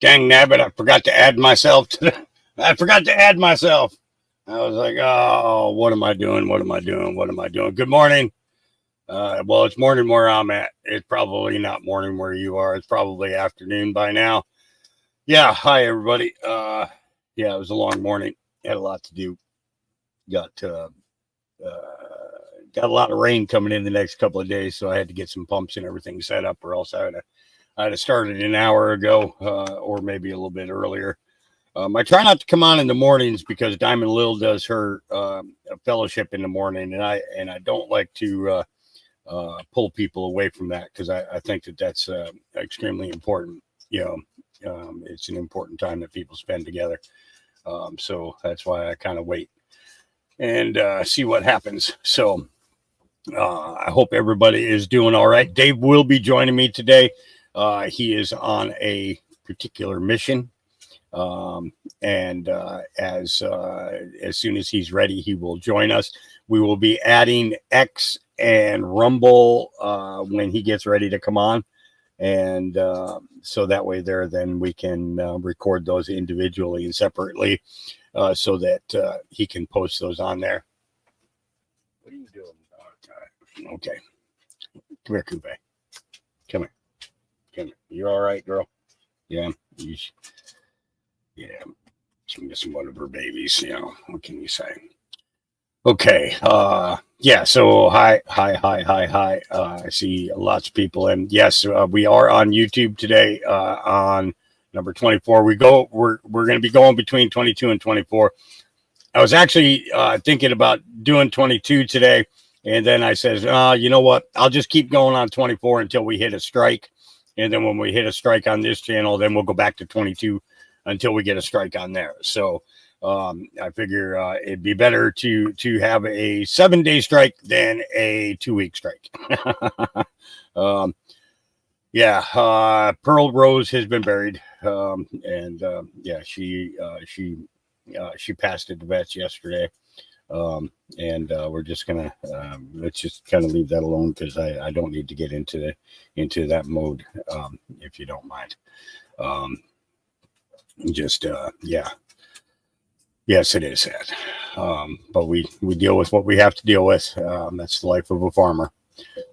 Dang nabbit, I forgot to add myself to the, I forgot to add myself. I was like, oh, what am I doing? What am I doing? What am I doing? Good morning. Well, it's morning where I'm at. It's probably not morning where you are. It's probably afternoon by now. Yeah. Hi, everybody. Yeah, it was a long morning. Had a lot to do. Got a lot of rain coming in the next couple of days, so I had to get some pumps and everything set up, or else I'd have started an hour ago, or maybe a little bit earlier. I try not to come on in the mornings because Diamond Lil does her fellowship in the morning, and I don't like to pull people away from that, because I think that's extremely important. It's an important time that people spend together. So that's why I kind of wait and see what happens. So I hope everybody is doing all right. Dave will be joining me today. He is on a particular mission. And as soon as he's ready, he will join us. We will be adding X and Rumble when he gets ready to come on. And so that way then we can record those individually and separately, so that he can post those on there. What are you doing? Okay. Come here, Coupe. Come here. Come here. You all right, girl? Yeah. Yeah. She's missing one of her babies. What can you say? Okay. Yeah. So hi. I see lots of people, and yes, we are on YouTube today. On number 24, we're going to be going between 22 and 24. I was actually thinking about doing 22 today, and then I says, you know what? I'll just keep going on 24 until we hit a strike, and then when we hit a strike on this channel, then we'll go back to 22 until we get a strike on there. So I figure it'd be better to have a 7-day strike than a 2-week strike. Pearl Rose has been buried, she passed at the vets yesterday. We're just gonna let's just kind of leave that alone, because I don't need to get into that mode, if you don't mind. Yes, it is sad, but we deal with what we have to deal with. That's the life of a farmer.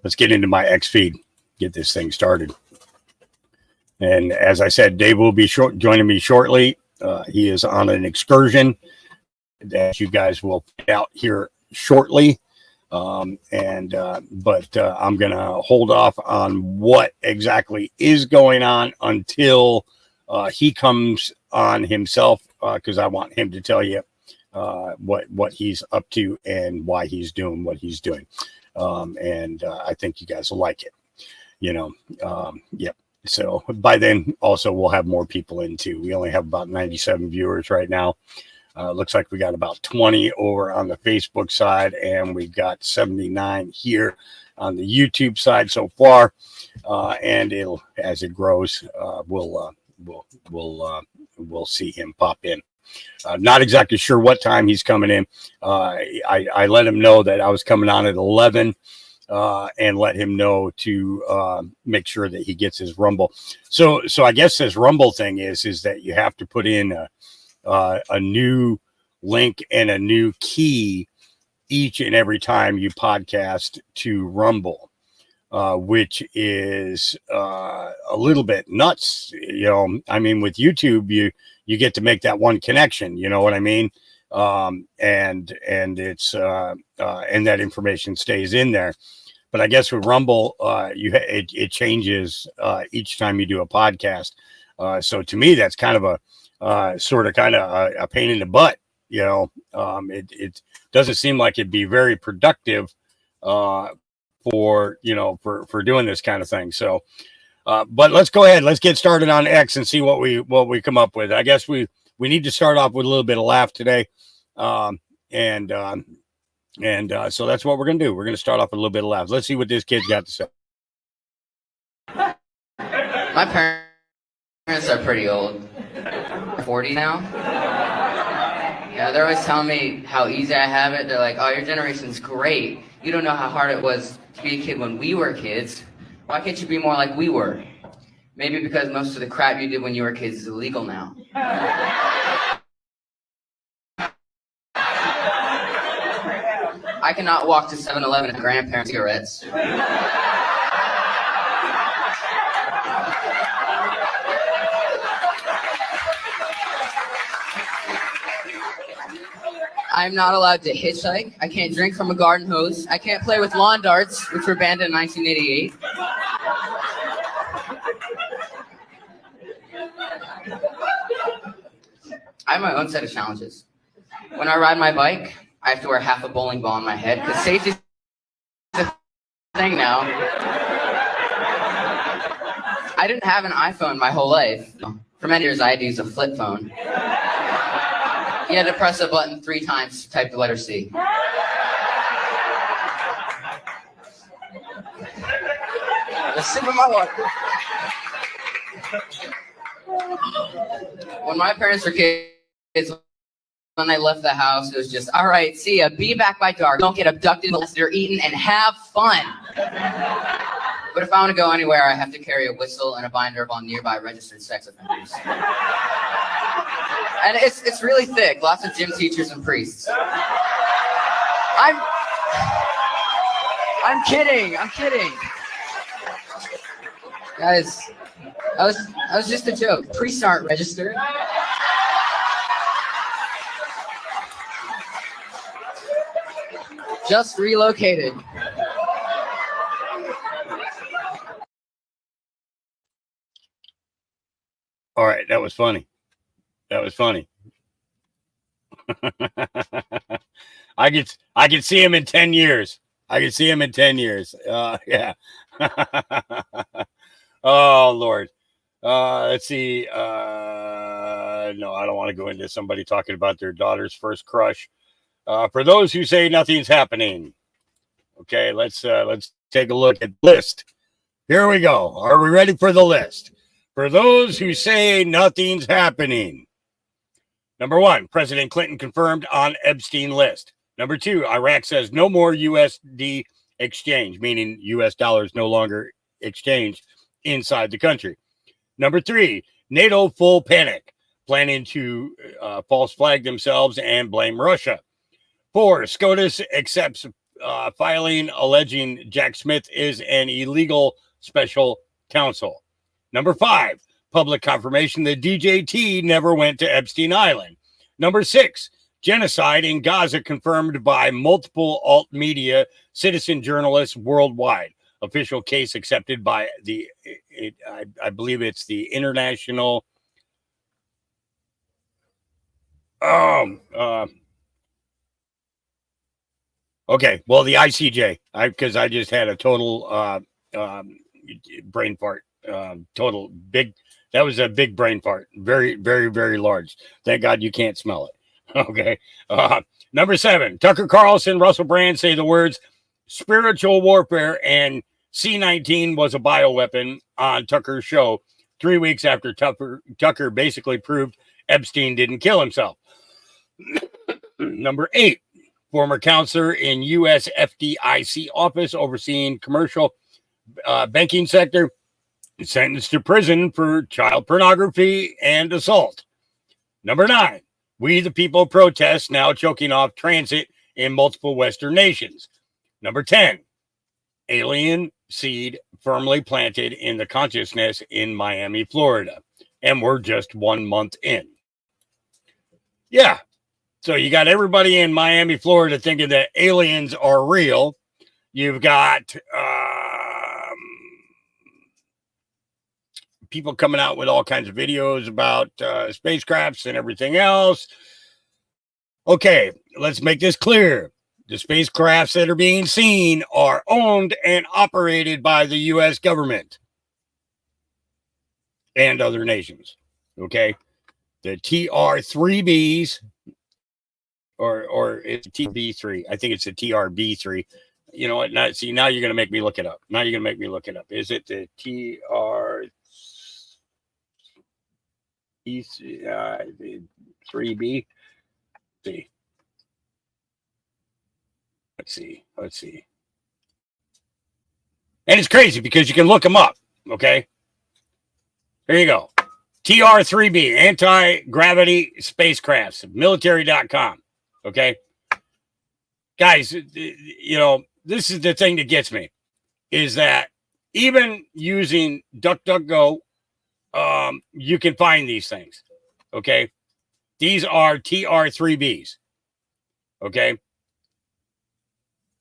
Let's get into my X feed, get this thing started. And as I said, Dave will be joining me shortly. He is on an excursion that you guys will put out here shortly. But I'm going to hold off on what exactly is going on until he comes on himself, because I want him to tell you what he's up to and why he's doing what he's doing. I think you guys will like it. Yep. So by then also we'll have more people in too. We only have about 97 viewers right now. Looks like we got about 20 over on the Facebook side, and we've got 79 here on the YouTube side so far. And it'll, as it grows, we'll see him pop in. Not exactly sure what time he's coming in. I let him know that I was coming on at 11. And let him know to make sure that he gets his Rumble. So I guess this Rumble thing is that you have to put in a new link and a new key each and every time you podcast to Rumble, which is a little bit nuts. I mean, with YouTube, you get to make that one connection. You know what I mean? And it's and that information stays in there. But I guess with Rumble, it changes each time you do a podcast. So to me, that's kind of a a pain in the butt. It doesn't seem like it'd be very productive for doing this kind of thing. So, but let's go ahead. Let's get started on X and see what we come up with. I guess we need to start off with a little bit of laugh today, so that's what we're going to do. We're going to start off with a little bit of laughs. Let's see what this kid's got to say. My parents are pretty old. 40 now. Yeah, they're always telling me how easy I have it. They're like, oh, your generation's great. You don't know how hard it was to be a kid when we were kids. Why can't you be more like we were? Maybe because most of the crap you did when you were kids is illegal now. I cannot walk to 7-Eleven and grandparents' cigarettes. I'm not allowed to hitchhike. I can't drink from a garden hose. I can't play with lawn darts, which were banned in 1988. I have my own set of challenges. When I ride my bike, I have to wear half a bowling ball on my head because safety's a thing now. I didn't have an iPhone my whole life. For many years, I had to use a flip phone. You had to press a button 3 times to type the letter C. The sip of my water. When my parents were kids, when they left the house, it was just, all right, see ya, be back by dark. Don't get abducted unless they're eaten, and have fun. But if I want to go anywhere, I have to carry a whistle and a binder of all nearby registered sex offenders. And it's really thick, lots of gym teachers and priests. I'm kidding. Guys, that was just a joke. Priests aren't registered. Just relocated. All right, that was funny. I could see him in 10 years. Yeah. Oh Lord. Let's see. No, I don't want to go into somebody talking about their daughter's first crush. For those who say nothing's happening, okay, let's take a look at the list. Here we go. Are we ready for the list? For those who say nothing's happening. Number 1, President Clinton confirmed on Epstein list. Number 2, Iraq says no more USD exchange, meaning US dollars no longer exchanged inside the country. Number 3, NATO full panic, planning to false flag themselves and blame Russia. 4, SCOTUS accepts filing alleging Jack Smith is an illegal special counsel. Number 5, public confirmation that DJT never went to Epstein Island. Number 6, genocide in Gaza confirmed by multiple alt media citizen journalists worldwide. Official case accepted by I believe it's the International. Okay, well, the ICJ, because I just had a total brain fart. Total big. That was a big brain fart. Very, very, very large. Thank God you can't smell it. Okay. Number 7, Tucker Carlson, Russell Brand say the words spiritual warfare and C-19 was a bioweapon on Tucker's show 3 weeks after Tucker basically proved Epstein didn't kill himself. Number 8, former counselor in U.S. FDIC office overseeing commercial banking sector, sentenced to prison for child pornography and assault. Number 9, we the people protest now choking off transit in multiple Western nations. Number 10, alien seed firmly planted in the consciousness in Miami, Florida. And we're just 1 month in. Yeah. So you got everybody in Miami, Florida thinking that aliens are real. You've got people coming out with all kinds of videos about spacecrafts and everything else. Okay, let's make this clear. The spacecrafts that are being seen are owned and operated by the U.S. government and other nations. Okay, the TR-3Bs, or it's TB3. I think it's a TRB3. You know what? Now you're going to make me look it up. Is it the TR3B? Let's see. And it's crazy because you can look them up. Okay. There you go. TR-3B, anti-gravity spacecrafts, military.com. Okay. Guys, you know, this is the thing that gets me, is that even using DuckDuckGo, you can find these things. Okay. These are TR-3Bs. Okay.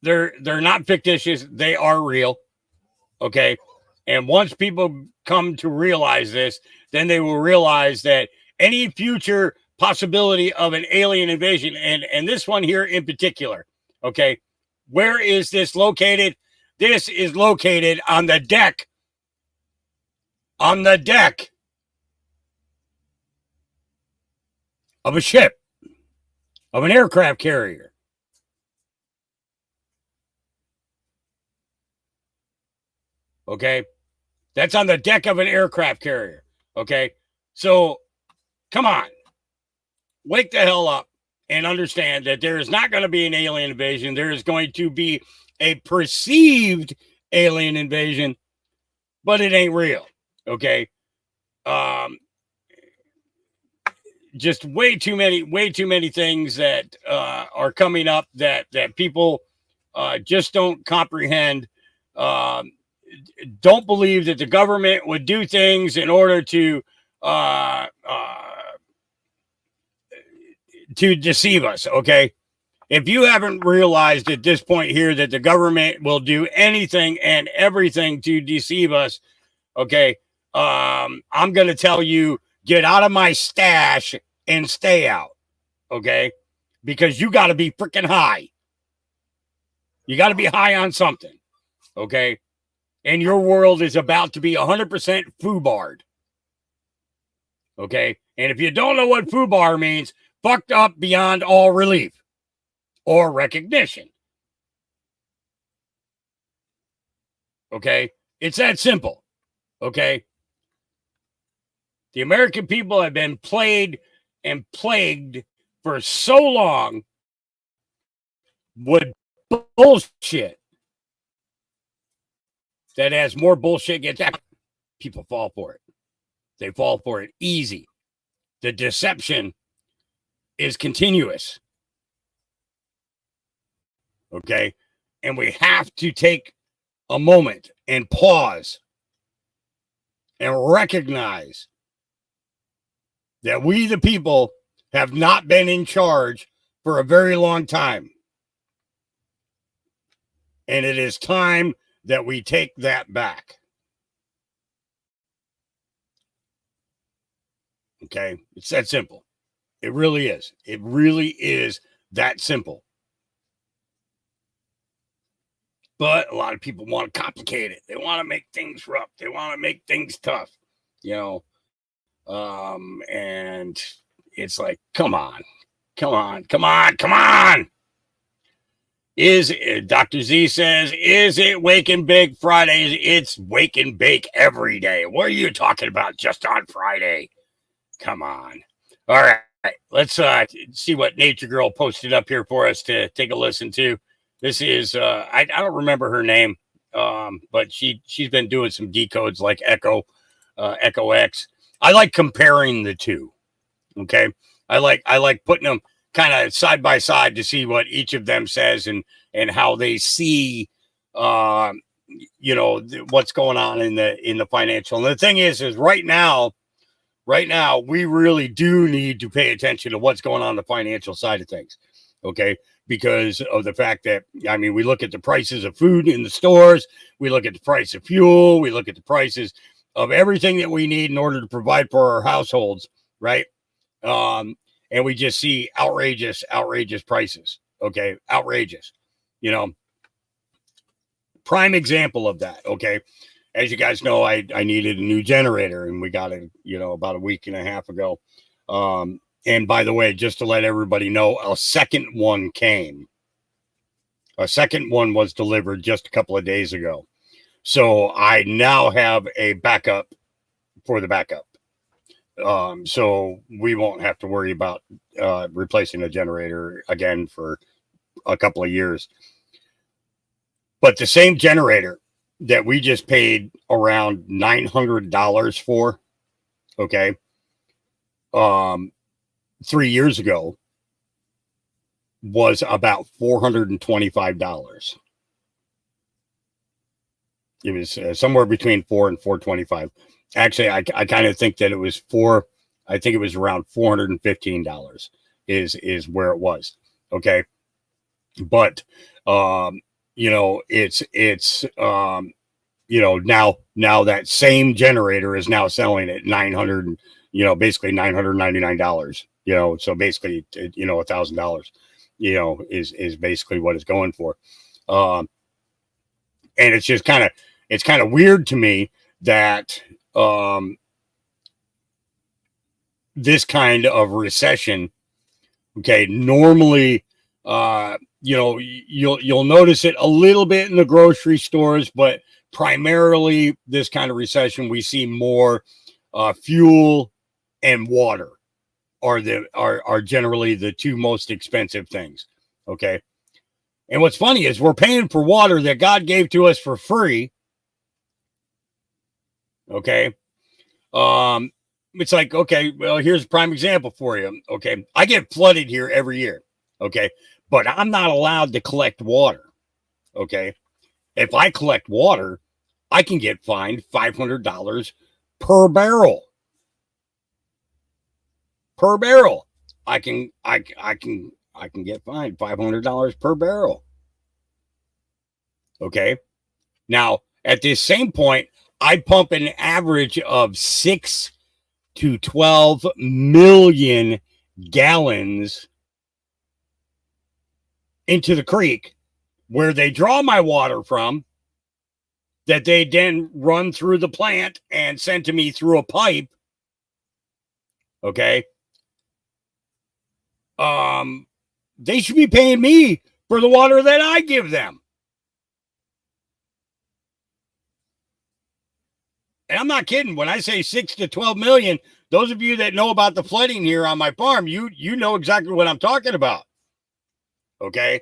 They're not fictitious. They are real. Okay. And once people come to realize this, then they will realize that any future possibility of an alien invasion, and this one here in particular, okay, where is this located? This is located on the deck. On the deck of a ship, of an aircraft carrier. Okay. That's on the deck of an aircraft carrier. Okay. So come on. Wake the hell up and understand that there is not going to be an alien invasion. There is going to be a perceived alien invasion, but it ain't real. Okay. Just way too many things that are coming up that people just don't comprehend. Don't believe that the government would do things in order to deceive us. Okay. If you haven't realized at this point here that the government will do anything and everything to deceive us, okay, I'm going to tell you, get out of my stash and stay out. Okay. Because you got to be freaking high. You got to be high on something. Okay. And your world is about to be 100% FUBAR'd. Okay. And if you don't know what FUBAR means, fucked up beyond all relief or recognition. Okay. It's that simple. Okay. The American people have been played and plagued for so long with bullshit that as more bullshit gets out, people fall for it. They fall for it easy. The deception is continuous. Okay. And we have to take a moment and pause and recognize that we, the people, have not been in charge for a very long time. And it is time that we take that back. Okay? It's that simple. It really is. It really is that simple. But a lot of people want to complicate it. They want to make things rough. They want to make things tough, you know. And it's like, come on. Is Dr. Z says, is it Wake and Bake Fridays? It's Wake and Bake every day. What are you talking about just on Friday? Come on. All right. Let's see what Nature Girl posted up here for us to take a listen to. This is, I don't remember her name, but she's been doing some decodes like Echo X. I like comparing the two. Okay. I like putting them kind of side by side to see what each of them says and how they see, what's going on in the financial. And the thing is right now, we really do need to pay attention to what's going on the financial side of things. Okay. Because of the fact that, I mean, we look at the prices of food in the stores, we look at the price of fuel, we look at the prices of everything that we need in order to provide for our households, right? And we just see outrageous prices. Okay, outrageous. Prime example of that. Okay, as you guys know, I needed a new generator, and we got it, about a week and a half ago. And by the way, just to let everybody know, a second one came. A second one was delivered just a couple of days ago. So I now have a backup for the backup. So we won't have to worry about replacing a generator again for a couple of years. But the same generator that we just paid around $900 for, okay, 3 years ago was about $425. It was somewhere between $400 and $425. Actually, I kind of think that it was I think it was around $415 is where it was. Okay. But, it's, now that same generator is now selling at $900, basically $999, so basically, $1,000, is basically what it's going for. And it's just kind of weird to me that, this kind of recession, okay, normally, you'll notice it a little bit in the grocery stores, but primarily this kind of recession, we see more fuel and water are generally the two most expensive things. Okay. And what's funny is we're paying for water that God gave to us for free. Okay. It's like, okay, well, here's a prime example for you. Okay. I get flooded here every year. Okay. But I'm not allowed to collect water. Okay. If I collect water, I can get fined $500 per barrel. Per barrel. I can get fined $500 per barrel. Okay. Now, at this same point, I pump an average of 6 to 12 million gallons into the creek where they draw my water from, that they then run through the plant and send to me through a pipe Okay. They should be paying me for the water that I give them. And I'm not kidding. When I say 6 to 12 million, those of you that know about the flooding here on my farm, you know exactly what I'm talking about. Okay.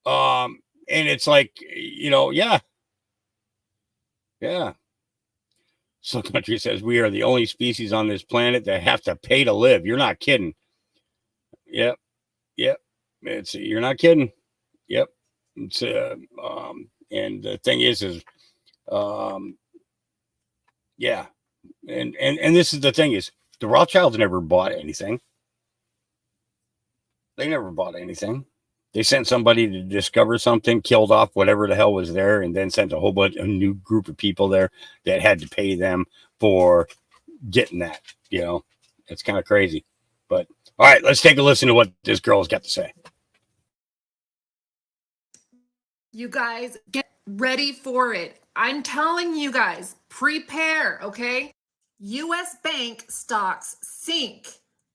And it's like, yeah. Some country says we are the only species on this planet that have to pay to live. You're not kidding. Yep. You're not kidding. Yep. It's and the thing is um yeah. And this is the thing is the Rothschilds never bought anything. They never bought anything. They sent somebody to discover something, killed off whatever the hell was there, and then sent a new group of people there that had to pay them for getting that. It's kind of crazy. But all right, let's take a listen to what this girl's got to say. You guys get ready for it. I'm telling you guys, prepare, okay? US bank stocks sink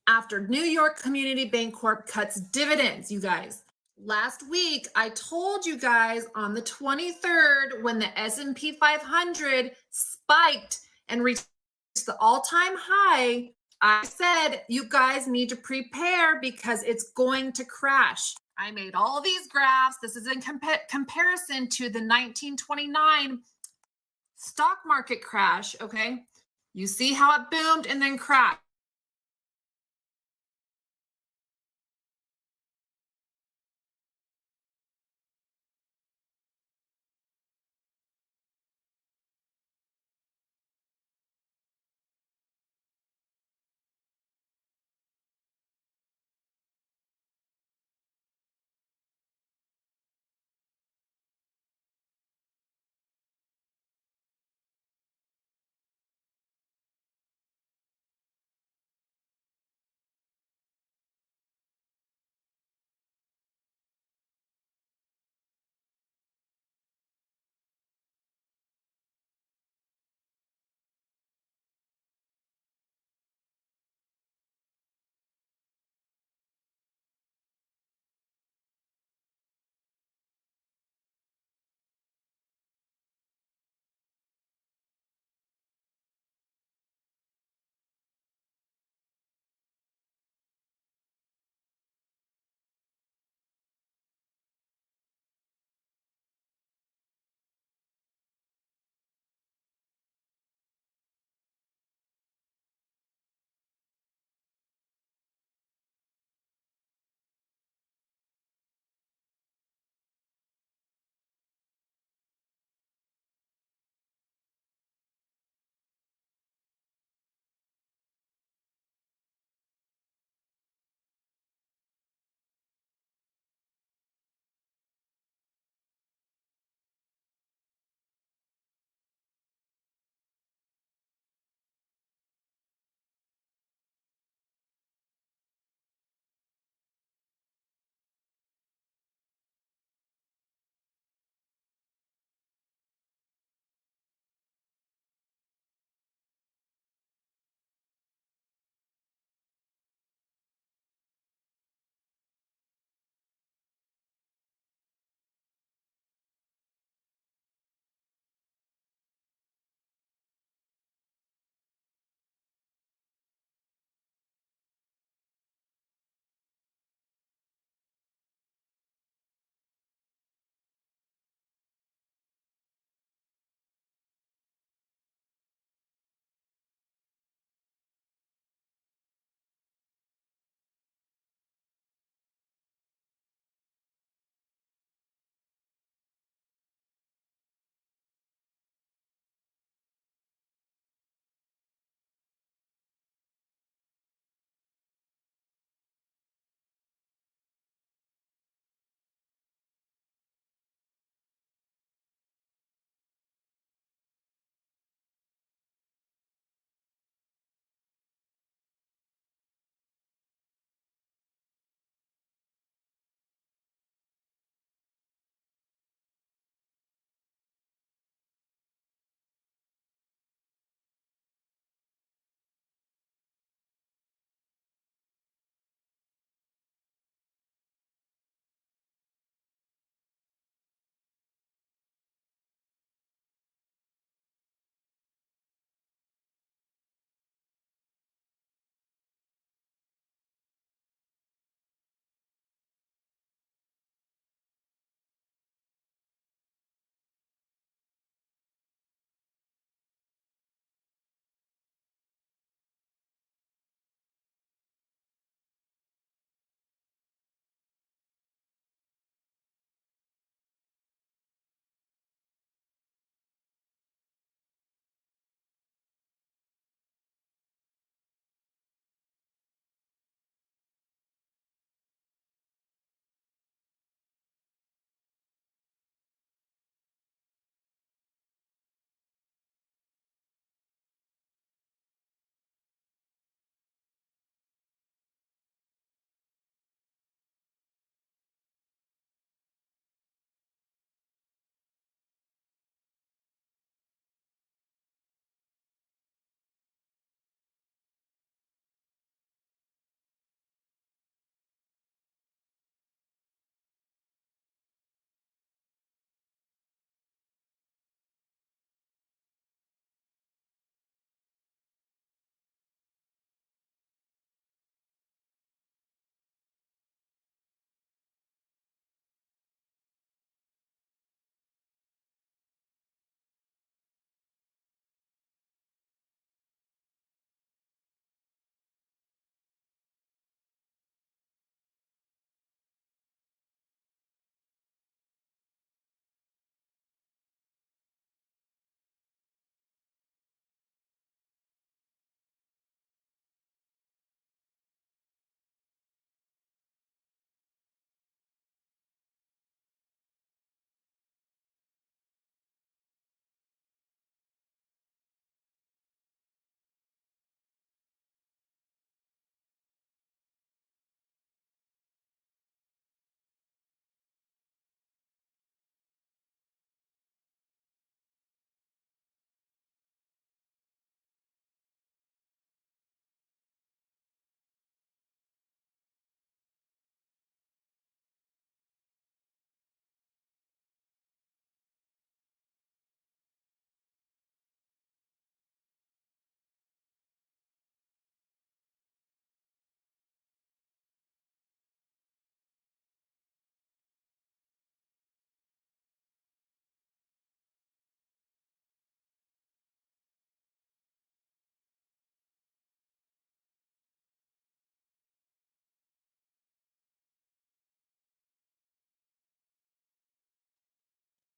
after New York Community Bank Corp cuts dividends, you guys. Last week, I told you guys on the 23rd when the S&P 500 spiked and reached the all-time high, I said you guys need to prepare because it's going to crash. I made all these graphs. This is in comparison to the 1929 stock market crash, okay? You see how it boomed and then crashed.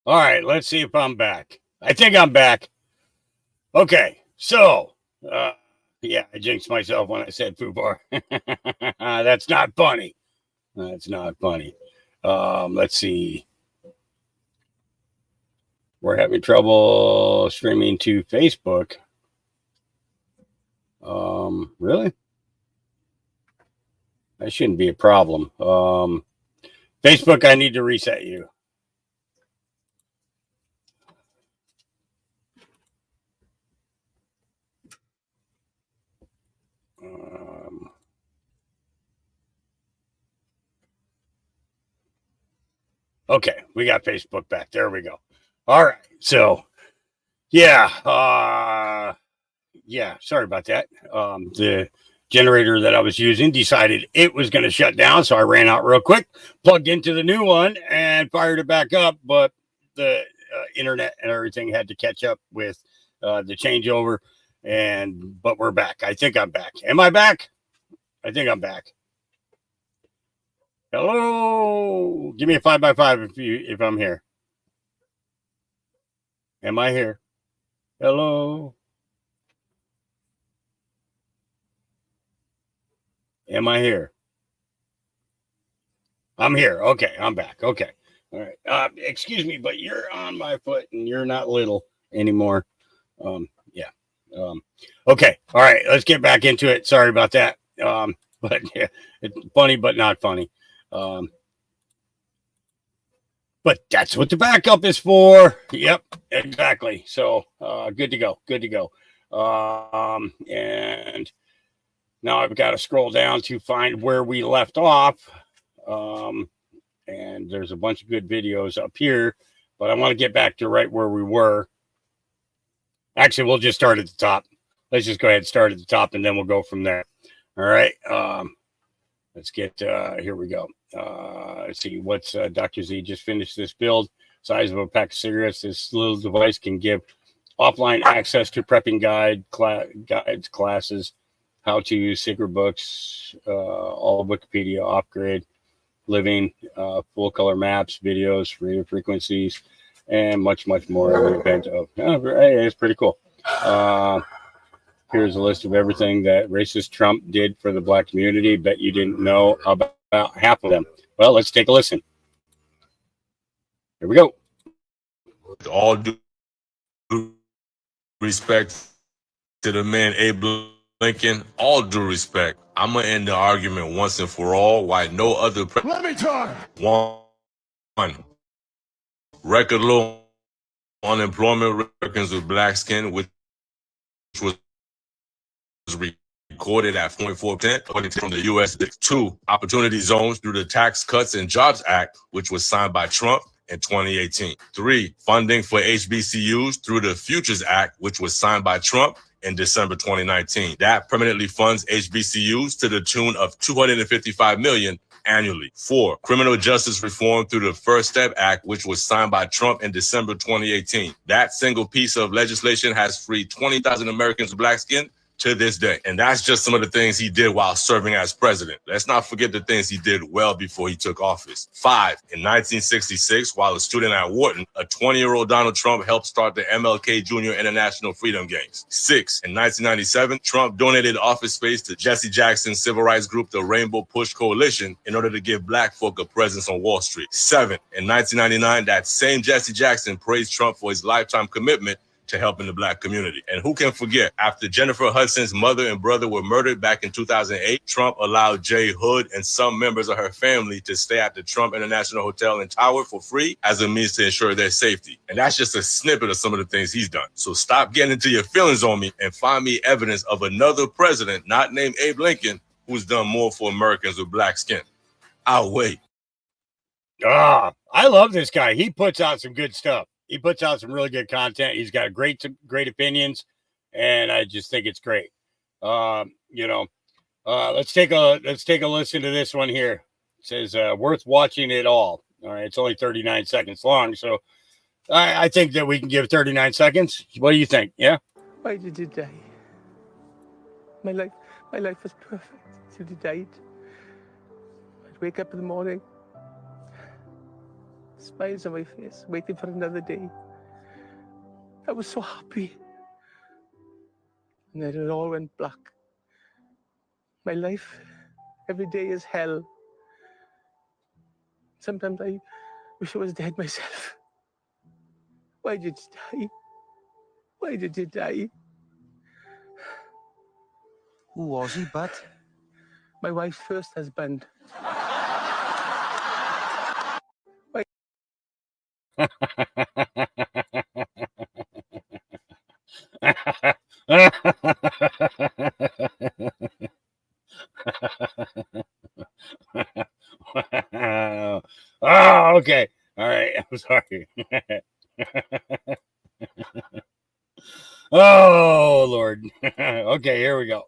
All right, let's see if I'm back. I think I'm back. Okay, so yeah, I jinxed myself when I said FUBAR. That's not funny. That's not funny. Let's see. We're having trouble streaming to Facebook. Really? That shouldn't be a problem. Facebook, I need to reset you. Okay, we got Facebook back. There we go. All right. So, yeah, sorry about that. The generator that I was using decided it was going to shut down, so I ran out real quick, plugged into the new one, and fired it back up. But the internet and everything had to catch up with the changeover. But we're back. I think I'm back. Am I back? I think I'm back. Hello. Give me a 5x5 if I'm here. Am I here? Hello. Am I here? I'm here. Okay, I'm back. Okay. All right. Excuse me, but you're on my foot and you're not little anymore. Yeah. Okay. All right. Let's get back into it. Sorry about that. But yeah, it's funny, but not funny. But that's what the backup is for. Yep, exactly. So good to go. Good to go. And now I've got to scroll down to find where we left off. And there's a bunch of good videos up here, but I want to get back to right where we were. Actually, we'll just start at the top. Let's just go ahead and start at the top, and then we'll go from there. All right. Let's get, here we go. Let's see, what's Dr. Z just finished this build. Size of a pack of cigarettes. This little device can give offline access to prepping guides, classes, how to use cigarette books, all of Wikipedia, off-grid, living, full color maps, videos, radio frequencies, and much, much more. Event of, hey, it's pretty cool. Here's a list of everything that racist Trump did for the black community. Bet you didn't know about half of them. Well, let's take a listen. Here we go. With all due respect to the man Abe Lincoln, all due respect, I'm going to end the argument once and for all. Why no other Let me talk. One, record low unemployment records with black skin, which was recorded at 0.4% according to the U.S. 2, opportunity zones through the Tax Cuts and Jobs Act, which was signed by Trump in 2018. 3, funding for HBCUs through the Futures Act, which was signed by Trump in December 2019. That permanently funds HBCUs to the tune of $255 million annually. 4, criminal justice reform through the First Step Act, which was signed by Trump in December 2018. That single piece of legislation has freed 20,000 Americans with black skin to this day. And that's just some of the things he did while serving as president. Let's not forget the things he did well before he took office. 5, in 1966, while a student at Wharton, a 20-year-old Donald Trump helped start the MLK Jr. International Freedom Games. 6, in 1997, Trump donated office space to Jesse Jackson's civil rights group, the Rainbow Push Coalition, in order to give black folk a presence on Wall Street. 7, in 1999, that same Jesse Jackson praised Trump for his lifetime commitment to helping the black community. And who can forget, after Jennifer Hudson's mother and brother were murdered back in 2008, Trump allowed Jay Hood and some members of her family to stay at the Trump International Hotel in Tower for free as a means to ensure their safety. And that's just a snippet of some of the things he's done. So stop getting into your feelings on me and find me evidence of another president, not named Abe Lincoln, who's done more for Americans with black skin. I'll wait. I love this guy. He puts out some good stuff. He puts out some really good content. He's got great opinions, and I just think it's great. Let's take a listen to this one here. It says worth watching it all. All right, it's only 39 seconds long, so I think that we can give 39 seconds. What do you think? Yeah. Why did you die? My life was perfect till you died. I'd wake up in the morning, smiles on my face, waiting for another day. I was so happy. And then it all went black. My life, every day is hell. Sometimes I wish I was dead myself. Why did you die? Why did you die? Who was he, Bud? My wife's first husband. Oh, okay. All right. I'm sorry. Oh, Lord. Okay, here we go.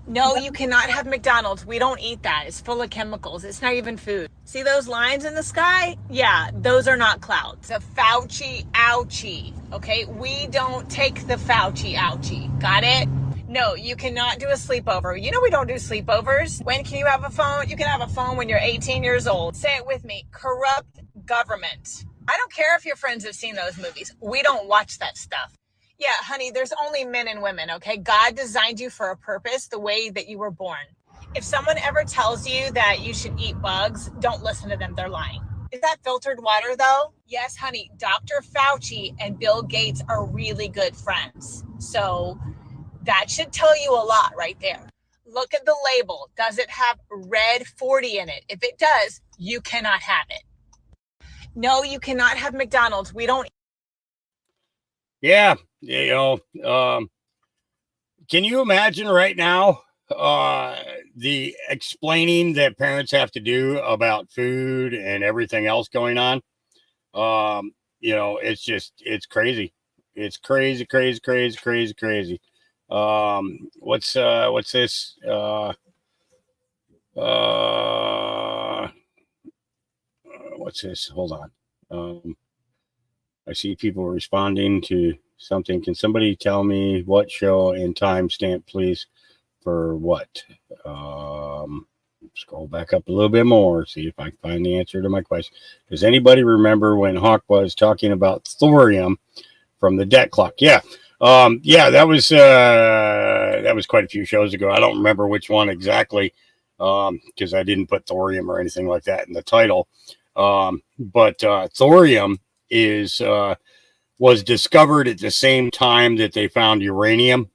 No, you cannot have McDonald's. We don't eat that. It's full of chemicals. It's not even food. See those lines in the sky? Yeah, those are not clouds. A Fauci ouchie. Okay, we don't take the Fauci ouchie. Got it? No, you cannot do a sleepover. You know we don't do sleepovers. When can you have a phone? You can have a phone when you're 18 years old. Say it with me. Corrupt government. I don't care if your friends have seen those movies. We don't watch that stuff. Yeah, honey, there's only men and women, okay? God designed you for a purpose the way that you were born. If someone ever tells you that you should eat bugs, don't listen to them. They're lying. Is that filtered water, though? Yes, honey. Dr. Fauci and Bill Gates are really good friends. So that should tell you a lot right there. Look at the label. Does it have red 40 in it? If it does, you cannot have it. No, you cannot have McDonald's. We don't. Yeah, can you imagine right now the explaining that parents have to do about food and everything else going on? It's crazy. It's crazy. What's this? What's this? Hold on. I see people responding to something. Can somebody tell me what show and timestamp, please, for what? Scroll back up a little bit more, see if I can find the answer to my question. Does anybody remember when Hawk was talking about thorium from the debt clock? Yeah. That was quite a few shows ago. I don't remember which one exactly, because I didn't put thorium or anything like that in the title. But thorium was discovered at the same time that they found uranium.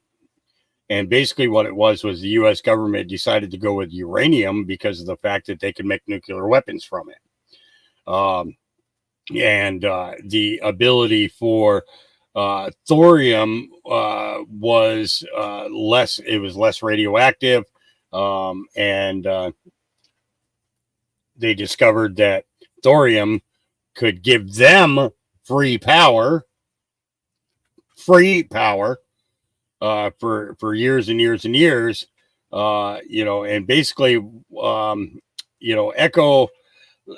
And basically what it was the U.S. government decided to go with uranium because of the fact that they could make nuclear weapons from it. The ability for thorium was less radioactive. They discovered that thorium could give them free power for years and years and years. And basically, Echo.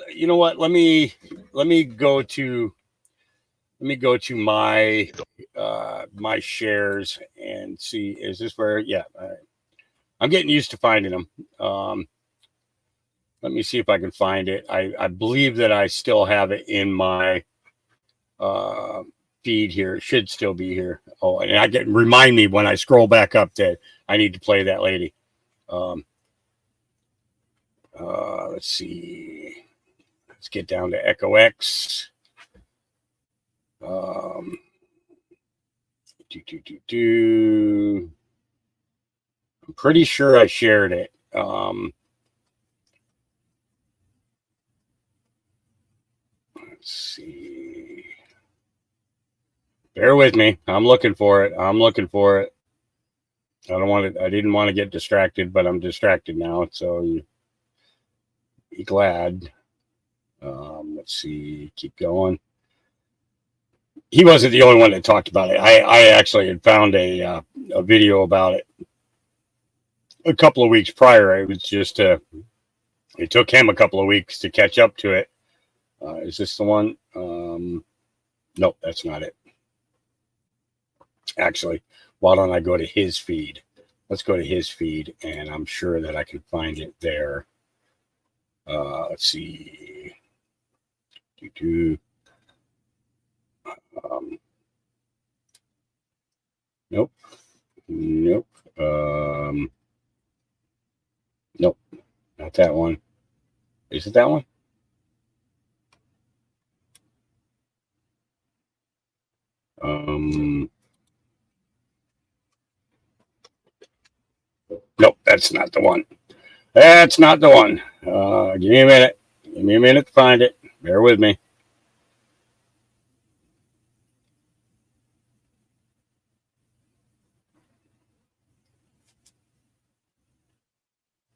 You know what? Let me go to my my shares and see. Is this where? Yeah, I'm getting used to finding them. Let me see if I can find it. I believe that I still have it in my feed here. It should still be here. Oh, and remind me when I scroll back up that I need to play that lady. Let's see. Let's get down to Echo X. I'm pretty sure I shared it. Let's see. Bear with me. I'm looking for it. I didn't want to get distracted, but I'm distracted now. So be glad. Let's see. Keep going. He wasn't the only one that talked about it. I actually had found a video about it a couple of weeks prior. It was just it took him a couple of weeks to catch up to it. Is this the one? Nope, that's not it. Actually, why don't I go to his feed? Let's go to his feed, and I'm sure that I can find it there. Let's see. Nope. Nope. Nope. Not that one. Is it that one? Nope, that's not the one. That's not the one. Give me a minute. Give me a minute to find it. Bear with me.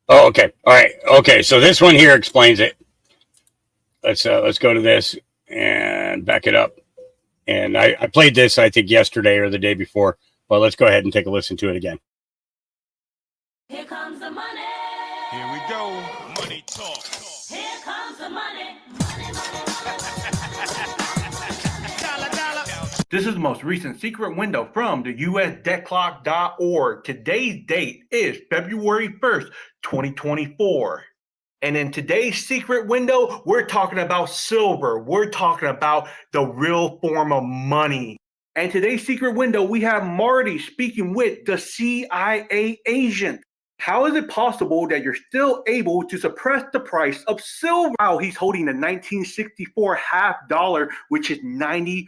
Oh, okay. All right. Okay. So this one here explains it. Let's go to this and back it up. And I played this, I think, yesterday or the day before, but let's go ahead and take a listen to it again. Here comes the money. Here we go. Money talk. Here comes the money. This is the most recent secret window from the USDebtClock.org. Today's date is February 1st, 2024. And in today's secret window, we're talking about silver. We're talking about the real form of money. And today's secret window, we have Marty speaking with the CIA agent. How is it possible that you're still able to suppress the price of silver? Wow, he's holding a 1964 half dollar, which is 90%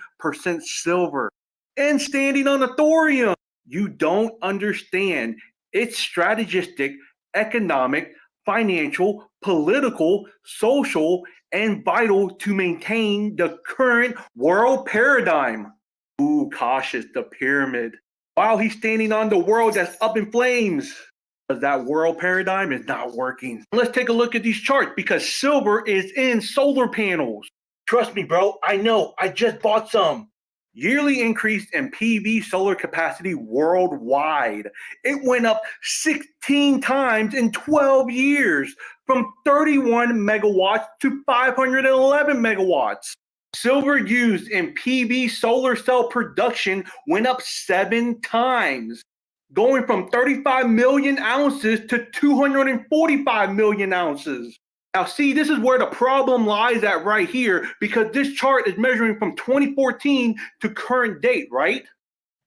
silver, and standing on a thorium. You don't understand. It's strategistic, economic, financial, political, social, and vital to maintain the current world paradigm. Ooh, cautious, the pyramid. While he's standing on the world that's up in flames. Because that world paradigm is not working. Let's take a look at these charts because silver is in solar panels. Trust me, bro. I know. I just bought some. Yearly increase in PV solar capacity worldwide. It went up 16 times in 12 years from 31 megawatts to 511 megawatts. Silver used in PV solar cell production went up 7 times, going from 35 million ounces to 245 million ounces. Now, see, this is where the problem lies at right here, because this chart is measuring from 2014 to current date, right?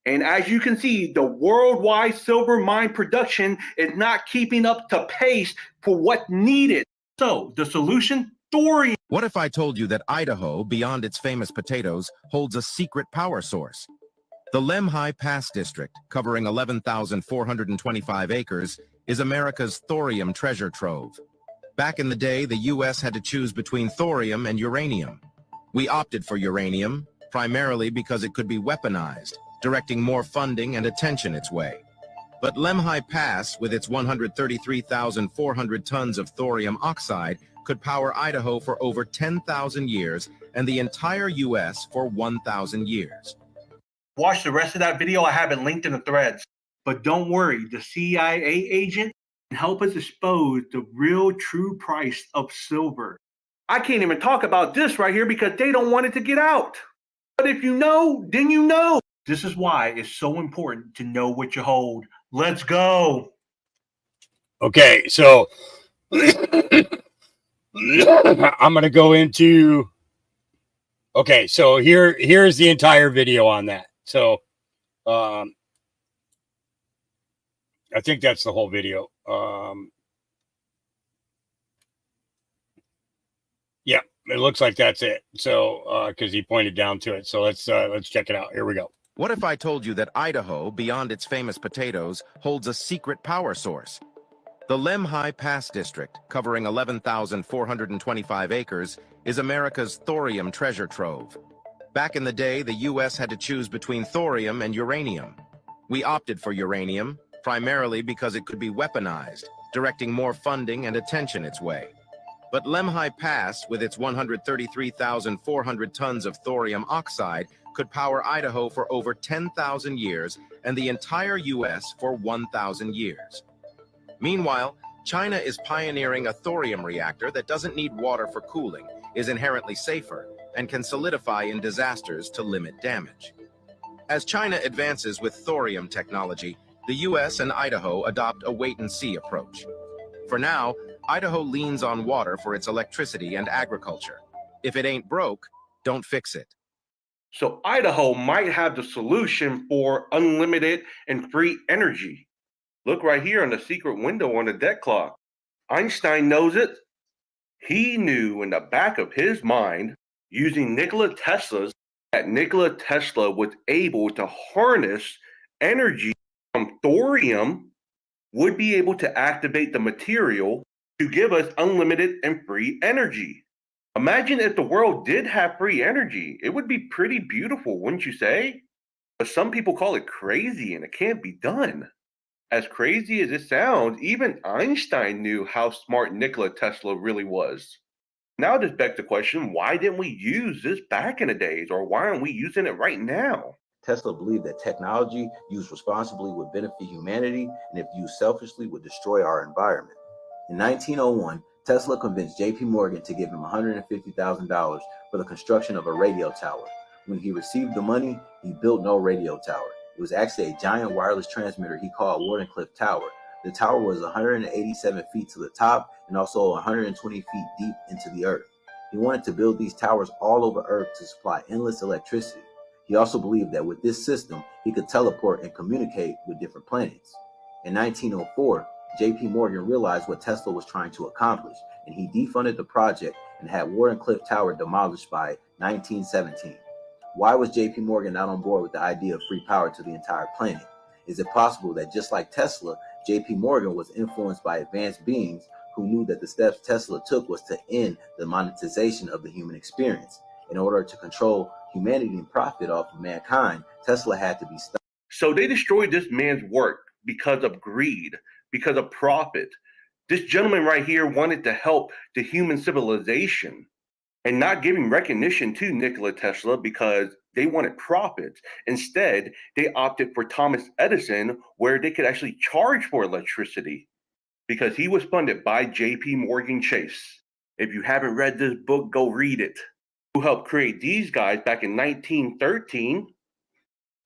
And as you can see, the worldwide silver mine production is not keeping up to pace for what's needed. So, the solution? Thorium. What if I told you that Idaho, beyond its famous potatoes, holds a secret power source? The Lemhi Pass District, covering 11,425 acres, is America's thorium treasure trove. Back in the day, the U.S. had to choose between thorium and uranium. We opted for uranium, primarily because it could be weaponized, directing more funding and attention its way. But Lemhi Pass, with its 133,400 tons of thorium oxide, could power Idaho for over 10,000 years and the entire U.S. for 1,000 years. Watch the rest of that video. I have it linked in the threads. But don't worry, the CIA agent can help us expose the real true price of silver. I can't even talk about this right here because they don't want it to get out. But if you know, then you know. This is why it's so important to know what you hold. Let's go. Okay, so I'm going to go into... Okay, so here's the entire video on that. So I think that's the whole video. Yeah, it looks like that's it. So because he pointed down to it. So let's check it out. Here we go. What if I told you that Idaho, beyond its famous potatoes, holds a secret power source? The Lemhi Pass District, covering 11,425 acres, is America's thorium treasure trove. Back in the day, the U.S. had to choose between thorium and uranium. We opted for uranium, primarily because it could be weaponized, directing more funding and attention its way. But Lemhi Pass, with its 133,400 tons of thorium oxide, could power Idaho for over 10,000 years and the entire U.S. for 1,000 years. Meanwhile, China is pioneering a thorium reactor that doesn't need water for cooling, is inherently safer, and can solidify in disasters to limit damage. As China advances with thorium technology, the U.S. and Idaho adopt a wait-and-see approach. For now, Idaho leans on water for its electricity and agriculture. If it ain't broke, don't fix it. So Idaho might have the solution for unlimited and free energy. Look right here on the secret window on the debt clock. Einstein knows it. He knew in the back of his mind, using Nikola Tesla's, that Nikola Tesla was able to harness energy from thorium, would be able to activate the material to give us unlimited and free energy. Imagine if the world did have free energy. It would be pretty beautiful, wouldn't you say? But some people call it crazy and it can't be done. As crazy as it sounds, even Einstein knew how smart Nikola Tesla really was. Now this begs the question, why didn't we use this back in the days, or why aren't we using it right now? Tesla believed that technology used responsibly would benefit humanity, and if used selfishly would destroy our environment. In 1901, Tesla convinced J.P. Morgan to give him $150,000 for the construction of a radio tower. When he received the money, he built no radio tower. It was actually a giant wireless transmitter he called Wardenclyffe Tower. The tower was 187 feet to the top and also 120 feet deep into the earth. He wanted to build these towers all over Earth to supply endless electricity. He also believed that with this system, he could teleport and communicate with different planets. In 1904, J.P. Morgan realized what Tesla was trying to accomplish, and he defunded the project and had Wardenclyffe Tower demolished by 1917. Why was J.P. Morgan not on board with the idea of free power to the entire planet? Is it possible that just like Tesla, J.P. Morgan was influenced by advanced beings who knew that the steps Tesla took was to end the monetization of the human experience? In order to control humanity and profit off of mankind, Tesla had to be stopped. So they destroyed this man's work because of greed, because of profit. This gentleman right here wanted to help the human civilization and not giving recognition to Nikola Tesla because they wanted profits. Instead, they opted for Thomas Edison, where they could actually charge for electricity because he was funded by J.P. Morgan Chase. If you haven't read this book, go read it. Who helped create these guys back in 1913,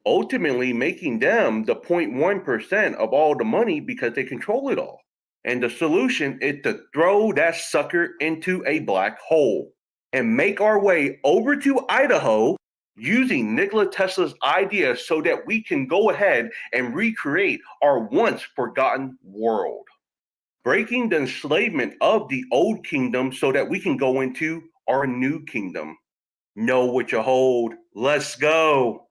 ultimately making them the 0.1% of all the money because they control it all. And the solution is to throw that sucker into a black hole and make our way over to Idaho using Nikola Tesla's idea so that we can go ahead and recreate our once forgotten world. Breaking the enslavement of the old kingdom so that we can go into our new kingdom. Know what you hold. Let's go.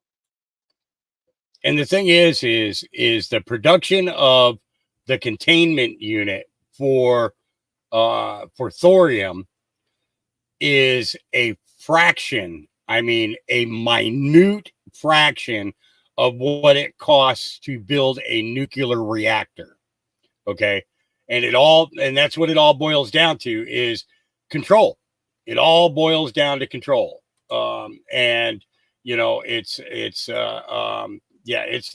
And the thing is the production of the containment unit for thorium is a fraction, a minute fraction of what it costs to build a nuclear reactor. Okay. And that's what it all boils down to is control. It all boils down to control. And you know, it's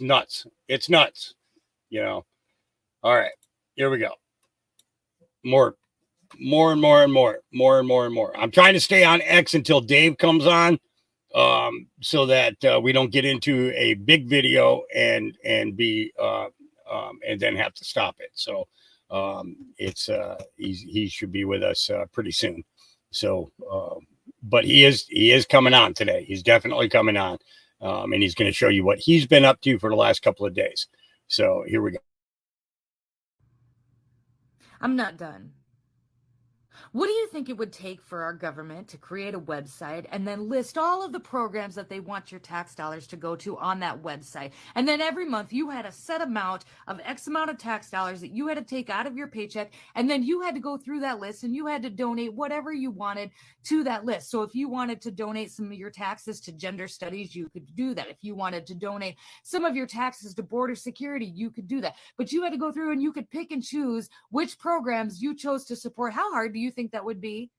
nuts. It's nuts. You know. All right, here we go. More. I'm trying to stay on X until Dave comes on, so that we don't get into a big video and be and then have to stop it. So he should be with us pretty soon. So but he is coming on today. He's definitely coming on, and he's going to show you what he's been up to for the last couple of days. So here we go. I'm not done. What do you think it would take for our government to create a website and then list all of the programs that they want your tax dollars to go to on that website? And then every month you had a set amount of X amount of tax dollars that you had to take out of your paycheck. And then you had to go through that list and you had to donate whatever you wanted to that list. So if you wanted to donate some of your taxes to gender studies, you could do that. If you wanted to donate some of your taxes to border security, you could do that. But you had to go through and you could pick and choose which programs you chose to support. How hard do you think that would be?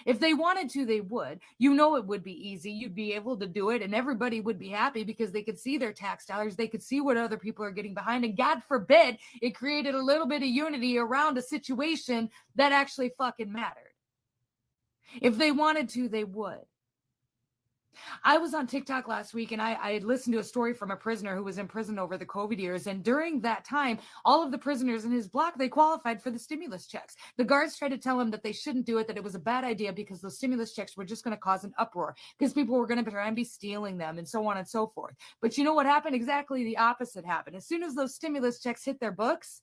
If they wanted to, they would. You know, it would be easy. You'd be able to do it and everybody would be happy because they could see their tax dollars. They could see what other people are getting behind. And God forbid, it created a little bit of unity around a situation that actually fucking mattered. If they wanted to, they would. I was on TikTok last week and I listened to a story from a prisoner who was in prison over the COVID years. And during that time, all of the prisoners in his block, they qualified for the stimulus checks. The guards tried to tell him that they shouldn't do it, that it was a bad idea because those stimulus checks were just going to cause an uproar because people were going to try and be stealing them and so on and so forth. But you know what happened? Exactly the opposite happened. As soon as those stimulus checks hit their books,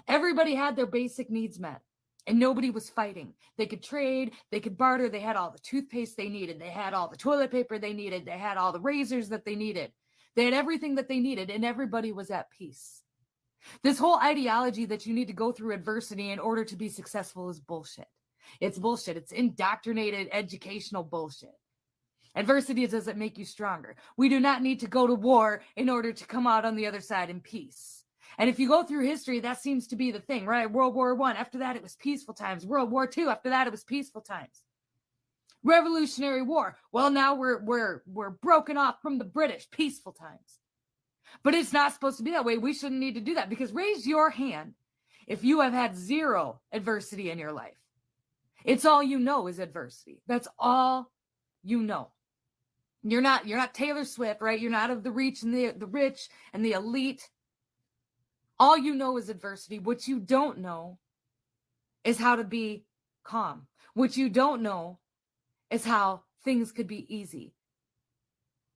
everybody had their basic needs met. And nobody was fighting. They could trade, they could barter, they had all the toothpaste they needed, they had all the toilet paper they needed, they had all the razors that they needed. They had everything that they needed, and everybody was at peace. This whole ideology that you need to go through adversity in order to be successful is bullshit. It's bullshit. It's indoctrinated educational bullshit. Adversity doesn't make you stronger. We do not need to go to war in order to come out on the other side in peace. And if you go through history, that seems to be the thing, right? World War I, after that, it was peaceful times. World War II, after that, it was peaceful times. Revolutionary War. Well, now we're broken off from the British, peaceful times. But it's not supposed to be that way. We shouldn't need to do that, because raise your hand if you have had zero adversity in your life. It's all you know is adversity. That's all you know. You're not Taylor Swift, right? You're not of the rich and the rich and the elite. All you know is adversity. What you don't know is how to be calm. What you don't know is how things could be easy.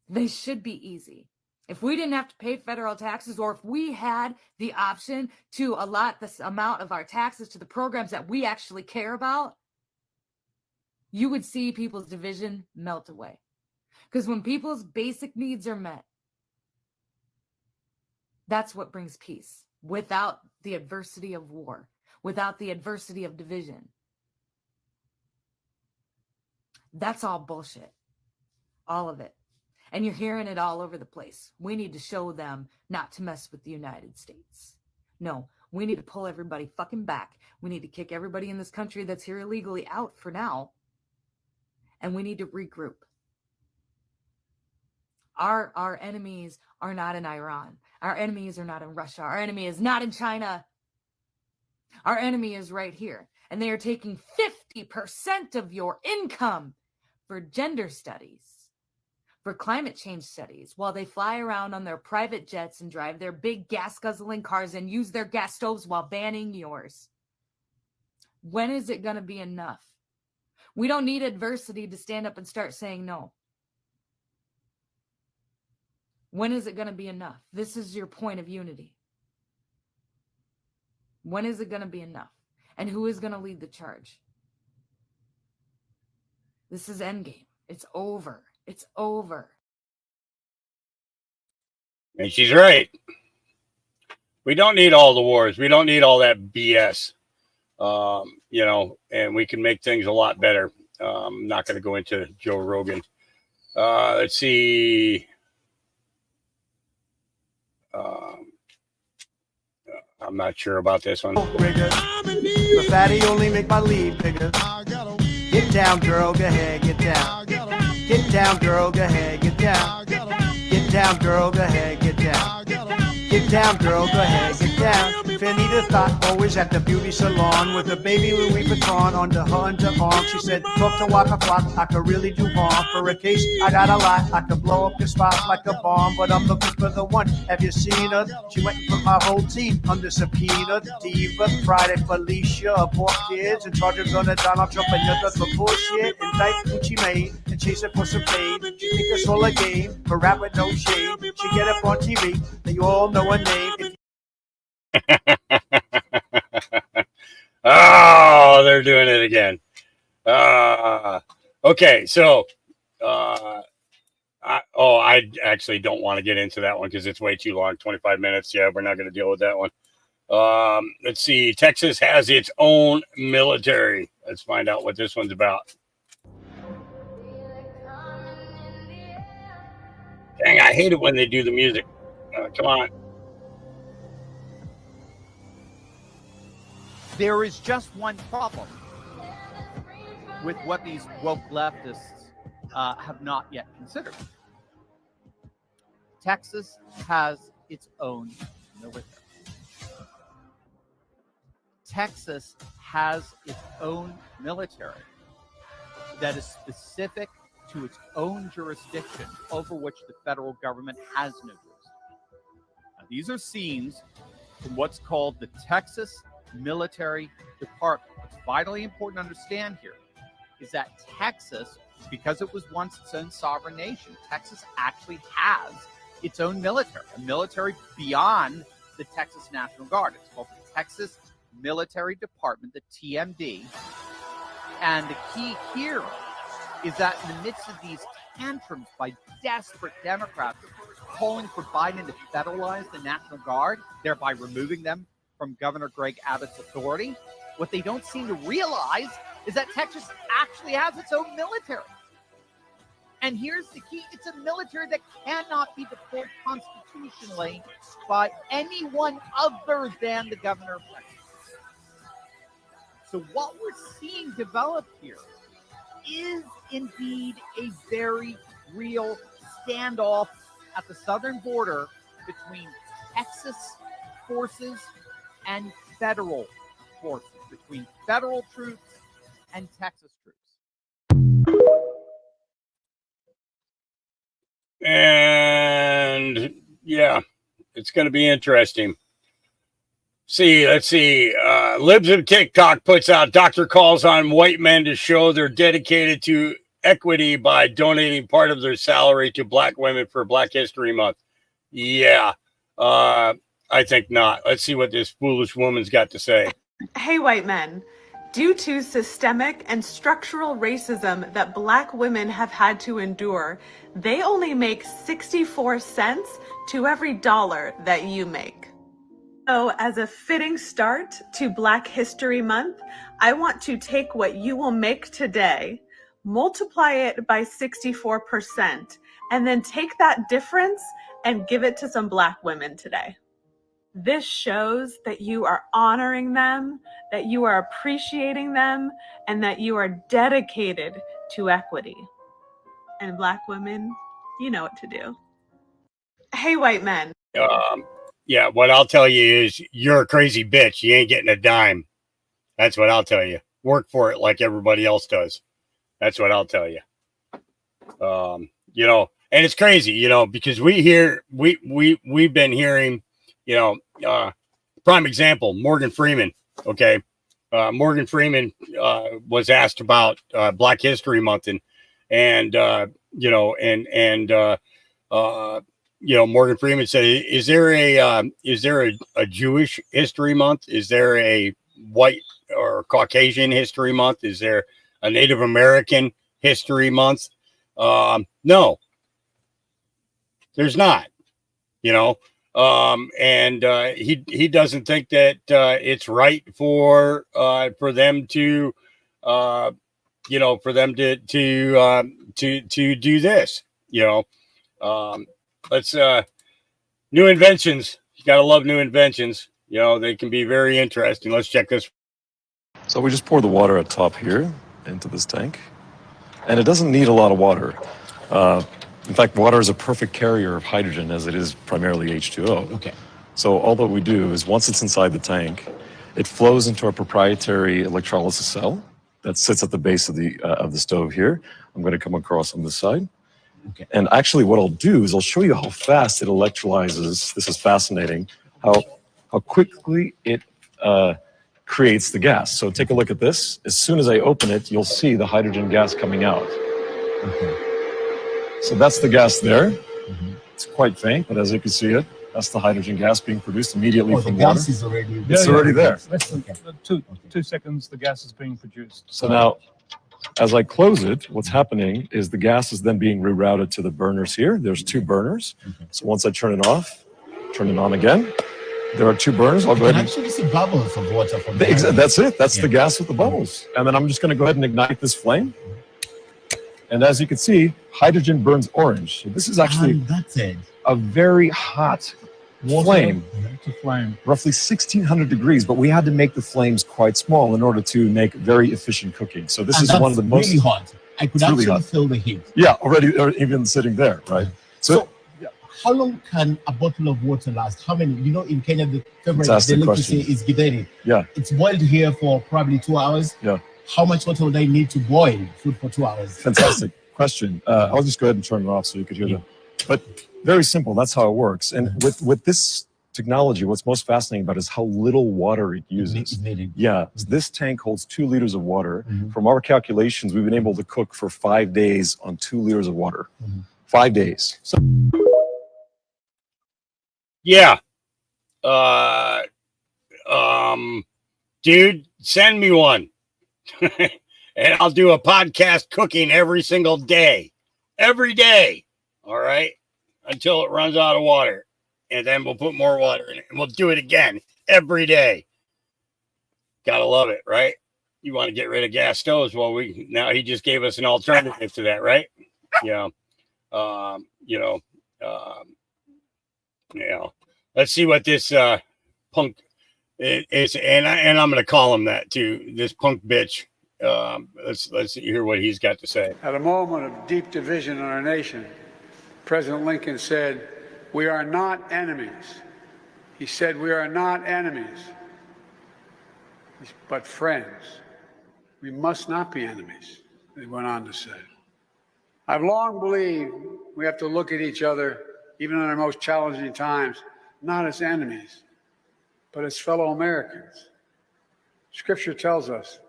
They should be easy. If we didn't have to pay federal taxes, or if we had the option to allot this amount of our taxes to the programs that we actually care about, you would see people's division melt away. Because when people's basic needs are met, that's what brings peace. Without the adversity of war, without the adversity of division. That's all bullshit. All of it. And you're hearing it all over the place. We need to show them not to mess with the United States. No, we need to pull everybody fucking back. We need to kick everybody in this country that's here illegally out for now. And we need to regroup. Our enemies are not in Iran. Our enemies are not in Russia. Our enemy is not in China. Our enemy is right here. And they are taking 50% of your income for gender studies, for climate change studies, while they fly around on their private jets and drive their big gas-guzzling cars and use their gas stoves while banning yours. When is it going to be enough? We don't need adversity to stand up and start saying no. When is it going to be enough? This is your point of unity. When is it going to be enough? And who is going to lead the charge? This is endgame. It's over. It's over. And she's right. We don't need all the wars. We don't need all that BS. And we can make things a lot better. I'm not going to go into Joe Rogan. Let's see. I'm not sure about this one. The fatty only make my lead bigger. Get down, girl, go ahead, get down. Get down, girl, go ahead, get down. Get down, girl, go ahead, get down. Get down, girl, go ahead, get down. Fanita thought always at the beauty salon with a baby Louis Vuitton under her underarm. She said, talk to Waka Flock, I could really do harm. For a case, I got a lot, I could blow up your spot like a bomb. But I'm looking for the one, have you seen her? She went and put my whole team under subpoena. Diva, Friday, Felicia, abort kids, and charges on a Donald Trump and you're for bullshit. Indict Gucci Mane and chase it for some fame. She think it's all a game, but rap with no shame. She get up on TV, then you all know her name. Oh, they're doing it again. Okay, so I actually don't want to get into that one because it's way too long. 25 minutes. Yeah, we're not going to deal with that one. Let's see. Texas has its own military. Let's find out what this one's about. Dang, I hate it when they do the music. Come on. There is just one problem with what these woke leftists have not yet considered. Texas has its own military. Texas has its own military that is specific to its own jurisdiction over which the federal government has no jurisdiction. Now, these are scenes from what's called the Texas Military Department. What's vitally important to understand here is that Texas, because it was once its own sovereign nation, Texas actually has its own military, a military beyond the Texas National Guard. It's called the Texas Military Department, the TMD. And the key here is that in the midst of these tantrums by desperate Democrats calling for Biden to federalize the National Guard, thereby removing them from Governor Greg Abbott's authority, what they don't seem to realize is that Texas actually has its own military. And here's the key. It's a military that cannot be deployed constitutionally by anyone other than the governor of Texas. So what we're seeing develop here is indeed a very real standoff at the southern border between Texas forces and federal forces, between federal troops and Texas troops. And yeah, it's going to be interesting. Let's see. Libs of TikTok puts out Doctor calls on white men to show they're dedicated to equity by donating part of their salary to black women for Black History Month. Yeah, I think not. Let's see what this foolish woman's got to say. Hey, white men. Due to systemic and structural racism that black women have had to endure, they only make 64 cents to every dollar that you make. So as a fitting start to Black History Month, I want to take what you will make today, multiply it by 64%, and then take that difference and give it to some black women today. This shows that you are honoring them, that you are appreciating them, and that you are dedicated to equity. And black women, you know what to do. Hey, white men. Yeah, what I'll tell you is you're a crazy bitch. You ain't getting a dime. That's what I'll tell you. Work for it like everybody else does. That's what I'll tell you. You know, and it's crazy, because we've been hearing, prime example, Morgan Freeman. Okay. Morgan Freeman was asked about Black History Month and Morgan Freeman said, is there a Jewish History Month? Is there a white or Caucasian History Month? Is there a Native American History Month? No, there's not, and he doesn't think that it's right for them to do this, let's new inventions. You gotta love new inventions. They can be very interesting. Let's check this. So we just pour the water at top here into this tank, and it doesn't need a lot of water. In fact, water is a perfect carrier of hydrogen, as it is primarily H2O. Okay. So all that we do is once it's inside the tank, it flows into our proprietary electrolysis cell that sits at the base of the stove here. I'm going to come across on this side. Okay. And actually what I'll do is I'll show you how fast it electrolyzes. This is fascinating, how quickly it creates the gas. So take a look at this. As soon as I open it, you'll see the hydrogen gas coming out. Okay. So that's the gas there. Mm-hmm. It's quite faint, but as you can see it, that's the hydrogen gas being produced immediately from water. Gas is already it's already there. Two seconds, the gas is being produced. So now, as I close it, what's happening is the gas is then being rerouted to the burners here. There's two burners. Okay. So once I turn it off, turn it on again, there are two burners. I'll go ahead and actually see bubbles of water from that's it. That's the gas with the bubbles. And then I'm just going to go ahead and ignite this flame. And as you can see, hydrogen burns orange. So this is actually that's it. A very hot flame, roughly 1600 degrees, but we had to make the flames quite small in order to make very efficient cooking. So this is one of the most really hot. I could actually feel the heat. Yeah, already, or even sitting there, right? So how long can a bottle of water last? How many? In Kenya, the favorite delicacy is githeri. Yeah. It's boiled here for probably 2 hours. Yeah. How much water would I need to boil food for 2 hours? Fantastic question. I'll just go ahead and turn it off so you could hear the. But very simple. That's how it works. And with this technology, what's most fascinating about it is how little water it uses. Yeah, this tank holds 2 liters of water. From our calculations, we've been able to cook for 5 days on 2 liters of water. 5 days. So Yeah. Dude, send me one. And I'll do a podcast cooking every single day. Every day. All right. Until it runs out of water. And then we'll put more water in it. And we'll do it again every day. Gotta love it, right? You want to get rid of gas stoves? Well, now he just gave us an alternative to that, right? Yeah. Let's see what this punk is, and I'm going to call him that too. This punk bitch. Let's hear what he's got to say. At a moment of deep division in our nation, President Lincoln said, "We are not enemies." He said, "We are not enemies, but friends. We must not be enemies," he went on to say. I've long believed we have to look at each other, even in our most challenging times, not as enemies, but as fellow Americans. Scripture tells us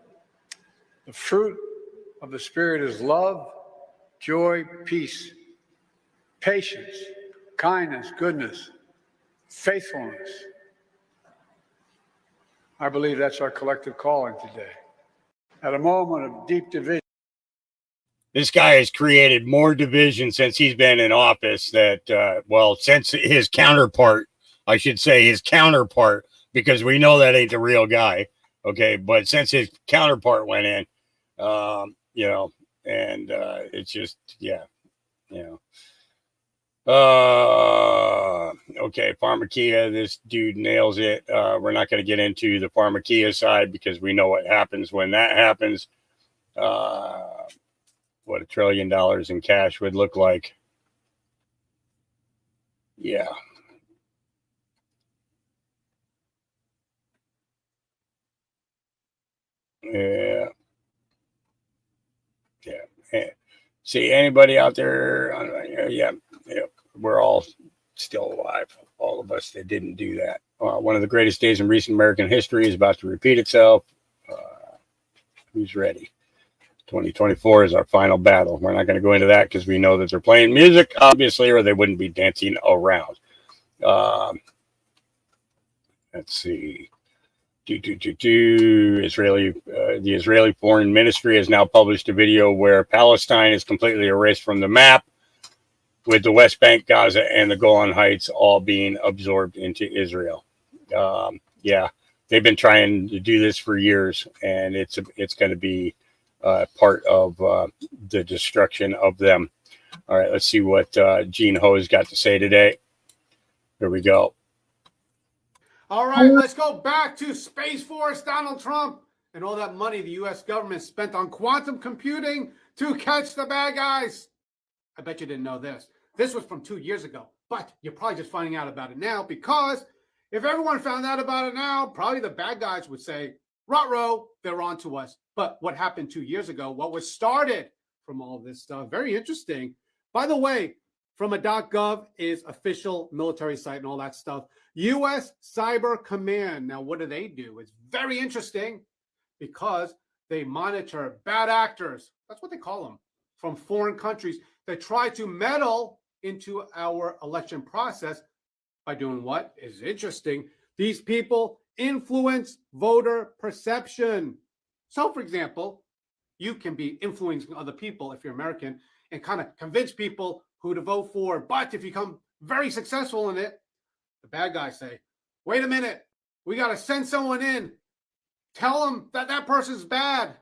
the fruit of the Spirit is love, joy, peace, patience, kindness, goodness, faithfulness. I believe that's our collective calling today. At a moment of deep division. This guy has created more division since he's been in office since his counterpart, I should say his counterpart, because we know that ain't the real guy. Okay. But since his counterpart went in, it's just, okay. Pharmakia, this dude nails it. We're not going to get into the Pharmakia side because we know what happens when that happens. What $1 trillion in cash would look like. Yeah. Yeah. See anybody out there? Yeah. We're all still alive. All of us that didn't do that. One of the greatest days in recent American history is about to repeat itself. Who's ready? 2024 is our final battle. We're not going to go into that because we know that they're playing music, obviously, or they wouldn't be dancing around. Let's see. The Israeli Foreign Ministry has now published a video where Palestine is completely erased from the map, with the West Bank, Gaza, and the Golan Heights all being absorbed into Israel. They've been trying to do this for years, and it's going to be part of the destruction of them. All right, let's see what Gene Ho's got to say today. Here we go. All right, let's go back to Space Force Donald Trump and all that money the U.S. government spent on quantum computing to catch the bad guys. I bet you didn't know this. This was from 2 years ago, but you're probably just finding out about it now, because if everyone found out about it now, probably the bad guys would say, ruh-roh, they're on to us. But what happened 2 years ago, what was started from all this stuff, very interesting. By the way, from a .gov is official military site and all that stuff. U.S. Cyber Command. Now, what do? It's very interesting because they monitor bad actors. That's what they call them, from foreign countries that try to meddle into our election process by doing what is interesting. These people influence voter perception. So, for example, you can be influencing other people if you're American and kind of convince people who to vote for. But if you become very successful in it, the bad guys say, wait a minute, we got to send someone in. Tell them that that person's bad.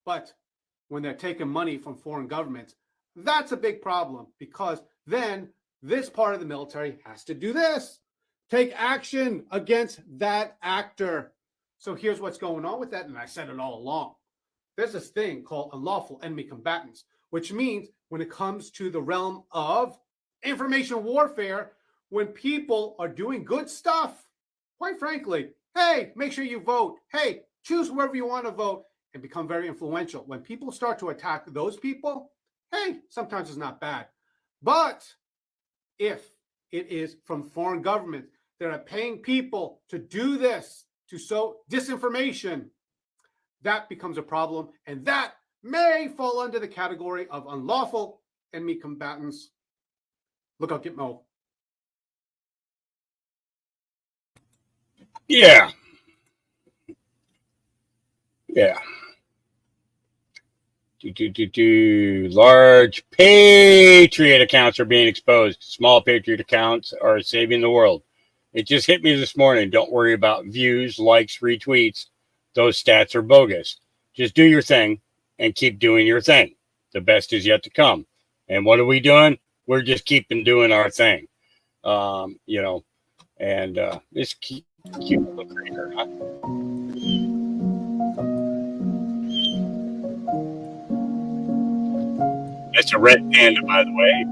But when they're taking money from foreign governments, that's a big problem, because then this part of the military has to do this. Take action against that actor. So here's what's going on with that. And I said it all along. There's this thing called unlawful enemy combatants, which means when it comes to the realm of information warfare, when people are doing good stuff, quite frankly, hey, make sure you vote. Hey, choose whoever you want to vote, and become very influential. When people start to attack those people, hey, sometimes it's not bad. But if it is from foreign governments that are paying people to do this, to sow disinformation, that becomes a problem. And that may fall under the category of unlawful enemy combatants. Look out, Gitmo. Yeah. Yeah. Large Patriot accounts are being exposed. Small Patriot accounts are saving the world. It just hit me this morning. Don't worry about views, likes, retweets. Those stats are bogus. Just do your thing and keep doing your thing. The best is yet to come. And what are we doing? We're just keeping doing our thing. You know, and this cute little creature, huh? That's a red panda, by the way.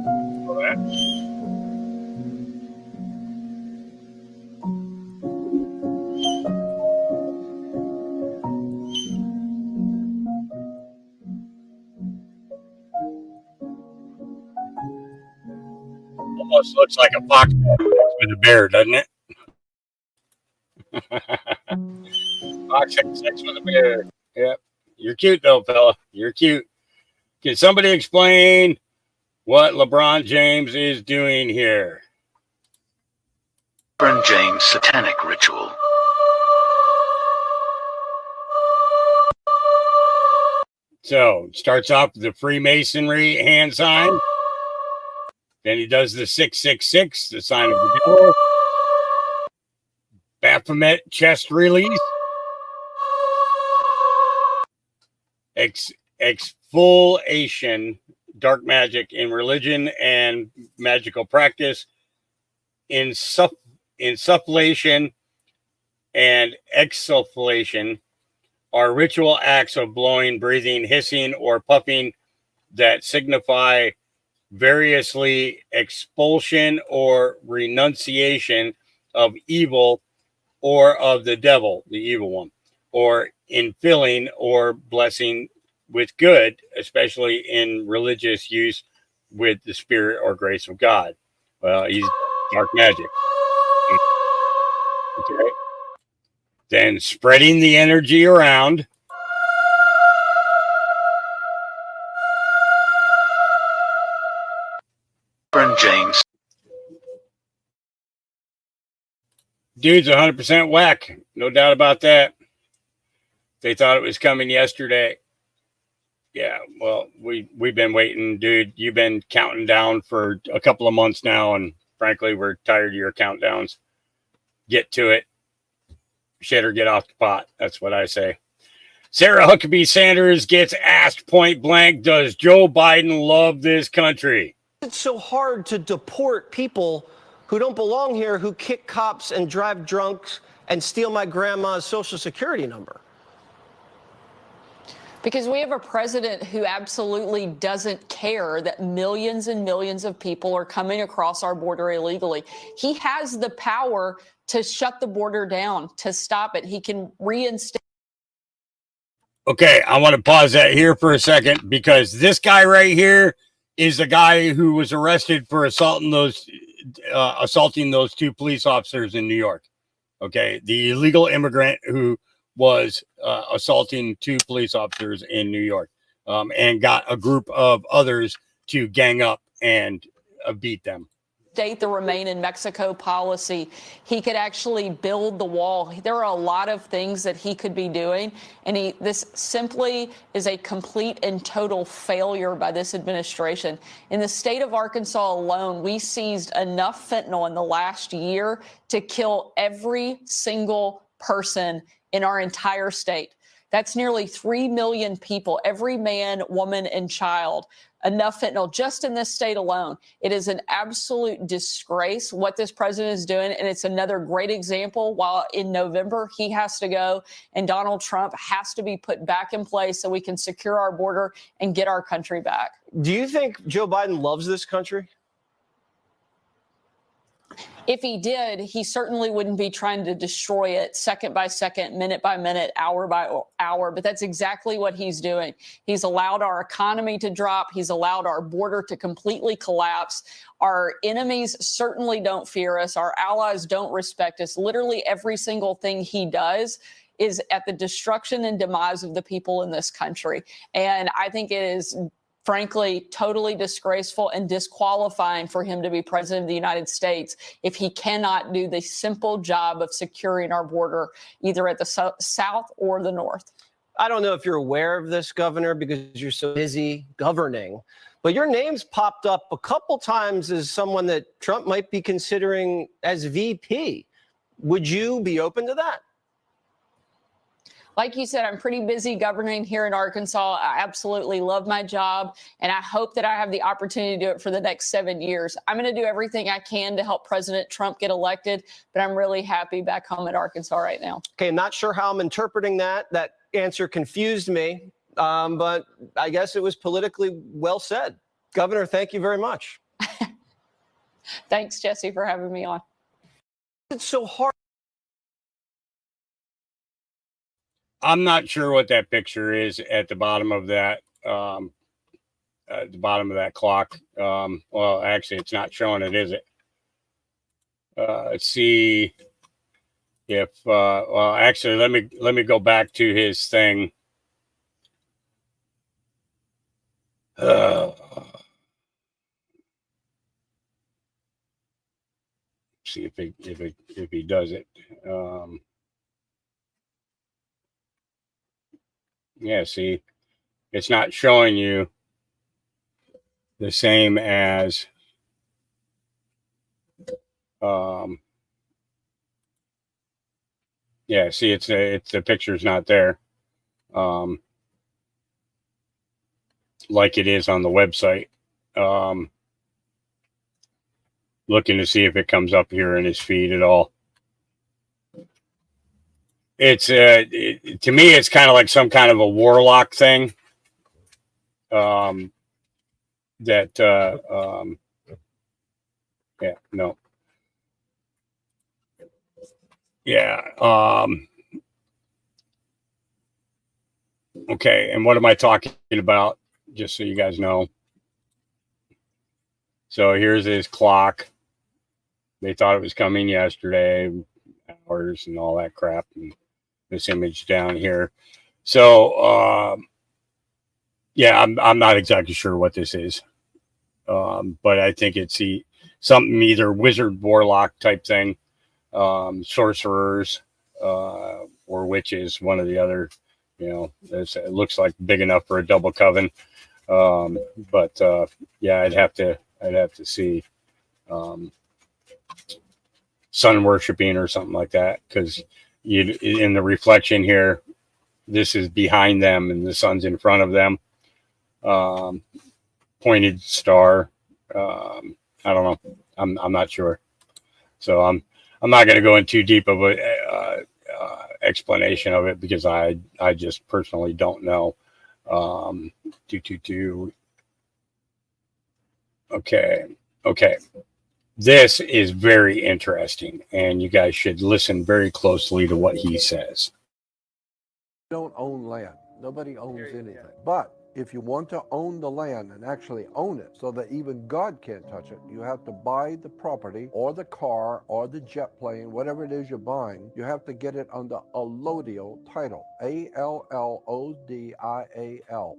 Almost looks like a fox with a bear, doesn't it? Fox having sex with a bear. Yep. You're cute, though, fella. You're cute. Can somebody explain what LeBron James is doing here? LeBron James satanic ritual. So, starts off with the Freemasonry hand sign. Then he does the 666, the sign of the devil. Baphomet chest release. Exfoliation, dark magic in religion and magical practice. Insufflation and exfoliation are ritual acts of blowing, breathing, hissing, or puffing that signify variously expulsion or renunciation of evil or of the devil, the evil one, or infilling or blessing with good, especially in religious use with the spirit or grace of God. Well, he's dark magic. Okay. Then spreading the energy around. LeBron James. Dude's 100% whack. No doubt about that. They thought it was coming yesterday. Yeah, well, we've been waiting, dude. You've been counting down for a couple of months now, and frankly, we're tired of your countdowns. Get to it. Shit or get off the pot. That's what I say. Sarah Huckabee Sanders gets asked point blank, does Joe Biden love this country? It's so hard to deport people who don't belong here, who kick cops and drive drunks and steal my grandma's Social Security number. Because we have a president who absolutely doesn't care that millions and millions of people are coming across our border illegally. He has the power to shut the border down, to stop it. He can reinstate. Okay, I want to pause that here for a second because this guy right here is the guy who was arrested for assaulting those two police officers in New York. Okay, the illegal immigrant who was assaulting two police officers in New York and got a group of others to gang up and beat them. The Remain in Mexico policy. He could actually build the wall. There are a lot of things that he could be doing, and this simply is a complete and total failure by this administration. In the state of Arkansas alone, we seized enough fentanyl in the last year to kill every single person in our entire state. That's nearly 3 million people, every man, woman, and child. Enough fentanyl just in this state alone. It is an absolute disgrace what this president is doing, and it's another great example. While in November he has to go and Donald Trump has to be put back in place so we can secure our border and get our country back. Do you think Joe Biden loves this country? If he did, he certainly wouldn't be trying to destroy it second by second, minute by minute, hour by hour. But that's exactly what he's doing. He's allowed our economy to drop. He's allowed our border to completely collapse. Our enemies certainly don't fear us. Our allies don't respect us. Literally every single thing he does is at the destruction and demise of the people in this country. And I think it is, frankly, totally disgraceful and disqualifying for him to be president of the United States if he cannot do the simple job of securing our border, either at the south or the north. I don't know if you're aware of this, Governor, because you're so busy governing, but your name's popped up a couple times as someone that Trump might be considering as VP. Would you be open to that? Like you said, I'm pretty busy governing here in Arkansas. I absolutely love my job, and I hope that I have the opportunity to do it for the next 7 years. I'm going to do everything I can to help President Trump get elected, but I'm really happy back home in Arkansas right now. Okay, I'm not sure how I'm interpreting that. That answer confused me, but I guess it was politically well said. Governor, thank you very much. Thanks, Jesse, for having me on. It's so hard. I'm not sure what that picture is at the bottom of that clock. Well, actually, it's not showing it, is it? Let's see if well, actually, let me go back to his thing. See if he does it. Yeah, see, it's not showing you the same as yeah, see, it's the picture's not there like it is on the website. Looking to see if it comes up here in his feed at all. It's to me, it's kind of like some kind of a warlock thing. Yeah, no. Yeah. Okay, and what am I talking about? Just so you guys know. So here's his clock. They thought it was coming yesterday, hours and all that crap. And this image down here. So yeah, I'm not exactly sure what this is, but I think it's something either wizard warlock type thing, sorcerers or witches, one or the other. You know, it looks like big enough for a double coven, but yeah, I'd have to see sun worshiping or something like that, because you in the reflection here, this is behind them and the sun's in front of them. Pointed star. I don't know. I'm not sure. So I'm not going to go into too deep of a explanation of it, because I just personally don't know. Okay. This is very interesting, and you guys should listen very closely to what he says. Don't own land. Nobody owns anything. But if you want to own the land and actually own it so that even God can't touch it, you have to buy the property or the car or the jet plane, whatever it is you're buying. You have to get it under allodial title. A-L-L-O-D-I-A-L.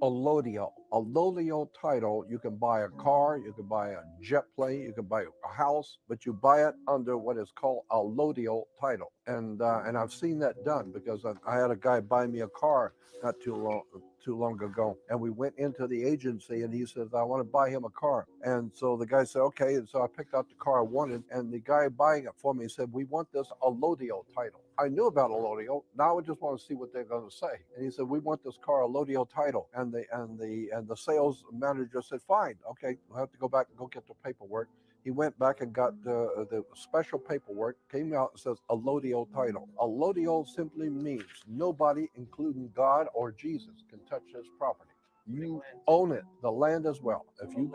Allodial. Allodial title. You can buy a car, you can buy a jet plane, you can buy a house, but you buy it under what is called allodial title. And I've seen that done, because I had a guy buy me a car not too long ago, and we went into the agency, and he says, I want to buy him a car. And so the guy said, okay. And so I picked out the car I wanted, and the guy buying it for me said, we want this allodial title. I knew about allodial. Now I just want to see what they're going to say. And he said, we want this car allodial title. And the sales manager said, fine, okay, we'll have to go back and go get the paperwork. He went back and got the special paperwork, came out and says allodial title. Allodial simply means nobody, including God or Jesus, can touch this property. you own it, the land as well. If you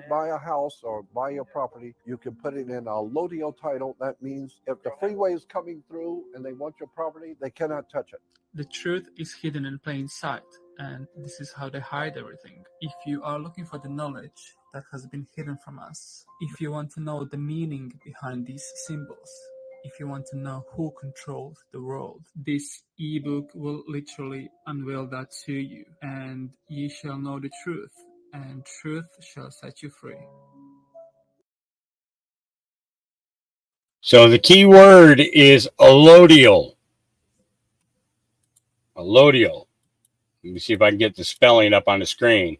buy a house or buy your property, you can put it in a allodial title. That means if the freeway is coming through and they want your property, they cannot touch it. The truth is hidden in plain sight, and this is how they hide everything. If you are looking for the knowledge that has been hidden from us, if you want to know the meaning behind these symbols, if you want to know who controls the world, this ebook will literally unveil that to you, and ye shall know the truth, and truth shall set you free. So the key word is allodial. Allodial. Let me see if I can get the spelling up on the screen.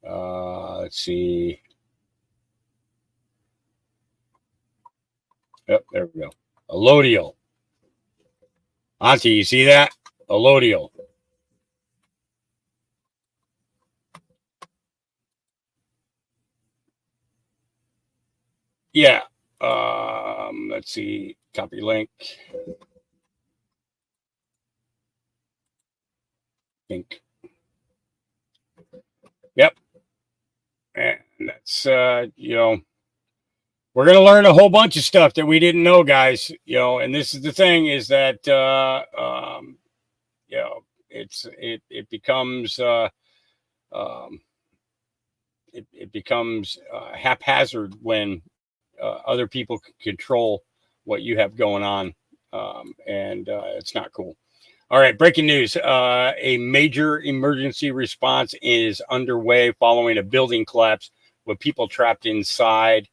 Let's see. Yep, there we go. Allodial. Auntie, you see that? Allodial. Yeah. Let's see. Copy link. Link. Yep. And that's we're going to learn a whole bunch of stuff that we didn't know, guys, and this is the thing is that it becomes it becomes haphazard when other people control what you have going on, and it's not cool. All right, breaking news. A major emergency response is underway following a building collapse with people trapped inside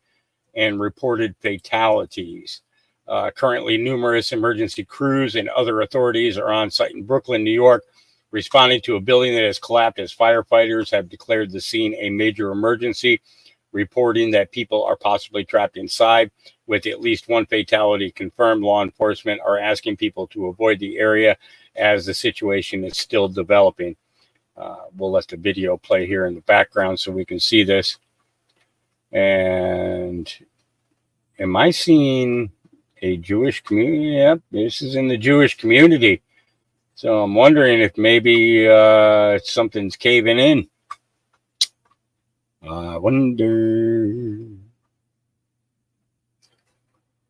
and reported fatalities. Currently, numerous emergency crews and other authorities are on site in Brooklyn, New York, responding to a building that has collapsed as firefighters have declared the scene a major emergency, reporting that people are possibly trapped inside. With at least one fatality confirmed, law enforcement are asking people to avoid the area as the situation is still developing. We'll let the video play here in the background so we can see this. And am I seeing a Jewish community? Yep, this is in the Jewish community. So I'm wondering if maybe something's caving in. I wonder.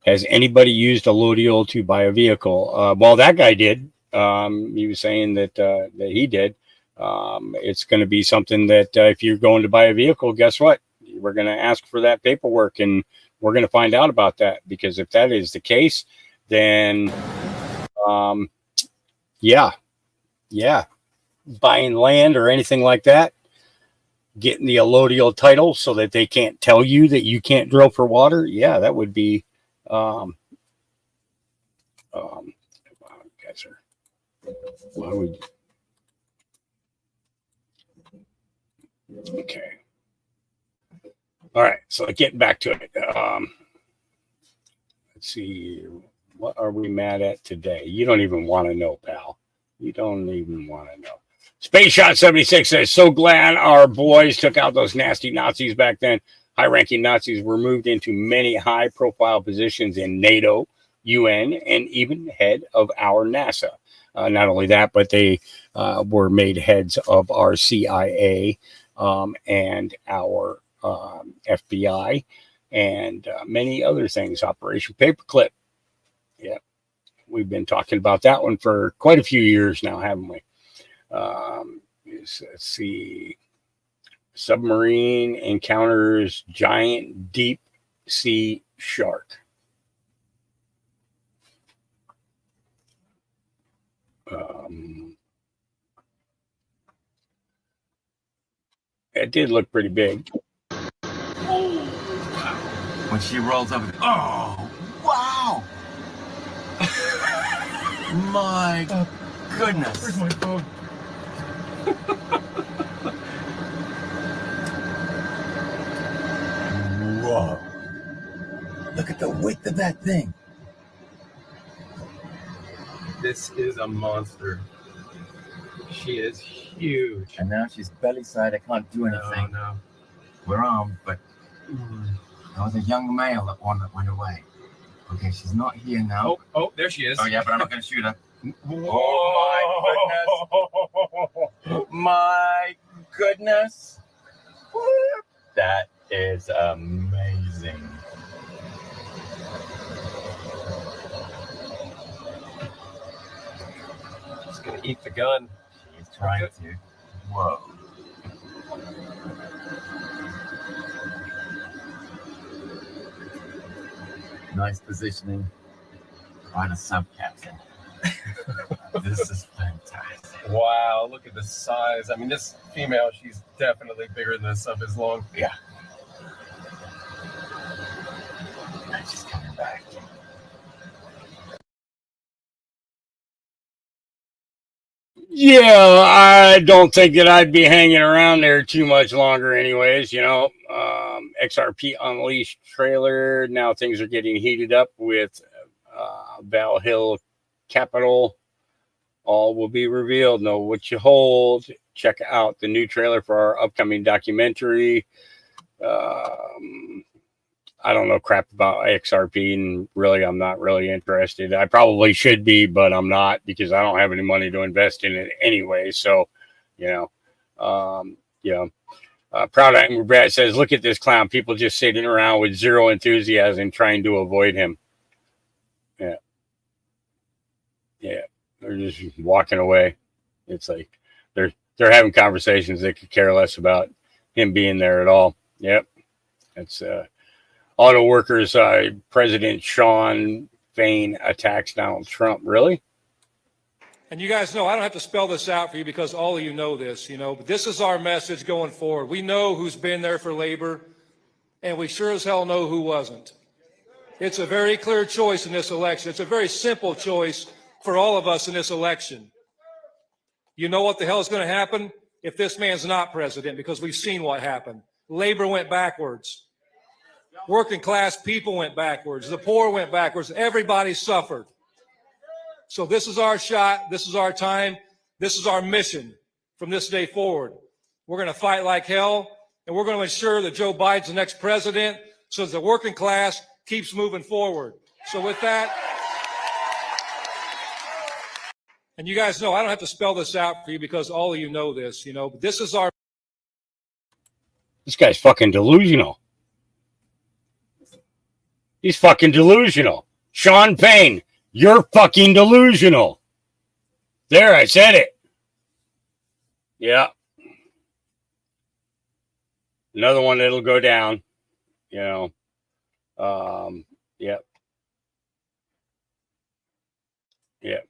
Has anybody used allodial to buy a vehicle? Well, that guy did. He was saying that he did. It's going to be something that if you're going to buy a vehicle, guess what? We're going to ask for that paperwork, and we're going to find out about that, because if that is the case, then yeah, buying land or anything like that, getting the allodial title so that they can't tell you that you can't drill for water. Yeah, that would be wow, guys are, why would, okay. All right, so getting back to it. Let's see, what are we mad at today? You don't even want to know, pal. You don't even want to know. Space Shot 76 says, so glad our boys took out those nasty Nazis back then. High-ranking Nazis were moved into many high-profile positions in NATO, UN, and even head of our NASA. Not only that, but they were made heads of our CIA and our FBI and many other things. Operation Paperclip. Yeah, we've been talking about that one for quite a few years now, haven't we? Let's see. Submarine encounters giant deep sea shark. It did look pretty big. When she rolls up, oh, wow! My goodness. Where's my phone? Whoa. Look at the width of that thing. This is a monster. She is huge. And now she's belly side. I can't do anything. No. We're armed, but there was a young male that went away. Okay, she's not here now. Oh, there she is. Oh, yeah, but I'm not going to shoot her. Oh my goodness. My goodness. That is amazing. She's gonna eat the gun. She's trying to. Whoa. Nice positioning on a subcapsule. This is fantastic. Wow, look at the size. I mean, this female, she's definitely bigger than the sub is long. Yeah. She's coming back. Yeah, I don't think that I'd be hanging around there too much longer anyways, you know. XRP Unleashed trailer. Now things are getting heated up with Val Hill Capital. All will be revealed. Know what you hold. Check out the new trailer for our upcoming documentary. I don't know crap about XRP, and really, I'm not really interested. I probably should be, but I'm not because I don't have any money to invest in it anyway. So, you know, Proud Angry Brat says, "Look at this clown. People just sitting around with zero enthusiasm, trying to avoid him." Yeah, they're just walking away. It's like they're having conversations they could care less about him being there at all. Yep, that's auto workers. President Sean Fain attacks Donald Trump. Really? And you guys know, I don't have to spell this out for you because all of you know this, you know, but this is our message going forward. We know who's been there for labor, and we sure as hell know who wasn't. It's a very clear choice in this election. It's a very simple choice for all of us in this election. You know what the hell is going to happen if this man's not president, because we've seen what happened. Labor went backwards. Working class people went backwards. The poor went backwards. Everybody suffered. So this is our shot. This is our time. This is our mission from this day forward. We're going to fight like hell, and we're going to ensure that Joe Biden's the next president so that the working class keeps moving forward. So with that, and you guys know, I don't have to spell this out for you because all of you know this, you know, but this is our... This guy's fucking delusional. He's fucking delusional. Sean Payne, you're fucking delusional. There, I said it. Yeah. Another one that'll go down, you know. Yep. Yep.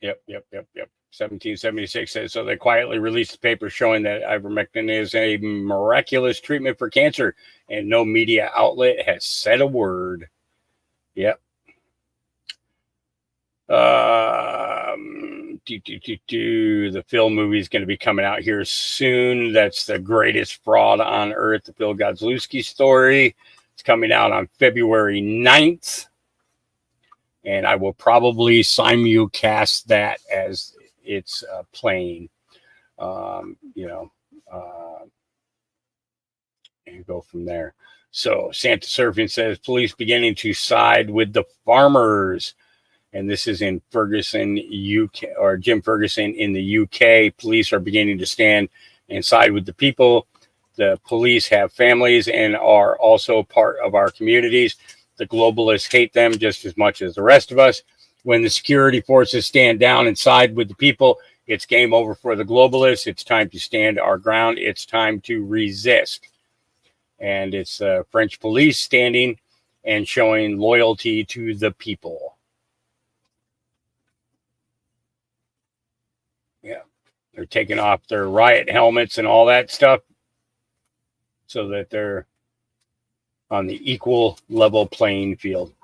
Yep. Yep. 1776 says, so they quietly released the paper showing that ivermectin is a miraculous treatment for cancer, and no media outlet has said a word. Yep. The Phil movie is going to be coming out here soon. That's the greatest fraud on earth, the Phil Godlewski story. It's coming out on February 9th. And I will probably simulcast that as it's playing, and go from there. So Santa Surfing says, police beginning to side with the farmers. And this is in Ferguson, UK, or Jim Ferguson in the UK. Police are beginning to stand and side with the people. The police have families and are also part of our communities. The globalists hate them just as much as the rest of us. When the security forces stand down and side with the people, it's game over for the globalists. It's time to stand our ground. It's time to resist. And it's French police standing and showing loyalty to the people. Yeah, they're taking off their riot helmets and all that stuff so that they're on the equal level playing field.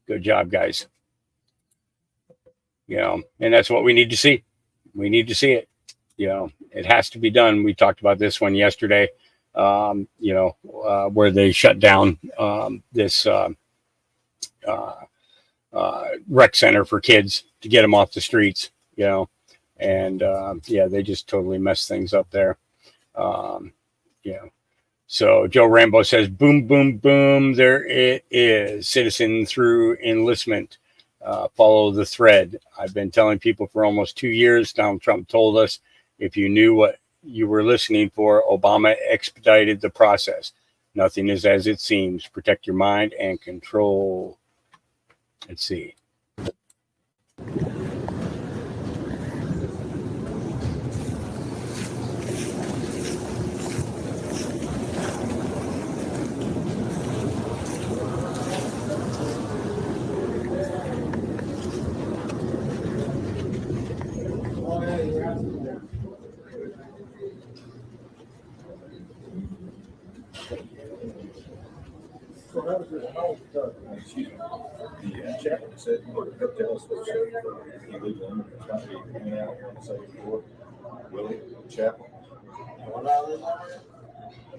Good job, guys. You know, and that's what we need to see. We need to see it. You know, it has to be done. We talked about this one yesterday, where they shut down this rec center for kids to get them off the streets, you know, and they just totally messed things up there. So Joe Rambo says, boom, boom, boom. There it is. Citizen through enlistment. Follow the thread. I've been telling people for almost 2 years. Donald Trump told us if you knew what you were listening for, Obama expedited the process. Nothing is as it seems. Protect your mind and control. Let's see.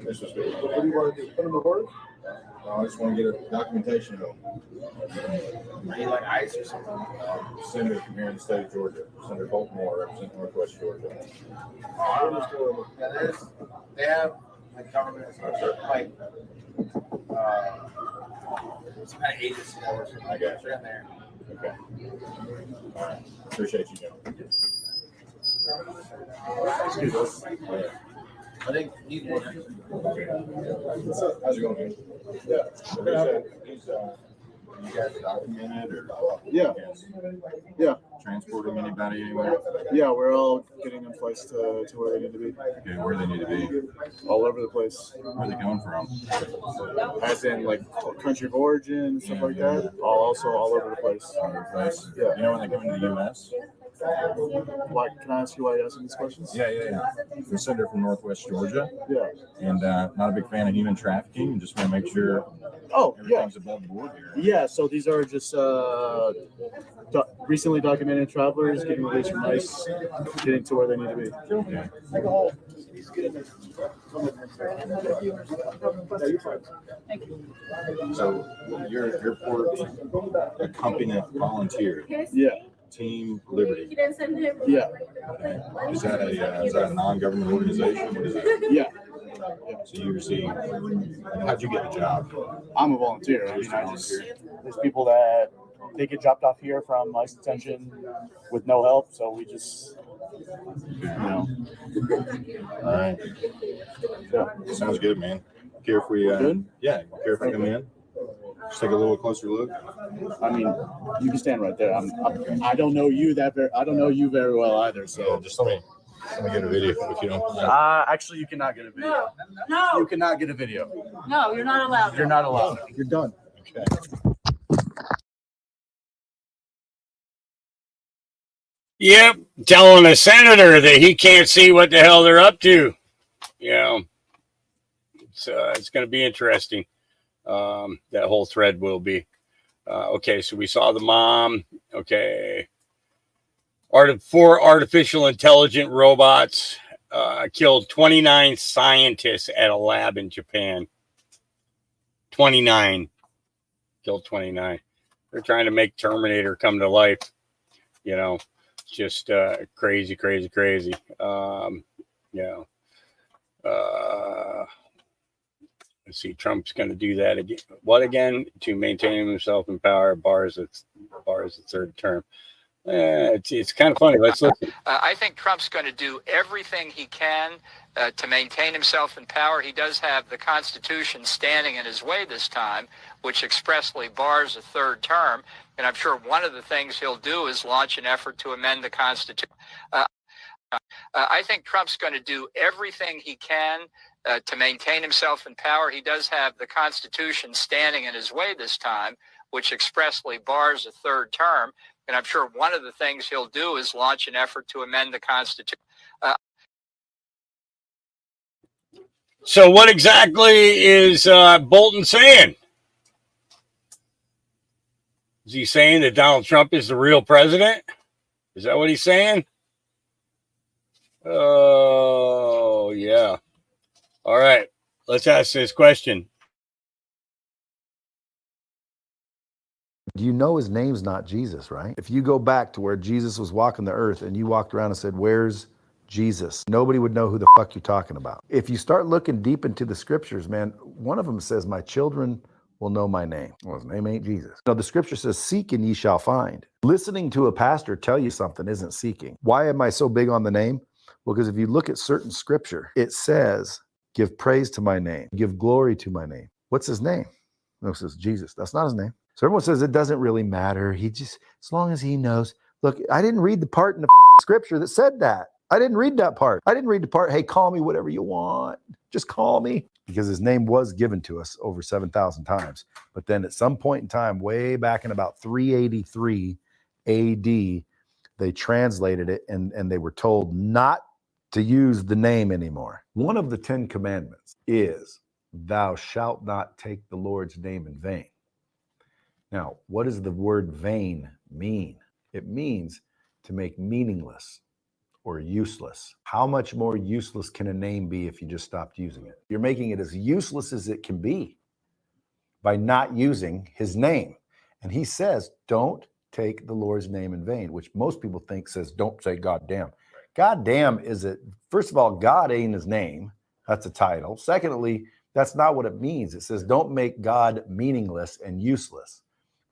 This was what do you want to do? Put them to work? No, I just want to get a documentation of them. Are you like ICE or something? Senator from here in the state of Georgia. Senator Baltimore, representing Northwest Georgia. Yeah, they have like government, like some kind of agency that works for. I got you. In there. Okay. All right. Appreciate you, gentlemen. Excuse us. I think he's one. How's it going, man? Yeah. You guys documented or? Yeah. Yeah. Transporting anybody anywhere? Yeah, we're all getting them placed to where they need to be. Okay, where they need to be? All over the place. Where are they coming from? As in, like, country of origin, stuff like that. Also all over the place. All over the place? Yeah. You know when they come into the U.S.? Why, can I ask you why you're asking these questions? Yeah. The senator from Northwest Georgia. Yeah. And not a big fan of human trafficking. Just want to make sure everything's above board here. Yeah, so these are just recently documented travelers getting released from ICE, getting to where they need to be. Yeah. So you're for a company that volunteered. Yeah. Team Liberty. Yeah. Okay. Is that a non-government organization? What is that? Yeah. So you receive. How'd you get the job? I'm a volunteer. There's people that they get dropped off here from ICE detention with no help, so we just, All right. Yeah. Sounds good, man. Care if we good? Yeah. Care if we come in? Just take a little closer look. I mean, you can stand right there. I don't know you I don't know you very well either. So just let me get a video if you don't. Actually, you cannot get a video. No. You cannot get a video. No, you're not allowed. You're not allowed. You're done. Okay. Yep, telling a senator that he can't see what the hell they're up to. You know, it's going to be interesting. That whole thread will be. Okay, so we saw the mom. Okay. 4 artificial intelligent robots killed 29 scientists at a lab in Japan. 29. Killed 29. They're trying to make Terminator come to life. You know, just crazy. Let's see, Trump's going to do that again. What again? To maintain himself in power, bars its third term. It's kind of funny. Let's listen. I think Trump's going to do everything he can to maintain himself in power. He does have the Constitution standing in his way this time, which expressly bars a third term. And I'm sure one of the things he'll do is launch an effort to amend the Constitution. I think Trump's going to do everything he can to maintain himself in power. He does have the Constitution standing in his way this time, which expressly bars a third term. And I'm sure one of the things he'll do is launch an effort to amend the Constitution. So what exactly is Bolton saying? Is he saying that Donald Trump is the real president? Is that what he's saying? Oh, yeah. All right. Let's ask this question. You know his name's not Jesus, right? If you go back to where Jesus was walking the earth and you walked around and said, "Where's Jesus?" Nobody would know who the fuck you're talking about. If you start looking deep into the scriptures, man, one of them says, "My children will know my name. Well, his name ain't Jesus. No, the scripture says, seek and ye shall find. Listening to a pastor tell you something isn't seeking. Why am I so big on the name? Well, because if you look at certain scripture, it says, give praise to my name, give glory to my name. What's his name? No, it says Jesus. That's not his name. So everyone says it doesn't really matter. He just, as long as he knows. Look, I didn't read the part in the scripture that said that. I didn't read that part. I didn't read the part, hey, call me whatever you want. Just call me. Because his name was given to us over 7,000 times. But then at some point in time, way back in about 383 AD, they translated it and they were told not to use the name anymore. One of the 10 commandments is, thou shalt not take the Lord's name in vain. Now, what does the word vain mean? It means to make meaningless or useless. How much more useless can a name be if you just stopped using it? You're making it as useless as it can be by not using his name. And he says, don't take the Lord's name in vain, which most people think says, don't say goddamn. Goddamn is it, first of all, God ain't his name. That's a title. Secondly, that's not what it means. It says, don't make God meaningless and useless.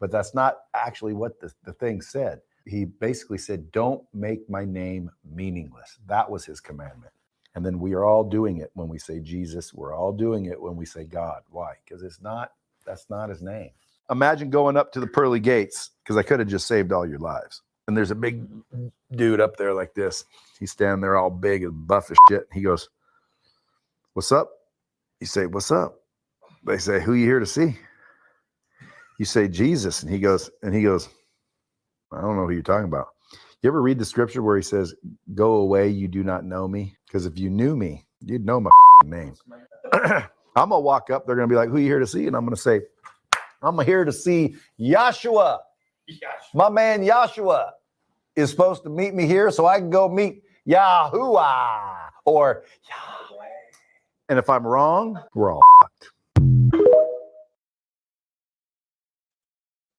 But that's not actually what the thing said. He basically said, don't make my name meaningless. That was his commandment. And then we are all doing it when we say Jesus. We're all doing it when we say God. Why? Because that's not his name. Imagine going up to the pearly gates, because I could have just saved all your lives. And there's a big dude up there like this. He's standing there all big and buff as shit. He goes, what's up? You say, what's up? They say, who you here to see? You say, Jesus. And he goes, I don't know who you're talking about. You ever read the scripture where he says, go away, you do not know me? Because if you knew me, you'd know my name. I'm going to walk up. They're going to be like, who are you here to see? And I'm going to say, I'm here to see Yahshua. My man Yahshua is supposed to meet me here so I can go meet Yahuwah or Yahweh. And if I'm wrong, we're all fucked.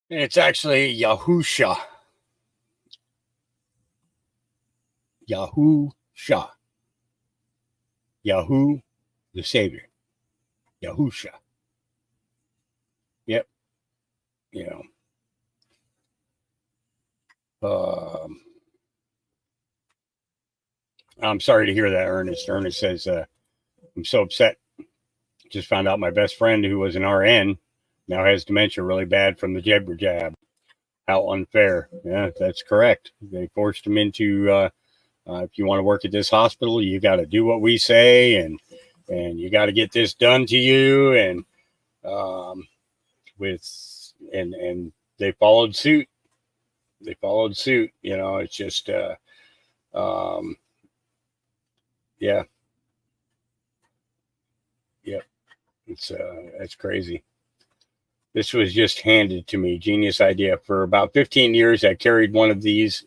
It's actually Yahusha. Yahusha. Yahu, the Savior. Yahusha. Yep. You know. I'm sorry to hear that, Ernest. Ernest says, I'm so upset. Just found out my best friend, who was an RN, now has dementia really bad from the jab. How unfair. Yeah, that's correct. They forced him into, if you want to work at this hospital, you got to do what we say, and you got to get this done to you. And and they followed suit. They followed suit. You know, it's just, yeah. Yep. It's crazy. This was just handed to me. Genius idea. For about 15 years, I carried one of these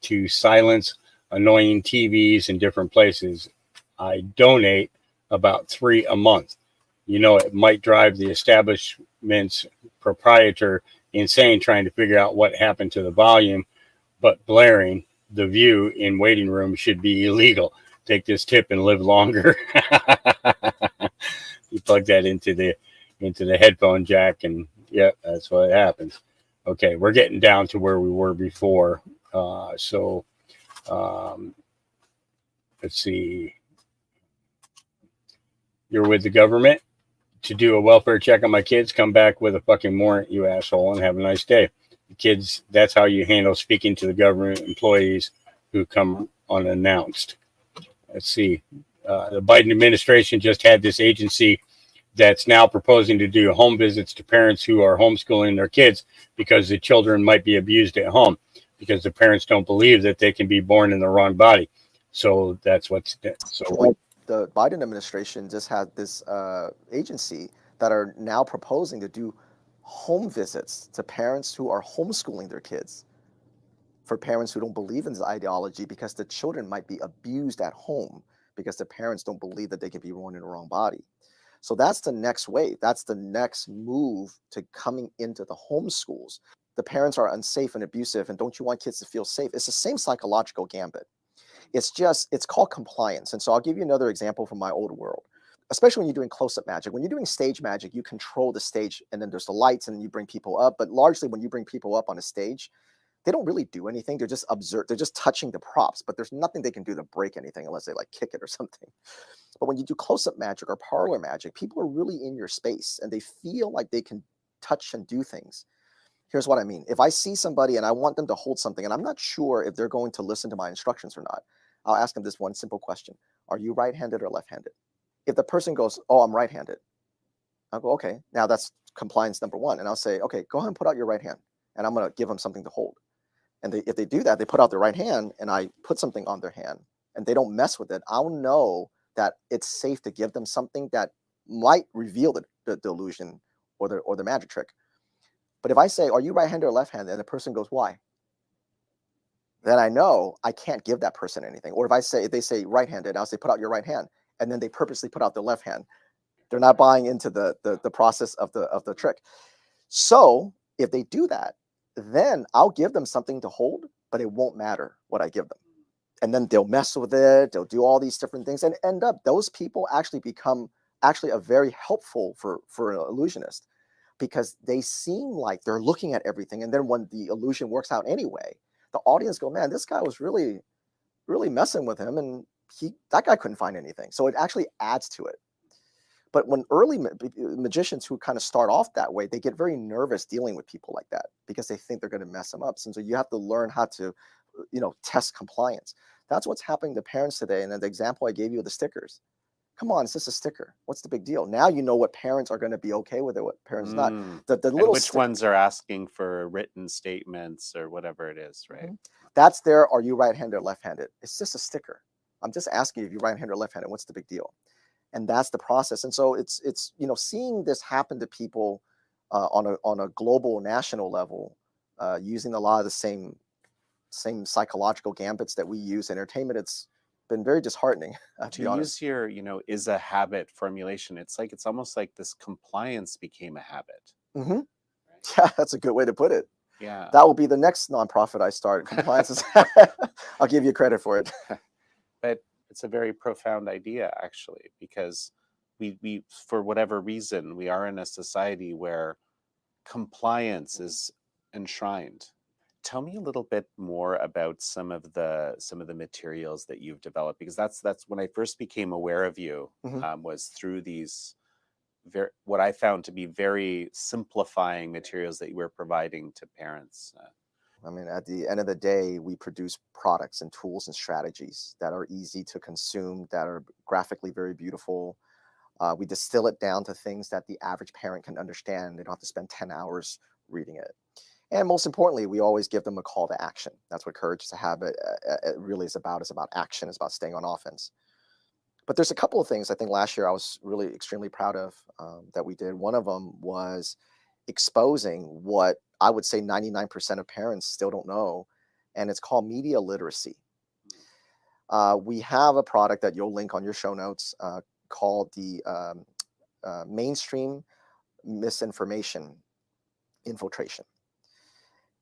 to silence annoying TVs in different places. I donate about 3 a month. You know, it might drive the establishment's proprietor insane trying to figure out what happened to the volume, but blaring The View in waiting room should be illegal. Take this tip and live longer. You plug that into the headphone jack, and yeah, that's what happens. Okay, we're getting down to where we were before. Let's see. You're with the government to do a welfare check on my kids. Come back with a fucking warrant, you asshole, and have a nice day. The kids, that's how you handle speaking to the government employees who come unannounced. Let's see. The Biden administration just had this agency that's now proposing to do home visits to parents who are homeschooling their kids because the children might be abused at home because the parents don't believe that they can be born in the wrong body. So that's what's so. The Biden administration just had this agency that are now proposing to do home visits to parents who are homeschooling their kids, for parents who don't believe in this ideology because the children might be abused at home because the parents don't believe that they can be born in the wrong body. So that's the next wave. That's the next move to coming into the homeschools. The parents are unsafe and abusive, and don't you want kids to feel safe? It's the same psychological gambit. It's called compliance. And so I'll give you another example from my old world. especially when you're doing close-up magic. When you're doing stage magic, you control the stage, and then there's the lights, and you bring people up. But largely, when you bring people up on a stage, they don't really do anything. They're just they're just touching the props, but there's nothing they can do to break anything unless they like kick it or something. But when you do close-up magic or parlor magic, people are really in your space, and they feel like they can touch and do things. Here's what I mean. If I see somebody and I want them to hold something, and I'm not sure if they're going to listen to my instructions or not, I'll ask them this one simple question. Are you right-handed or left-handed? If the person goes, oh, I'm right-handed, I'll go, okay, now that's compliance number one. And I'll say, okay, go ahead and put out your right hand. And I'm going to give them something to hold. And if they do that, they put out their right hand, and I put something on their hand, and they don't mess with it, I'll know that it's safe to give them something that might reveal the illusion or the magic trick. But if I say, are you right-handed or left-handed? And the person goes, why? Then I know I can't give that person anything. Or if they say right-handed, I'll say, put out your right hand. And then they purposely put out the left hand. They're not buying into the process of the trick. So if they do that, then I'll give them something to hold, but it won't matter what I give them. And then they'll mess with it. They'll do all these different things and end up, those people actually become a very helpful for an illusionist, because they seem like they're looking at everything. And then when the illusion works out anyway, the audience go, man, this guy was really, really messing with him. And that guy couldn't find anything. So it actually adds to it. But when early magicians who kind of start off that way, they get very nervous dealing with people like that because they think they're going to mess them up. And so you have to learn how to, test compliance. That's what's happening to parents today. And then the example I gave you of the stickers. Come on, it's just a sticker. What's the big deal? Now you know what parents are going to be okay with it, what parents not. The little which ones are asking for written statements or whatever it is, right? That's their, are you right-handed or left-handed? It's just a sticker. I'm just asking you if you're right-handed or left-handed. What's the big deal? And that's the process. And so it's seeing this happen to people on a global national level, using a lot of the same psychological gambits that we use in entertainment. It's been very disheartening. To use your, is a habit formulation. It's almost like this compliance became a habit. Mm-hmm. Yeah, that's a good way to put it. Yeah. That will be the next nonprofit I start. Compliance is, I'll give you credit for it. But it's a very profound idea, actually, because we for whatever reason, we are in a society where compliance is enshrined. Tell me a little bit more about some of the materials that you've developed, because that's when I first became aware of you, was through these what I found to be very simplifying materials that you were providing to parents. I mean, at the end of the day, we produce products and tools and strategies that are easy to consume, that are graphically very beautiful. We distill it down to things that the average parent can understand. They don't have to spend 10 hours reading it. And most importantly, we always give them a call to action. That's what Courage is a Habit really is about. It's about action. It's about staying on offense. But there's a couple of things I think last year I was really extremely proud of that we did. One of them was exposing what I would say 99% of parents still don't know, and it's called media literacy. We have a product that you'll link on your show notes called the Mainstream Misinformation Infiltration.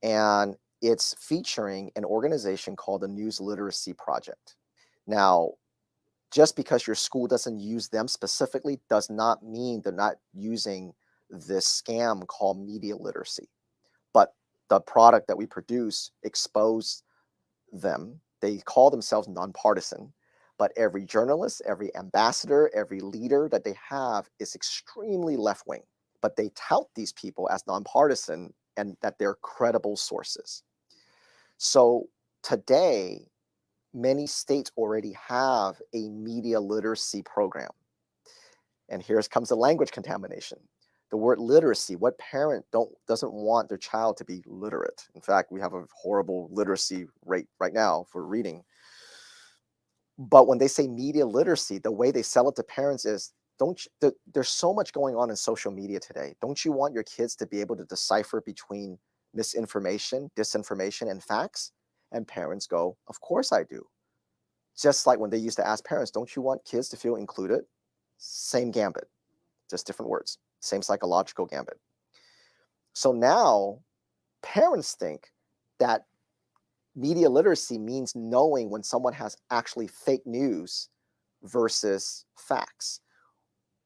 And it's featuring an organization called the News Literacy Project. Now, just because your school doesn't use them specifically does not mean they're not using this scam called media literacy. But the product that we produce expose them. They call themselves nonpartisan, but every journalist, every ambassador, every leader that they have is extremely left-wing. But they tout these people as nonpartisan and that they're credible sources. So today, many states already have a media literacy program. And here comes the language contamination. The word literacy, what parent doesn't want their child to be literate? In fact, we have a horrible literacy rate right now for reading. But when they say media literacy, the way they sell it to parents is, there's so much going on in social media today. Don't you want your kids to be able to decipher between misinformation, disinformation, and facts? And parents go, of course I do. Just like when they used to ask parents, don't you want kids to feel included? Same gambit, just different words, same psychological gambit. So now parents think that media literacy means knowing when someone has actually fake news versus facts,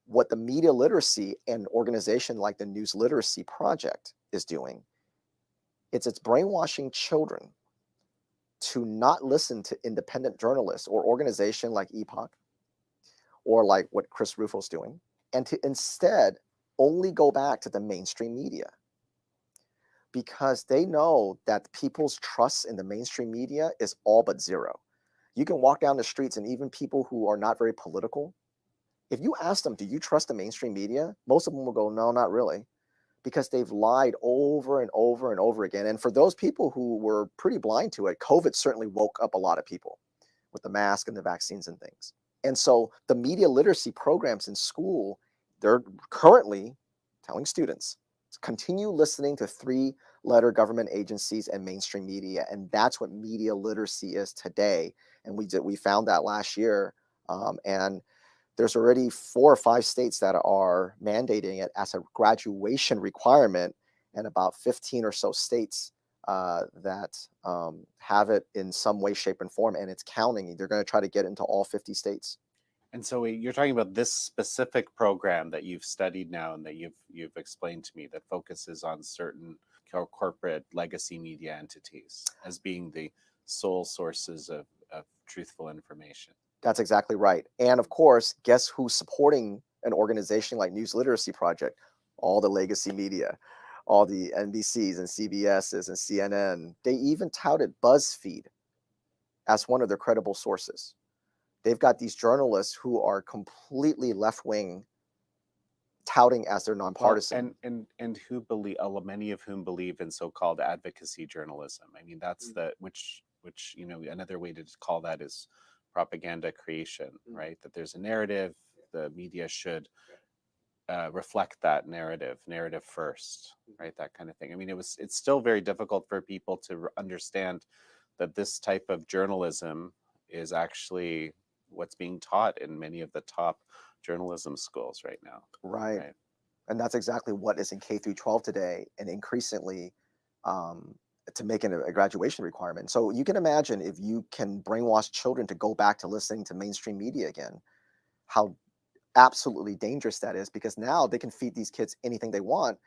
what the Media Literacy and organization like the News Literacy Project is doing, it's brainwashing children to not listen to independent journalists or organization like Epoch or like what Chris Rufo's doing, and to instead only go back to the mainstream media, because they know that people's trust in the mainstream media is all but zero. You can walk down the streets and even people who are not very political, if you ask them, do you trust the mainstream media? Most of them will go, no, not really, because they've lied over and over and over again. And for those people who were pretty blind to it, COVID certainly woke up a lot of people with the mask and the vaccines and things. And so the media literacy programs in school, they're currently telling students to continue listening to 3-letter government agencies and mainstream media. And that's what media literacy is today. And we found that last year. And there's already 4 or 5 states that are mandating it as a graduation requirement, and about 15 or so states that have it in some way, shape, and form, and it's counting. They're going to try to get into all 50 states. And so you're talking about this specific program that you've studied now and that you've explained to me that focuses on certain corporate legacy media entities as being the sole sources of truthful information. That's exactly right. And of course, guess who's supporting an organization like News Literacy Project? All the legacy media, all the NBCs and CBSs and CNN. They even touted BuzzFeed as one of their credible sources. They've got these journalists who are completely left-wing, touting as their nonpartisan. Well, and who believe, many of whom believe in so-called advocacy journalism. I mean, that's which another way to call that is propaganda creation, right? That there's a narrative, the media should reflect that narrative first, right? That kind of thing. I mean, it's still very difficult for people to understand that this type of journalism is actually what's being taught in many of the top journalism schools right now. Right. And that's exactly what is in K through 12 today, and increasingly to make it a graduation requirement. So you can imagine, if you can brainwash children to go back to listening to mainstream media again, how absolutely dangerous that is, because now they can feed these kids anything they want,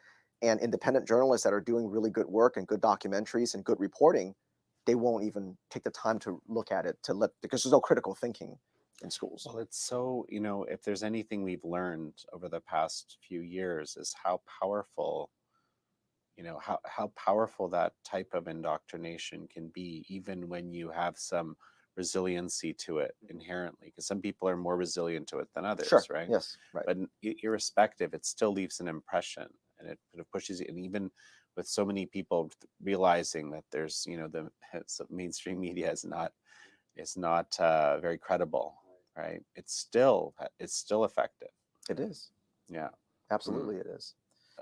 and independent journalists that are doing really good work and good documentaries and good reporting, they won't even take the time to look at it because there's no critical thinking in schools. Well, it's so, if there's anything we've learned over the past few years is how powerful how powerful that type of indoctrination can be, even when you have some resiliency to it inherently, because some people are more resilient to it than others, Sure. right? Yes, right. But irrespective, it still leaves an impression, and it pushes you. And even with so many people realizing that there's, the mainstream media is not very credible, right? It's still effective. It is. Yeah, absolutely, it is.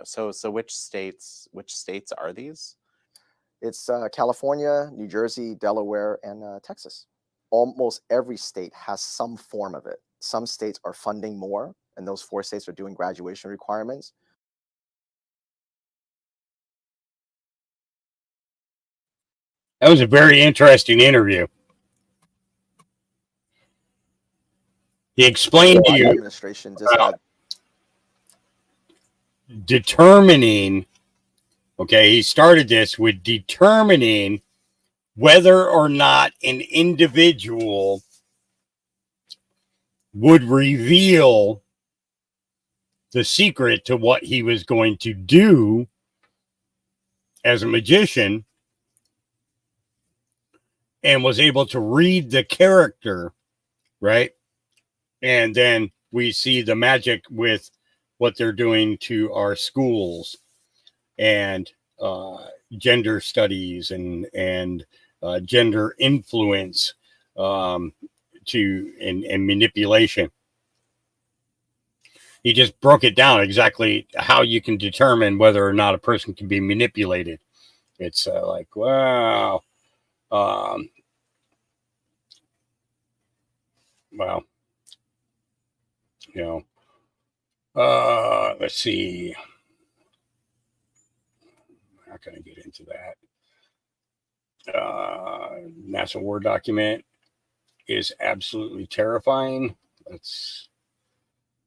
So which states are these? It's California, New Jersey, Delaware, and Texas. Almost every state has some form of it. Some states are funding more, and those 4 states are doing graduation requirements. That was a very interesting interview. He explained to you administration just had determining, okay, he started this with determining whether or not an individual would reveal the secret to what he was going to do as a magician, and was able to read the character, right? And then we see the magic with what they're doing to our schools and gender studies and gender influence and manipulation. He just broke it down exactly how you can determine whether or not a person can be manipulated. It's like, wow. Well, let's see. How can I get into that? NASA Word document is absolutely terrifying.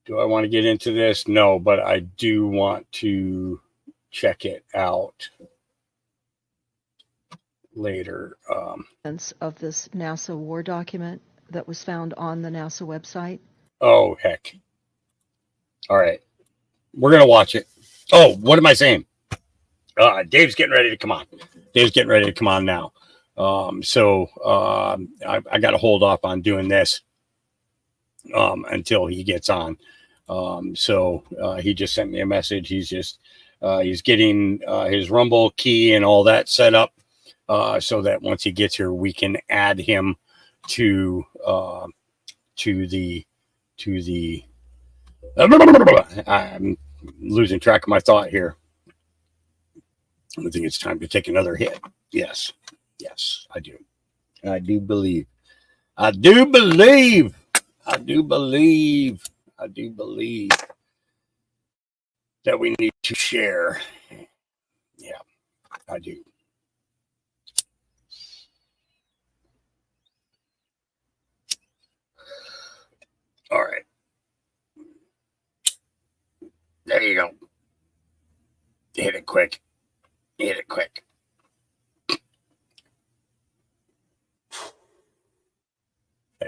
Do I want to get into this? No, but I do want to check it out later. Of this NASA war document that was found on the NASA website? Oh, heck. All right. We're going to watch it. Oh, what am I saying? Dave's getting ready to come on. Dave's getting ready to come on now. I got to hold off on doing this until he gets on. He just sent me a message. He's getting his Rumble key and all that set up so that once he gets here, we can add him to the I'm losing track of my thought here. I think it's time to take another hit. Yes, I do. I do believe that we need to share. Yeah, I do. All right. There you go. Hit it quick. There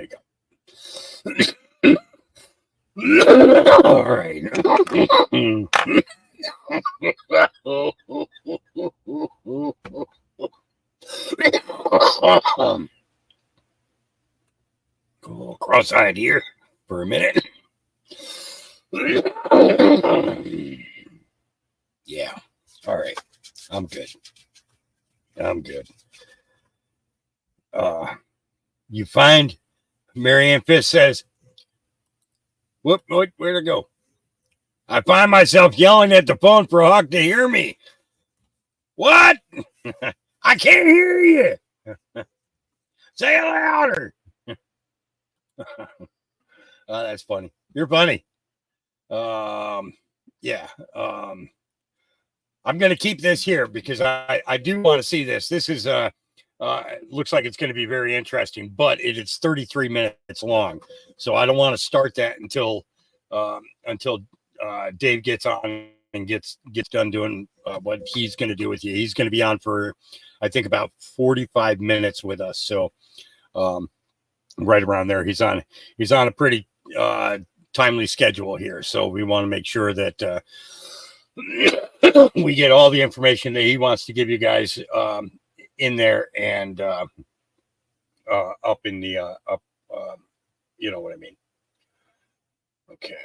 you go. All right. Go a little cross-eyed here for a minute. Yeah. All right. I'm good. You find Marianne Fisk says, where'd it go? I find myself yelling at the phone for Hawk to hear me. What? I can't hear you. Say it louder. That's funny. You're funny. Yeah. I'm going to keep this here because I do want to see this. This is looks like it's going to be very interesting, but it's 33 minutes long. So I don't want to start that until Dave gets on and gets done doing what he's going to do with you. He's going to be on for, I think, about 45 minutes with us. So right around there, he's on a pretty timely schedule here. So we want to make sure that we get all the information that he wants to give you guys in there and up in the you know what I mean. Okay.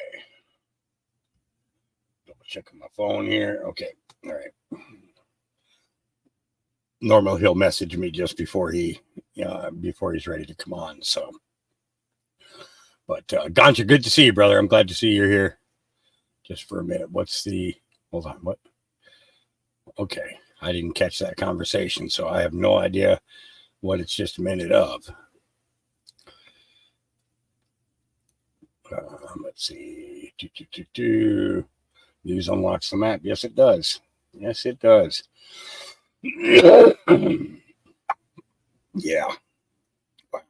Double checking my phone here. Okay. All right. Normally he'll message me just before he's ready to come on. So, but Ganja, good to see you, brother. I'm glad to see you're here. Just for a minute. Hold on. What? Okay. I didn't catch that conversation, so I have no idea what it's just a minute of. Let's see. News unlocks the map. Yes, it does. Yes, it does. Yeah. Wow.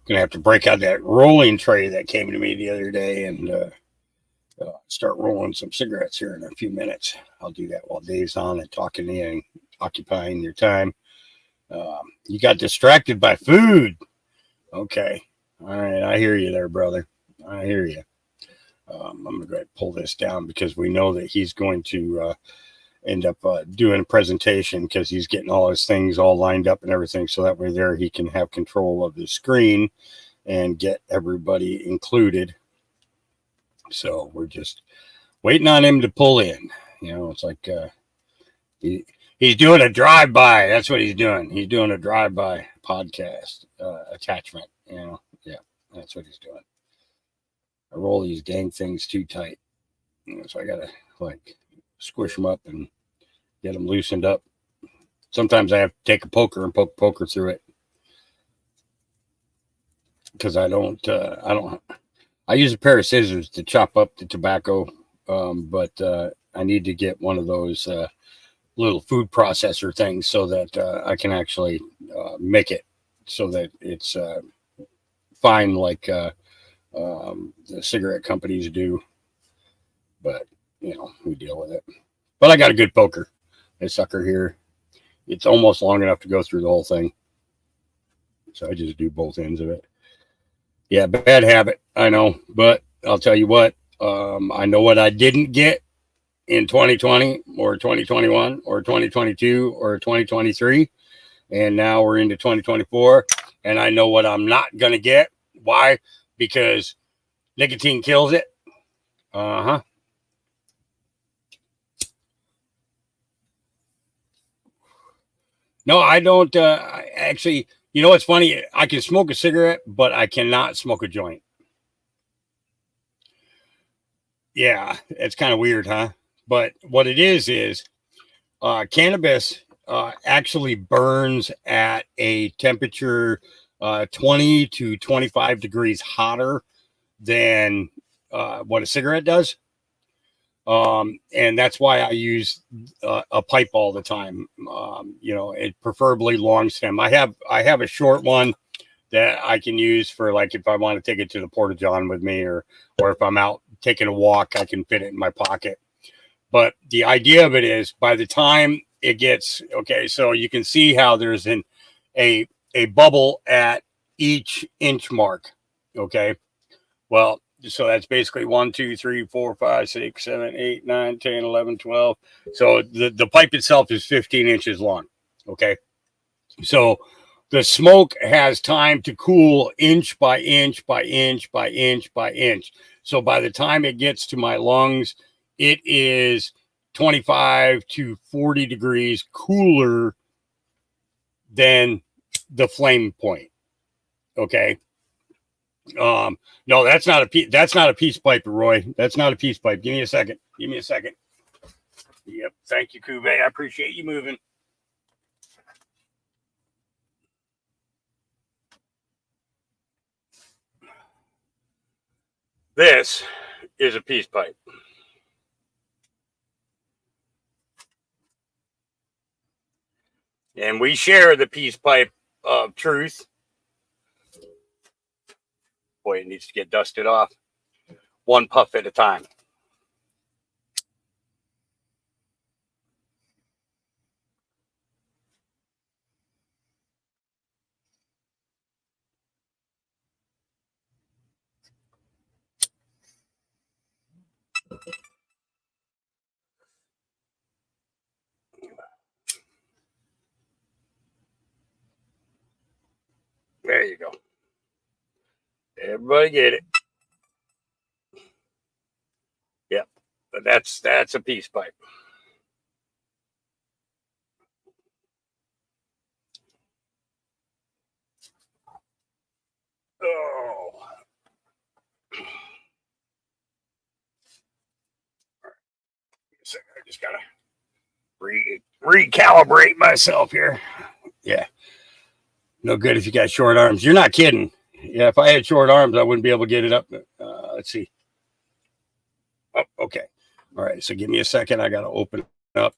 Gonna have to break out that rolling tray that came to me the other day and start rolling some cigarettes here in a few minutes. I'll do that while Dave's on and talking to you and occupying your time. You got distracted by food. Okay. All right. I hear you there, brother. I hear you. I'm going to go ahead and pull this down because we know that he's going to end up doing a presentation because he's getting all his things all lined up and everything. So that way there he can have control of the screen and get everybody included. So we're just waiting on him to pull in. You know, it's like he's doing a drive-by. That's what he's doing. He's doing a drive-by podcast attachment. You know, yeah, that's what he's doing. I roll these dang things too tight. You know, so I got to like squish them up and get them loosened up. Sometimes I have to take a poker and poke poker through it because I use a pair of scissors to chop up the tobacco, but I need to get one of those little food processor things so that I can actually make it so that it's fine like the cigarette companies do. But, you know, we deal with it. But I got a good poker. This sucker here, it's almost long enough to go through the whole thing. So I just do both ends of it. Yeah, bad habit, I know. But I'll tell you what, I know what I didn't get in 2020 or 2021 or 2022 or 2023. And now we're into 2024. And I know what I'm not going to get. Why? Because nicotine kills it. Uh-huh. No, I don't. Actually, you know what's funny? I can smoke a cigarette, but I cannot smoke a joint. Yeah, it's kind of weird, huh? But what it is cannabis actually burns at a temperature 20 to 25 degrees hotter than what a cigarette does. And that's why I use a pipe all the time. You know, it preferably long stem. I have a short one that I can use for, like, if I want to take it to the Porta John with me, or if I'm out taking a walk, I can fit it in my pocket. But the idea of it is, by the time it gets okay, so you can see how there's a bubble at each inch mark. Okay, well, so that's basically 1, 2, 3, 4, 5, 6, 7, 8, 9, 10, 11, 12. So the pipe itself is 15 inches long. Okay, so the smoke has time to cool inch by inch by inch by inch by inch. So by the time it gets to my lungs, it is 25 to 40 degrees cooler than the flame point. Okay. No, that's not a peace pipe, Roy. That's not a peace pipe. Give me a second. Give me a second. Yep. Thank you, Kube. I appreciate you moving. This is a peace pipe. And we share the peace pipe of truth. Boy, it needs to get dusted off. One puff at a time. There you go. Everybody get it. Yep. But that's a peace pipe. Oh. I just gotta recalibrate myself here. Yeah. No good if you got short arms. You're not kidding. Yeah, if I had short arms, I wouldn't be able to get it up. Let's see. Oh, okay. All right. So give me a second. I got to open up.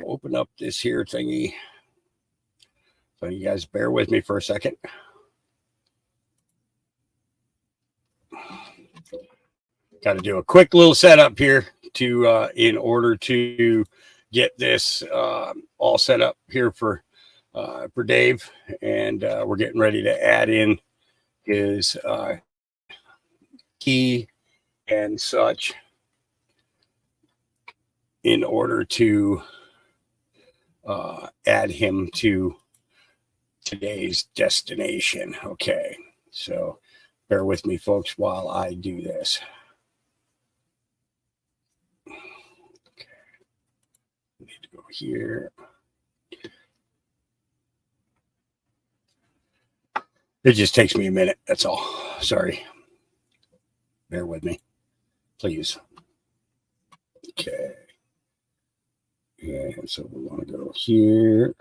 Open up this here thingy. So you guys bear with me for a second. Got to do a quick little setup here to in order to get this all set up here for Dave, and we're getting ready to add in his key and such in order to add him to today's destination. Okay, so bear with me, folks, while I do this. Okay, need to go here. It just takes me a minute. That's all. Sorry. Bear with me, please. Okay. And so we want to go here.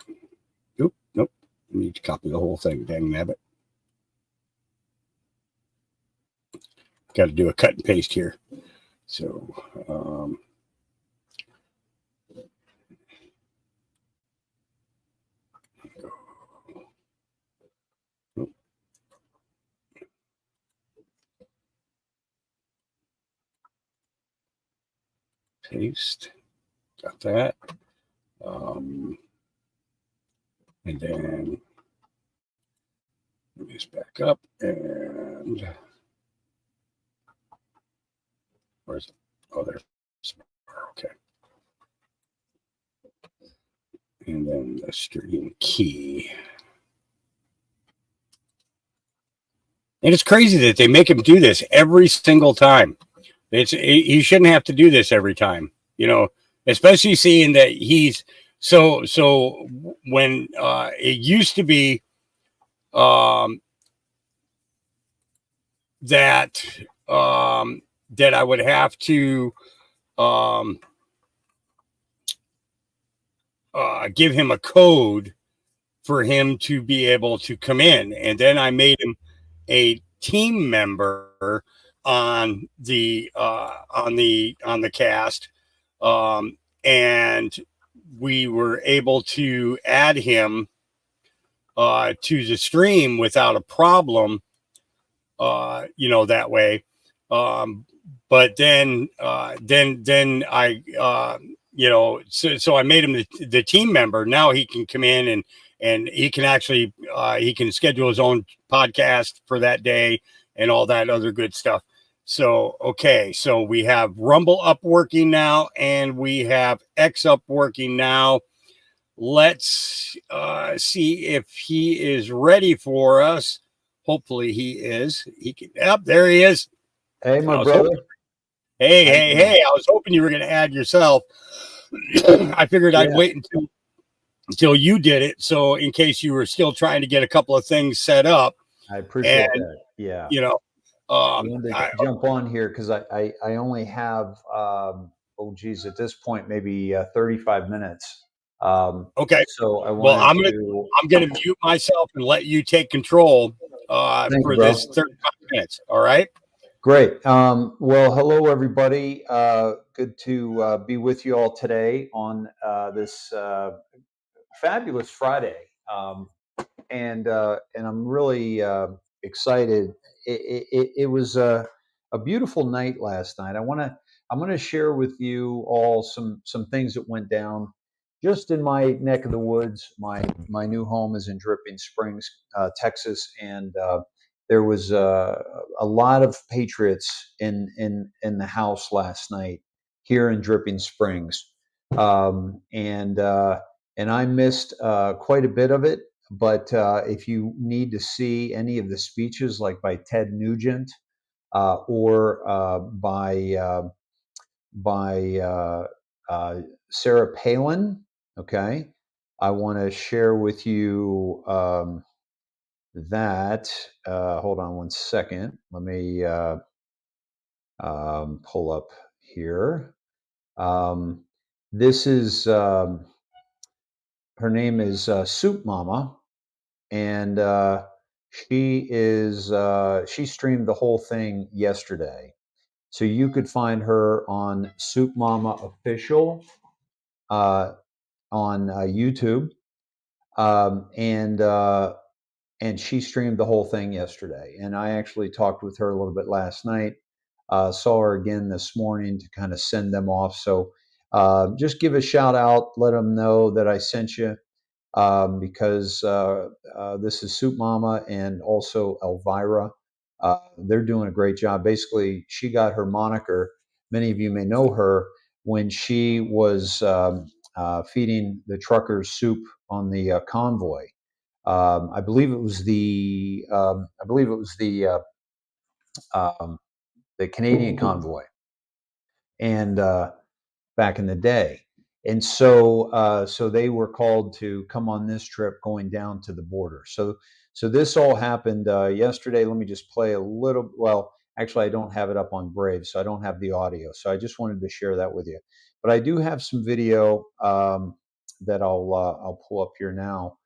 Nope. Nope. I need to copy the whole thing. Dang nabbit. Got to do a cut and paste here. So, Paste. Got that. And then let me just back up and where's it? Oh, there's okay. And then the stream key. And it's crazy that they make him do this every single time. He shouldn't have to do this every time, you know, especially seeing that he's so when it used to be that that I would have to give him a code for him to be able to come in, and then I made him a team member on the cast, and we were able to add him to the stream without a problem, you know, that way. But then I, you know, so I made him the team member. Now he can come in and he can actually, he can schedule his own podcast for that day and all that other good stuff. So, okay. So we have Rumble up working now, and we have X up working now. Let's see if he is ready for us. Hopefully he is. He can. Yep, there he is. Hey, my brother. Hey! I was hoping you were going to add yourself. I figured I'd wait until you did it, so in case you were still trying to get a couple of things set up. I appreciate that. Yeah. You know, I wanted to jump on here because I only have at this point maybe 35 minutes. Okay. So I'm gonna mute myself and let you take control for this 35 minutes. All right. Great. Well, hello everybody. Good to be with you all today on this fabulous Friday, and I'm really excited. It was a beautiful night last night. I'm going to share with you all some things that went down just in my neck of the woods. My new home is in Dripping Springs, Texas, and there was a lot of patriots in the house last night here in Dripping Springs, and I missed quite a bit of it. But if you need to see any of the speeches, like by Ted Nugent or by Sarah Palin, okay, I want to share with you that. Hold on one second. Let me pull up here. This is her name is Soup Mama, and she streamed the whole thing yesterday, so you could find her on Soup Mama Official on YouTube, and she streamed the whole thing yesterday. And I actually talked with her a little bit last night. Saw her again this morning to kind of send them off. So just give a shout out, let them know that I sent you, because this is Soup Mama and also Elvira. They're doing a great job. Basically, she got her moniker. Many of you may know her when she was feeding the truckers soup on the convoy. I believe it was the Canadian convoy, and back in the day. And so they were called to come on this trip going down to the border. So this all happened yesterday. Let me just play a little. Well, actually, I don't have it up on Brave, so I don't have the audio. So I just wanted to share that with you. But I do have some video that I'll pull up here now.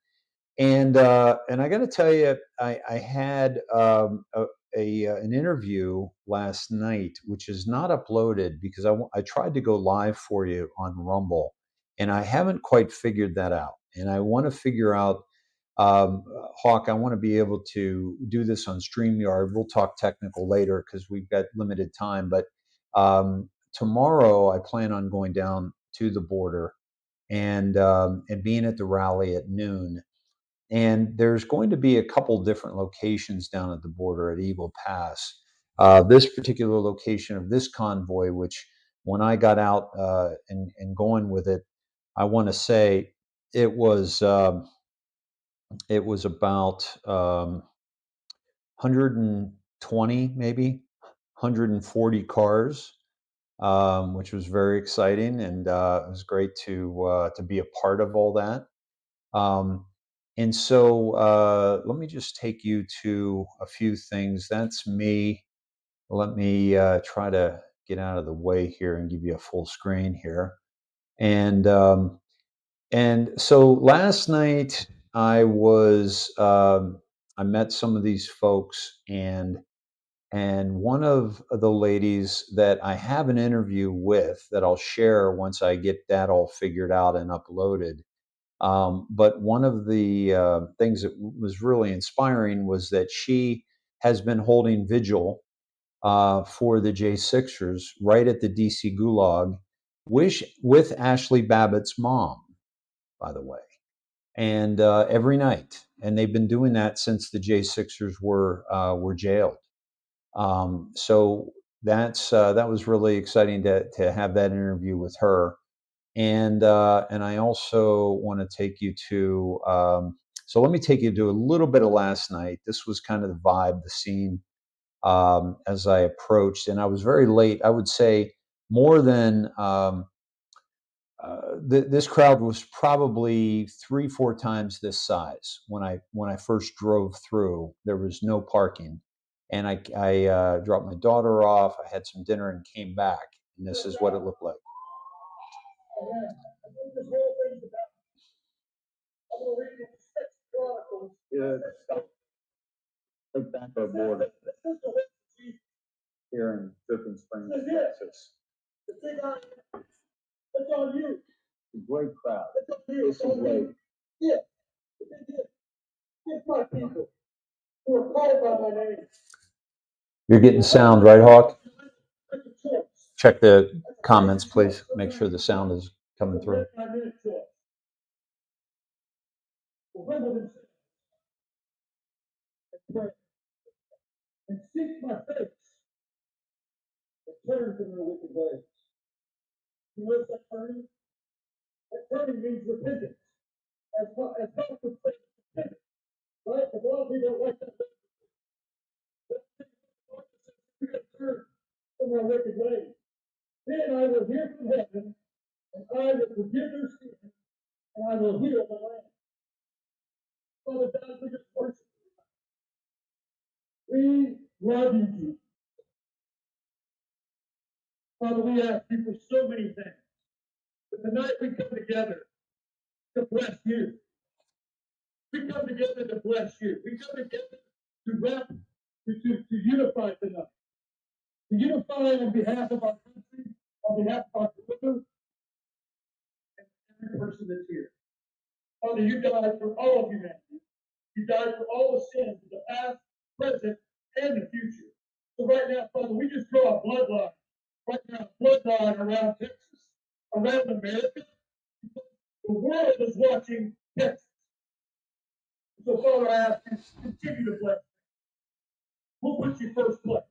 And I got to tell you, I had an interview last night, which is not uploaded because I tried to go live for you on Rumble, and I haven't quite figured that out. And I want to figure out, Hawk, I want to be able to do this on StreamYard. We'll talk technical later because we've got limited time. But tomorrow I plan on going down to the border and being at the rally at noon. And there's going to be a couple different locations down at the border at Eagle Pass. This particular location of this convoy, which when I got out and going with it, I want to say it was about 120, maybe 140 cars, which was very exciting, and it was great to be a part of all that. And so let me just take you to a few things. That's me. Let me try to get out of the way here and give you a full screen here. And so last night I was I met some of these folks, and one of the ladies that I have an interview with that I'll share once I get that all figured out and uploaded. But one of the things that was really inspiring was that she has been holding vigil for the J6ers right at the DC Gulag, with Ashley Babbitt's mom, by the way, and every night. And they've been doing that since the J6ers were jailed. So that was really exciting to have that interview with her. And I also want to take you to, so let me take you to a little bit of last night. This was kind of the vibe, the scene as I approached, and I was very late. I would say more than this crowd was probably 3-4 times this size when I first drove through. There was no parking, and I dropped my daughter off. I had some dinner and came back, and this is what it looked like. Look back our border here in Dripping Springs, Texas. It's on you. A great crowd. This is great. Yeah. It's my people who are called by my name. You're getting sound, right, Hawk? Check the comments, please. Make sure the sound is coming through. And seek my face and turn from their wicked ways. You know what that turning? That turning means repentance. As God would say, repentance. Right? A lot of people don't like that. We got to turn from our wicked ways. Then I will hear from heaven, and I will forgive their sin, and I will heal the land. Father God, we just worship you. We love you, Jesus. Father, we ask you for so many things. But tonight we come together to bless you. We come together to bless you. We come together to unify tonight. To unify on behalf of our country, on behalf of our brother, and every person that's here. Father, you died for all of humanity. You died for all the sins of the past, present, and the future. So right now, Father, we just draw a bloodline. Right now, a bloodline around Texas, around America. The world is watching Texas. So, Father, I ask you to continue to bless. We'll put you first place.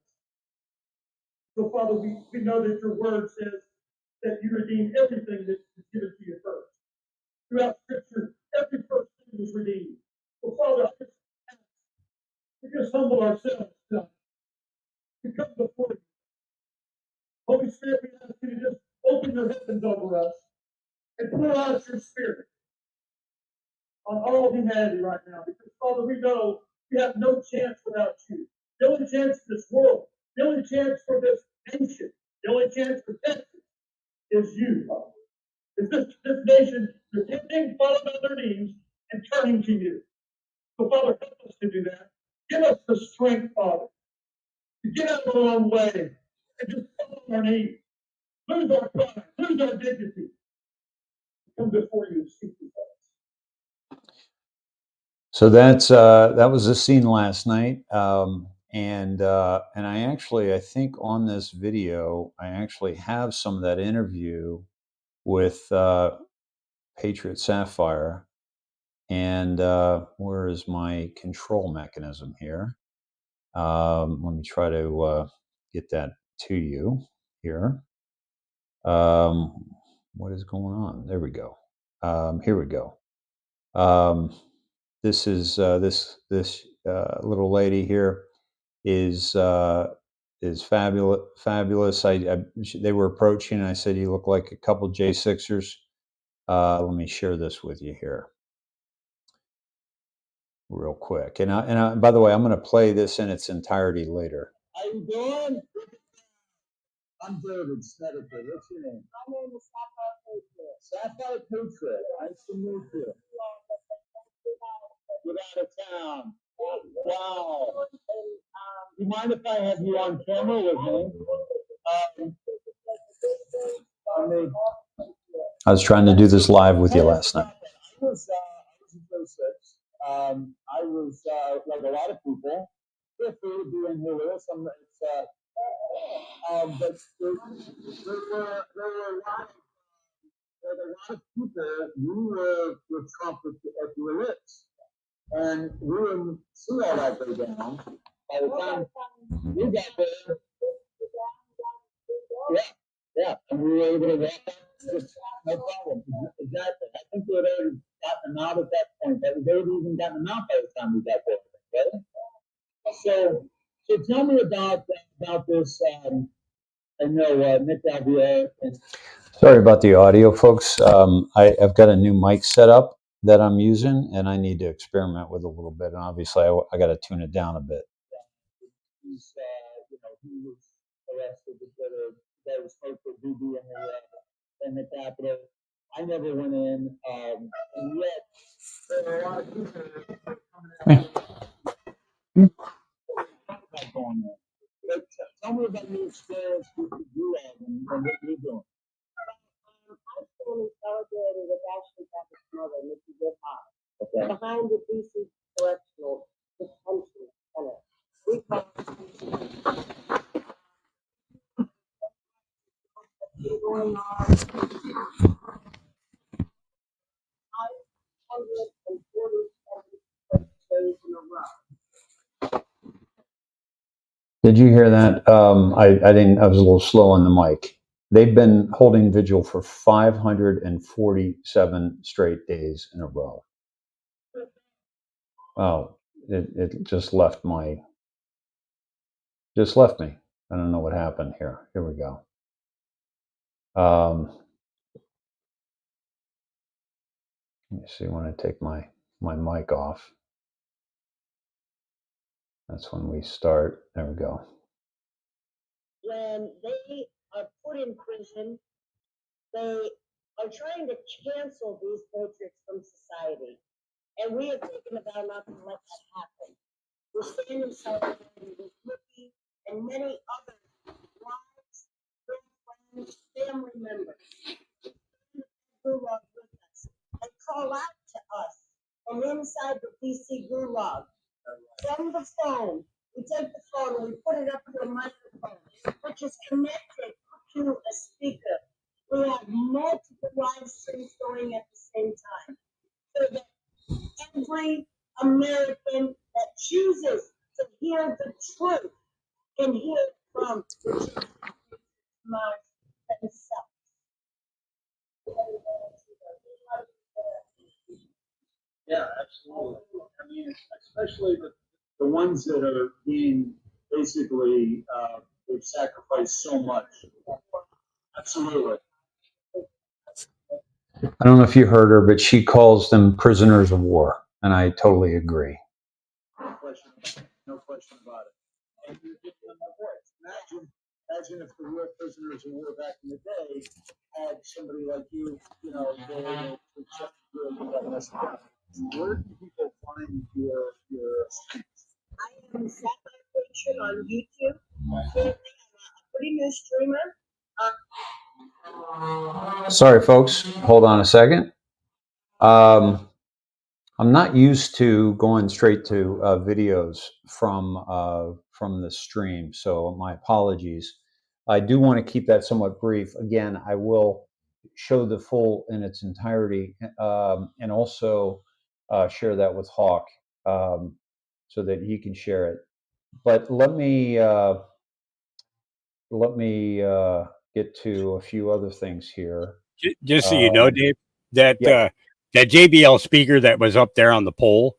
So, Father, we know that your word says that you redeem everything that is given to you first. Throughout Scripture, every first thing was redeemed. So, Father, we just humble ourselves tonight. We come before you. Holy Spirit, we ask you to just open your heavens over us and pour out your Spirit on all humanity right now. Because, Father, we know we have no chance without you. The only chance for this world, the only chance for this nation, the only chance for Texas is you, Father. Is this nation repenting, falling on their knees, and turning to you. So, Father, help us to do that. Give us the strength, Father, to get out of our own way and just fall on our knees. Lose our pride, lose our dignity. Come before you and seek you, Father. So that was the scene last night, And I think on this video, I actually have some of that interview with Patriot Sapphire. And where is my control mechanism here? Let me try to get that to you here. What is going on? There we go. Here we go. This is this little lady here is fabulous. Fabulous. They were approaching, and I said, "You look like a couple J6ers." Let me share this with you here, real quick. And by the way, I'm going to play this in its entirety later. How you doing? I'm David Snedeker. What's your name? My name is Sapphire Patriot. Sapphire Patriot. Nice to meet you. Get out of town. Wow. Do you mind if I have you on camera with me? I was trying to do this live with you last night. I was in 06. I was like a lot of people. Feel free to be in here with us. But there were a lot of people who were with Trump at the lips. And we didn't see all that go down. By the time we got there, yeah, and we were able to wrap up just no problem. Exactly. I think we had already gotten them out at that point. They had even gotten them out by the time we got there. Okay? So tell me about this. I know Nick Alvier. Sorry about the audio, folks. I've got a new mic set up that I'm using, and I need to experiment with a little bit. And obviously, I got to tune it down a bit. He's, he was arrested that was supposed to be in the Capitol. I never went in, and yet there are a lot of people going there. But tell me about your experience with the UAG and what you're doing. I'm fully solidarity with Ashley Babbitt's mother, Nikki Goodhart, behind the DC Correctional Detention Center. We call going on 547 days in a row. Did you hear that? I didn't. I was a little slow on the mic. They've been holding vigil for 547 straight days in a row. Oh, it just left me. I don't know what happened here. Here we go. Let me see when I take my mic off. That's when we start. There we go. When they are put in prison, they are trying to cancel these patriots from society. And we have taken a vow not to let that happen. We're standing in solidarity with Nikki and many other wives, girlfriends, family members who are with us. They call out to us from inside the DC gulag. From the phone, we take the phone and we put it up to a microphone, which is connected to a speaker. We have multiple live streams going at the same time, so that every American that chooses to hear the truth can hear it from the truth mouth themselves. Yeah, absolutely. I mean, especially the ones that are being basically, they've sacrificed so much. Absolutely. I don't know if you heard her, but she calls them prisoners of war, and I totally agree. No question about it. And you're giving them a voice. Imagine if the real prisoners of war back in the day had somebody like you, there to accept that message. Where do people find your speech? I am Sapphire Patriot on YouTube. I'm a pretty new streamer. Sorry, folks. Hold on a second. I'm not used to going straight to videos from from the stream. So my apologies. I do want to keep that somewhat brief. Again, I will show the full in its entirety, and also share that with Hawk, so that he can share it. But let me get to a few other things here. Just so you know, Dave, that Yeah. that JBL speaker that was up there on the pole,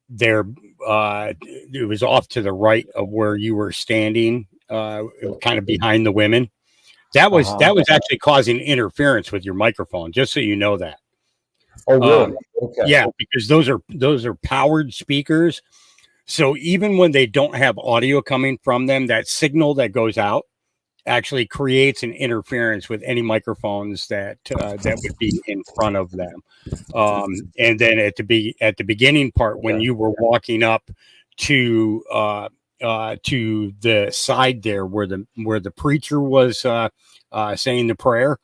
there, it was off to the right of where you were standing, kind of behind the women. That was actually causing interference with your microphone. Just so you know that. Oh, really? Okay. Yeah, because those are powered speakers. So even when they don't have audio coming from them, that signal that goes out actually creates an interference with any microphones that that would be in front of them. And then at the beginning part, when you were walking up to the side there where the preacher was saying the prayer,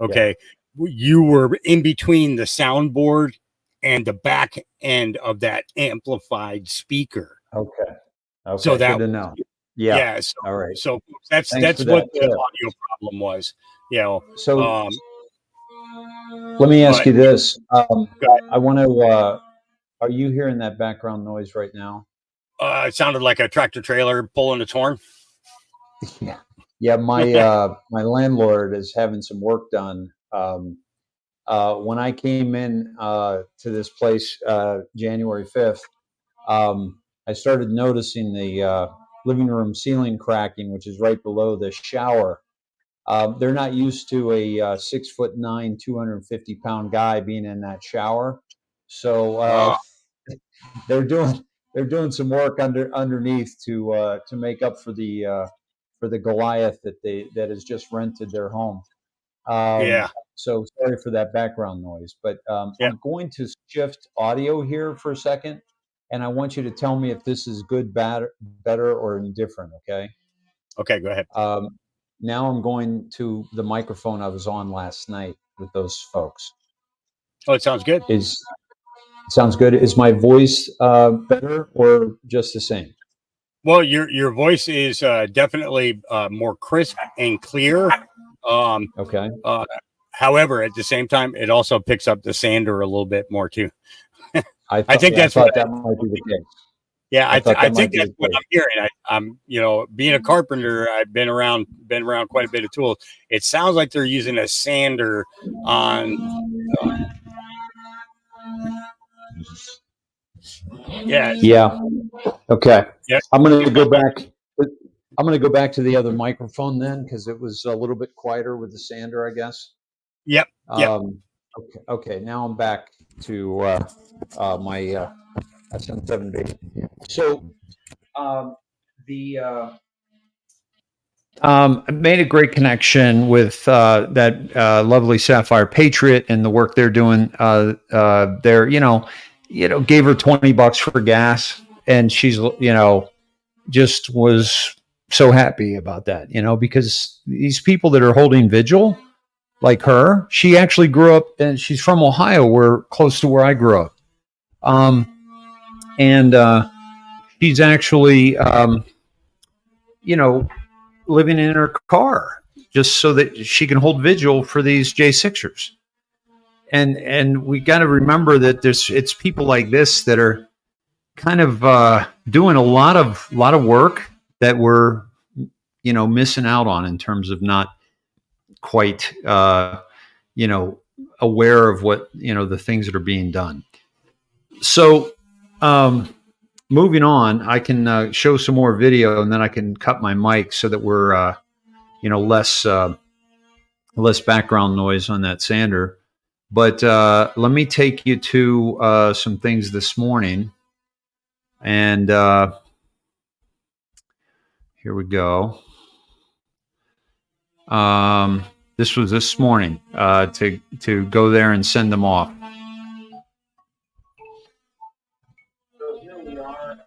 okay, you were in between the soundboard and the back end of that amplified speaker. Okay. Okay. So that good to know. Yeah. yeah, so, All right. so Thanks that's for what that the tip. audio problem was. You know, So let me ask but you this. go ahead. I want to, are you hearing that background noise right now? It sounded like a tractor trailer pulling its horn. Yeah. Yeah. My, my landlord is having some work done. When I came in to this place January 5th, I started noticing the living room ceiling cracking, which is right below the shower. They're not used to a 6'9", 250-pound guy being in that shower, so they're doing some work underneath to make up for the Goliath that has just rented their home. Yeah. So sorry for that background noise, but Yeah. I'm going to shift audio here for a second, and I want you to tell me if this is good, bad, better, or indifferent. Okay. Okay. Go ahead. Now I'm going to the microphone I was on last night with those folks. Oh, it sounds good. Sounds good. Is my voice better or just the same? Well, your voice is definitely more crisp and clear. Okay. However, at the same time, it also picks up the sander a little bit more too. I think that's thought what. that might be the case. Yeah, I think that's what case. I'm hearing. I'm, being a carpenter, I've been around quite a bit of tools. It sounds like they're using a sander on. Yeah. Yeah. Okay. Yeah. I'm going to go back. I'm going to go back to the other microphone then, because it was a little bit quieter with the sander, I guess. Yep. Yep. Okay. Okay. Now I'm back to my SM7B. So I made a great connection with that lovely Sapphire Patriot and the work they're doing there. Gave her $20 for gas, and she's just was so happy about that. Because these people that are holding vigil, like her, she actually grew up, and she's from Ohio, where close to where I grew up, and she's actually living in her car just so that she can hold vigil for these J6ers. And we got to remember that it's people like this that are kind of doing a lot of work that we're missing out on in terms of not quite aware of what the things that are being done. So moving on, I can show some more video, and then I can cut my mic so that we're less background noise on that sander. But let me take you to some things this morning. And here we go. This was this morning to go there and send them off. So here we are.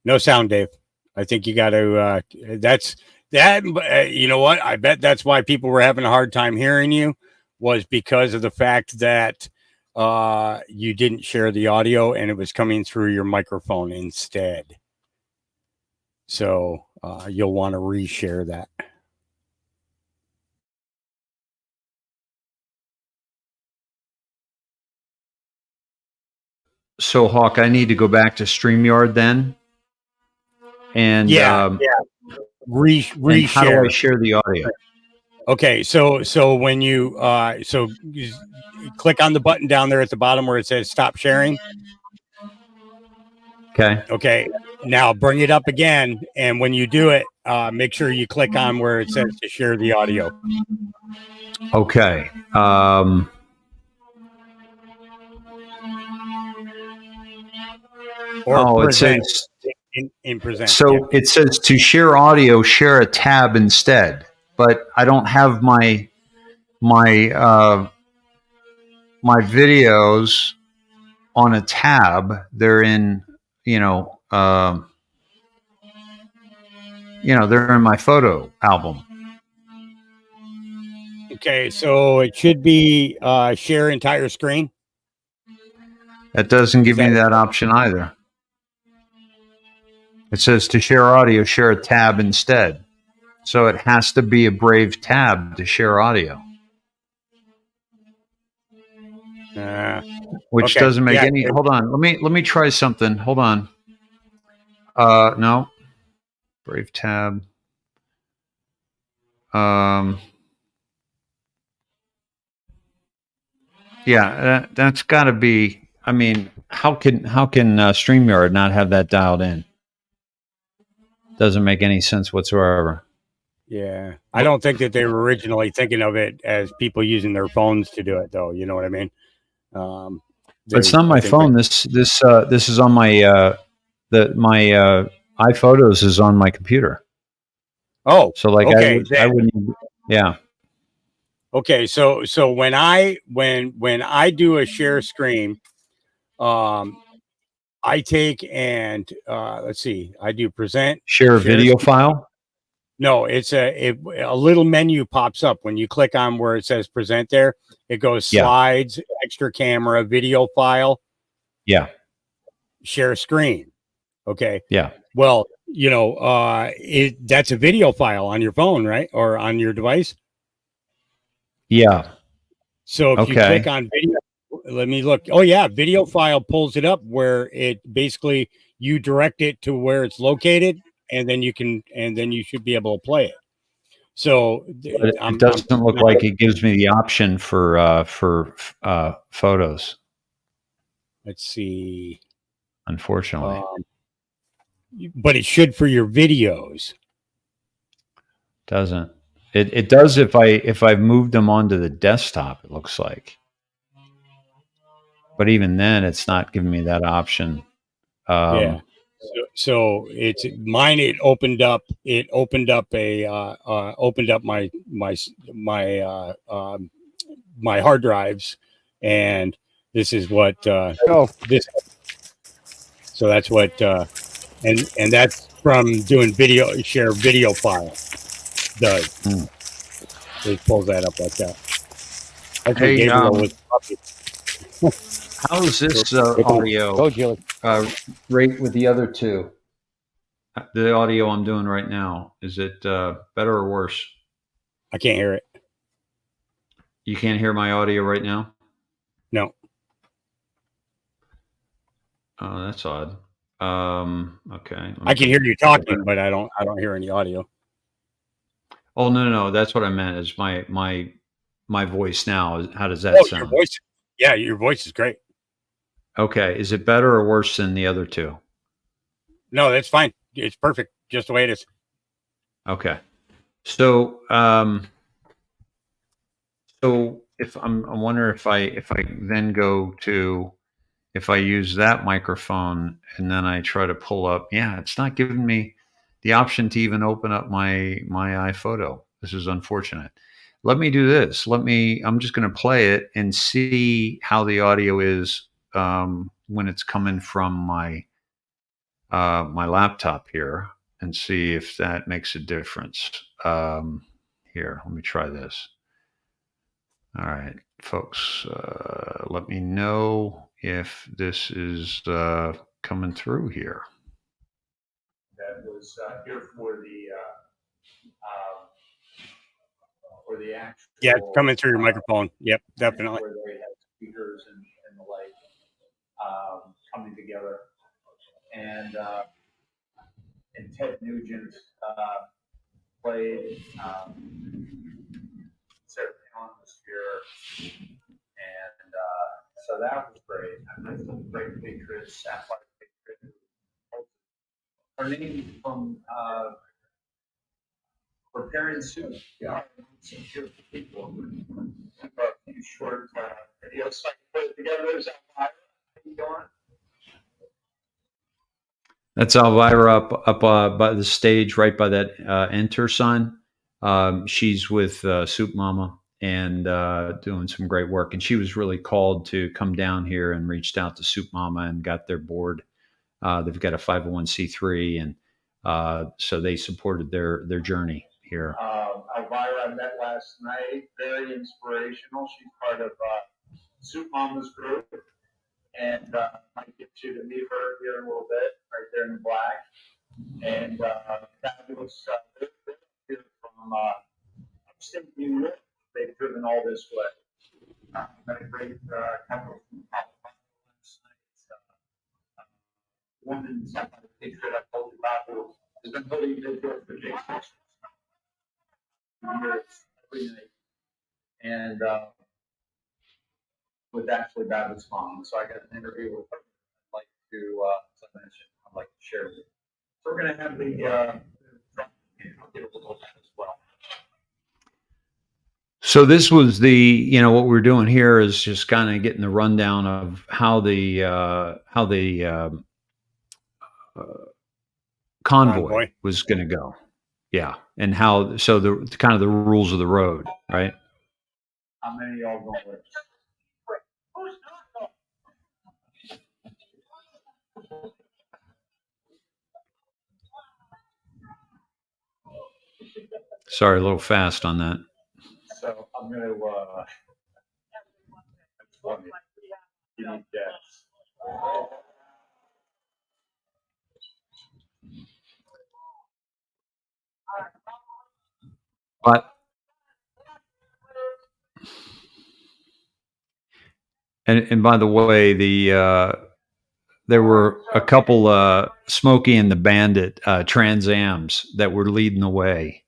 No sound, Dave. I think you got to. That's that. You know what? I bet that's why people were having a hard time hearing you, was because of the fact that you didn't share the audio and it was coming through your microphone instead. So you'll want to reshare that. So, Hawk, I need to go back to StreamYard then. And yeah. And how do I Reshare. share the audio? Okay, so when you you click on the button down there at the bottom where it says stop sharing. Okay. Okay. Now bring it up again, and when you do it, make sure you click on where it says to share the audio. Okay. Or it present says in present. so. Yeah. It says to share audio, share a tab instead. But I don't have my videos on a tab. They're in they're in my photo album. Okay, so it should be share entire screen. That doesn't give me that option either. It says to share audio, share a tab instead. So it has to be a Brave tab to share audio. Which okay. doesn't make any. Hold on. Let me try something. Hold on. No. Brave tab. Yeah, that's got to be. I mean, how can StreamYard not have that dialed in? Doesn't make any sense whatsoever. Yeah, I don't think that they were originally thinking of it as people using their phones to do it, though. You know what I mean? It's not my phone. This is on my my iPhotos is on my computer. Oh, so like okay. I wouldn't. Yeah. Okay, so when I do a share screen, I take and let's see, I do present share a video file. No, it's a little menu pops up when you click on where it says present. There it goes slides, extra camera, video file. Yeah. Share screen. Okay. Yeah. Well, that's a video file on your phone, right? Or on your device. Yeah. So if you click on video, let me look. Oh yeah, video file pulls it up where it basically you direct it to where it's located, and then you should be able to play it. So it doesn't look like it gives me the option for photos. Let's see. Unfortunately, but it should for your videos. Doesn't it? It does if I've moved them onto the desktop. It looks like, but even then, it's not giving me that option. Yeah. So it's mine. It opened up my hard drives, and this is what this. So that's what and that's from doing share video file. Does it pulls that up like that? That's hey, Gabriel was. How is this audio rate with the other two? The audio I'm doing right now, is it better or worse? I can't hear it. You can't hear my audio right now? No. Oh, that's odd. Okay. I can hear you talking, but I don't hear any audio. Oh no, that's what I meant. Is my voice now? How does that sound? Your voice. Yeah, your voice is great. Okay, is it better or worse than the other two? No, that's fine. It's perfect, just the way it is. Okay, so if I wonder if I then go to, if I use that microphone and then I try to pull up, it's not giving me the option to even open up my iPhoto. This is unfortunate. Let me do this. I'm just going to play it and see how the audio is when it's coming from my my laptop here and see if that makes a difference. Here, let me try this. All right, folks, let me know if this is coming through here. That was here for the actual. Yeah, it's coming through your microphone. Yep, definitely. Where they had speakers and the like coming together, and Ted Nugent played. Sarah Palin was here, and so that was great. And some great patriots, Sapphire Patriot. Her name from Preparing Soup. Yeah, some beautiful people. A few short videos so I can put it together. There's Elvira. How you doing? That's Elvira up by the stage, right by that enter sign. She's with Soup Mama and doing some great work. And she was really called to come down here and reached out to Soup Mama and got their board. They've got a 501c3, and so they supported their journey here. Elvira I met last night, very inspirational. She's part of Soup Mama's group, and might get you to meet her here in a little bit, right there in the black. And fabulous here from upstate New York. They've driven all this way. Had a great couple from California last night. Woman, Sapphire Patriot, I told you about, who has been really good for Jason every night. And with Ashley Babbitt's mom. So I got an interview with her. I'd like to, as I mentioned, I'd like to share with you. So we're going to have the I'll get a little of that as well. So this was the, what we're doing here is just kind of getting the rundown of how the convoy was going to go. Yeah. And how, so the kind of the rules of the road, right? How many of y'all going with? Sorry, a little fast on that. So I'm going to, but and by the way, there were a couple Smokey and the Bandit Trans Ams that were leading the way.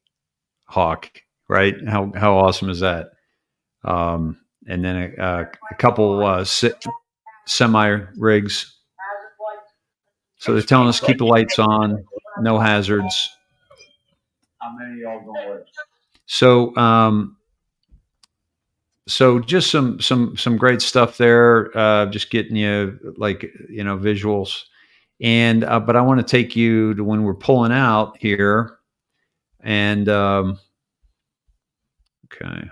Hawk, right? How awesome is that? And then a couple semi rigs. So they're telling us keep the lights on, no hazards. How many y'all going with? So just some great stuff there. Just getting you visuals, and but I want to take you to when we're pulling out here, and okay,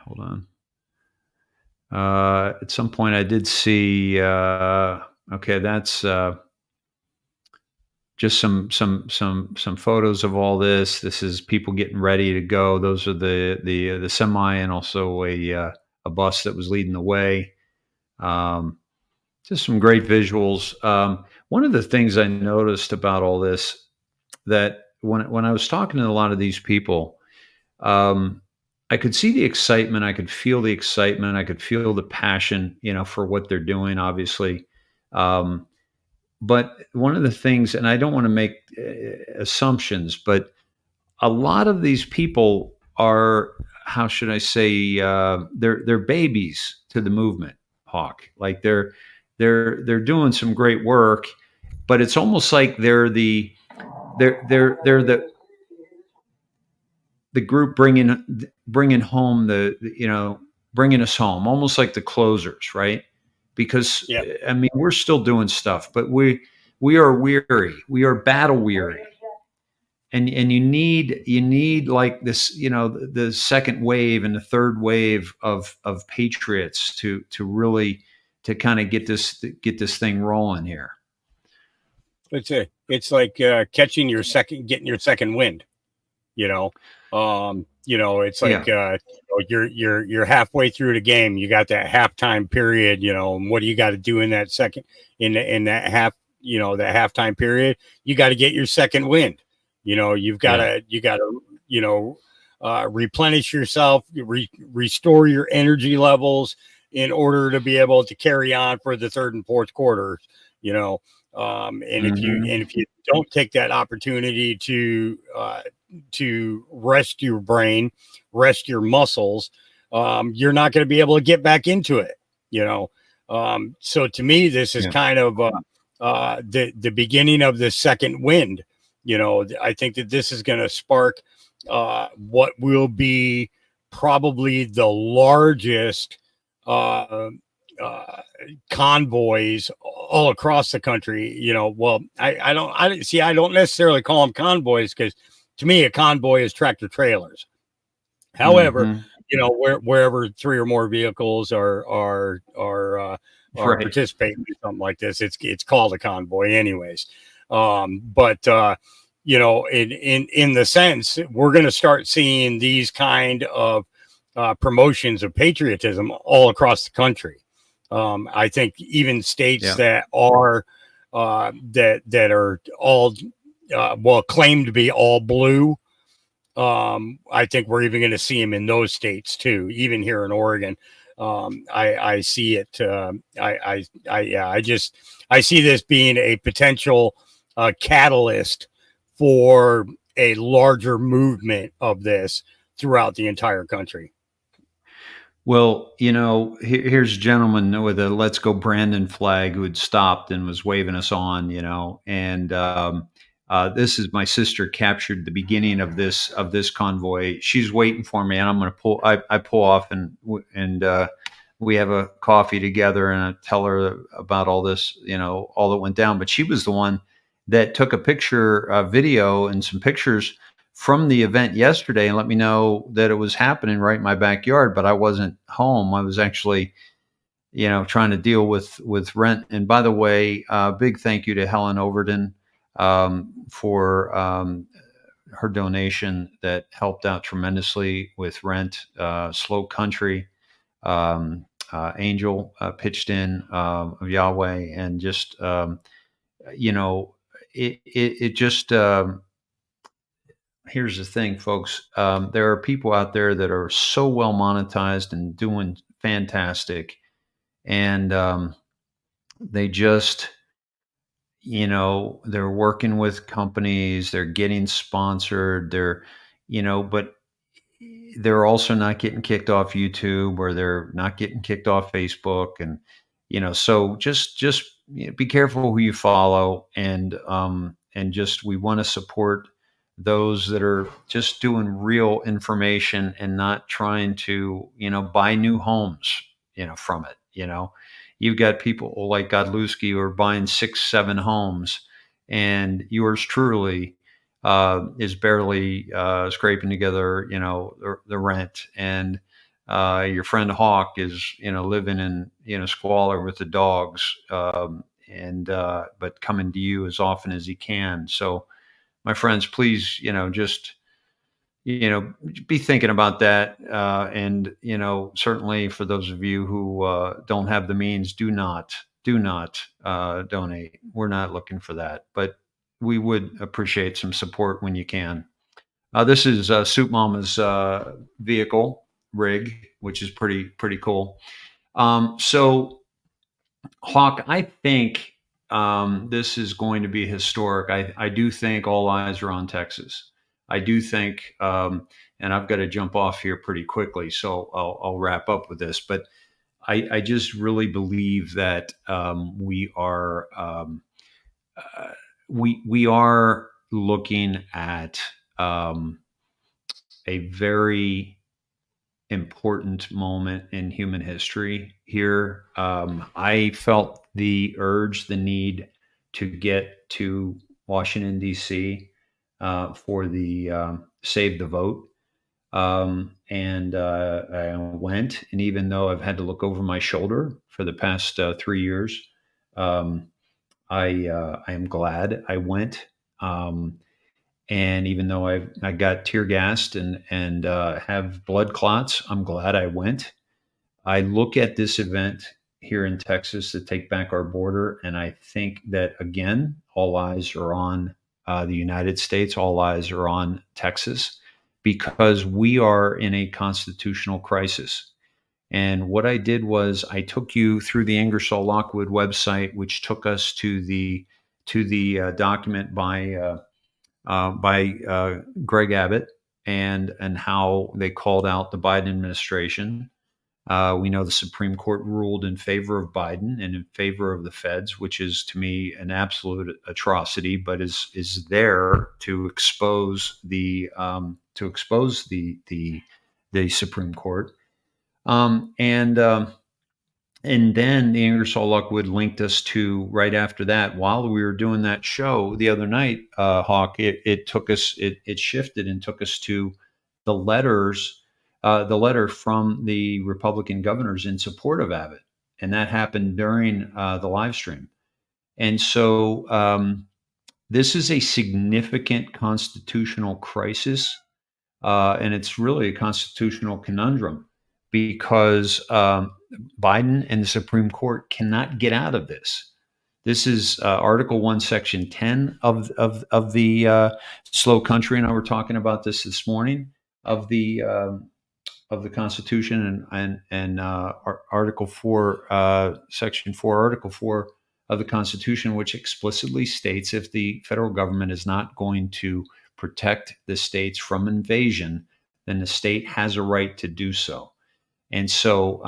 hold on. At some point, I did see. Okay, that's just some photos of all this. This is people getting ready to go. Those are the semi and also a bus that was leading the way. Just some great visuals. One of the things I noticed about all this, that when I was talking to a lot of these people, I could see the excitement. I could feel the excitement. I could feel the passion, for what they're doing, obviously. But one of the things, and I don't want to make assumptions, but a lot of these people are, how should I say, they're babies to the movement, Hawk. Like they're doing some great work, but it's almost like they're the group bringing home bringing us home, almost like the closers, right? Because I mean, we're still doing stuff, but we are weary, we are battle weary, and you need like this, the second wave and the third wave of patriots to really to kind of get this thing rolling here. It's like getting your second wind. It's like you're halfway through the game. You got that halftime period. And what do you got to do in that second in that half? That halftime period. You got to get your second wind. You've got to replenish yourself, restore your energy levels in order to be able to carry on for the third and fourth quarter. If you don't take that opportunity to rest your brain, rest your muscles, you're not going to be able to get back into it. So to me, this is kind of the beginning of the second wind. I think that this is going to spark what will be probably the largest convoys all across the country. I don't necessarily call them convoys, because to me a convoy is tractor trailers. However, wherever 3 or more vehicles are participating in something like this, it's called a convoy anyways. But in the sense, we're going to start seeing these kind of promotions of patriotism all across the country. I think even states that are that are all claimed to be all blue. I think we're even going to see them in those states too, even here in Oregon. I see it. I see this being a potential catalyst for a larger movement of this throughout the entire country. Well, here's a gentleman with a "Let's Go Brandon" flag who had stopped and was waving us on, and this is my sister captured the beginning of this convoy. She's waiting for me, and I'm going to pull. I pull off, and we have a coffee together, and I tell her about all this, all that went down. But she was the one that took a picture, a video, and some pictures from the event yesterday, and let me know that it was happening right in my backyard. But I wasn't home. I was actually, trying to deal with rent. And by the way, big thank you to Helen Overton for her donation that helped out tremendously with rent. Slow Country, Angel pitched in of Yahweh, and just it just here's the thing, folks. There are people out there that are so well monetized and doing fantastic, and they just, they're working with companies, they're getting sponsored, but they're also not getting kicked off YouTube, or they're not getting kicked off Facebook. And, so just be careful who you follow, and just, we want to support those that are just doing real information and not trying to, buy new homes, from it. You've got people like Godlewski who are buying 6-7 homes, and yours truly is barely scraping together, the rent. And your friend Hawk is, living in, squalor with the dogs, but coming to you as often as he can. So, my friends, please, just, be thinking about that. And, certainly for those of you who don't have the means, do not donate. We're not looking for that, but we would appreciate some support when you can. This is Soup Mama's vehicle rig, which is pretty cool. So, Hawk, I think this is going to be historic. I do think all eyes are on Texas. I do think, and I've got to jump off here pretty quickly, so I'll wrap up with this. But I just really believe that we are looking at a very important moment in human history here. I felt the need to get to Washington, D.C. For the Save the Vote. And I went, and even though I've had to look over my shoulder for the past 3 years, I am glad I went. And even though I got tear gassed and have blood clots, I'm glad I went. I look at this event here in Texas to take back our border, and I think that again, all eyes are on the United States. All eyes are on Texas because we are in a constitutional crisis. And what I did was I took you through the Ingersoll Lockwood website, which took us to the document by Greg Abbott and how they called out the Biden administration. We know the Supreme Court ruled in favor of Biden and in favor of the feds, which is to me an absolute atrocity, but is there to expose the Supreme Court. And then the Ingersoll Lockwood linked us to right after that. While we were doing that show the other night, Hawk, it took us, it shifted and took us to the letters, the letter from the Republican governors in support of Abbott, and that happened during the live stream. And so this is a significant constitutional crisis, and it's really a constitutional conundrum because Biden and the Supreme Court cannot get out of this. This is Article 1, Section 10 of the Slow Country, and I were talking about this morning of the Constitution and Article 4, Section 4, Article 4 of the Constitution, which explicitly states if the federal government is not going to protect the states from invasion, then the state has a right to do so. And so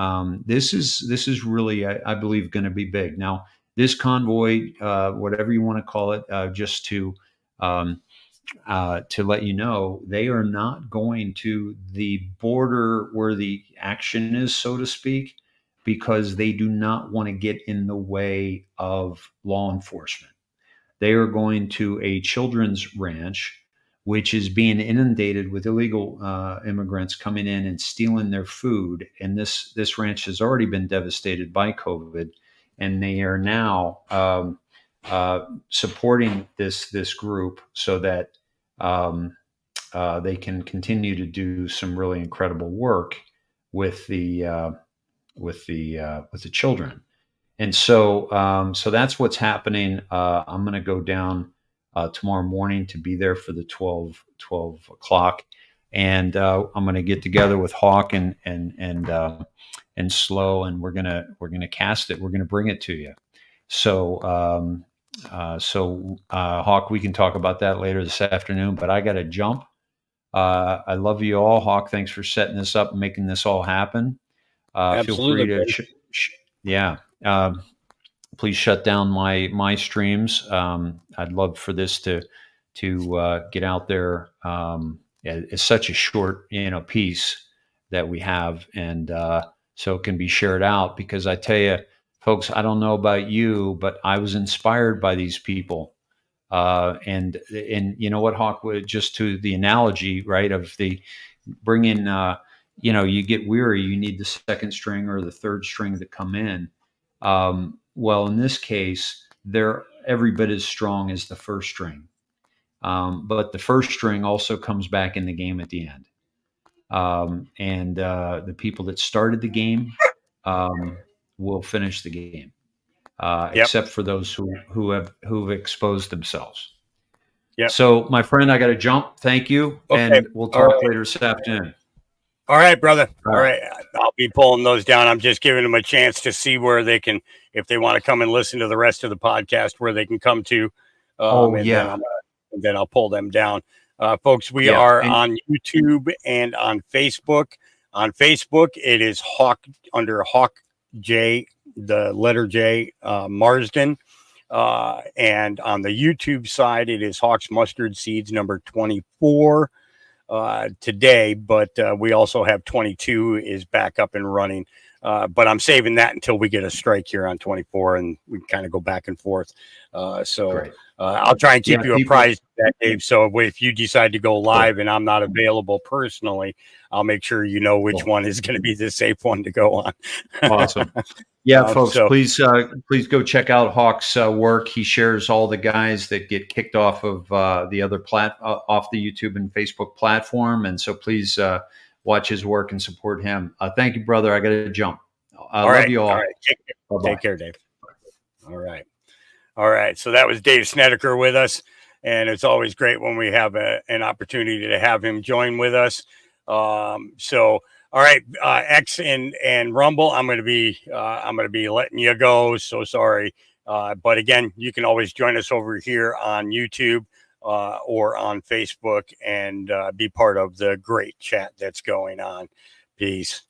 this is really, I believe, going to be big. Now, this convoy, whatever you want to call it, just to let you know, they are not going to the border where the action is, so to speak, because they do not want to get in the way of law enforcement. They are going to a children's ranch, which is being inundated with illegal immigrants coming in and stealing their food. And this ranch has already been devastated by COVID, and they are now supporting this group so that they can continue to do some really incredible work with the children. And so that's what's happening. I'm going to go down tomorrow morning to be there for the 12 o'clock. And I'm going to get together with Hawk and Slow, and we're going to cast it. We're going to bring it to you. So Hawk, we can talk about that later this afternoon, but I got to jump. I love you all. Hawk, thanks for setting this up and making this all happen. Absolutely. Feel free to, please shut down my streams. I'd love for this to get out there. It's such a short, piece that we have, and so it can be shared out. Because I tell you, folks, I don't know about you, but I was inspired by these people. And you know what, Hawk, just to the analogy, right, of the bringing, you get weary, you need the second string or the third string to come in. Well, in this case, they're every bit as strong as the first string. But the first string also comes back in the game at the end. And the people that started the game will finish the game, except for those who've exposed themselves. Yep. So, my friend, I got to jump. Thank you, and we'll talk later this afternoon. All right, brother. All right. I'll be pulling those down. I'm just giving them a chance to see where they can, if they want to come and listen to the rest of the podcast, where they can come to. Then I'll pull them down. Folks, we are on YouTube and on Facebook. On Facebook, it is Hawk under Hawk J, the letter J, Marsden. And on the YouTube side, it is Hawk's Mustard Seeds number 24. Today, but we also have 22 is back up and running. But I'm saving that until we get a strike here on 24, and we kind of go back and forth. I'll try and keep you apprised of that, Dave. So if you decide to go live and I'm not available personally, I'll make sure you know which one is going to be the safe one to go on. Awesome. Yeah, folks, So please go check out Hawk's work. He shares all the guys that get kicked off of the other off the YouTube and Facebook platform, and so please watch his work and support him. Thank you, brother. I got to jump. I love you all. All right. Bye-bye. Take care, Dave. All right. All right. So that was Dave Snedeker with us. And it's always great when we have an opportunity to have him join with us. So, all right, X and Rumble, I'm going to be letting you go. So sorry. But again, you can always join us over here on YouTube or on Facebook and be part of the great chat that's going on. Peace.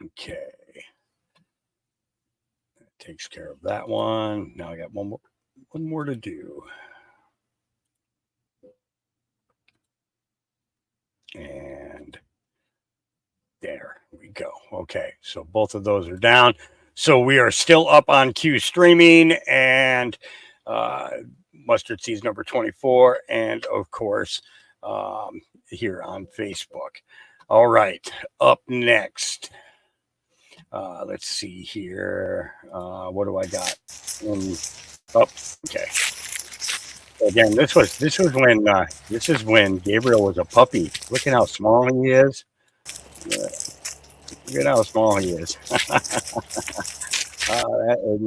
Okay. Takes care of that one. Now I got one more to do. And there we go. Okay, so both of those are down. So we are still up on Q streaming and Mustard Seeds number 24, and of course here on Facebook. All right, up next. Let's see here. What do I got? Okay. Again, this is when Gabriel was a puppy. Look at how small he is. Look at how small he is. Isn't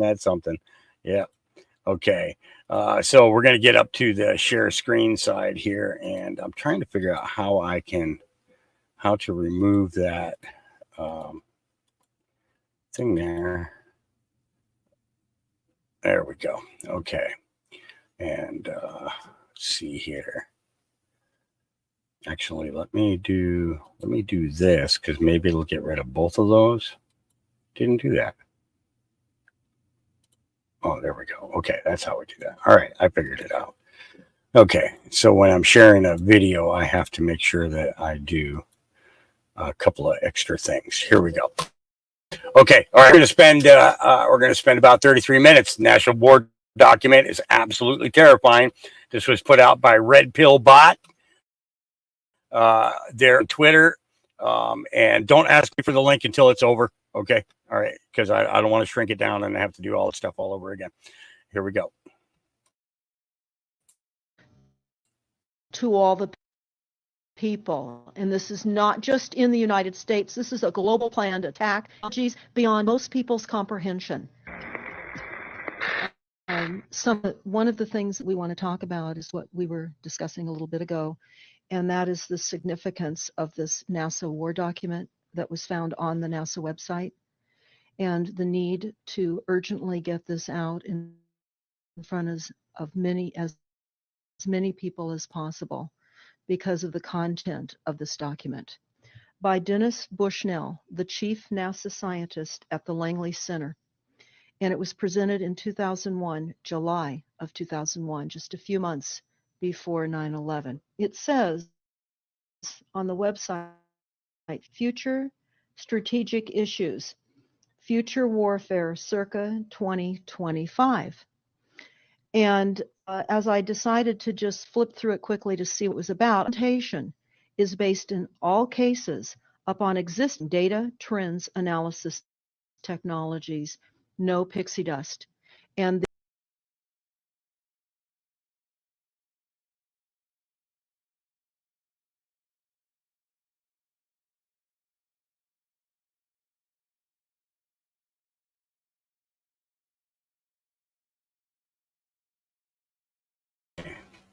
that something? Yeah. Okay. So we're going to get up to the share screen side here, and I'm trying to figure out how to remove that thing there. There we go. Okay. And let's see here. Actually, let me do this because maybe it'll get rid of both of those. Didn't do that. Oh, there we go. Okay, that's how we do that. All right, I figured it out. Okay, so when I'm sharing a video, I have to make sure that I do a couple of extra things. Here we go. Okay, all right. We're going to spend about 33 minutes. The National War document is absolutely terrifying. This was put out by Red Pill Bot. There on Twitter. And don't ask me for the link until it's over. Okay. All right. Because I don't want to shrink it down and have to do all the stuff all over again. Here we go. To all the people, and this is not just in the United States, this is a global plan to attack technologies beyond most people's comprehension. One of the things that we want to talk about is what we were discussing a little bit ago, and that is the significance of this NASA war document that was found on the NASA website, and the need to urgently get this out in front of as many people as possible because of the content of this document. By Dennis Bushnell, the chief NASA scientist at the Langley Center, and it was presented in 2001, July of 2001, just a few months before 9/11. It says on the website, Future Strategic Issues, Future Warfare circa 2025. And as I decided to just flip through it quickly to see what it was about, presentation is based in all cases upon existing data, trends, analysis, technologies, no pixie dust. And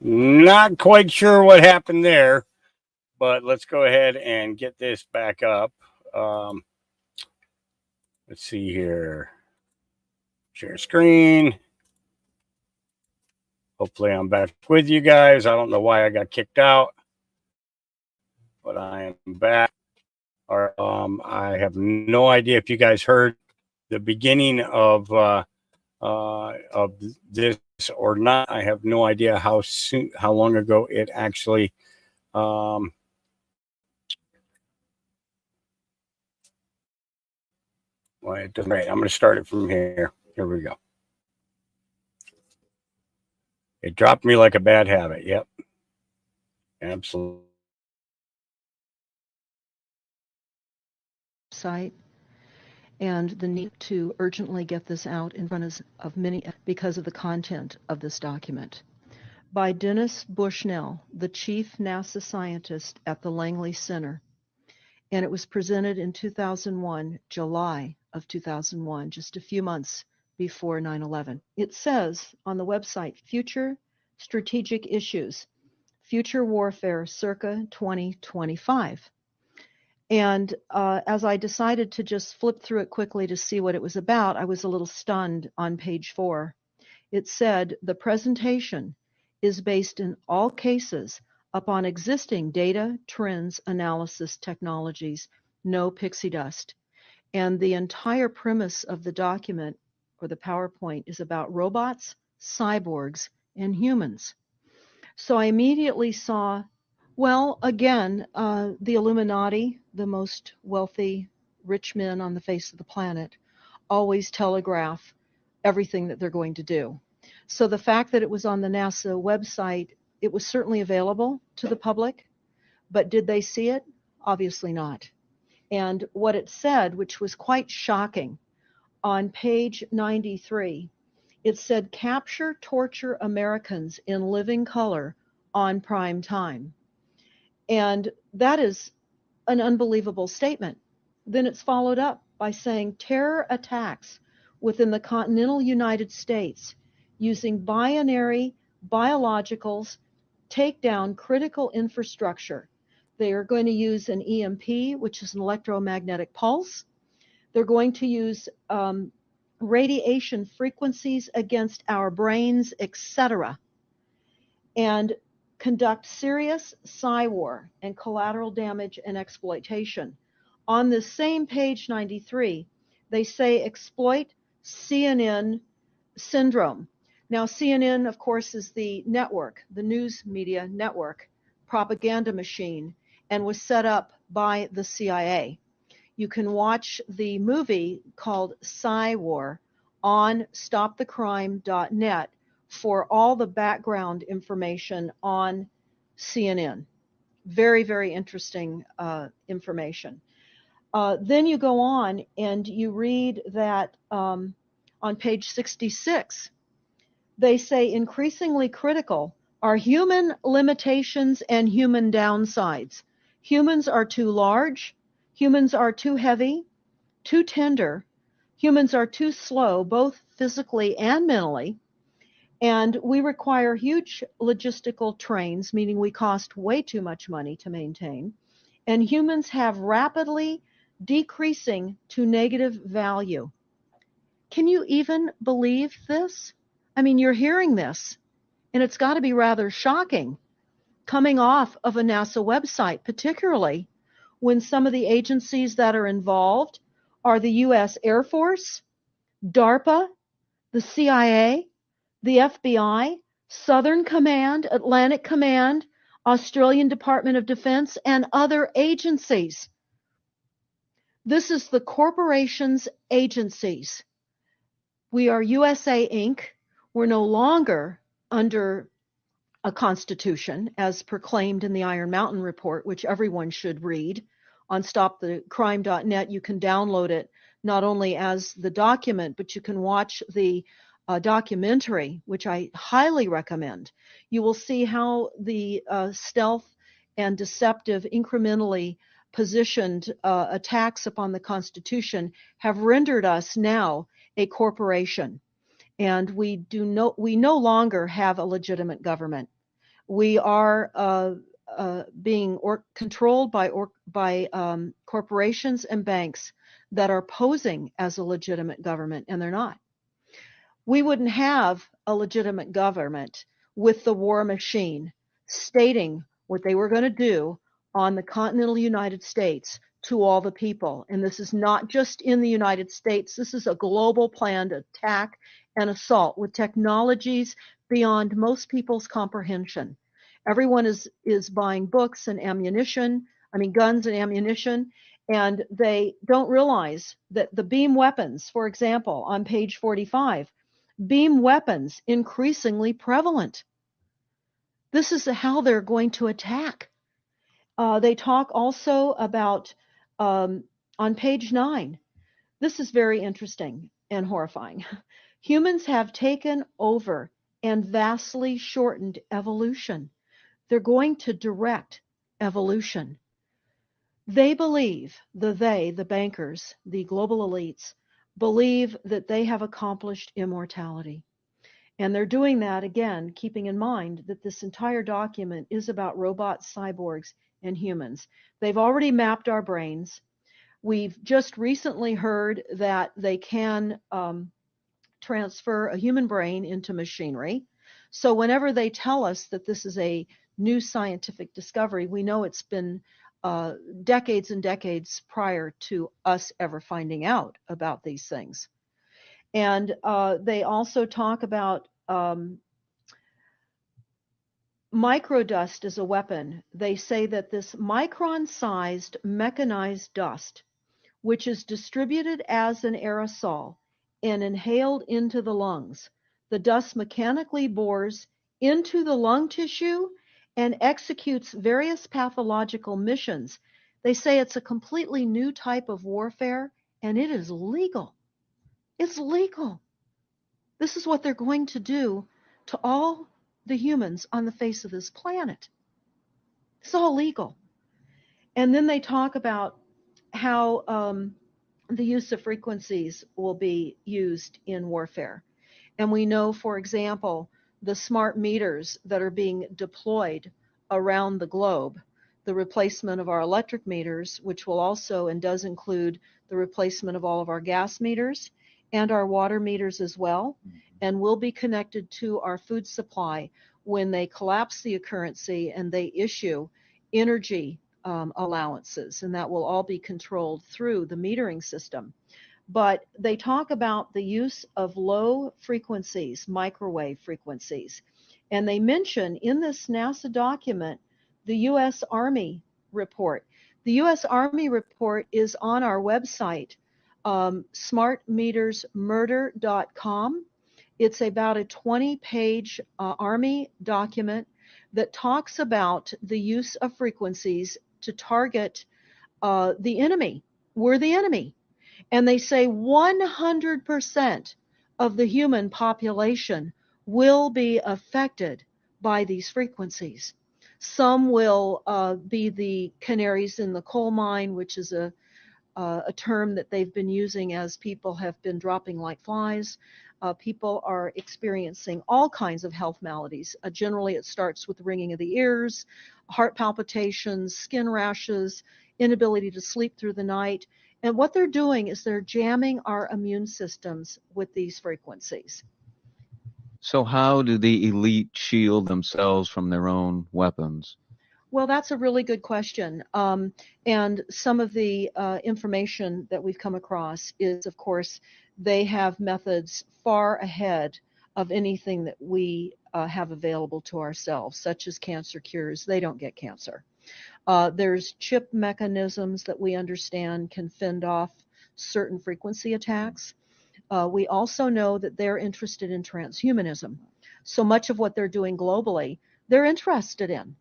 Not quite sure what happened there, but let's go ahead and get this back up. Let's see here. Share screen. Hopefully I'm back with you guys. I don't know why I got kicked out, but I am back. Or I have no idea if you guys heard the beginning of this or not. I have no idea how long ago it actually well, it doesn't. Right, I'm going to start it from here. Here we go. It dropped me like a bad habit. Yep. Absolutely. website and the need to urgently get this out in front of many because of the content of this document. By Dennis Bushnell, the chief NASA scientist at the Langley Center. And it was presented in 2001, July of 2001, just a few months before 9/11. It says on the website, Future Strategic Issues, Future Warfare circa 2025. And as I decided to just flip through it quickly to see what it was about, I was a little stunned on page 4. It said, the presentation is based in all cases upon existing data, trends, analysis technologies, no pixie dust. And the entire premise of the document or the PowerPoint is about robots, cyborgs, and humans. So I immediately saw, well, again, the Illuminati, the most wealthy, rich men on the face of the planet, always telegraph everything that they're going to do. So the fact that it was on the NASA website, it was certainly available to the public, but did they see it? Obviously not. And what it said, which was quite shocking, on page 93, it said, capture, torture Americans in living color on prime time. And that is an unbelievable statement. Then it's followed up by saying terror attacks within the continental United States using binary biologicals take down critical infrastructure. They are going to use an EMP, which is an electromagnetic pulse. They're going to use radiation frequencies against our brains, etc., and conduct serious war and collateral damage and exploitation. On this same page 93, they say exploit CNN syndrome. Now, CNN, of course, is the network, the news media network, propaganda machine, and was set up by the CIA. You can watch the movie called War on stopthecrime.net for all the background information on CNN. Very, very interesting information. Then you go on and you read that on page 66, they say increasingly critical are human limitations and human downsides. Humans are too large. Humans are too heavy, too tender. Humans are too slow, both physically and mentally. And we require huge logistical trains, meaning we cost way too much money to maintain. And humans have rapidly decreasing to negative value. Can you even believe this? I mean, you're hearing this, and it's got to be rather shocking coming off of a NASA website, particularly when some of the agencies that are involved are the U.S. Air Force, DARPA, the CIA, the FBI, Southern Command, Atlantic Command, Australian Department of Defense, and other agencies. This is the corporation's agencies. We are USA Inc. We're no longer under a constitution as proclaimed in the Iron Mountain Report, which everyone should read. On stopthecrime.net, you can download it not only as the document, but you can watch the documentary, which I highly recommend. You will see how the stealth and deceptive, incrementally positioned attacks upon the Constitution have rendered us now a corporation. And we no longer have a legitimate government. We are being controlled by corporations and banks that are posing as a legitimate government, and they're not. We wouldn't have a legitimate government with the war machine stating what they were going to do on the continental United States to all the people. And this is not just in the United States. This is a global planned attack and assault with technologies beyond most people's comprehension. Everyone is buying books and ammunition, guns and ammunition, and they don't realize that the beam weapons, for example, on page 45, beam weapons increasingly prevalent. This is how they're going to attack. They talk also about On page 9, this is very interesting and horrifying. Humans have taken over and vastly shortened evolution. They're going to direct evolution. They believe, the bankers, the global elites, believe that they have accomplished immortality. And they're doing that, again, keeping in mind that this entire document is about robots, cyborgs, and humans. They've already mapped our brains. We've just recently heard that they can transfer a human brain into machinery. So whenever they tell us that this is a new scientific discovery, we know it's been decades and decades prior to us ever finding out about these things. And they also talk about microdust as a weapon. They say that this micron-sized mechanized dust, which is distributed as an aerosol and inhaled into the lungs, the dust mechanically bores into the lung tissue and executes various pathological missions. They say it's a completely new type of warfare, and it is legal. It's legal. This is what they're going to do to all the humans on the face of this planet. It's all legal. And then they talk about how the use of frequencies will be used in warfare. And we know, for example, the smart meters that are being deployed around the globe, the replacement of our electric meters, which will also and does include the replacement of all of our gas meters and our water meters as well, and will be connected to our food supply when they collapse the currency and they issue energy allowances, and that will all be controlled through the metering system. But they talk about the use of low frequencies, microwave frequencies, and they mention in this NASA document the U.S. Army report. The U.S. Army report is on our website, smartmetersmurder.com. It's about a 20-page Army document that talks about the use of frequencies to target the enemy. We're the enemy. And they say 100% of the human population will be affected by these frequencies. Some will be the canaries in the coal mine, which is a term that they've been using as people have been dropping like flies. People are experiencing all kinds of health maladies. Generally, it starts with ringing of the ears, heart palpitations, skin rashes, inability to sleep through the night. And what they're doing is they're jamming our immune systems with these frequencies. So how do the elite shield themselves from their own weapons? Well, that's a really good question. And some of the information that we've come across is, of course, they have methods far ahead of anything that we have available to ourselves, such as cancer cures. They don't get cancer. There's chip mechanisms that we understand can fend off certain frequency attacks. We also know that they're interested in transhumanism. So much of what they're doing globally, they're interested in.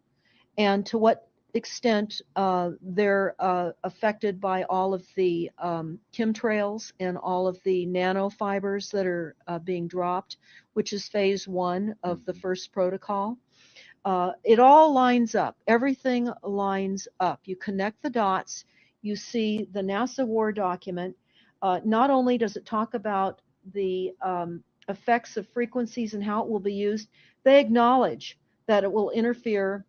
And to what extent they're affected by all of the chemtrails and all of the nanofibers that are being dropped, which is phase 1 of the first protocol. It all lines up. Everything lines up. You connect the dots. You see the NASA war document. Not only does it talk about the effects of frequencies and how it will be used, they acknowledge that it will interfere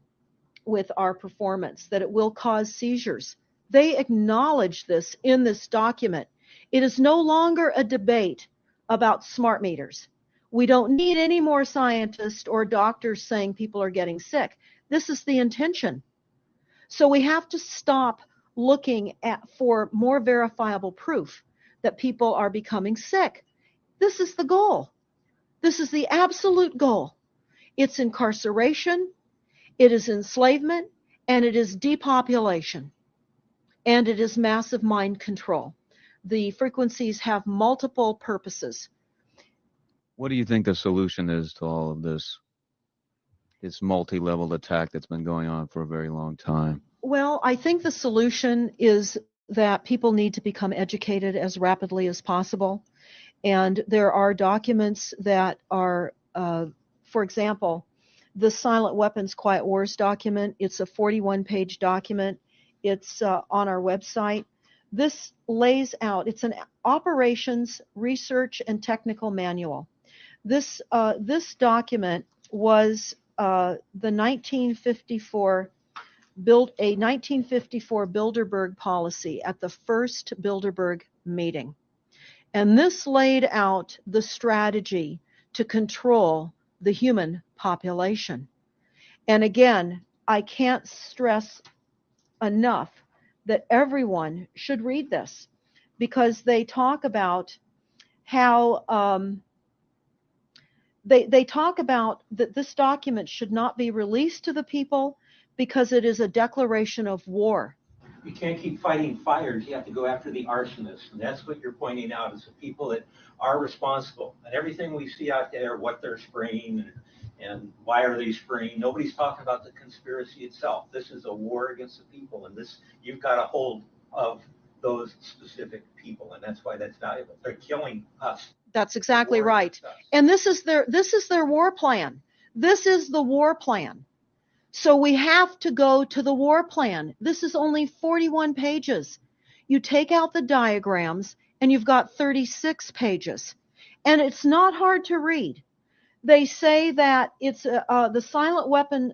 with our performance, that it will cause seizures. They acknowledge this in this document. It is no longer a debate about smart meters. We don't need any more scientists or doctors saying people are getting sick. This is the intention. So we have to stop looking for more verifiable proof that people are becoming sick. This is the goal. This is the absolute goal. It's incarceration, it is enslavement, and it is depopulation, and it is massive mind control. The frequencies have multiple purposes. What do you think the solution is to all of this multi-level attack that's been going on for a very long time? Well, I think the solution is that people need to become educated as rapidly as possible. And there are documents that are, for example, the Silent Weapons Quiet Wars document. It's a 41-page document. It's on our website. This lays out, it's an operations, research, and technical manual. This document was the 1954 Bilderberg policy at the first Bilderberg meeting. And this laid out the strategy to control the human population. And again, I can't stress enough that everyone should read this, because they talk about how they talk about that this document should not be released to the people because it is a declaration of war. You can't keep fighting fires. You have to go after the arsonists. And that's what you're pointing out, is the people that are responsible. And everything we see out there, what they're spraying and why are they spraying, nobody's talking about the conspiracy itself. This is a war against the people. And this, you've got a hold of those specific people. And that's why that's valuable. They're killing us. That's exactly right. And this is their war plan. This is the war plan. So we have to go to the war plan. This is only 41 pages. You take out the diagrams and you've got 36 pages. And it's not hard to read. They say that it's the silent weapon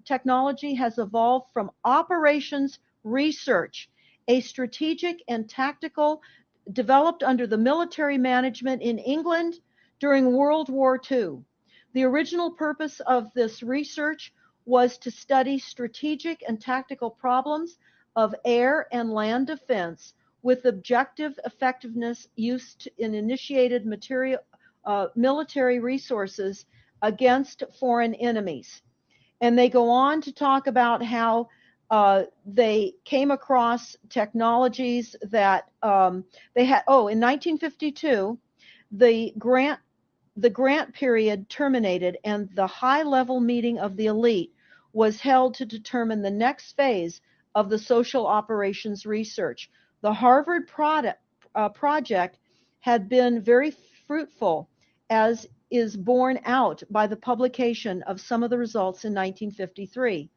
technology has evolved from operations research, a strategic and tactical developed under the military management in England during World War II. The original purpose of this research was to study strategic and tactical problems of air and land defense with objective effectiveness used in initiated military resources against foreign enemies. And they go on to talk about how they came across technologies that they had. Oh, in 1952, the grant period terminated and the high-level meeting of the elite was held to determine the next phase of the social operations research. The Harvard project had been very fruitful, as is borne out by the publication of some of the results in 1953,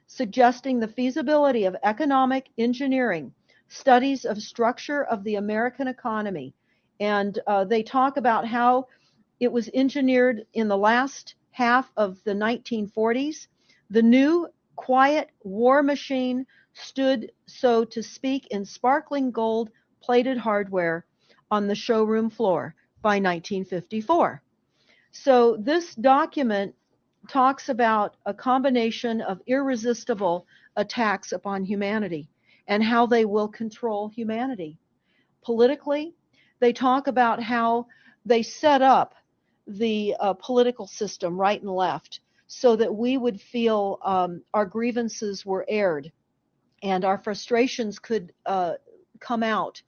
suggesting the feasibility of economic engineering, studies of structure of the American economy. And they talk about how it was engineered in the last half of the 1940s. The new quiet war machine stood, so to speak, in sparkling gold plated hardware on the showroom floor by 1954. So this document talks about a combination of irresistible attacks upon humanity and how they will control humanity. Politically, they talk about how they set up the political system right and left so that we would feel our grievances were aired and our frustrations could come out.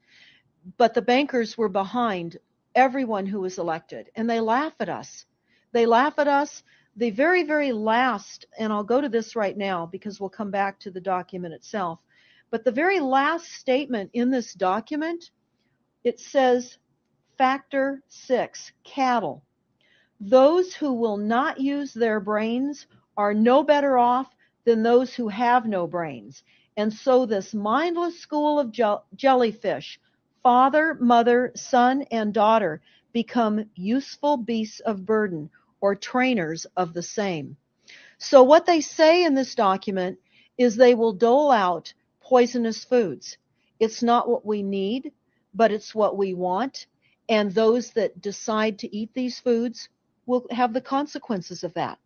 But the bankers were behind everyone who was elected, and they laugh at us. They laugh at us. The very, very last, and I'll go to this right now because we'll come back to the document itself, but the very last statement in this document, it says, Factor 6, cattle. Those who will not use their brains are no better off than those who have no brains. And so this mindless school of jellyfish, father, mother, son, and daughter, become useful beasts of burden or trainers of the same. So what they say in this document is they will dole out poisonous foods. It's not what we need, but it's what we want. And those that decide to eat these foods will have the consequences of that.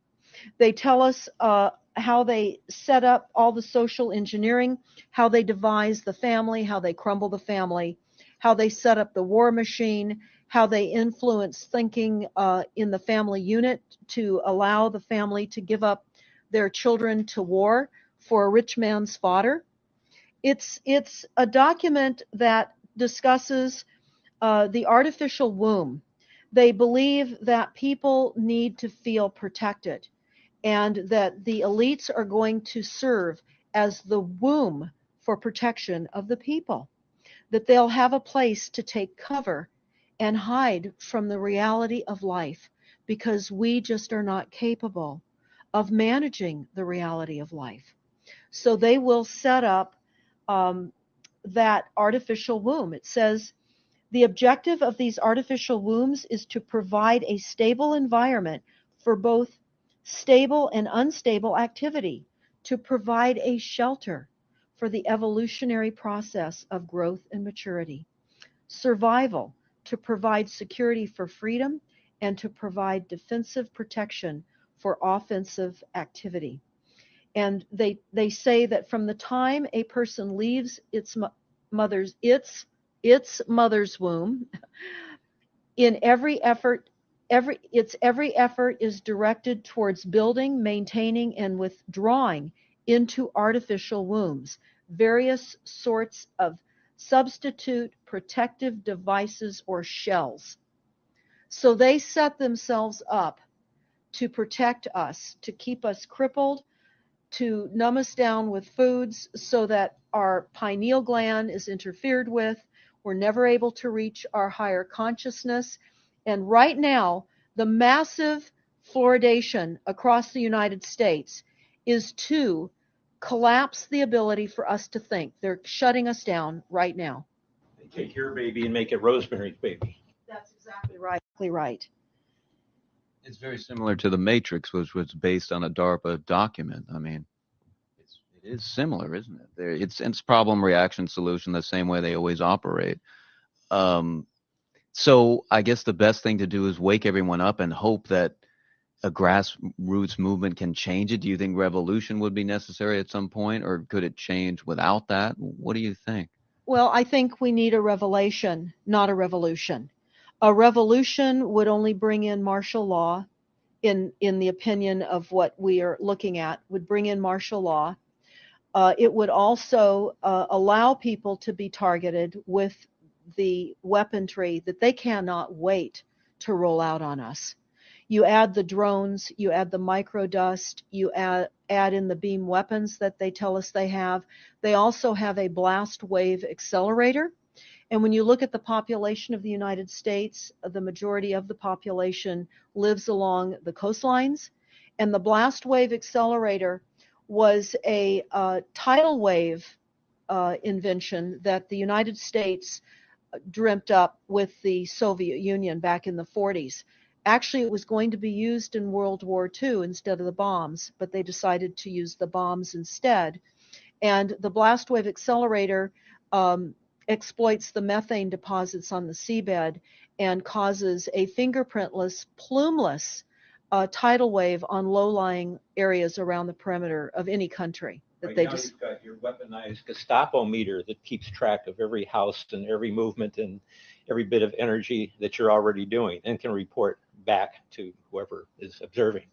They tell us how they set up all the social engineering, how they devise the family, how they crumble the family, how they set up the war machine, how they influence thinking in the family unit to allow the family to give up their children to war for a rich man's fodder. It's a document that discusses the artificial womb. They believe that people need to feel protected and that the elites are going to serve as the womb for protection of the people. that they'll have a place to take cover and hide from the reality of life, because we just are not capable of managing the reality of life. So they will set up that artificial womb. It says, the objective of these artificial wombs is to provide a stable environment for both stable and unstable activity, to provide a shelter for the evolutionary process of growth and maturity, survival, to provide security for freedom, and to provide defensive protection for offensive activity. And they say that from the time a person leaves its mother's womb, in every effort is directed towards building, maintaining, and withdrawing into artificial wombs various sorts of substitute protective devices or shells. So they set themselves up to protect us, to keep us crippled, to numb us down with foods so that our pineal gland is interfered with. We're never able to reach our higher consciousness. And right now, the massive fluoridation across the United States is to collapse the ability for us to think. They're shutting us down right now. They take your baby and make it Rosemary's Baby. That's exactly right. It's very similar to the Matrix, which was based on a DARPA document. I mean, it is similar, isn't it? It's problem, reaction, solution, the same way they always operate. So I guess the best thing to do is wake everyone up and hope that a grassroots movement can change it. Do you think revolution would be necessary at some point, or could it change without that? What do you think? Well, I think we need a revelation, not a revolution. A revolution would only bring in martial law, in the opinion of what we are looking at, would bring in martial law. It would also allow people to be targeted with the weaponry that they cannot wait to roll out on us. You add the drones, you add the microdust, you add in the beam weapons that they tell us they have. They also have a blast wave accelerator. And when you look at the population of the United States, the majority of the population lives along the coastlines. And the blast wave accelerator was a tidal wave invention that the United States dreamt up with the Soviet Union back in the 40s. Actually, it was going to be used in World War II instead of the bombs, but they decided to use the bombs instead. And the blast wave accelerator exploits the methane deposits on the seabed and causes a fingerprintless, plumeless tidal wave on low-lying areas around the perimeter of any country. Right now you've got your weaponized Gestapo meter that keeps track of every house and every movement and every bit of energy that you're already doing and can report back to whoever is observing.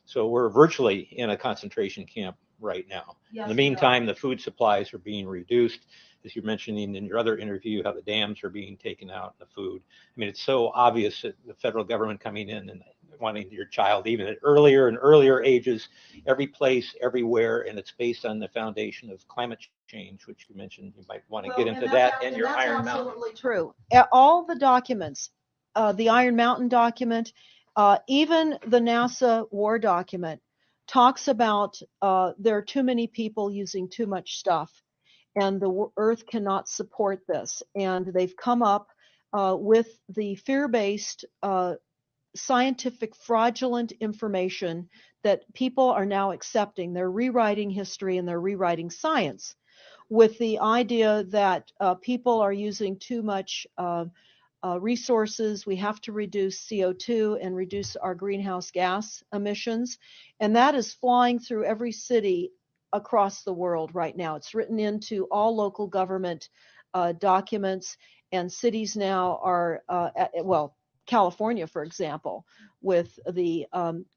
So we're virtually in a concentration camp right now. Yes, in the meantime, the food supplies are being reduced. As you're mentioning in your other interview, how the dams are being taken out, the food. I mean, it's so obvious that the federal government coming in and wanting your child even at earlier and earlier ages, every place, everywhere, and it's based on the foundation of climate change, which you mentioned. You might want to get into that and your Iron Mountain. That's absolutely true. All the documents, the Iron Mountain document, even the NASA war document, talks about there are too many people using too much stuff, and the Earth cannot support this. And they've come up with the fear-based scientific fraudulent information that people are now accepting. They're rewriting history and they're rewriting science with the idea that people are using too much resources. We have to reduce CO2 and reduce our greenhouse gas emissions. And that is flying through every city across the world right now. It's written into all local government documents, and cities now are, California, for example, with the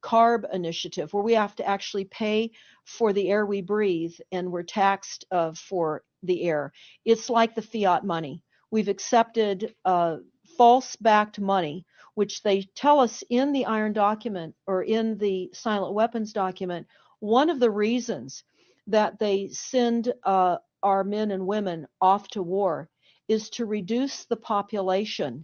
CARB initiative, where we have to actually pay for the air we breathe, and we're taxed for the air. It's like the fiat money. We've accepted false-backed money, which they tell us in the Iron document or in the Silent Weapons document. One of the reasons that they send our men and women off to war is to reduce the population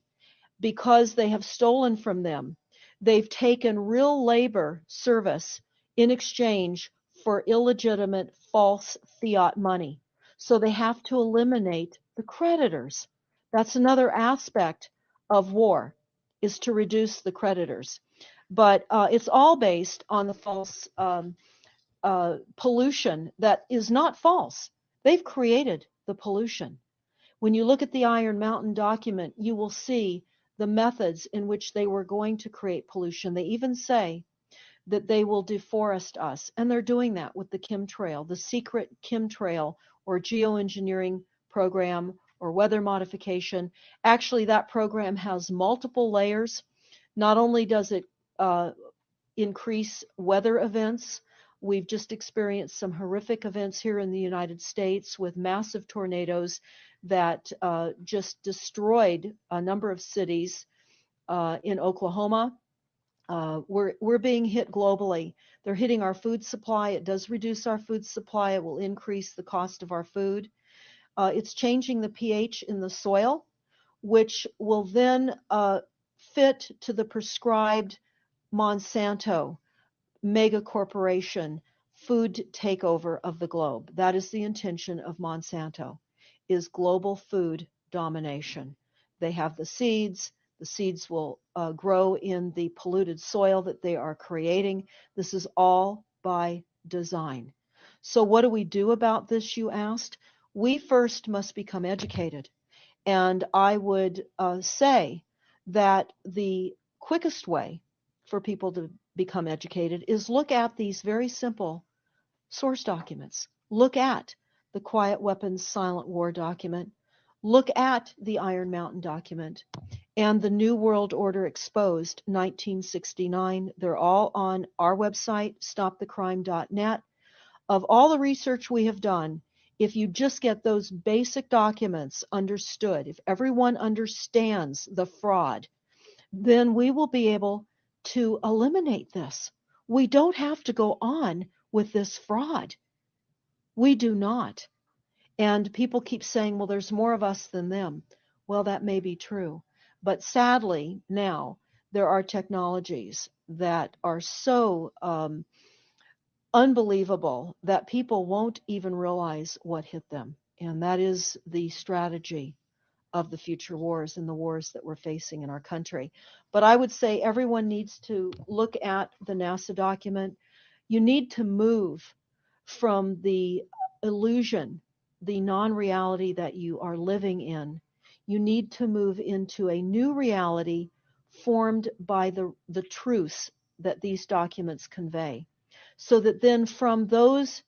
because they have stolen from them. They've taken real labor service in exchange for illegitimate false fiat money. So they have to eliminate the creditors. That's another aspect of war, is to reduce the creditors. But it's all based on the false pollution that is not false. They've created the pollution. When you look at the Iron Mountain document, you will see the methods in which they were going to create pollution. They even say that they will deforest us, and they're doing that with the chemtrail, the secret chemtrail or geoengineering program or weather modification. Actually, that program has multiple layers. Not only does it increase weather events, we've just experienced some horrific events here in the United States with massive tornadoes that just destroyed a number of cities in Oklahoma. We're being hit globally. They're hitting our food supply. It does reduce our food supply. It will increase the cost of our food. It's changing the pH in the soil, which will then fit to the prescribed Monsanto mega corporation food takeover of the globe. That is the intention of Monsanto, is global food domination. They have the seeds. The seeds will grow in the polluted soil that they are creating. This is all by design. So what do we do about this, you asked? We first must become educated. And I would say that the quickest way for people to become educated is look at these very simple source documents. Look at the Quiet Weapons Silent War document. Look at the Iron Mountain document and the New World Order Exposed 1969. They're all on our website, stopthecrime.net. Of all the research we have done, if you just get those basic documents understood, if everyone understands the fraud, then we will be able to eliminate this. We don't have to go on with this fraud. We do not. And people keep saying, well, there's more of us than them. Well, that may be true. But sadly, now there are technologies that are so unbelievable that people won't even realize what hit them. And that is the strategy of the future wars and the wars that we're facing in our country. But I would say everyone needs to look at the NASA document. You need to move from the illusion, the non-reality that you are living in. You need to move into a new reality formed by the truths that these documents convey. So that then from those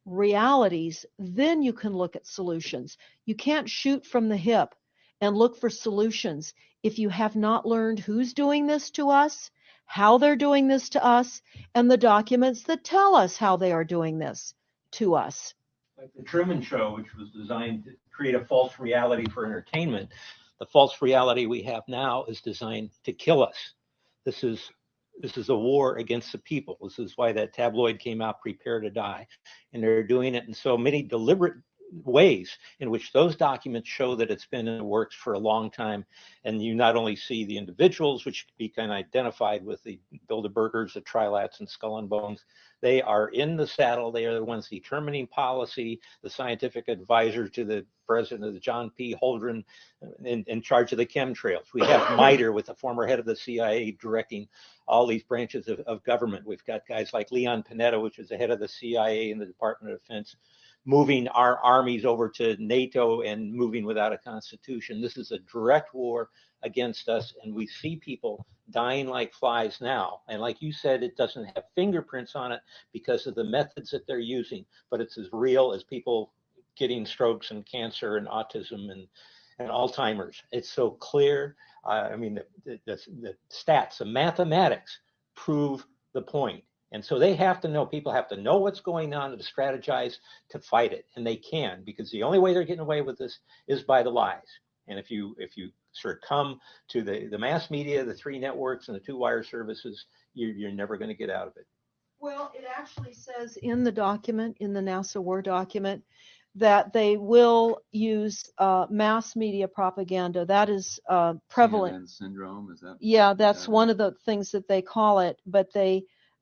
realities, then you can look at solutions. You can't shoot from the hip and look for solutions if you have not learned who's doing this to us, how they're doing this to us, and the documents that tell us how they are doing this to us. Like the Truman Show, which was designed to create a false reality for entertainment, the false reality we have now is designed to kill us. This is a war against the people. This is why that tabloid came out, Prepare to Die. And they're doing it in so many deliberate ways in which those documents show that it's been in the works for a long time. And you not only see the individuals, which can be kind of identified with the Bilderbergers, the Trilats, and Skull and Bones. They are in the saddle. They are the ones determining policy, the scientific advisor to the president of the John P. Holdren in charge of the chemtrails. We have MITRE with the former head of the CIA directing all these branches of government. We've got guys like Leon Panetta, which is the head of the CIA and the Department of Defense, moving our armies over to NATO and moving without a constitution. This is a direct war against us, and we see people dying like flies now. And like you said, it doesn't have fingerprints on it because of the methods that they're using, but it's as real as people getting strokes and cancer and autism and Alzheimer's. It's so clear. I mean, the stats, the mathematics prove the point. And so they have to know, people have to know what's going on and to strategize to fight it. And they can, because the only way they're getting away with this is by the lies. And if you succumb to the mass media, the three networks and the two wire services, you're never going to get out of it. Well, it actually says in the document, in the NASA War document, that they will use mass media propaganda. That is prevalent. CNN syndrome, is that? Yeah, that's one of the things that they call it, but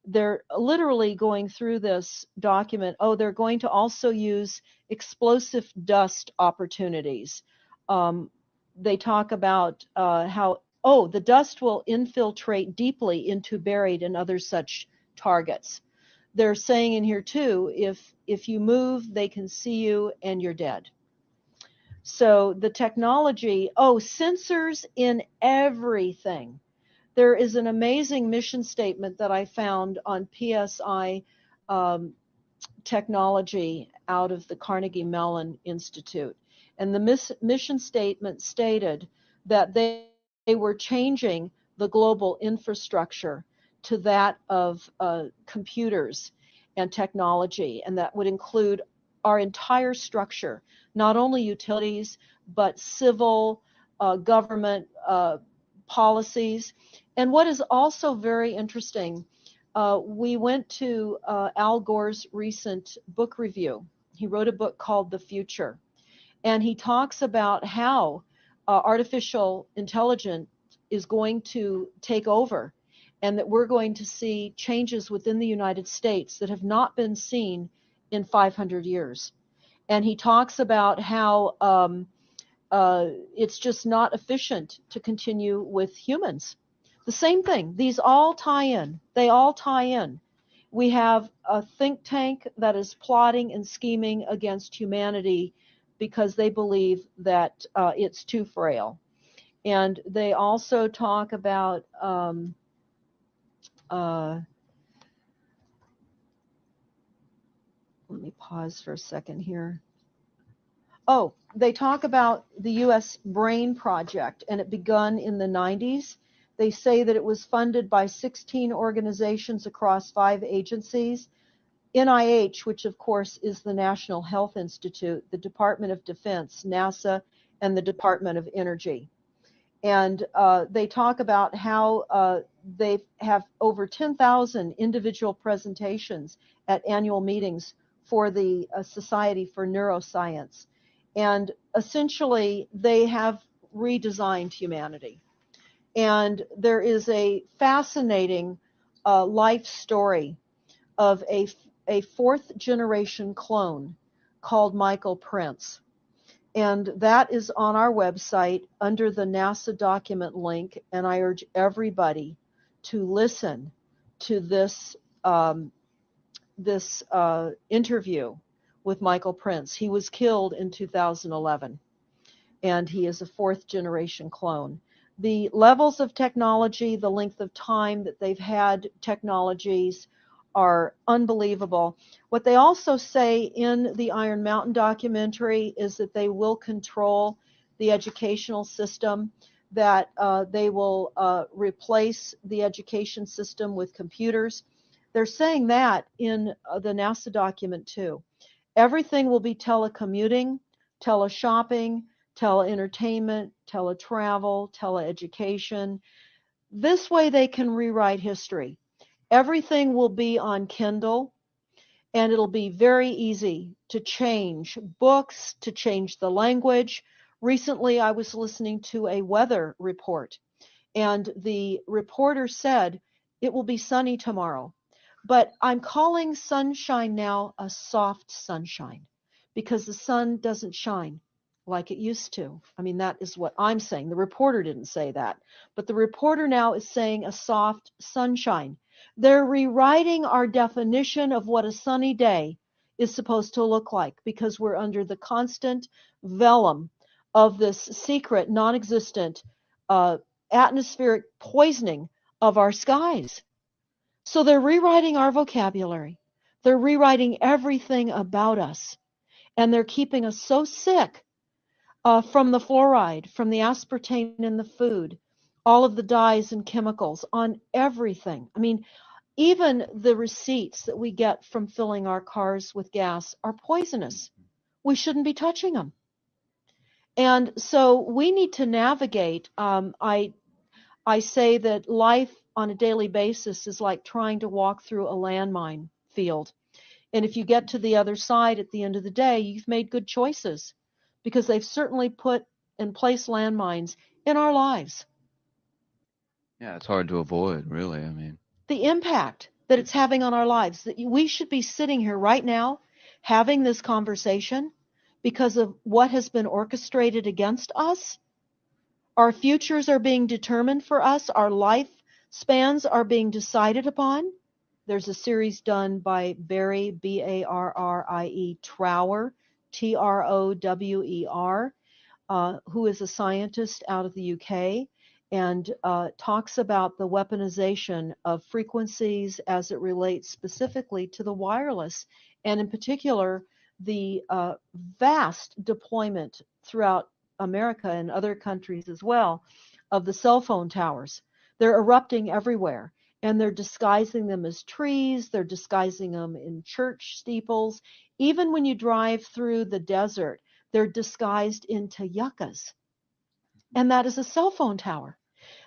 they're literally going through this document. Oh, they're going to also use explosive dust opportunities. They talk about how, oh, the dust will infiltrate deeply into buried and other such targets. They're saying in here too, if you move, they can see you and you're dead. So the technology, oh, sensors in everything. There is an amazing mission statement that I found on PSI technology out of the Carnegie Mellon Institute. And the mission statement stated that they were changing the global infrastructure to that of computers and technology, and that would include our entire structure, not only utilities, but civil government policies. And what is also very interesting, we went to Al Gore's recent book review. He wrote a book called The Future, and he talks about how artificial intelligence is going to take over, and that we're going to see changes within the United States that have not been seen in 500 years. And he talks about how it's just not efficient to continue with humans. The same thing. These all tie in. They all tie in. We have a think tank that is plotting and scheming against humanity because they believe that it's too frail. And they also talk about let me pause for a second here. Oh, they talk about the U.S. Brain Project, and it begun in the 90s. They say that it was funded by 16 organizations across 5 agencies. NIH, which of course is the National Health Institute, the Department of Defense, NASA, and the Department of Energy. And they talk about how they have over 10,000 individual presentations at annual meetings for the Society for Neuroscience. And essentially, they have redesigned humanity. And there is a fascinating life story of a 4th generation clone called Michael Prince. And that is on our website under the NASA document link. And I urge everybody to listen to this interview with Michael Prince. He was killed in 2011, and he is a 4th generation clone. The levels of technology, the length of time that they've had technologies are unbelievable. What they also say in the Iron Mountain documentary is that they will control the educational system, that they will replace the education system with computers. They're saying that in the NASA document too. Everything will be telecommuting, teleshopping, teleentertainment, teletravel, teleeducation. This way they can rewrite history. Everything will be on Kindle, and it'll be very easy to change books, to change the language. Recently, I was listening to a weather report, and the reporter said, it will be sunny tomorrow. But I'm calling sunshine now a soft sunshine because the sun doesn't shine like it used to. I mean, that is what I'm saying. The reporter didn't say that, but the reporter now is saying a soft sunshine. They're rewriting our definition of what a sunny day is supposed to look like because we're under the constant vellum of this secret, non-existent atmospheric poisoning of our skies. So they're rewriting our vocabulary. They're rewriting everything about us. And they're keeping us so sick from the fluoride, from the aspartame in the food, all of the dyes and chemicals on everything. I mean, even the receipts that we get from filling our cars with gas are poisonous. We shouldn't be touching them. And so we need to navigate. I say that life on a daily basis is like trying to walk through a landmine field. And if you get to the other side at the end of the day, you've made good choices because they've certainly put and placed landmines in our lives. Yeah, it's hard to avoid, really. I mean, The impact that it's having on our lives, that we should be sitting here right now having this conversation because of what has been orchestrated against us. Our futures are being determined for us. Our lifespans are being decided upon. There's a series done by Barry, Barrie Trower, Trower, who is a scientist out of the UK, and talks about the weaponization of frequencies as it relates specifically to the wireless, and in particular, the vast deployment throughout America and other countries as well of the cell phone towers. They're erupting everywhere, and they're disguising them as trees, they're disguising them in church steeples. Even when you drive through the desert, they're disguised into yuccas. And that is a cell phone tower.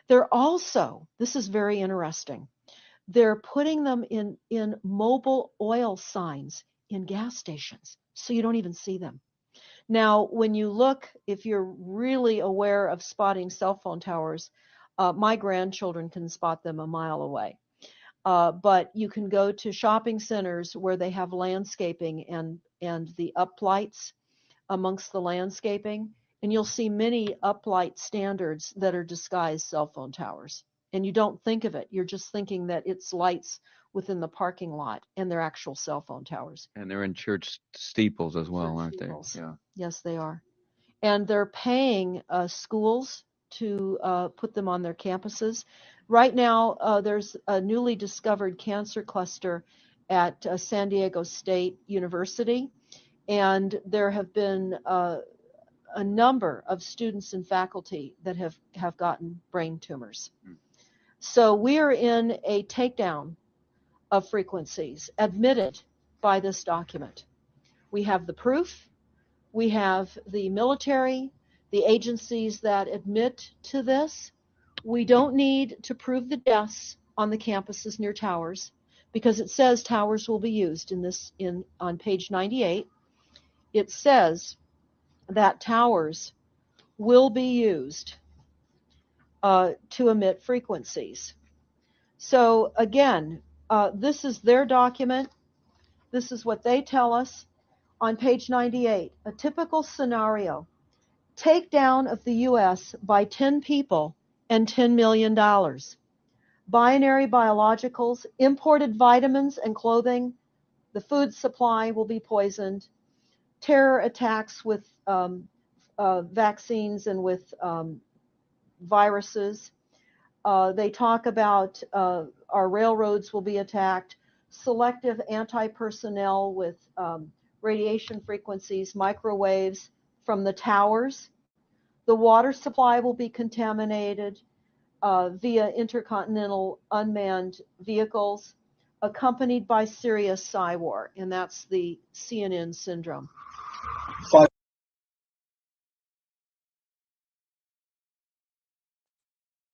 They're also, this is very interesting, they're putting them in mobile oil signs in gas stations, so you don't even see them. Now, when you look, if you're really aware of spotting cell phone towers, my grandchildren can spot them a mile away. But you can go to shopping centers where they have landscaping and the uplights amongst the landscaping, and you'll see many uplight standards that are disguised cell phone towers. And you don't think of it. You're just thinking that it's lights within the parking lot, and they're actual cell phone towers. and they're in church steeples as well, Church aren't steeples. they? Yeah. Yes, they are. And they're paying schools to put them on their campuses. Right now, there's a newly discovered cancer cluster at San Diego State University, and there have been a number of students and faculty that have gotten brain tumors. So we are in a takedown of frequencies admitted by this document. We have the proof. We have the military, the agencies that admit to this. We don't need to prove the deaths on the campuses near towers because it says towers will be used on page 98. It says that towers will be used to emit frequencies. So again, this is their document. This is what they tell us on page 98. A typical scenario: takedown of the U.S. by 10 people and $10 million. Binary biologicals, imported vitamins and clothing, the food supply will be poisoned. Terror attacks with vaccines and with viruses. They talk about our railroads will be attacked, selective anti-personnel with radiation frequencies, microwaves from the towers. The water supply will be contaminated via intercontinental unmanned vehicles, accompanied by serious cyber, and that's the CNN syndrome.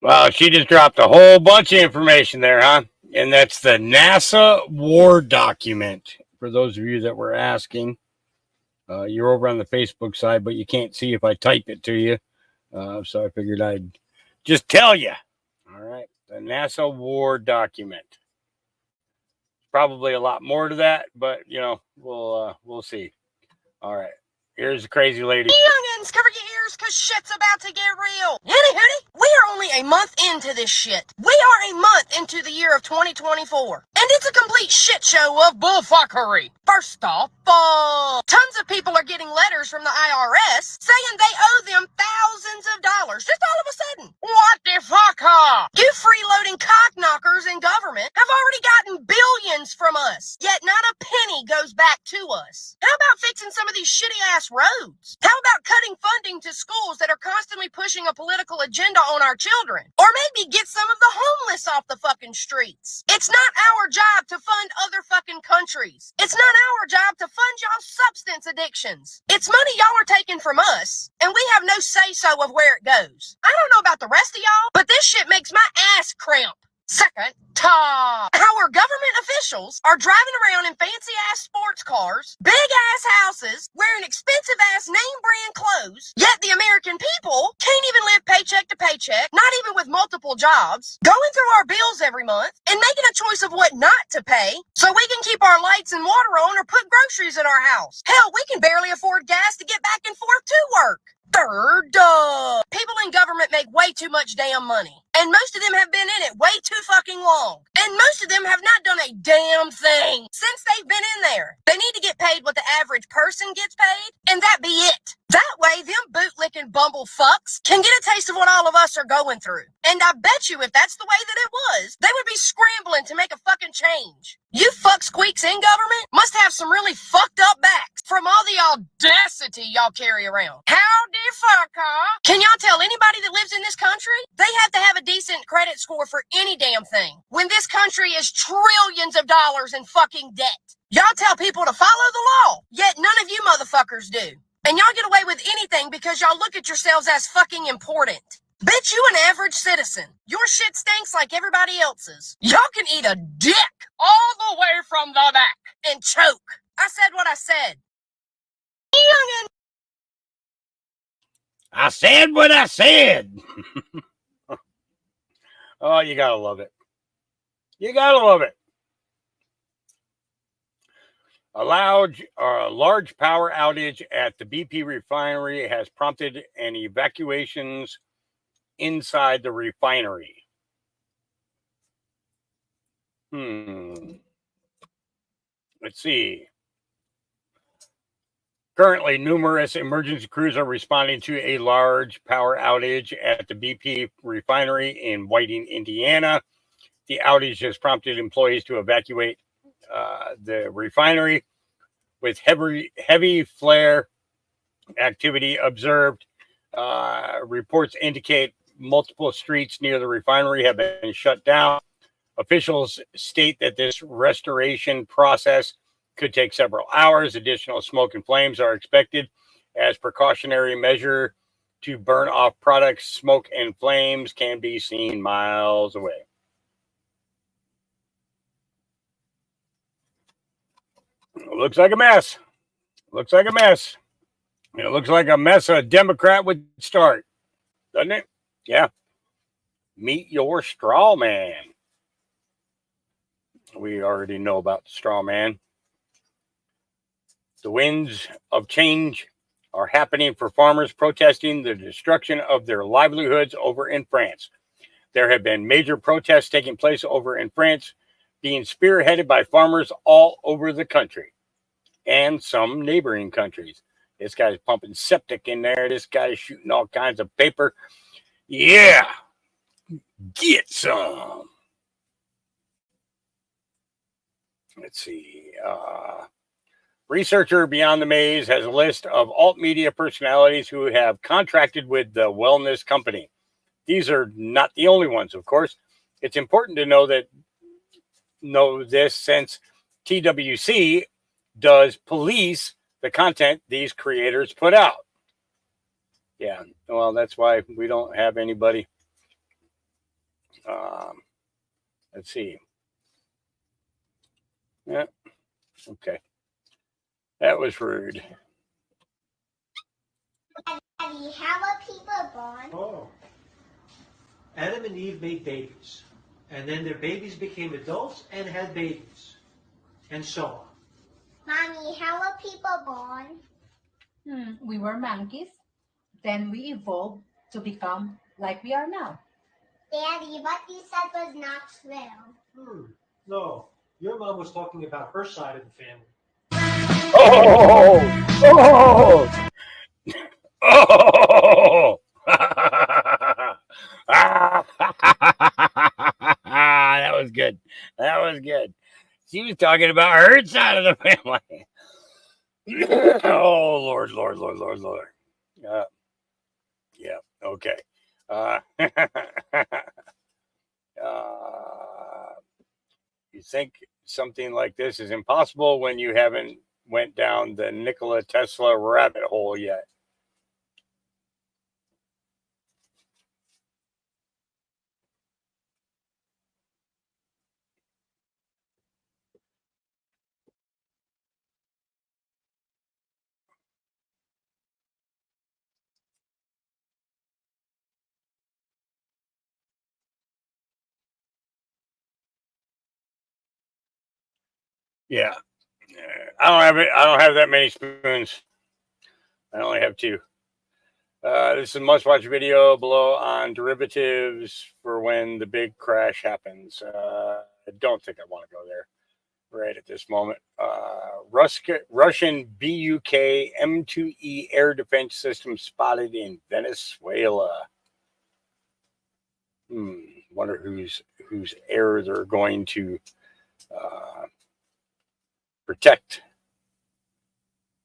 Wow, she just dropped a whole bunch of information there, huh? And that's the NASA war document. For those of you that were asking, you're over on the Facebook side, but you can't see if I type it to you. So I figured I'd just tell you. All right, the NASA war document. Probably a lot more to that, but we'll see. All right, here's the crazy lady. Youngins, cover your ears because shit's about to get real. Hooty, we are only a month into this shit. We are a month into the year of 2024. And it's a complete shit show of bullfuckery. First off, tons of people are getting letters from the IRS saying they owe them thousands of dollars just all of a sudden. What the fuck? You freeloading cock knockers in government have already gotten billions from us, yet not a penny goes back to us. How about fixing some of these shitty ass roads? How about cutting funding to schools that are constantly pushing a political agenda on our children? Or maybe get some of the homeless off the fucking streets. It's not our job to fund other fucking countries. It's not our job to fund y'all's substance addictions. It's money y'all are taking from us, and we have no say-so of where it goes. I don't know about the rest of y'all, but this shit makes my ass cramp. Second, our government officials officials are driving around in fancy ass sports cars, big ass houses, wearing expensive ass name brand clothes, yet the American people can't even live paycheck to paycheck, not even with multiple jobs, going through our bills every month and making a choice of what not to pay so we can keep our lights and water on or put groceries in our house. Hell, we can barely afford gas to get back and forth to work. Third, people in government make way too much damn money. And most of them have been in it way too fucking long. And most of them have not done a damn thing since they've been in there. They need to get paid what the average person gets paid, and that be it. That way, them bootlicking bumble fucks can get a taste of what all of us are going through. And I bet you if that's the way that it was, they would be scrambling to make a fucking change. You fuck squeaks in government must have some really fucked up backs from all the audacity y'all carry around. Howdy fucker. Can y'all tell anybody that lives in this country they have to have a decent credit score for any damn thing when this country is trillions of dollars in fucking debt? Y'all tell people to follow the law, yet none of you motherfuckers do. And y'all get away with anything because y'all look at yourselves as fucking important. Bitch, you an average citizen. Your shit stinks like everybody else's. Y'all can eat a dick all the way from the back and choke. I said what I said. Youngin'. I said what I said. Oh, you gotta love it. You gotta love it. A large power outage at the BP refinery has prompted an evacuations inside the refinery. Let's see. Currently, numerous emergency crews are responding to a large power outage at the BP refinery in Whiting, Indiana. The outage has prompted employees to evacuate the refinery with heavy flare activity observed. Reports indicate multiple streets near the refinery have been shut down. Officials state that this restoration process could take several hours. Additional smoke and flames are expected as precautionary measure to burn off products. Smoke and flames can be seen miles away. Looks like a mess. Looks like a mess. It looks like a mess a Democrat would start, doesn't it? Yeah. Meet your straw man. We already know about the straw man. The winds of change are happening for farmers protesting the destruction of their livelihoods over in France. There have been major protests taking place over in France, being spearheaded by farmers all over the country and some neighboring countries. This guy's pumping septic in there. This guy's shooting all kinds of paper. Yeah, get some. Let's see. Researcher Beyond the Maze has a list of alt media personalities who have contracted with the wellness company. These are not the only ones, of course. It's important to know this since TWC does police the content these creators put out. Yeah, well, that's why we don't have anybody. Let's see. Yeah, okay. That was rude. Daddy, how are people born? Oh. Adam and Eve made babies. And then their babies became adults and had babies. And so on. Mommy, how are people born? We were monkeys. Then we evolved to become like we are now. Daddy, what you said was not true. No, your mom was talking about her side of the family. That was good. That was good. She was talking about her side of the family. Oh, Lord. Yeah, okay. You think something like this is impossible when you haven't went down the Nikola Tesla rabbit hole yet. Yeah. I don't have that many spoons. I only have 2. This is a must-watch video below on derivatives for when the big crash happens. I don't think I want to go there right at this moment. Russian BUK M2E air defense system spotted in Venezuela. Wonder whose air they're going to protect.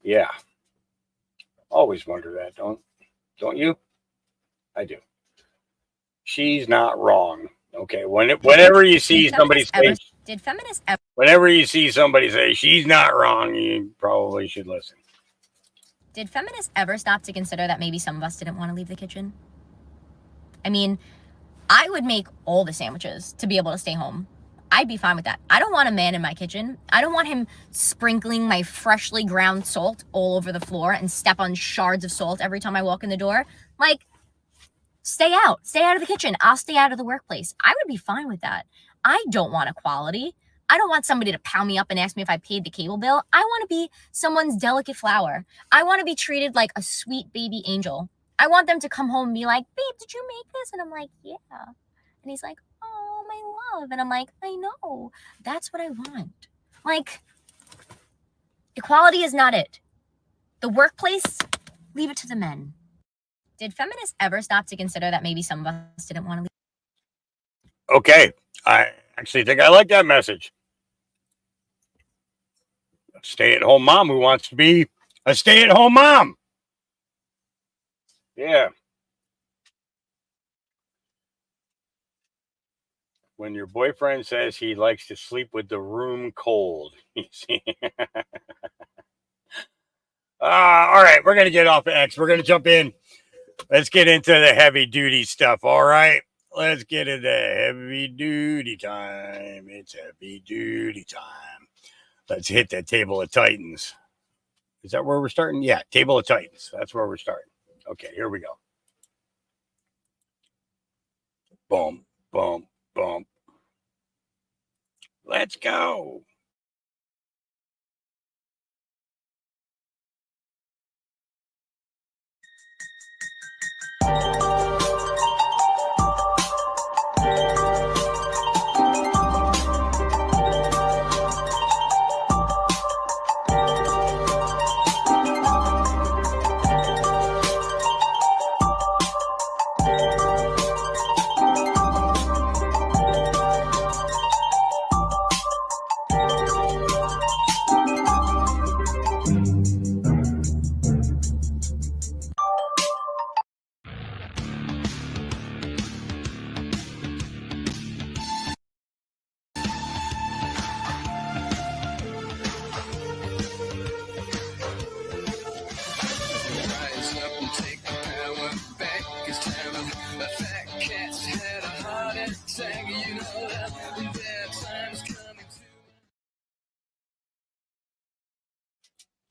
Yeah. Always wonder that, don't you? I do. She's not wrong. Okay. Whenever you see somebody say, did feminists ever? Whenever you see somebody say she's not wrong, you probably should listen. Did feminists ever stop to consider that maybe some of us didn't want to leave the kitchen? I mean, I would make all the sandwiches to be able to stay home. I'd be fine with that. I don't want a man in my kitchen. I don't want him sprinkling my freshly ground salt all over the floor and step on shards of salt every time I walk in the door. Like, stay out of the kitchen. I'll stay out of the workplace. I would be fine with that. I don't want equality. I don't want somebody to pound me up and ask me if I paid the cable bill. I want to be someone's delicate flower. I want to be treated like a sweet baby angel. I want them to come home and be like, babe, did you make this? And I'm like, yeah. And he's like, oh, my love. And I'm like, I know. That's what I want. Like, equality is not it. The workplace, leave it to the men. Did feminists ever stop to consider that maybe some of us didn't want to leave? Okay. I actually think I like that message. A stay-at-home mom who wants to be a stay-at-home mom. Yeah. When your boyfriend says he likes to sleep with the room cold. All right, we're going to get off X. We're going to jump in. Let's get into the heavy duty stuff. All right, let's get into heavy duty time. It's heavy duty time. Let's hit that table of Titans. Is that where we're starting? Yeah, table of Titans. That's where we're starting. Okay, here we go. Boom, boom, boom. Let's go.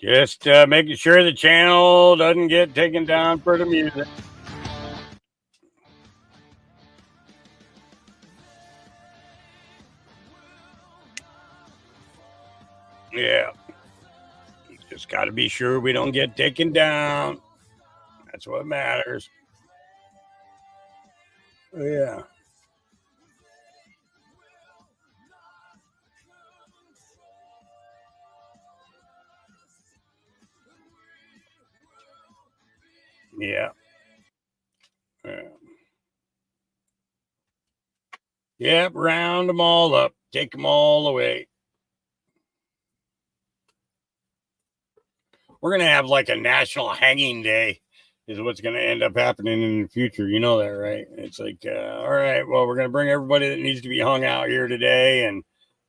Just making sure the channel doesn't get taken down for the music. Yeah. Just got to be sure we don't get taken down. That's what matters. Yeah. Yeah. Yep, round them all up. Take them all away. We're going to have like a national hanging day is what's going to end up happening in the future. You know that, right? It's like, all right, well, we're going to bring everybody that needs to be hung out here today and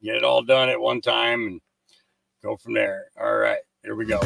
get it all done at one time and go from there. All right, here we go.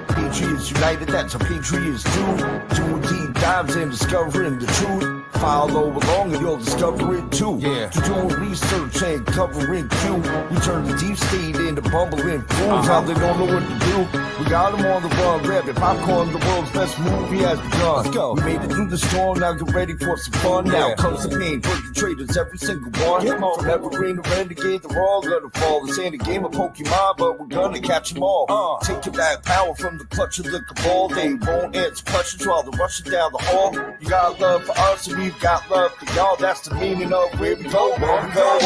Patriots United, that's what Patriots do. Doing deep dives and discovering the truth. follow along and you'll discover it too. Yeah. To doing research and covering Q, we turn the deep state into bumbling fools. How they don't know what to do. We got them on the run, rabbit popcorn. The world's best movie has begun. Let's go. We made it through the storm. Now get ready for some fun. Yeah. Now comes the pain for the traders, every single one. From evergreen to renegade, they're all gonna fall. This ain't a game of Pokemon, but we're gonna catch them all. Taking back power from the clutch of the cabal. They won't answer questions while they're rushing down the hall. You got love for us, and we've got love for y'all. That's the meaning of where we go, where we go.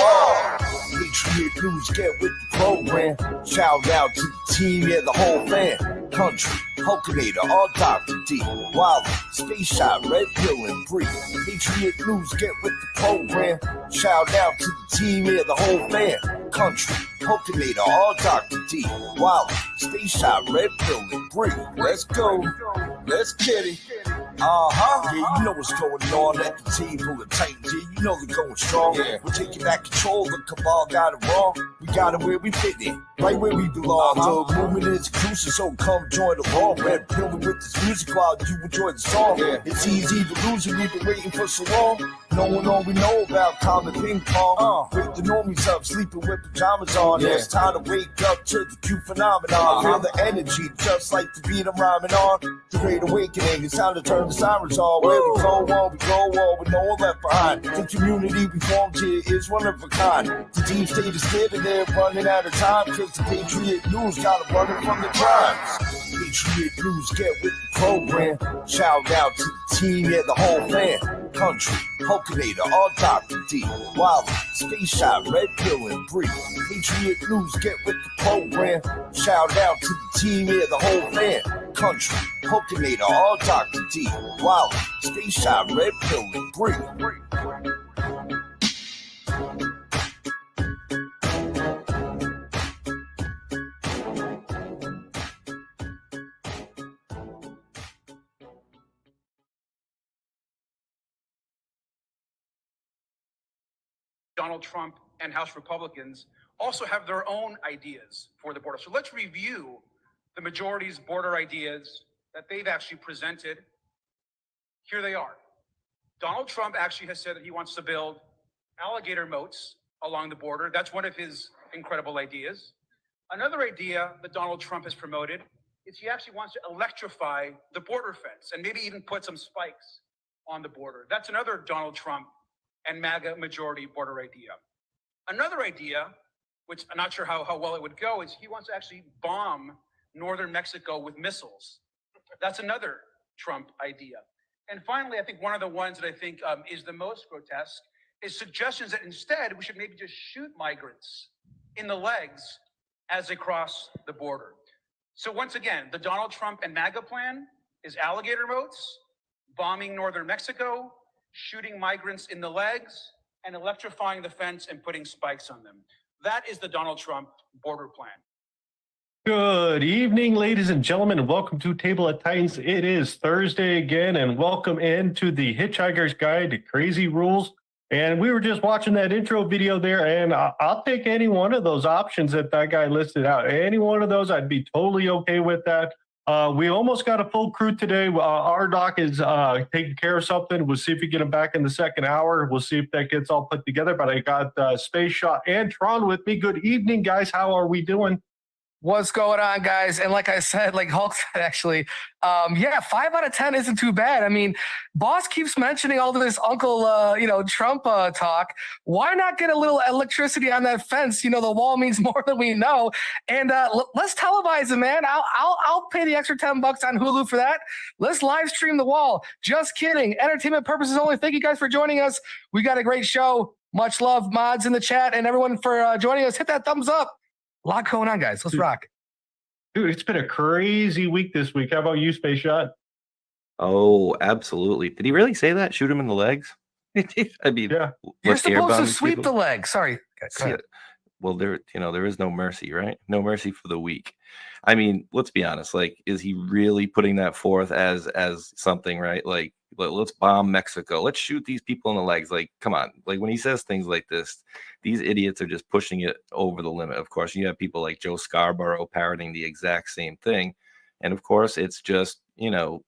Patriot News, get with the program. Shout out to the team, yeah, the whole fan. Country, Hulkinator, all Dr. D. Wild, Space Shot, Red Pill, and Bree. Patriot News, get with the program. Shout out to the team, yeah, the whole fan. Country, Hulkinator, all Dr. D. Wild, Space Shot, Red Pill, and Bree. Let's go, let's get it. Yeah, you know what's going on at the table of Titans. Yeah, you know they're going strong. Yeah. We're taking back control. The cabal got it wrong. We got it where we fit in, right where we belong. The movement is exclusive, so come join along. Red Pillar with this music while you enjoy the song. Yeah. It's easy to lose and we've been waiting for so long. Knowing all we know about common ping pong. Wake the normies up, sleeping with pajamas on. Yeah. It's time to wake up to the Q phenomenon. Feel the energy, just like the beat I'm rhyming on. The Great Awakening, it's time to turn the sirens on. Where we go, all with no one left behind. The community we formed here is one of a kind. The deep state is scared and they're running out of time. Cause the Patriot News got them running from the crimes. Patriot News, get with the program. Shout out to the team, yeah, the whole fan. Country, Hulkinator, all Dr. D. Wild, Space Shot, Red Pill, and Bree. Patriot News, get with the program. Shout out to the team, yeah, the whole fan. Country, Hulkinator, all Dr. D. Wild, Space Shot, Red Pill, and Bree. Donald Trump and House Republicans also have their own ideas for the border. So let's review the majority's border ideas that they've actually presented. Here they are. Donald Trump actually has said that he wants to build alligator moats along the border. That's one of his incredible ideas. Another idea that Donald Trump has promoted is he actually wants to electrify the border fence and maybe even put some spikes on the border. That's another Donald Trump and MAGA majority border idea. Another idea, which I'm not sure how well it would go, is he wants to actually bomb northern Mexico with missiles. That's another Trump idea. And finally, I think one of the ones that I think is the most grotesque is suggestions that instead we should maybe just shoot migrants in the legs as they cross the border. So once again, the Donald Trump and MAGA plan is alligator moats, bombing northern Mexico, shooting migrants in the legs, and electrifying the fence and putting spikes on them. That is the Donald Trump border plan. Good evening, ladies and gentlemen, and welcome to Table of Titans. It is Thursday again, and welcome into the Hitchhiker's Guide to Crazy Rules. And we were just watching that intro video there, and I'll take any one of those options that guy listed out. Any one of those, I'd be totally okay with that. We almost got a full crew today. Our doc is taking care of something. We'll see if we get him back in the second hour. We'll see if that gets all put together. But I got Space Shot and Tron with me. Good evening, guys. How are we doing? What's going on, guys? And like I said, like Hulk said, actually, 5 out of 10 isn't too bad. I mean, boss keeps mentioning all this Uncle, Trump talk. Why not get a little electricity on that fence? You know, the wall means more than we know. And let's televise it, man. I'll pay the extra $10 on Hulu for that. Let's live stream the wall. Just kidding. Entertainment purposes only. Thank you guys for joining us. We got a great show. Much love, mods in the chat, and everyone for joining us. Hit that thumbs up. A lot going on, guys. Let's rock. Dude, it's been a crazy week this week. How about you, Space Shot? Oh, absolutely. Did he really say that? Shoot him in the legs? I mean, yeah. You're supposed to sweep the leg. Sorry. Well, there is no mercy, right? No mercy for the weak. I mean, let's be honest. Like, is he really putting that forth as something, right? Like, let's bomb Mexico. Let's shoot these people in the legs. Like, come on. Like, when he says things like this, these idiots are just pushing it over the limit. Of course, you have people like Joe Scarborough parroting the exact same thing. And of course, it's just,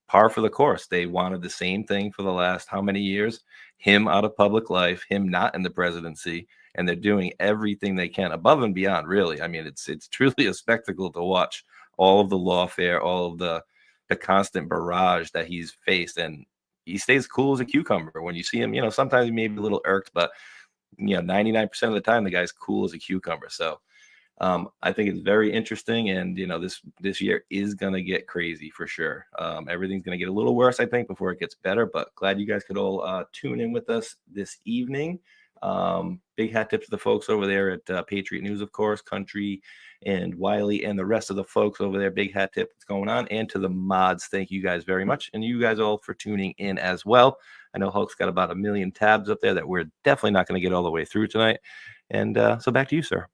par for the course. They wanted the same thing for the last how many years? him out of public life, him not in the presidency, and they're doing everything they can above and beyond, really. I mean, it's truly a spectacle to watch all of the lawfare, all of the constant barrage that he's faced, and he stays cool as a cucumber. When you see him, sometimes he may be a little irked, but 99% of the time the guy's cool as a cucumber. So I think it's very interesting, and this year is gonna get crazy for sure. Everything's gonna get a little worse, I think, before it gets better. But glad you guys could all tune in with us this evening. Big hat tip to the folks over there at Patriot News, of course, Country and Wiley, and the rest of the folks over there. Big hat tip that's going on, and to the mods, thank you guys very much, and you guys all for tuning in as well. I know Hulk's got about 1 million tabs up there that we're definitely not going to get all the way through tonight. And so back to you, sir.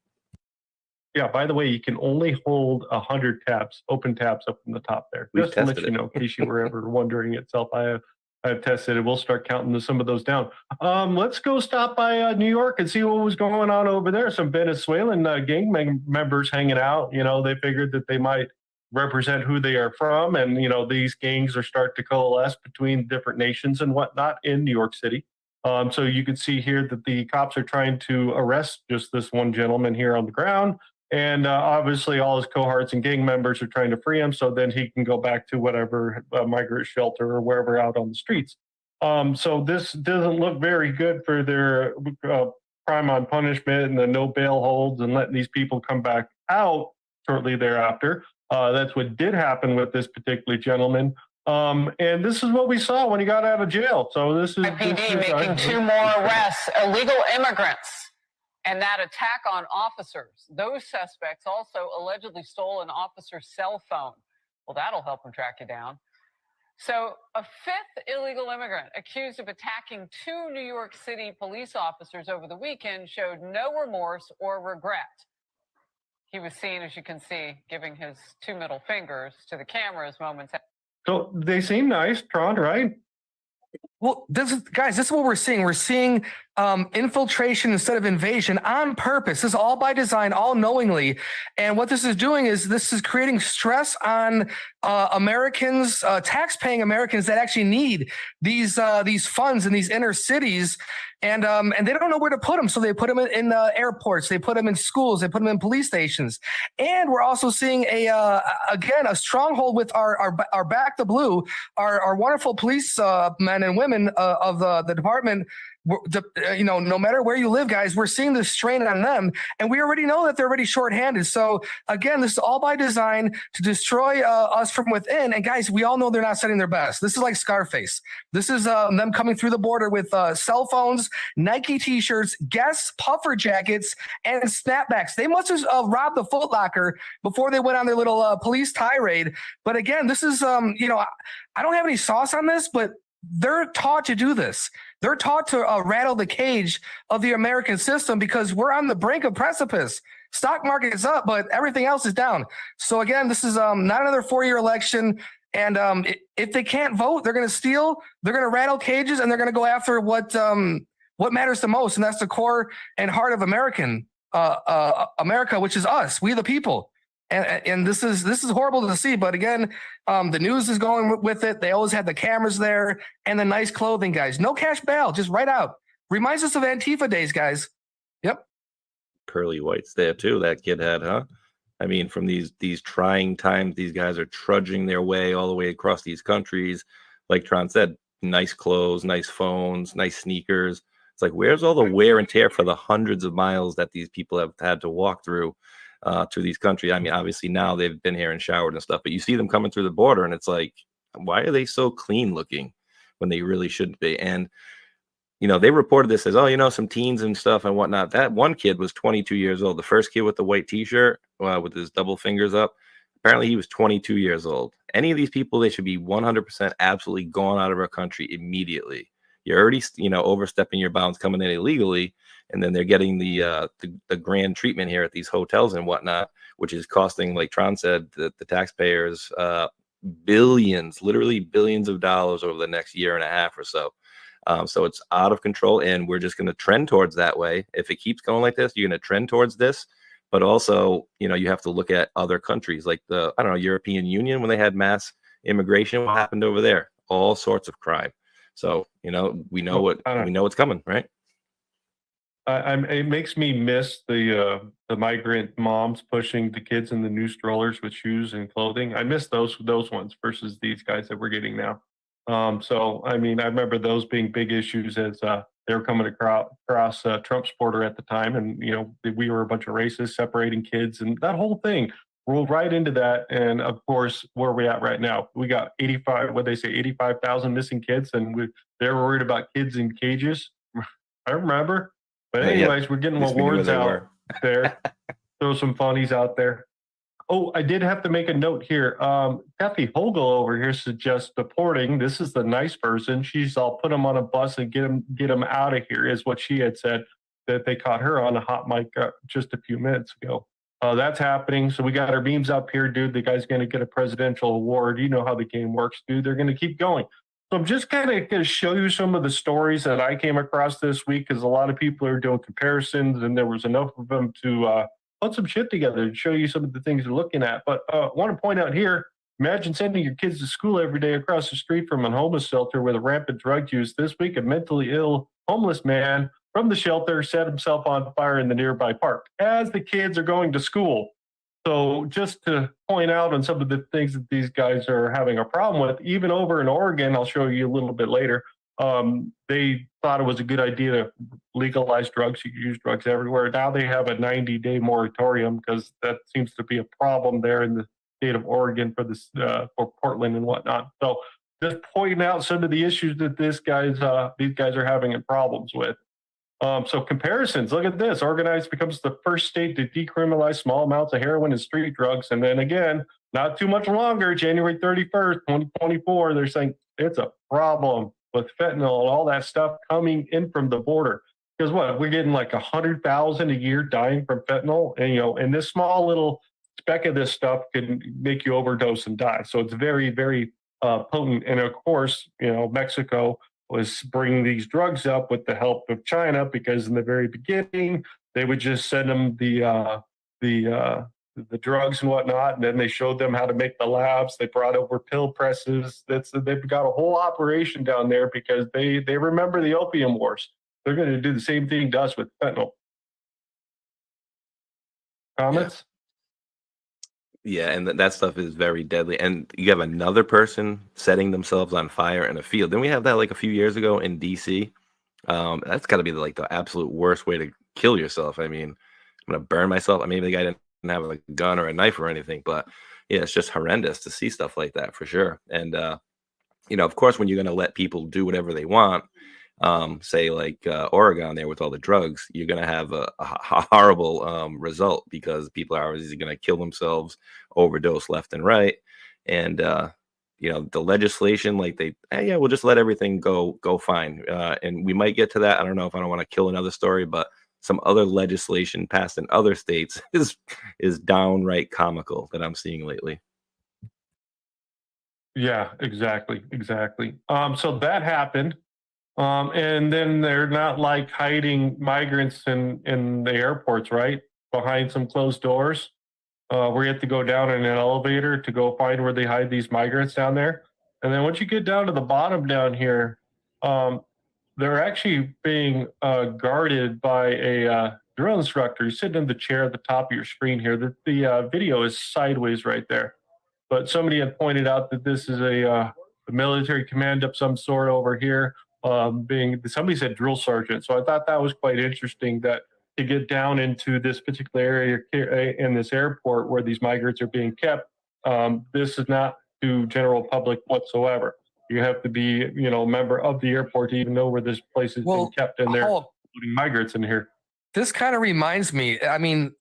Yeah, by the way, you can only hold 100 tabs, open tabs up in the top there. We've Just to let tested you it. know, in case you were ever wondering itself, I have tested it. We'll start counting some of those down. Let's go stop by New York and see what was going on over there. Some Venezuelan gang members hanging out. They figured that they might represent who they are from. And, these gangs are starting to coalesce between different nations and whatnot in New York City. So you can see here that the cops are trying to arrest just this one gentleman here on the ground. And obviously all his cohorts and gang members are trying to free him so then he can go back to whatever migrant shelter or wherever out on the streets. So this doesn't look very good for their crime on punishment and the no bail holds and letting these people come back out shortly thereafter. That's what did happen with this particular gentleman. And this is what we saw when he got out of jail. So this is PD making 2 more arrests, illegal immigrants. And that attack on officers. Those suspects also allegedly stole an officer's cell phone. Well, that'll help them track you down. So a 5th illegal immigrant accused of attacking 2 New York City police officers over the weekend showed no remorse or regret. He was seen, as you can see, giving his 2 middle fingers to the cameras moments. So they seem nice, Tron, right? Well, this is what we're seeing. We're seeing infiltration instead of invasion on purpose. This is all by design, all knowingly. And what this is doing is this is creating stress on Americans, tax-paying Americans that actually need these funds in these inner cities. And they don't know where to put them. So they put them in airports. They put them in schools. They put them in police stations. And we're also seeing again, a stronghold with our Back the Blue, our wonderful police men and women of the department. No matter where you live, guys, we're seeing this strain on them, and we already know that they're already shorthanded. So again, this is all by design to destroy us from within. And guys, we all know they're not setting their best. This is like Scarface. This is them coming through the border with cell phones, Nike T-shirts, Guess puffer jackets, and snapbacks. They must have robbed the Foot Locker before they went on their little police tirade. But again, this is I don't have any sauce on this, but they're taught to do this. They're taught to rattle the cage of the American system because we're on the brink of precipice. Stock market is up, but everything else is down. So again, this is not another 4-year election. And if they can't vote, they're going to steal, they're going to rattle cages, and they're going to go after what matters the most. And that's the core and heart of America, which is us, we the people. And this is horrible to see, but again, the news is going with it. They always had the cameras there and the nice clothing, guys. No cash bail, just right out. Reminds us of Antifa days, guys. Yep. Pearly whites there too. That kid had, huh? I mean, from these trying times, these guys are trudging their way all the way across these countries. Like Tron said, nice clothes, nice phones, nice sneakers. It's like, where's all the wear and tear for the hundreds of miles that these people have had to walk through? To these countries. I mean, obviously now they've been here and showered and stuff, but you see them coming through the border and it's like, why are they so clean looking when they really shouldn't be? And, they reported this as, some teens and stuff and whatnot. That one kid was 22 years old. The first kid with the white t-shirt with his double fingers up, apparently he was 22 years old. Any of these people, they should be 100% absolutely gone out of our country immediately. You're already, overstepping your bounds coming in illegally. And then they're getting the grand treatment here at these hotels and whatnot, which is costing, like Tron said, the taxpayers billions, literally billions of dollars over the next year and a half or so. So it's out of control, and we're just going to trend towards that way. If it keeps going like this, you're going to trend towards this. But also, you have to look at other countries like European Union when they had mass immigration. What happened over there? All sorts of crime. So, we know what's coming, right? It makes me miss the migrant moms pushing the kids in the new strollers with shoes and clothing. I miss those ones versus these guys that we're getting now. So I mean, I remember those being big issues as they were coming across Trump's border at the time, and we were a bunch of racists separating kids, and that whole thing rolled right into that. And of course, where are we at right now? We got 85,000 missing kids, and they're worried about kids in cages. I remember. But anyways, we're getting awards out there. Throw some funnies out there. Oh, I did have to make a note here. Kathy Hogle over here suggests deporting. This is the nice person. I'll put him on a bus and get him out of here, is what she had said, that they caught her on a hot mic just a few minutes ago. That's happening. So we got our beams up here, dude. The guy's going to get a presidential award. You know how the game works, dude. They're going to keep going. So I'm just kind of going to show you some of the stories that I came across this week, because a lot of people are doing comparisons, and there was enough of them to put some shit together to show you some of the things they're looking at. But I want to point out here, imagine sending your kids to school every day across the street from a homeless shelter with a rampant drug use. This week, a mentally ill homeless man from the shelter set himself on fire in the nearby park as the kids are going to school. So just to point out on some of the things that these guys are having a problem with, even over in Oregon, I'll show you a little bit later, they thought it was a good idea to legalize drugs. You can use drugs everywhere. Now they have a 90-day moratorium because that seems to be a problem there in the state of Oregon for Portland and whatnot. So just pointing out some of the issues that these guys are having problems with. So comparisons, look at this. Organized becomes the first state to decriminalize small amounts of heroin and street drugs. And then again, not too much longer, January 31st, 2024, they're saying it's a problem with fentanyl and all that stuff coming in from the border. Because what, we're getting like 100,000 a year dying from fentanyl. And, and this small little speck of this stuff can make you overdose and die. So it's very, very potent. And of course, Mexico was bringing these drugs up with the help of China, because in the very beginning they would just send them the drugs and whatnot, and then they showed them how to make the labs. They brought over pill presses. They've got a whole operation down there because they remember the opium wars. They're going to do the same thing to us with fentanyl. Comments? Yeah, and that stuff is very deadly. And you have another person setting themselves on fire in a field. Then we have that like a few years ago in DC. That's got to be like the absolute worst way to kill yourself. I mean, I'm gonna burn myself. I mean, maybe the guy didn't have like a gun or a knife or anything, but yeah, it's just horrendous to see stuff like that for sure. And of course, when you're gonna let people do whatever they want, say like Oregon there with all the drugs, you're going to have a horrible result, because people are obviously going to kill themselves, overdose left and right. And, the legislation, like we'll just let everything go fine. And we might get to that. I don't know if I don't want to kill another story, but some other legislation passed in other states is downright comical that I'm seeing lately. Yeah, exactly. So that happened. And then they're not like hiding migrants in the airports, right? Behind some closed doors. Where you have to go down in an elevator to go find where they hide these migrants down there. And then once you get down to the bottom down here, they're actually being guarded by a drill instructor. He's sitting in the chair at the top of your screen here. The video is sideways right there. But somebody had pointed out that this is a military command of some sort over here. Somebody said drill sergeant. So I thought that was quite interesting, that to get down into this particular area in this airport where these migrants are being kept, this is not to general public whatsoever. You have to be, a member of the airport to even know where this place is being kept in there, including migrants in here. This kind of reminds me, I mean,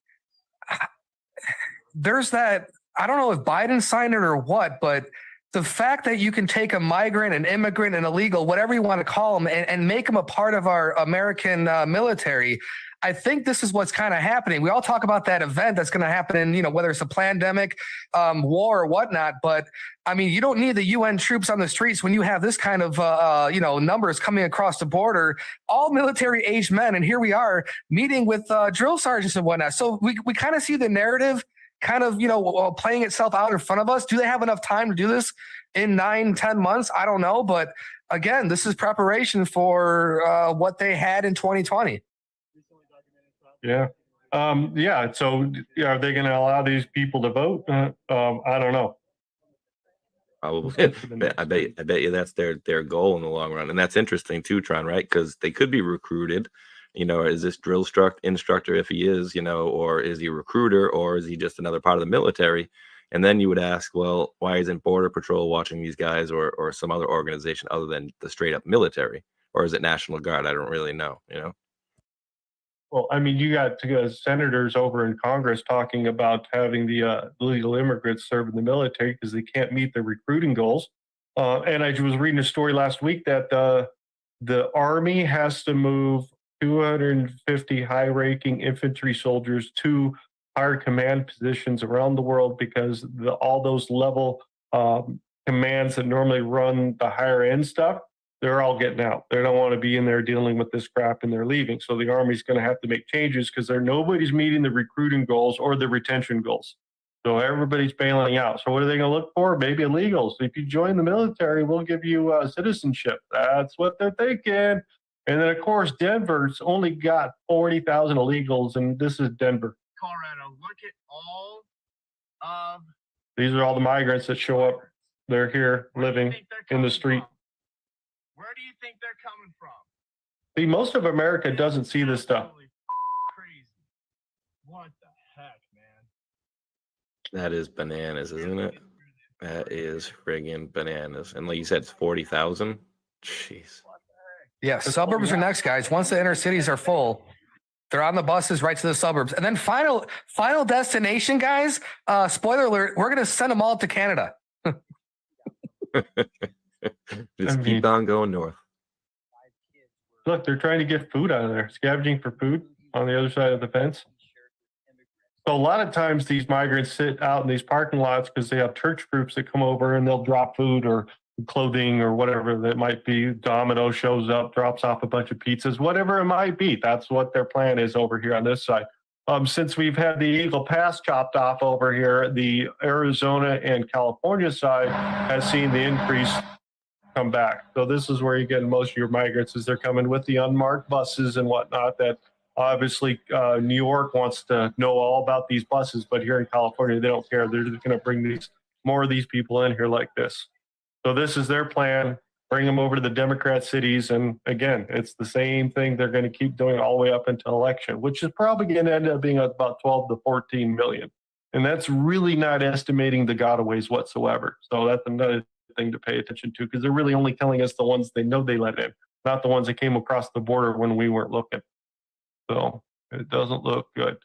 there's that, I don't know if Biden signed it or what, but the fact that you can take a migrant, an immigrant, an illegal, whatever you want to call them, and make them a part of our American military, I think this is what's kind of happening. We all talk about that event that's going to happen in, whether it's a pandemic, war or whatnot. But I mean, you don't need the UN troops on the streets when you have this kind of, numbers coming across the border, all military aged men. And here we are meeting with drill sergeants and whatnot. So we kind of see the narrative kind of, playing itself out in front of us. Do they have enough time to do this in 9-10 months? I don't know. But again, this is preparation for what they had in 2020. Yeah. Yeah. So are they going to allow these people to vote? I don't know. Probably. I bet you that's their goal in the long run. And that's interesting too, Tron, right? Because they could be recruited. You know, is this drill instructor, if he is, you know, or is he a recruiter, or is he just another part of the military? And then you would ask, well, why isn't Border Patrol watching these guys, or some other organization other than the straight up military? Or is it National Guard? I don't really know, you know? Well, I mean, you got senators over in Congress talking about having the illegal immigrants serve in the military because they can't meet their recruiting goals. And I was reading a story last week that the Army has to move 250 high-ranking infantry soldiers to higher command positions around the world because all those level commands that normally run the higher end stuff, they're all getting out. They don't want to be in there dealing with this crap, and they're leaving. So the Army's going to have to make changes because nobody's meeting the recruiting goals or the retention goals. So everybody's bailing out. So what are they going to look for? Maybe illegals. If you join the military, we'll give you citizenship. That's what they're thinking. And then, of course, Denver's only got 40,000 illegals, and this is Denver. Colorado, look at all of... These are all the migrants that show up. They're here living in the street. Where do you think they're coming from? See, most of America doesn't see this stuff. Crazy. What the heck, man? That is bananas, isn't it? That is friggin' bananas. And like you said, it's 40,000. Jeez. Yeah, suburbs are next, guys. Once the inner cities are full, they're on the buses right to the suburbs. And then final destination, guys, spoiler alert, we're going to send them all to Canada. Just keep on going north. Look, they're trying to get food out of there, scavenging for food on the other side of the fence. So a lot of times these migrants sit out in these parking lots because they have church groups that come over and they'll drop food or clothing or whatever that might be. Domino shows up, drops off a bunch of pizzas, whatever it might be. That's what their plan is over here on this side. Since we've had the Eagle Pass chopped off over here, the Arizona and California side has seen the increase come back. So this is where you get most of your migrants, is they're coming with the unmarked buses and whatnot. That obviously New York wants to know all about these buses, but here in California they don't care. They're just going to bring more of these people in here like this. So this is their plan. Bring them over to the Democrat cities, and again, it's the same thing they're going to keep doing all the way up until election, which is probably going to end up being about 12 to 14 million, and that's really not estimating the gotaways whatsoever. So that's another thing to pay attention to, because they're really only telling us the ones they know they let in, not the ones that came across the border when we weren't looking. So it doesn't look good.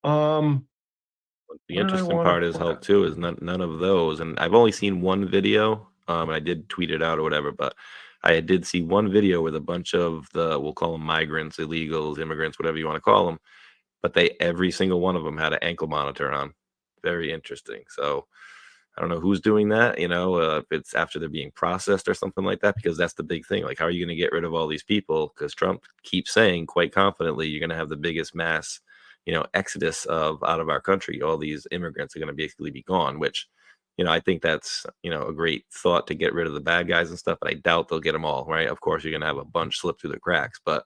The interesting part is how too is none of those, and I've only seen one video. And I did tweet it out or whatever, but I did see one video with a bunch of we'll call them migrants, illegals, immigrants, whatever you want to call them, but every single one of them had an ankle monitor on. Very interesting. So I don't know who's doing that, if it's after they're being processed or something like that, because that's the big thing. Like, how are you going to get rid of all these people? Because Trump keeps saying quite confidently, you're going to have the biggest mass, exodus out of our country. All these immigrants are going to basically be gone, which, I think that's, a great thought to get rid of the bad guys and stuff, but I doubt they'll get them all, right? Of course, you're going to have a bunch slip through the cracks, but,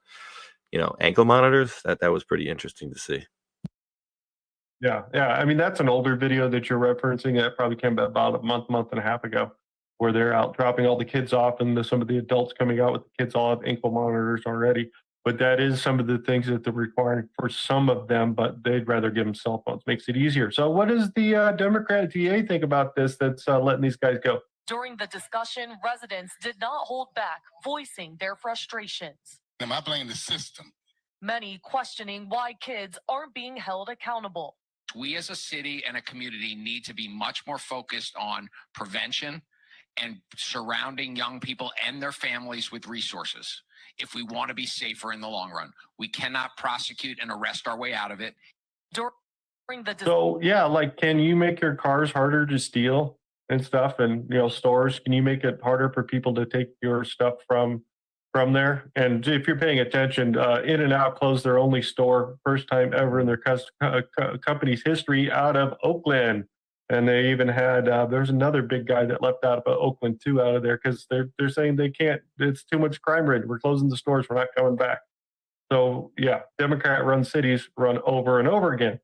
ankle monitors, that was pretty interesting to see. Yeah. I mean, that's an older video that you're referencing. That probably came about a month and a half ago, where they're out dropping all the kids off, and some of the adults coming out with the kids all have ankle monitors already. But that is some of the things that they're requiring for some of them, but they'd rather give them cell phones. Makes it easier. So what does the Democrat DA think about this that's letting these guys go? During the discussion, residents did not hold back, voicing their frustrations. I blame the system. Many questioning why kids aren't being held accountable. We as a city and a community need to be much more focused on prevention and surrounding young people and their families with resources. If we want to be safer in the long run, we cannot prosecute and arrest our way out of it. So yeah, like, can you make your cars harder to steal and stuff? And stores, can you make it harder for people to take your stuff from there? And if you're paying attention, In-N-Out closed their only store, first time ever in their company's history, out of Oakland. And they even had there's another big guy that left out of Oakland too, out of there, because they're saying they can't. It's too much crime rate. We're closing the stores. We're not coming back. So yeah, Democrat-run cities run over and over again.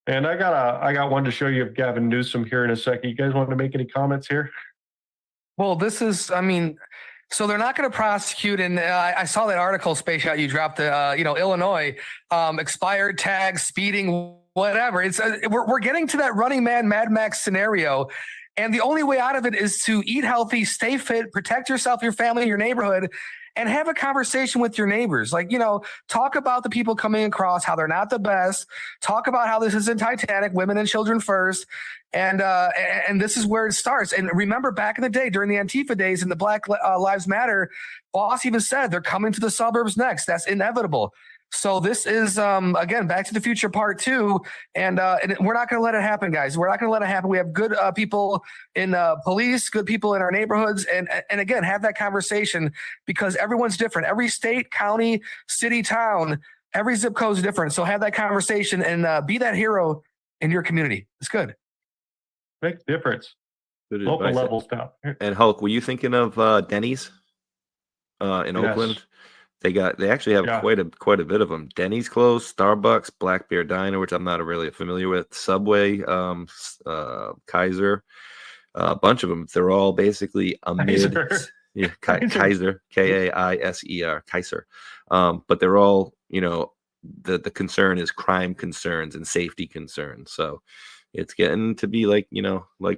And I got one to show you of Gavin Newsom here in a second. You guys want to make any comments here? Well, this is, I mean, so they're not going to prosecute. And I saw that article, Space Shot, you dropped, Illinois, expired tags, speeding, whatever. It's we're getting to that Running Man, Mad Max scenario. And the only way out of it is to eat healthy, stay fit, protect yourself, your family, your neighborhood, and have a conversation with your neighbors. Like, talk about the people coming across, how they're not the best. Talk about how this isn't Titanic, women and children first. And this is where it starts. And remember back in the day, during the Antifa days and the Black Lives Matter, Boss even said they're coming to the suburbs next. That's inevitable. So this is, again, Back to the Future Part 2. And we're not going to let it happen, guys. We're not going to let it happen. We have good people in police, good people in our neighborhoods. And again, have that conversation, because everyone's different. Every state, county, city, town, every zip code is different. So have that conversation and be that hero in your community. It's good. Makes a difference. Good Local advice. level stuff. And Hulk, were you thinking of Denny's in Oakland? They actually have quite a bit of them. Denny's closed, Starbucks, Black Bear Diner, which I'm not really familiar with, Subway, Kaiser, a bunch of them. They're all basically Kaiser, Kaiser, Kaiser. But they're all, the concern is crime concerns and safety concerns. So it's getting to be like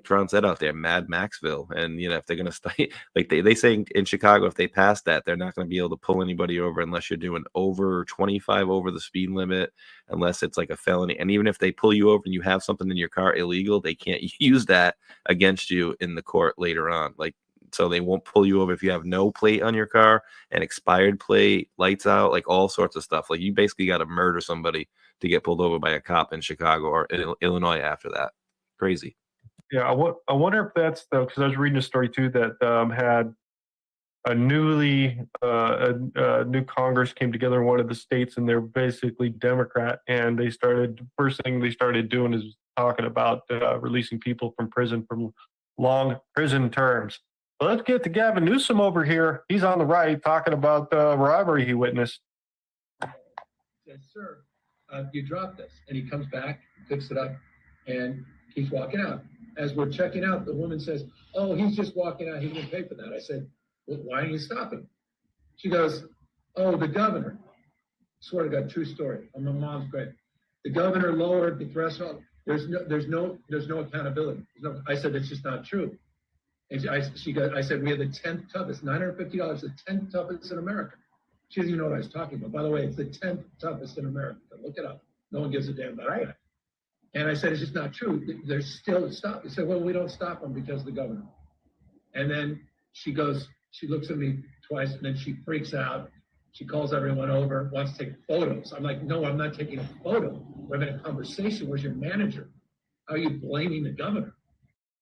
Tron said out there, Mad Maxville. And, if they're going to stay, like they say in Chicago, if they pass that, they're not going to be able to pull anybody over unless you're doing over 25 over the speed limit, unless it's like a felony. And even if they pull you over and you have something in your car illegal, they can't use that against you in the court later on. So they won't pull you over if you have no plate on your car, an expired plate, lights out, like all sorts of stuff. Like you basically got to murder somebody to get pulled over by a cop in Chicago or in Illinois after that. Crazy. Yeah, I wonder if that's because I was reading a story too that had a new Congress came together in one of the states, and they're basically Democrat, and first thing they started doing is talking about releasing people from prison from long prison terms. Well, let's get to Gavin Newsom over here. He's on the right talking about the robbery he witnessed. Says, sir, you dropped this. And he comes back, picks it up, and keeps walking out. As we're checking out, the woman says, oh, he's just walking out. He didn't pay for that. I said, well, why are you stopping? She goes, oh, the governor. Swear to God, true story. My mom's great. The governor lowered the threshold. There's no accountability. I said, it's just not true. And I said, we have the 10th toughest, $950, the 10th toughest in America. She doesn't even know what I was talking about. By the way, it's the 10th toughest in America. Look it up. No one gives a damn about that. And I said, it's just not true. There's still a stop. He said, well, we don't stop them because of the governor. And then she looks at me twice, and then she freaks out. She calls everyone over, wants to take photos. I'm like, no, I'm not taking a photo. We're having a conversation. Where's your manager? How are you blaming the governor?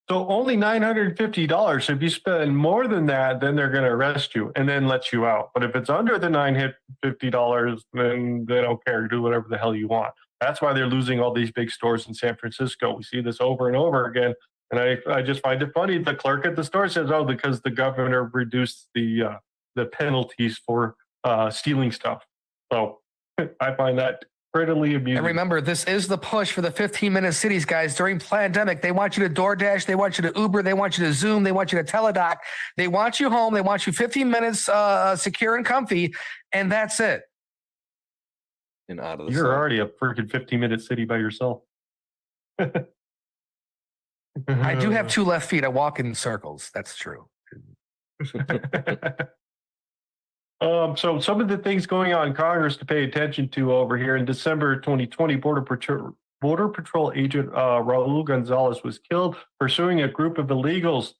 So only $950. So if you spend more than that, then they're going to arrest you and then let you out. But if it's under the $950, then they don't care. Do whatever the hell you want. That's why they're losing all these big stores in San Francisco. We see this over and over again. And I just find it funny. The clerk at the store says, oh, because the governor reduced the penalties for stealing stuff. So I find that prettily amusing. And remember, this is the push for the 15-minute cities, guys. During pandemic, they want you to DoorDash, they want you to Uber, they want you to Zoom, they want you to Teledoc. They want you home. They want you 15 minutes secure and comfy, and that's it. And out of the You're already a freaking 15-minute city by yourself. I do have two left feet. I walk in circles. That's true. So some of the things going on in Congress to pay attention to over here in December 2020, Border Patrol agent Raul Gonzalez was killed pursuing a group of illegals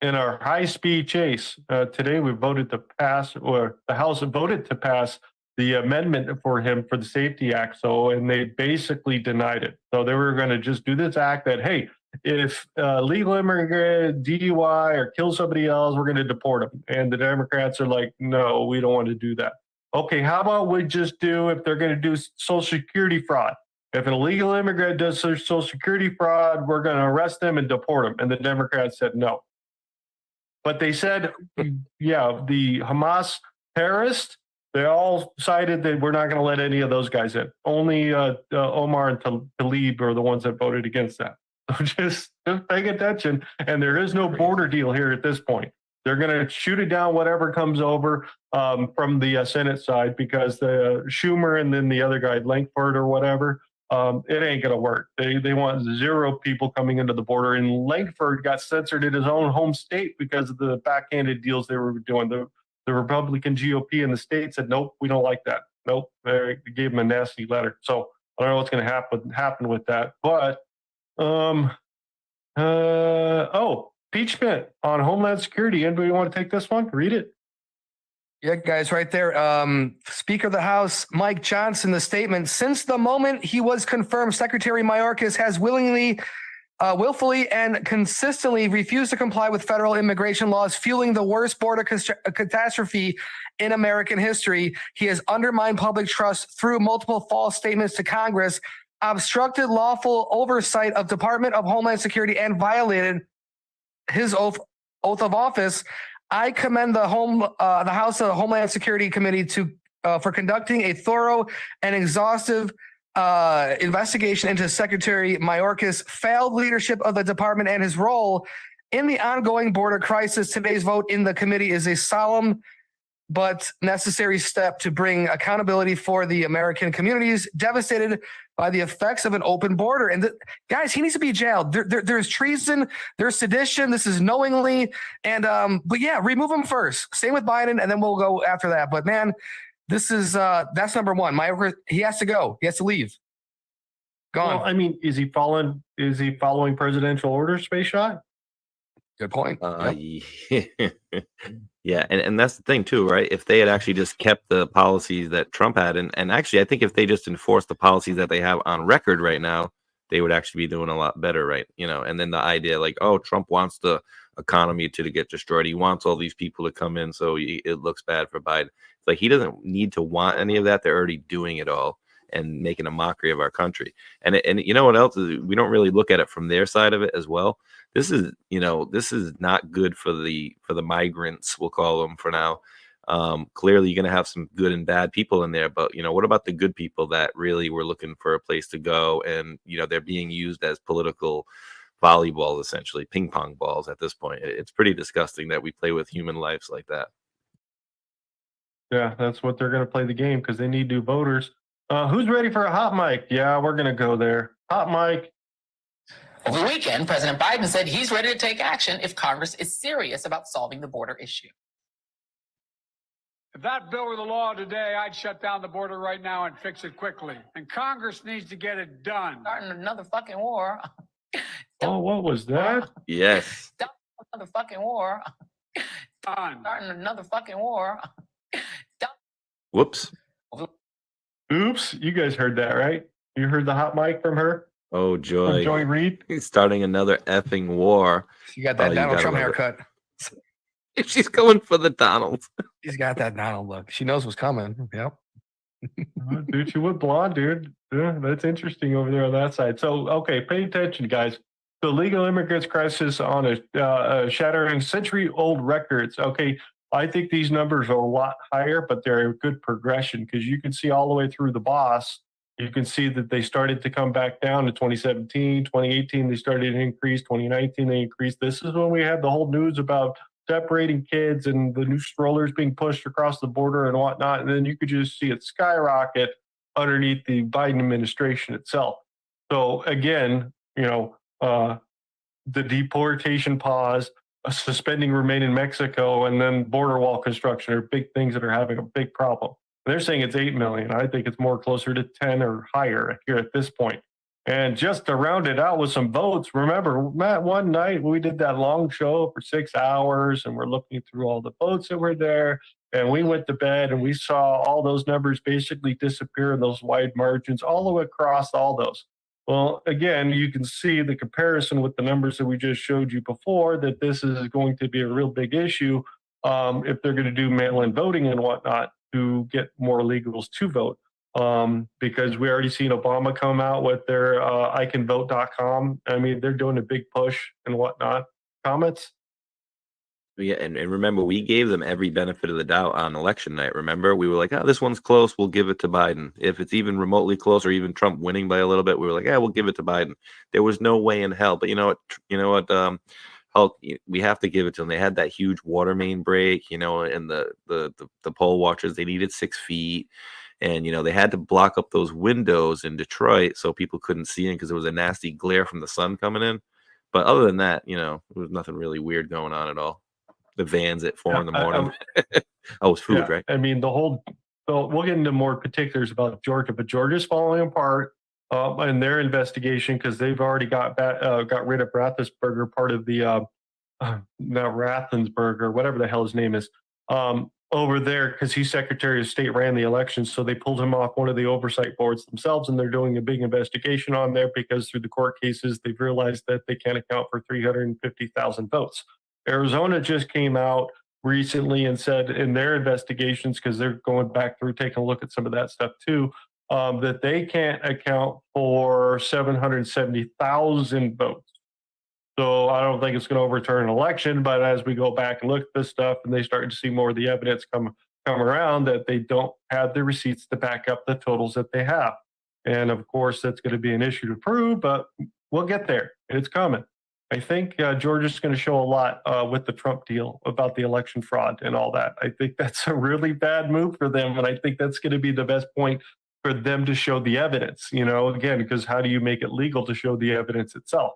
in a high-speed chase. Today we voted to pass, or the House voted to pass the amendment for him for the Safety Act. And they basically denied it. So they were going to just do this act that, hey, if legal immigrant DUI or kill somebody else, we're going to deport them. And the Democrats are like, no, we don't want to do that. Okay, how about we just do, if they're going to do Social Security fraud, If an illegal immigrant does Social Security fraud, we're going to arrest them and deport them. And the Democrats said no. But they said, yeah, the Hamas terrorists, they all cited that we're not going to let any of those guys in. Only Omar and Tlaib are the ones that voted against that. So just pay attention. And there is no border deal here at this point. They're going to shoot it down, whatever comes over from the Senate side, because the Schumer and then the other guy, Lankford or whatever, it ain't going to work. They want 0 people coming into the border. And Lankford got censored in his own home state because of the backhanded deals they were doing. The Republican GOP in the state said, nope, we don't like that. Nope, they gave him a nasty letter. So I don't know what's going to happen with that. But, impeachment on Homeland Security. Anybody want to take this one? Read it. Yeah, guys, right there. Speaker of the House, Mike Johnson, the statement, since the moment he was confirmed, Secretary Mayorkas has willfully and consistently refused to comply with federal immigration laws, fueling the worst border catastrophe in American history. He has undermined public trust through multiple false statements to Congress, obstructed lawful oversight of Department of Homeland Security, and violated his oath of office. I commend the House Homeland Security Committee for conducting a thorough and exhaustive investigation into Secretary Mayorkas' failed leadership of the department and his role in the ongoing border crisis. Today's vote in the committee is a solemn but necessary step to bring accountability for the American communities devastated by the effects of an open border. And guys, he needs to be jailed. There's treason, there's sedition. This is knowingly. And but yeah, remove him first. Same with Biden, and then we'll go after that. But man, this is that's number one. He has to go. He has to leave. Gone. Well, I mean, is he following presidential orders, Space Shot? Good point. Yeah, and that's the thing too, right? If they had actually just kept the policies that Trump had, and actually I think if they just enforced the policies that they have on record right now, they would actually be doing a lot better, right? And then the idea like, oh, Trump wants the economy to get destroyed. He wants all these people to come in, so it looks bad for Biden. It's like he doesn't need to want any of that. They're already doing it all and making a mockery of our country. And you know what else is, we don't really look at it from their side of it as well. This is not good for the migrants, we'll call them for now. Clearly you're going to have some good and bad people in there, but what about the good people that really were looking for a place to go, and they're being used as political volleyballs, essentially ping pong balls at this point. It's pretty disgusting that we play with human lives like that. Yeah, that's what they're going to play the game, because they need new voters. Who's ready for a hot mic? Yeah, we're going to go there. Hot mic. Over the weekend, President Biden said he's ready to take action if Congress is serious about solving the border issue. If that bill were the law today, I'd shut down the border right now and fix it quickly. And Congress needs to get it done. Starting another fucking war. Oh, what was that? Yes. Another fucking war. Done. Starting another fucking war. Whoops. Oops. You guys heard that, right? You heard the hot mic from her? Oh, Joy. From Joy Reid? He's starting another effing war. She got that Donald Trump haircut. If she's going for the Donald. She's got that Donald look. She knows what's coming. Yep. Dude, she went blonde, dude. Yeah, that's interesting over there on that side. So, okay, pay attention, guys. The legal immigrants crisis on a shattering century-old records. Okay, I think these numbers are a lot higher, but they're a good progression, because you can see all the way through the boss. You can see that they started to come back down in 2017, 2018, they started to increase, 2019, they increased. This is when we had the whole news about separating kids and the new strollers being pushed across the border and whatnot. And then you could just see it skyrocket underneath the Biden administration itself. So again, the deportation pause, suspending remain in Mexico, and then border wall construction are big things that are having a big problem. They're saying it's 8 million. I think it's more closer to 10 or higher here at this point. And just to round it out with some votes, remember, Matt, one night we did that long show for 6 hours, and we're looking through all the votes that were there, and we went to bed and we saw all those numbers basically disappear in those wide margins all the way across all those. Well, again, you can see the comparison with the numbers that we just showed you before, that this is going to be a real big issue if they're going to do mail-in voting and whatnot to get more illegals to vote. because we already seen Obama come out with their icanvote.com. I mean, they're doing a big push and whatnot. Comments? Yeah, and remember, we gave them every benefit of the doubt on election night. Remember, we were like, "Oh, this one's close. We'll give it to Biden. If it's even remotely close, or even Trump winning by a little bit, we were like, yeah, we'll give it to Biden." There was no way in hell. But you know what? Hulk, we have to give it to them. They had that huge water main break, and the poll watchers, they needed 6 feet, and they had to block up those windows in Detroit so people couldn't see in because there was a nasty glare from the sun coming in. But other than that, there was nothing really weird going on at all. The vans at 4 in the morning. Oh, it's food, Yeah, right? I mean, so we'll get into more particulars about Georgia, but Georgia's falling apart in their investigation because they've already got rid of Rathensperger, part of the not Rathensperger, whatever the hell his name is, over there because he's Secretary of State, ran the election, so they pulled him off one of the oversight boards themselves, and they're doing a big investigation on there because through the court cases they've realized that they can't account for 350,000 votes. Arizona just came out recently and said in their investigations, because they're going back through taking a look at some of that stuff too, that they can't account for 770,000 votes. So I don't think it's going to overturn an election, but as we go back and look at this stuff and they start to see more of the evidence come around, that they don't have the receipts to back up the totals that they have. And of course, that's going to be an issue to prove, but we'll get there. It's coming. I think Georgia's going to show a lot with the Trump deal about the election fraud and all that. I think that's a really bad move for them. And I think that's going to be the best point for them to show the evidence, again, because how do you make it legal to show the evidence itself?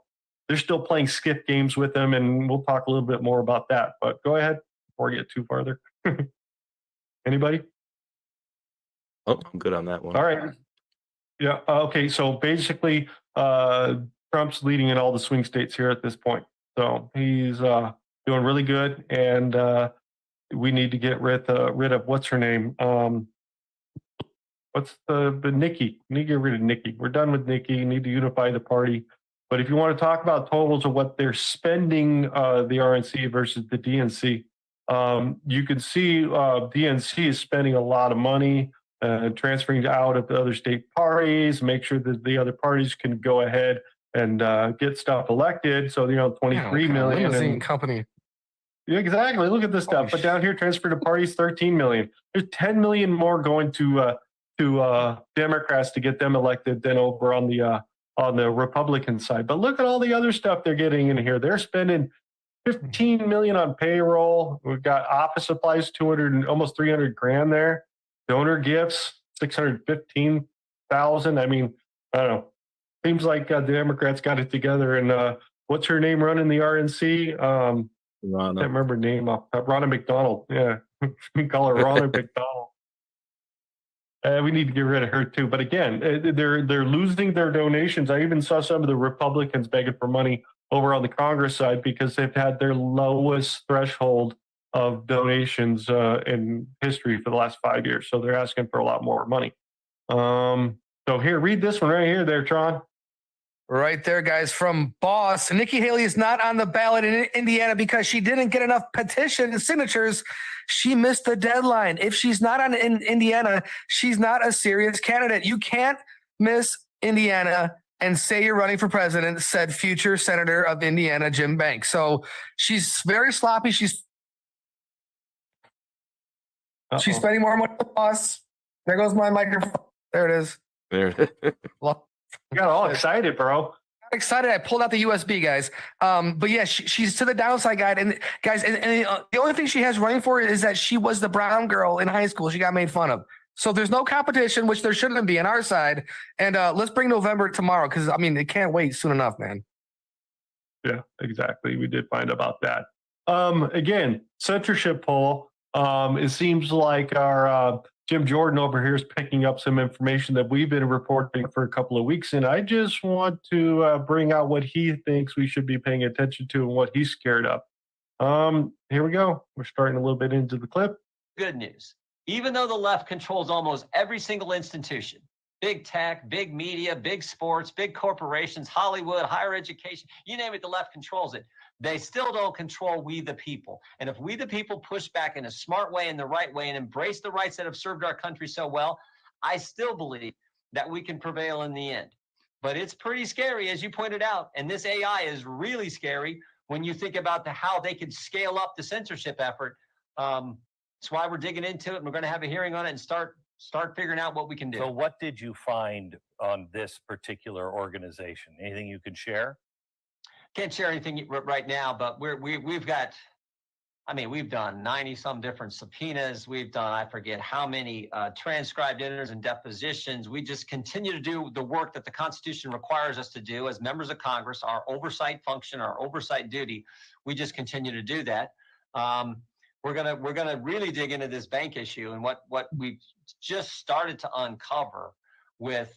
They're still playing skip games with them, and we'll talk a little bit more about that. But go ahead before I get too farther. Anybody? Oh, I'm good on that one. All right. Yeah. Okay. So basically, Trump's leading in all the swing states here at this point. So he's doing really good, and we need to get rid of what's her name? What's the Nikki? We need to get rid of Nikki. We're done with Nikki. Need to unify the party. But if you want to talk about totals of what they're spending, the RNC versus the DNC, you can see DNC is spending a lot of money. Transferring out of the other state parties, make sure that the other parties can go ahead and get stuff elected. So, 23 million. Limousine company. Yeah, exactly. Look at this stuff. But down here, transfer to parties, 13 million. There's 10 million more going to Democrats to get them elected than over on the Republican side. But look at all the other stuff they're getting in here. They're spending 15 million on payroll. We've got office supplies, 200, almost 300 grand there. Donor gifts, 615,000. I mean, I don't know. Seems like the Democrats got it together. And what's her name running the RNC? I can't remember her name. Ronna McDonald. Yeah, we call her Ronna McDonald. We need to get rid of her too. But again, they're losing their donations. I even saw some of the Republicans begging for money over on the Congress side because they've had their lowest threshold of donations in history for the last 5 years. So they're asking for a lot more money. So here, read this one right here there, Tron. Right there, guys, from Boss. Nikki Haley is not on the ballot in Indiana because she didn't get enough petition signatures. She missed the deadline. If she's not in Indiana, she's not a serious candidate. You can't miss Indiana and say you're running for president, said future Senator of Indiana, Jim Banks. So she's very sloppy. She's spending more money with us. There goes my microphone. There it is. There. You got all excited, bro. Excited. I pulled out the USB, guys. But yeah, she's to the downside guide. And guys, and the only thing she has running for it is that she was the brown girl in high school. She got made fun of. So there's no competition, which there shouldn't be on our side. And let's bring November tomorrow because, I mean, it can't wait soon enough, man. Yeah, exactly. We did find about that. Again, censorship poll. It seems like our Jim Jordan over here is picking up some information that we've been reporting for a couple of weeks. And I just want to bring out what he thinks we should be paying attention to and what he's scared of. Here we go. We're starting a little bit into the clip. Good news. Even though the left controls almost every single institution, big tech, big media, big sports, big corporations, Hollywood, higher education, you name it, the left controls it. They still don't control we the people. And if we the people push back in a smart way, in the right way, and embrace the rights that have served our country so well, I still believe that we can prevail in the end. But it's pretty scary, as you pointed out. And this AI is really scary when you think about how they could scale up the censorship effort. That's why we're digging into it. And we're going to have a hearing on it and start figuring out what we can do. So what did you find on this particular organization? Anything you could share? Can't share anything right now, but we've got, we've done 90 some different subpoenas. We've done, I forget how many transcribed interviews and depositions. We just continue to do the work that the Constitution requires us to do as members of Congress, our oversight function, our oversight duty. We just continue to do that. We're gonna really dig into this bank issue and what we've just started to uncover with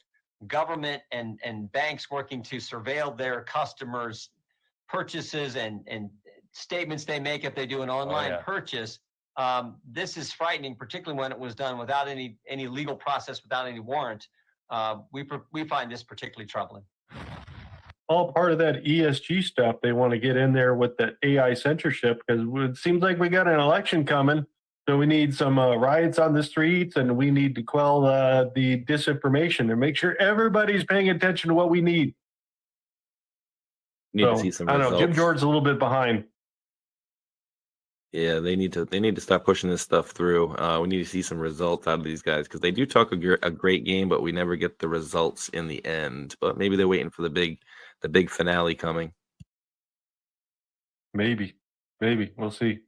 government and banks working to surveil their customers' purchases and statements they make if they do an online purchase. This is frightening, particularly when it was done without any legal process, without any warrant. We find this particularly troubling. All part of that ESG stuff. They want to get in there with the AI censorship because it seems like we got an election coming. So we need some riots on the streets, and we need to quell the disinformation and make sure everybody's paying attention to what we need. Need to see some results. I don't know. Jim Jordan's a little bit behind. Yeah, they need to stop pushing this stuff through. We need to see some results out of these guys because they do talk a great game, but we never get the results in the end. But maybe they're waiting for the big finale coming. Maybe we'll see.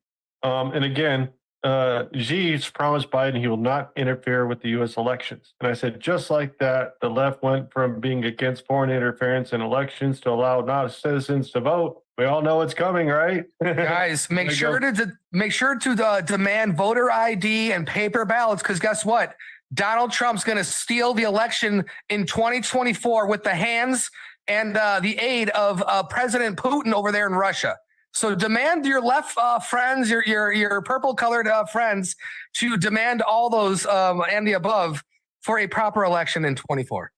And again, Xi's promised Biden he will not interfere with the U.S. elections. And I said, just like that, the left went from being against foreign interference in elections to allow non-citizens to vote. We all know it's coming, right? Guys, make sure to demand voter ID and paper ballots, because guess what? Donald Trump's going to steal the election in 2024 with the hands and the aid of President Putin over there in Russia. So demand your left friends, your purple-colored friends, to demand all those and the above for a proper election in 24.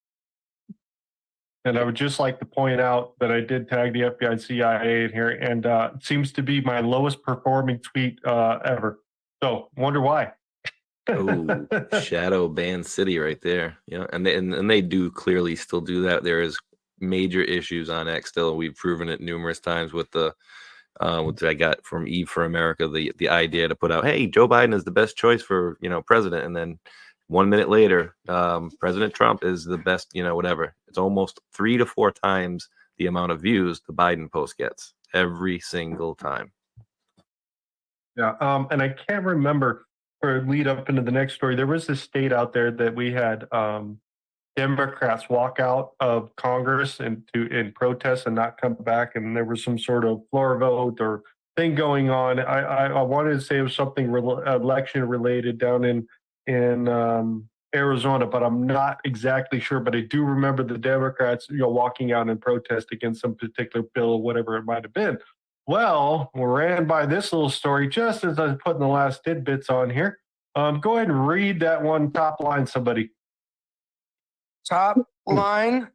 And I would just like to point out that I did tag the FBI and CIA in here, and it seems to be my lowest performing tweet ever. So wonder why. Oh, shadow ban city right there. Yeah, and they do clearly still do that. There is major issues on X still. We've proven it numerous times with the what I got from Eve for America, the idea to put out, hey, Joe Biden is the best choice for president, and then 1 minute later, President Trump is the best, whatever. It's almost 3 to 4 times the amount of views the Biden post gets every single time. Yeah, and I can't remember, for lead up into the next story, there was this state out there that we had Democrats walk out of Congress in protest and not come back, and there was some sort of floor vote or thing going on. I wanted to say it was something election related down in Arizona, but I'm not exactly sure. But I do remember the Democrats, walking out in protest against some particular bill or whatever it might have been. Well, we ran by this little story just as I was putting the last tidbits on here. Go ahead and read that one top line, somebody. Top line.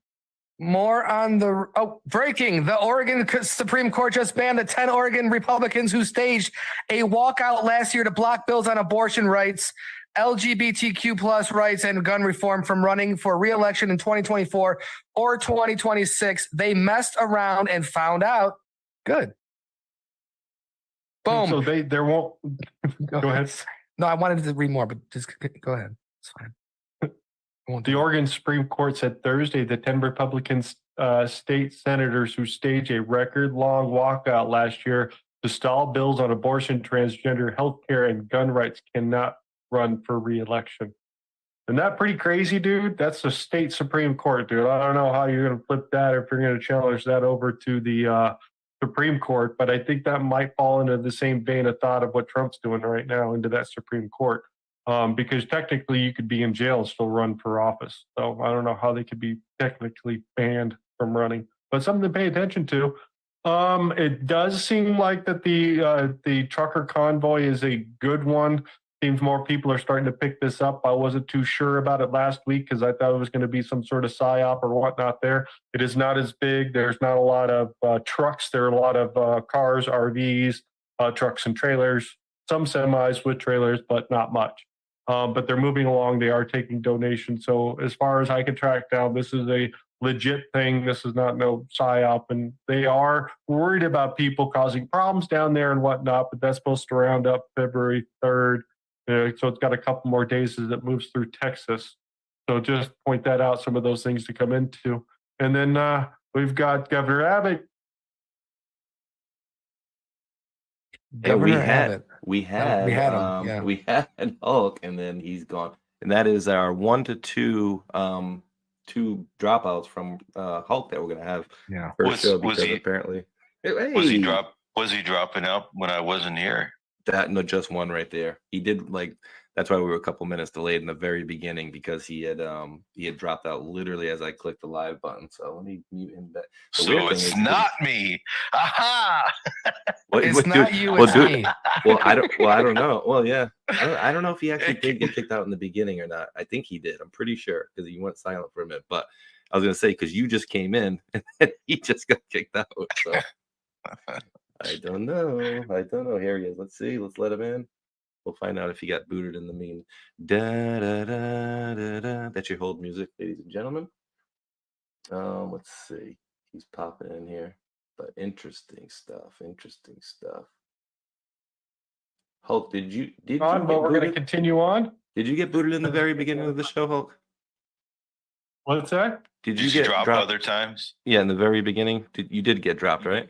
More on the breaking. The Oregon Supreme Court just banned the 10 Oregon Republicans who staged a walkout last year to block bills on abortion rights, LGBTQ plus rights, and gun reform from running for re-election in 2024 or 2026. They messed around and found out. Good. Boom. So there won't. Go ahead. No, I wanted to read more, but just go ahead. It's fine. The Oregon Supreme Court said Thursday that 10 Republican state senators who staged a record-long walkout last year to stall bills on abortion, transgender health care, and gun rights cannot run for re-election. Isn't that pretty crazy, dude? That's the state Supreme Court, dude. I don't know how you're going to flip that if you're going to challenge that over to the Supreme Court, but I think that might fall into the same vein of thought of what Trump's doing right now into that Supreme Court. Because technically you could be in jail and still run for office. So I don't know how they could be technically banned from running, but something to pay attention to. It does seem like that the trucker convoy is a good one. Seems more people are starting to pick this up. I wasn't too sure about it last week because I thought it was going to be some sort of psyop or whatnot there. It is not as big. There's not a lot of trucks. There are a lot of cars, RVs, trucks and trailers, some semis with trailers, but not much. but they're moving along. They are taking donations. So as far as I can track down, this is a legit thing. This is not no psyop, and they are worried about people causing problems down there and whatnot, but that's supposed to round up February 3rd. So it's got a couple more days as it moves through Texas. So just point that out, some of those things to come into. And then we've got Governor Abbott. We Governor had Abbott. we Oh, we had had him. Yeah. we had Hulk, and then he's gone. And that is our 1 to 2 two dropouts from Hulk that we're gonna have Yeah. first show because he- apparently Was he dropping out when I wasn't here? That no, just one right there. He did that's why we were a couple minutes delayed in the very beginning because he had dropped out literally as I clicked the live button. So let me mute him back. The weird So thing it's is- not me. Aha! It's not you, it's me. Well, I don't know. Well, yeah, I don't know if he actually did get kicked out in the beginning or not. I think he did. I'm pretty sure because he went silent for a minute. But I was gonna say because you just came in and then he just got kicked out. So I don't know. Here he is. Let's see. Let's let him in. We'll find out if he got booted in the mean. Da, da, da, da, da. That's your hold music, ladies and gentlemen. Let's see. He's popping in here. But interesting stuff. Hulk, did you get But we're going to booted? continue on. Did you get booted in the very beginning of the show, Hulk? What's that? Did you get drop dropped other times? Yeah, in the very beginning. You did get dropped, right?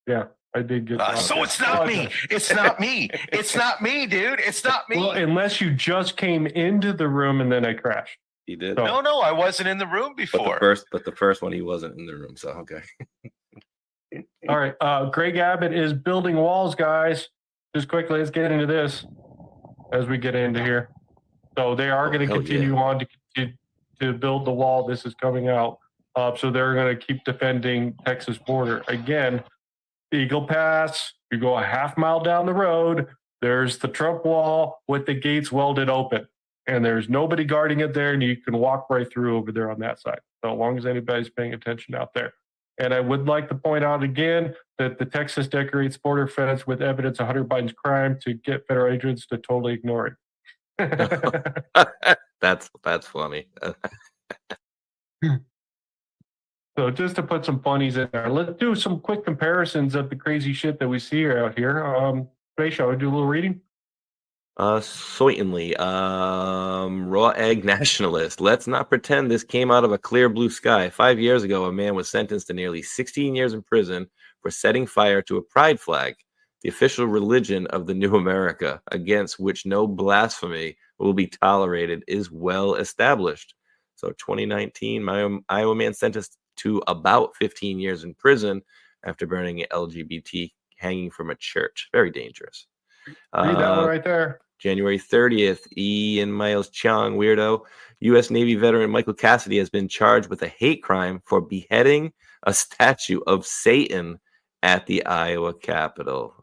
Yeah, I did get dropped. So it's not me. It's not me. It's not me, dude. It's not me. Well, unless you just came into the room and then I crashed. He did. So- No, I wasn't in the room before. But the first one he wasn't in the room, so okay. All right. Greg Abbott is building walls, guys. Just quickly, let's get into this as we get into here. So they are going to hell continue on to build the wall. This is coming out. So they're going to keep defending Texas border. Again, Eagle Pass, you go a half mile down the road, there's the Trump wall with the gates welded open. And there's nobody guarding it there, and you can walk right through over there on that side. So as long as anybody's paying attention out there. And I would like to point out again that the Texas decorates border fence with evidence of Hunter Biden's crime to get federal agents to totally ignore it. That's funny. So just to put some funnies in there, let's do some quick comparisons of the crazy shit that we see out here. Ray, shall I do a little reading? Certainly. Raw egg nationalist. Let's not pretend this came out of a clear blue sky. 5 years ago, a man was sentenced to nearly 16 years in prison for setting fire to a pride flag, the official religion of the new America, against which no blasphemy will be tolerated, is well established. So 2019, Iowa man sentenced to about 15 years in prison after burning an LGBT hanging from a church. Very dangerous. Read that one right there. January 30th, Ian Miles Chung, weirdo. U.S. Navy veteran Michael Cassidy has been charged with a hate crime for beheading a statue of Satan at the Iowa Capitol.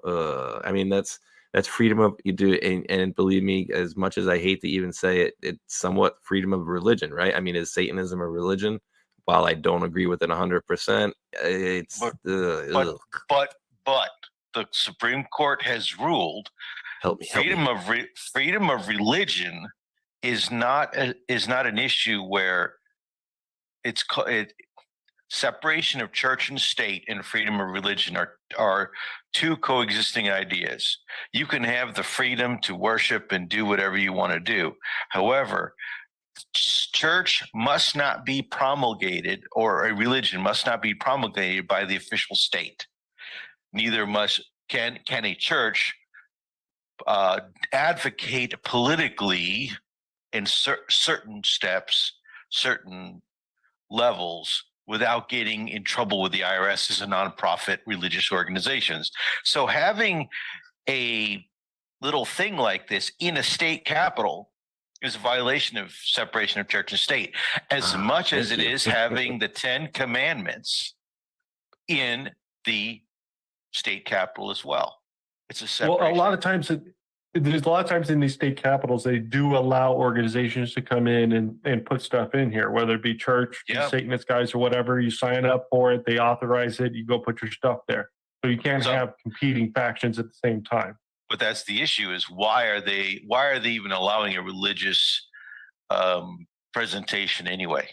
I mean, that's freedom of you do, and believe me, as much as I hate to even say it, it's somewhat freedom of religion, right? I mean, is Satanism a religion? While I don't agree with it 100%, it's but the Supreme Court has ruled freedom of religion is not an issue where it's separation of church and state and freedom of religion are two coexisting ideas. You can have the freedom to worship and do whatever you want to do. However, church must not be promulgated, or a religion must not be promulgated by the official state. Neither can a church advocate politically in certain steps, certain levels, without getting in trouble with the IRS as a nonprofit religious organizations. So having a little thing like this in a state capital is a violation of separation of church and state, as much as it is having the 10 Commandments in the state capital as well. It's a separation. Well, a lot of times in these state capitals, they do allow organizations to come in and put stuff in here, whether it be church, Satanist guys, or whatever. You sign up for it, they authorize it, you go put your stuff there. So you can't have competing factions at the same time. But that's the issue: is why are they even allowing a religious presentation anyway?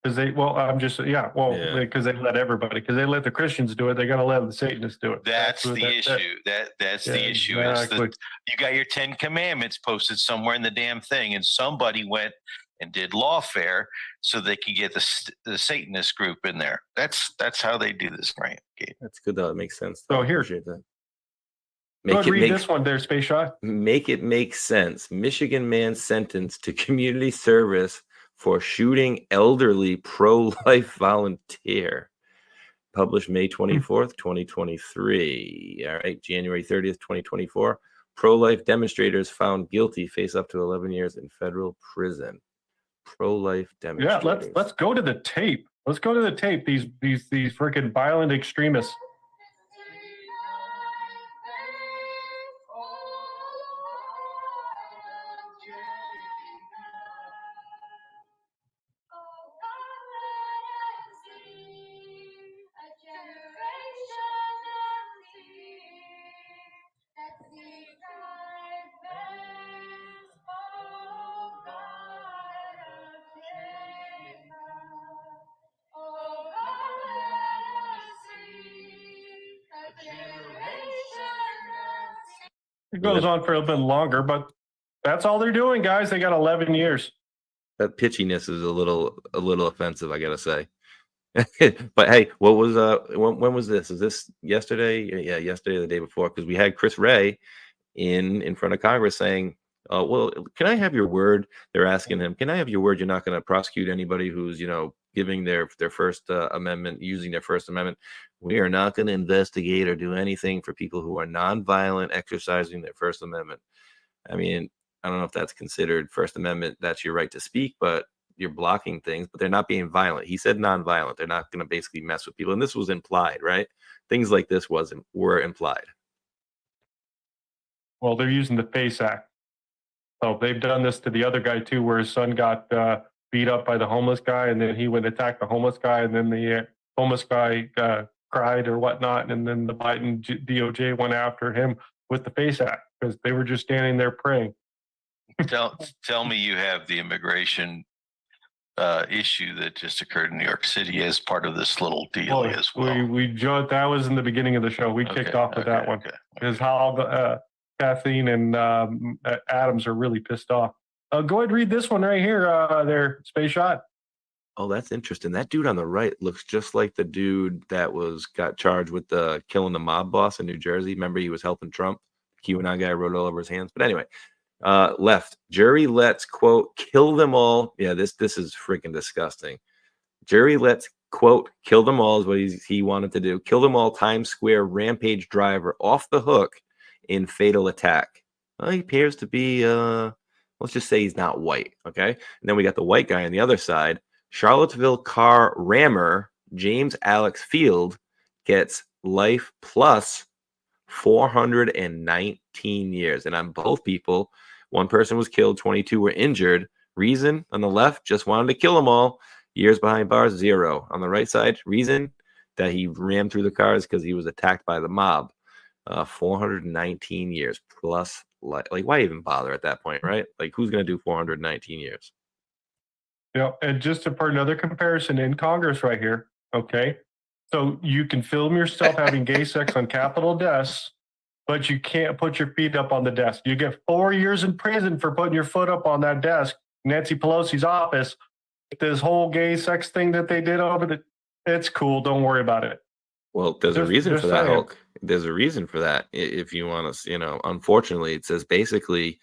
Because they because they let everybody, because they let the Christians do it, they got to let the Satanists do it. That's the issue. That's the issue. It's Exactly. you got your 10 Commandments posted somewhere in the damn thing, and somebody went and did lawfare so they could get the Satanist group in there. That's how they do this, right? Okay. That's good though. It makes sense. So here, appreciate that. Go ahead, read this one there, Space Shot. Make it make sense. Michigan man sentenced to community service for shooting elderly pro-life volunteer. Published May 24th, 2023. All right, January 30th, 2024. Pro-life demonstrators found guilty face up to 11 years in federal prison. Pro-life demonstrators. Yeah, let's go to the tape. Let's go to the tape. These freaking violent extremists. It goes on for a bit longer, but that's all they're doing, guys. They got 11 years. That pitchiness is a little offensive, I gotta say. But hey, what was when was this? Is this yesterday? Yeah, yesterday or the day before, because we had Chris Wray in front of Congress saying, well, can I have your word? They're asking him, can I have your word you're not going to prosecute anybody who's, giving their first amendment, using their First Amendment? We are not going to investigate or do anything for people who are nonviolent, exercising their First Amendment. I mean, I don't know if that's considered First Amendment. That's your right to speak, but you're blocking things, but they're not being violent. He said nonviolent. They're not going to basically mess with people. And this was implied, right? Things like this were implied. Well, they're using the FACE Act. So they've done this to the other guy too, where his son got beat up by the homeless guy, and then he went attack the homeless guy, and then the homeless guy cried or whatnot, and then the Biden DOJ went after him with the FACE Act because they were just standing there praying. Tell me you have the immigration issue that just occurred in New York City as part of this little deal as well. That was in the beginning of the show. We kicked off with that one because how Kathleen and Adams are really pissed off. Go ahead, read this one right here. There, Space Shot. Oh, that's interesting. That dude on the right looks just like the dude that got charged with killing the mob boss in New Jersey. Remember, he was helping Trump. QAnon guy wrote all over his hands. But anyway, left. Jury lets, quote, kill them all. Yeah, this is freaking disgusting. Jury lets, quote, kill them all is what he wanted to do. Kill them all Times Square rampage driver off the hook in fatal attack. Well, he appears to be, let's just say he's not white, okay? And then we got the white guy on the other side. Charlottesville car rammer James Alex Field gets life plus 419 years. And on both people, one person was killed, 22 were injured. Reason on the left, just wanted to kill them all. Years behind bars, 0. On the right side, reason that he rammed through the cars because he was attacked by the mob. 419 years plus. Like, why even bother at that point, right? Like, who's going to do 419 years? Yeah, and just to put another comparison in Congress right here, okay? So you can film yourself having gay sex on Capitol desks, but you can't put your feet up on the desk. You get 4 years in prison for putting your foot up on that desk. Nancy Pelosi's office, this whole gay sex thing that they did it's cool. Don't worry about it. Well, there's a reason for that, Hulk. There's a reason for that. If you want to, unfortunately, it says basically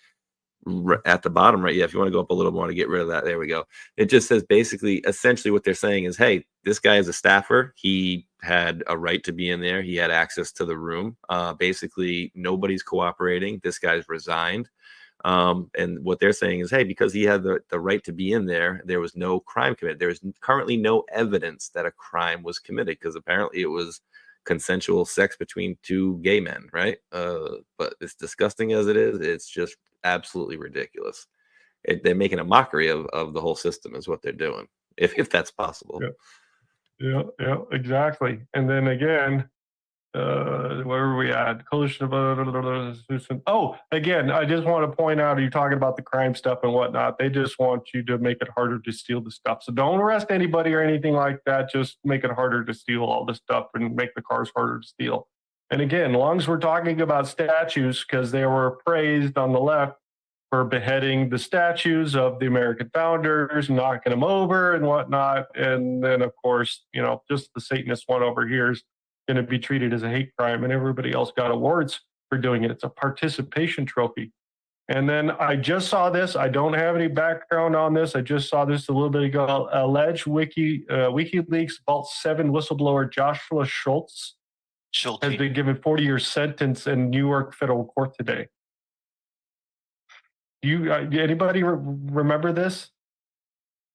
at the bottom right. Yeah, if you want to go up a little more to get rid of that, there we go. It just says basically, essentially what they're saying is, hey, this guy is a staffer. He had a right to be in there. He had access to the room. Basically, nobody's cooperating. This guy's resigned. And what they're saying is, hey, because he had the right to be in there, there was no crime committed. There's currently no evidence that a crime was committed because apparently it was consensual sex between two gay men, right? But as disgusting as it is, it's just absolutely ridiculous. They're making a mockery of the whole system is what they're doing, if that's possible. Yeah, exactly. And then again, where are we at? Coalition of again, I just want to point out, you're talking about the crime stuff and whatnot. They just want you to make it harder to steal the stuff. So don't arrest anybody or anything like that. Just make it harder to steal all the stuff and make the cars harder to steal. And again, as long as we're talking about statues, because they were praised on the left for beheading the statues of the American founders, knocking them over and whatnot. And then, of course, just the Satanist one over here is going to be treated as a hate crime, and everybody else got awards for doing it. It's a participation trophy. And then I just saw this. I don't have any background on this. I just saw this a little bit ago. Alleged WikiLeaks Vault 7 whistleblower Joshua Schultz has been given 40-year sentence in New York federal court today. Anybody remember this?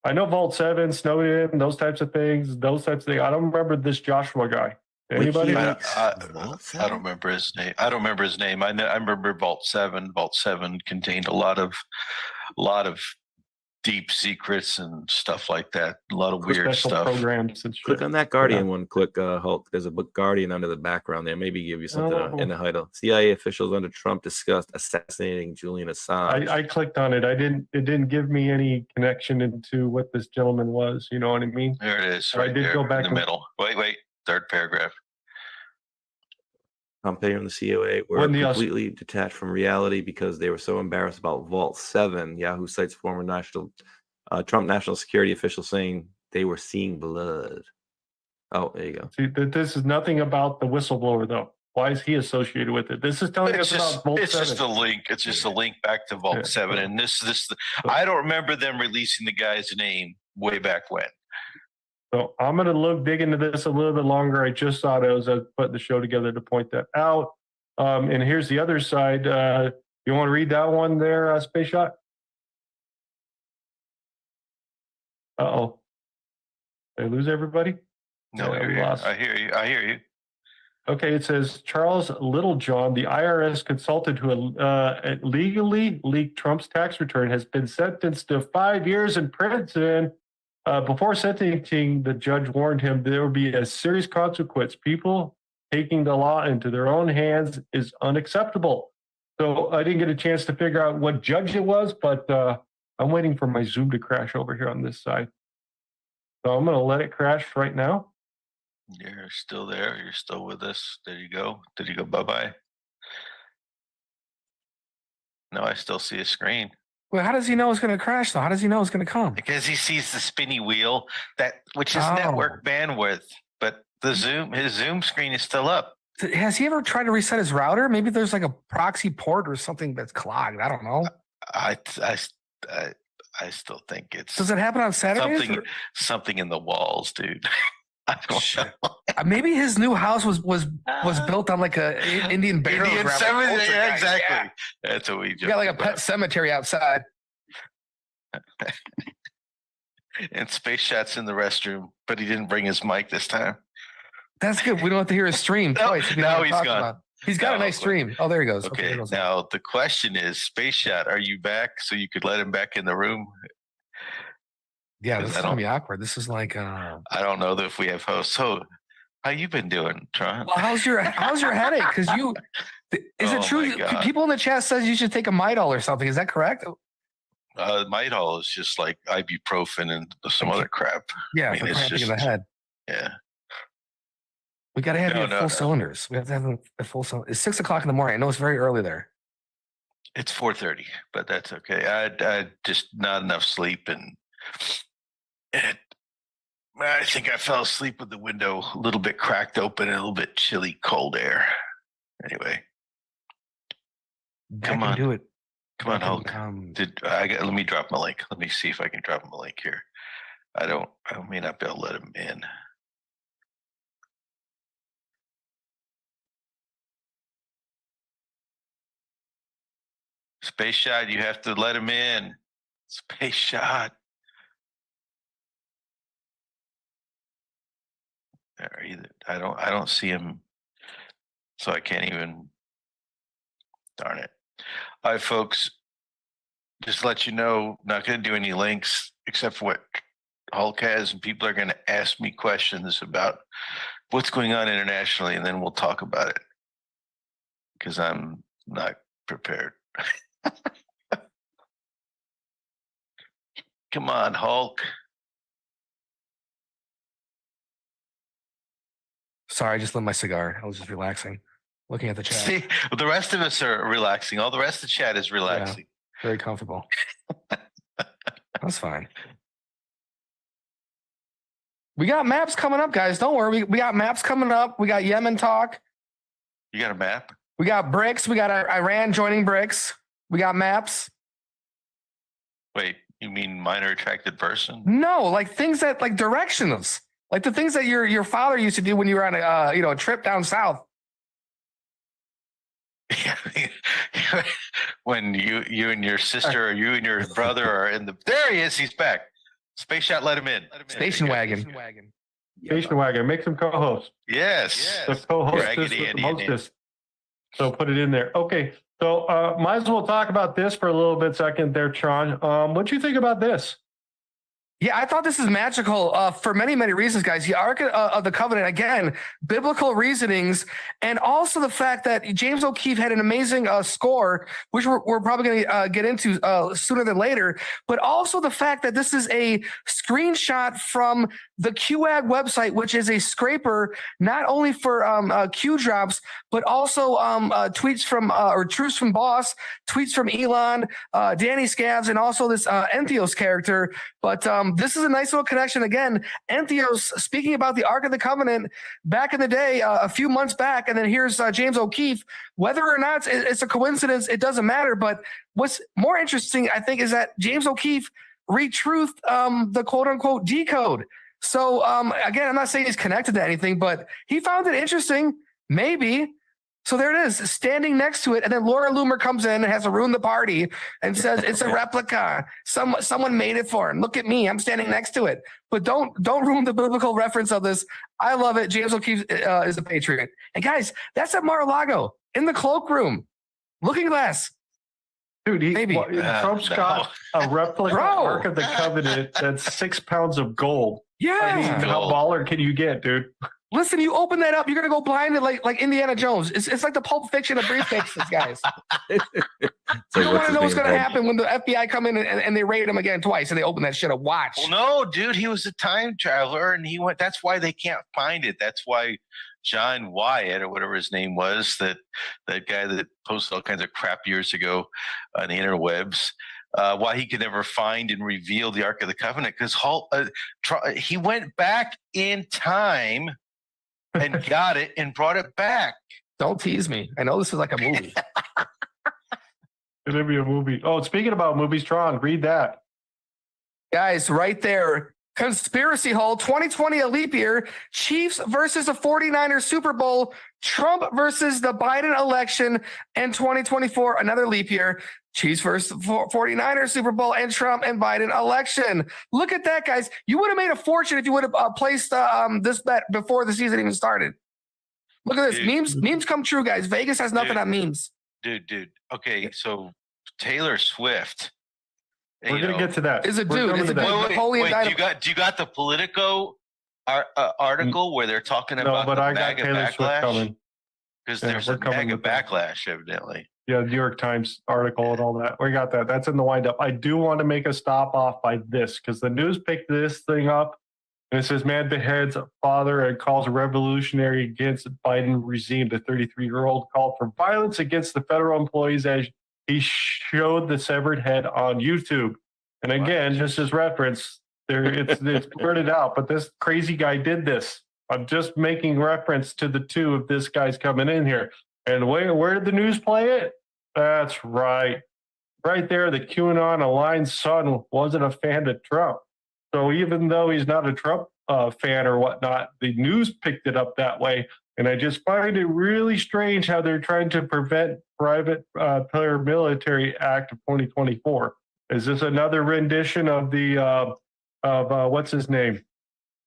I know Vault 7, Snowden, those types of things. I don't remember this Joshua guy. Anybody? I don't remember his name. I remember Vault 7. Vault 7 contained a lot of deep secrets and stuff like that. A lot of weird stuff. Programs and shit. Click on that Guardian one. Click Hulk. There's a book Guardian under the background there. Maybe give you something in the title. CIA officials under Trump discussed assassinating Julian Assange. I clicked on it. It didn't give me any connection into what this gentleman was. You know what I mean? There it is. Right, I did there, go back in the middle. Wait. Third paragraph. Pompeo and the COA were completely detached from reality because they were so embarrassed about Vault 7. Yahoo cites former Trump national security officials saying they were seeing blood. Oh, there you go. See, this is nothing about the whistleblower, though. Why is he associated with it? This is telling us about Vault 7. It's just a link. It's just a link back to Vault 7. And I don't remember them releasing the guy's name way back when. So I'm going to dig into this a little bit longer. I just saw it as I was putting the show together to point that out. And here's the other side. You want to read that one there, Space Shot? Uh-oh. Did I lose everybody? No, I hear you. Okay, it says, Charles Littlejohn, the IRS consultant who legally leaked Trump's tax return, has been sentenced to 5 years in prison. Before sentencing, the judge warned him there would be a serious consequence. People taking the law into their own hands is unacceptable. So I didn't get a chance to figure out what judge it was, but I'm waiting for my Zoom to crash over here on this side. So I'm going to let it crash right now. You're still there. You're still with us. There you go. Did you go bye-bye? No, I still see a screen. Well, how does he know it's going to crash, though? How does he know it's going to come? Because he sees the spinny wheel, which is network bandwidth, but his Zoom screen is still up. Has he ever tried to reset his router? Maybe there's like a proxy port or something that's clogged. I don't know. I still think it's. Does it happen on Saturdays? Something in the walls, dude. I don't know. Maybe his new house was built on like a Indian burial ground. Yeah, exactly. Yeah. That's what we got like a pet cemetery outside. And Space Shot's in the restroom, but he didn't bring his mic this time. That's good. We don't have to hear his stream twice. Now he's gone. He's got a nice stream. Oh, there he goes. Okay, now the question is, Space Shot, are you back so you could let him back in the room? Yeah, this is going to be awkward. This is like... I don't know if we have hosts. So, how you been doing, Tron? Well, how's your headache? Because is it true? People in the chat says you should take a Midol or something. Is that correct? Midol is just like ibuprofen and some other crap. Yeah, for cramping in the head. Yeah. We got to have you at full cylinders. We have to have a full cylinder. It's 6 o'clock in the morning. I know it's very early there. It's 4:30, but that's okay. I just not enough sleep and I think I fell asleep with the window a little bit cracked open and a little bit chilly, cold air. Anyway, come on, do it. Come on, Hulk. Let me drop my link. Let me see if I can drop him a link here. I may not be able to let him in. Space Shot, you have to let him in. Space Shot. I don't see him, so I can't even. Darn it. All right, folks. Just to let you know, not going to do any links except for what Hulk has, and people are going to ask me questions about what's going on internationally, and then we'll talk about it because I'm not prepared. Come on, Hulk. Sorry, I just lit my cigar. I was just relaxing, looking at the chat. See, the rest of us are relaxing. All the rest of the chat is relaxing. Yeah, very comfortable. That's fine. We got maps coming up, guys. Don't worry. We got maps coming up. We got Yemen talk. You got a map? We got BRICS. We got Iran joining BRICS. We got maps. Wait, you mean minor attracted person? No, like things that like directions, like the things that your father used to do when you were on a trip down south. When you and your sister or you and your brother are in the there he is, he's back. Space Shot, let him in. Station wagon. Station wagon. Make some co-hosts. Yes. The co-hostess Raggedy with the Andy. mostest. So put it in there. Okay. So might as well talk about this for a little bit second there, Sean. What do you think about this? Yeah, I thought this is magical for many, many reasons, guys. The Ark of the Covenant, again, biblical reasonings, and also the fact that James O'Keefe had an amazing score, which we're probably going to get into sooner than later, but also the fact that this is a screenshot from the QAD website, which is a scraper not only for Q drops, but also tweets from or truths from Boss, tweets from Elon, Danny Scavs, and also this Entheos character. But this is a nice little connection. Again, Entheos speaking about the Ark of the Covenant back in the day, a few months back, and then here's James O'Keefe. Whether or not it's a coincidence, it doesn't matter. But what's more interesting, I think, is that James O'Keefe retruthed the quote-unquote decode. So, again, I'm not saying he's connected to anything, but he found it interesting, maybe. So there it is, standing next to it. And then Laura Loomer comes in and has to ruin the party and says, it's a replica. Someone made it for him. Look at me. I'm standing next to it. But don't ruin the biblical reference of this. I love it. James O'Keefe is a patriot. And guys, that's at Mar-a-Lago in the cloakroom. Looking glass. Dude, Trump's got a replica Ark of the Covenant that's 6 pounds of gold. Yeah. I mean, how baller can you get, dude? Listen, you open that up, you're gonna go blinded like Indiana Jones. It's like the Pulp Fiction of briefcases, guys. You don't want to know what's gonna happen when the FBI come in and they raid him again twice and they open that shit up. Watch. Well, no, dude, he was a time traveler and he went. That's why they can't find it. That's why John Wyatt or whatever his name was, that guy that posted all kinds of crap years ago on the interwebs. Why he could never find and reveal the Ark of the Covenant because he went back in time and got it and brought it back. Don't tease me. I know this is like a movie. It'll be a movie. Oh, speaking about movies, Tron, read that. Guys, right there. Conspiracy Hole, 2020, a leap year. Chiefs versus the 49ers Super Bowl. Trump versus the Biden election. And 2024, another leap year. Chiefs versus the 49ers Super Bowl and Trump and Biden election. Look at that, guys. You would have made a fortune if you would have placed this bet before the season even started. Look at this. Dude. Memes come true, guys. Vegas has nothing on memes. Dude. Okay, so Taylor Swift. We're gonna get to that. Is a dude. It's a dude. Wait, do you got the Politico article where they're talking about but the I got MAGA Taylor Swift backlash? coming. Because Yeah, there's we're a coming MAGA with that. backlash, evidently. Yeah, the New York Times article and all that. We got that. That's in the windup. I do want to make a stop off by this because the news picked this thing up and it says man beheads father and calls a revolutionary against Biden regime. The 33-year-old called for violence against the federal employees as he showed the severed head on YouTube. And again, just as reference, it's blurted out, but this crazy guy did this. I'm just making reference to the two of this guy's coming in here. And where did the news play it? That's right. Right there, the QAnon aligned son wasn't a fan of Trump. So even though he's not a Trump fan or whatnot, the news picked it up that way. And I just find it really strange how they're trying to prevent private paramilitary act of 2024. Is this another rendition of the what's his name?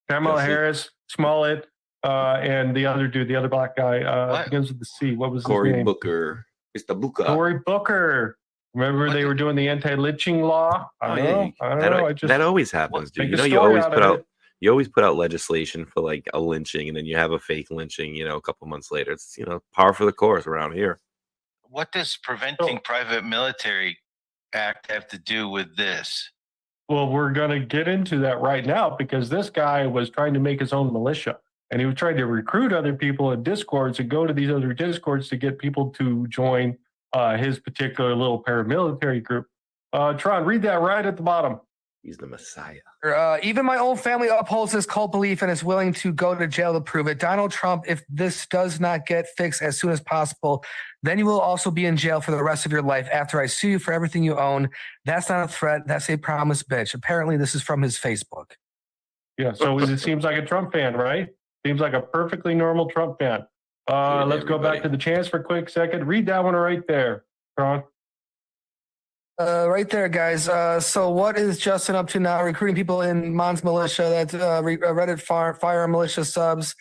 Kamala Harris, Smollett, and the other dude, the other black guy, begins with the C. What was his name? Cory Booker. It's the Booker. Cory Booker. Remember they were doing the anti-lynching law? I don't know. That always happens, dude. You know, you always put out legislation for like a lynching, and then you have a fake lynching, a couple months later. It's par for the course around here. What does preventing private military act have to do with this? Well, we're going to get into that right now because this guy was trying to make his own militia, and he was trying to recruit other people in Discords and go to these other Discords to get people to join his particular little paramilitary group. Tron, read that right at the bottom. He's the Messiah. Even my own family upholds this cult belief and is willing to go to jail to prove it. Donald Trump, if this does not get fixed as soon as possible, then you will also be in jail for the rest of your life after I sue you for everything you own. That's not a threat. That's a promise, bitch. Apparently, this is from his Facebook. Yeah, so it seems like a Trump fan, right? Seems like a perfectly normal Trump fan. Let's go back to the chance for a quick second. Read that one right there, Tron. Right there, guys. So what is Justin up to now? Recruiting people in Mon's militia. That's Reddit firearm militia subs.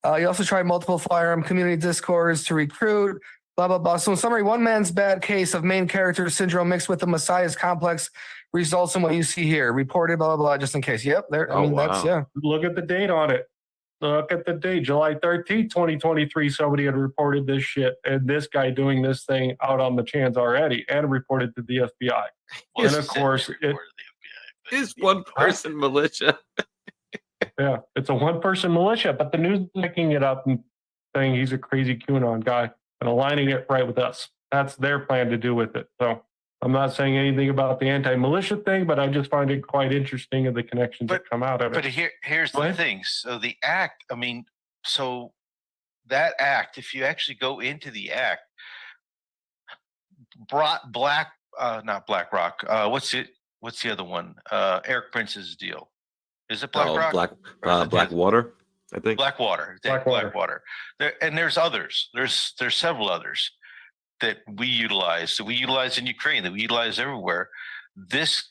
You also tried multiple firearm community discords to recruit. Blah, blah, blah. So in summary, one man's bad case of main character syndrome mixed with the Messiah's complex results in what you see here. Reported, blah, blah, blah, just in case. Yep. There. That's, yeah. Look at the date on it. Look at the date, July 13th, 2023. Somebody had reported this shit, and this guy doing this thing out on the chans already, and reported to the FBI. Well, and of course, it's one-person militia. Yeah, it's a one-person militia, but the news is picking it up and saying he's a crazy QAnon guy and aligning it right with us. That's their plan to do with it. So I'm not saying anything about the anti-militia thing, but I just find it quite interesting of the connections that come out of it. But here's the thing. So the act, so that act, if you actually go into the act, not BlackRock. What's the other one? Eric Prince's deal. Is it BlackRock? Blackwater, I think. Blackwater. And there's others. There's several others that we utilize, in Ukraine, that we utilize everywhere. This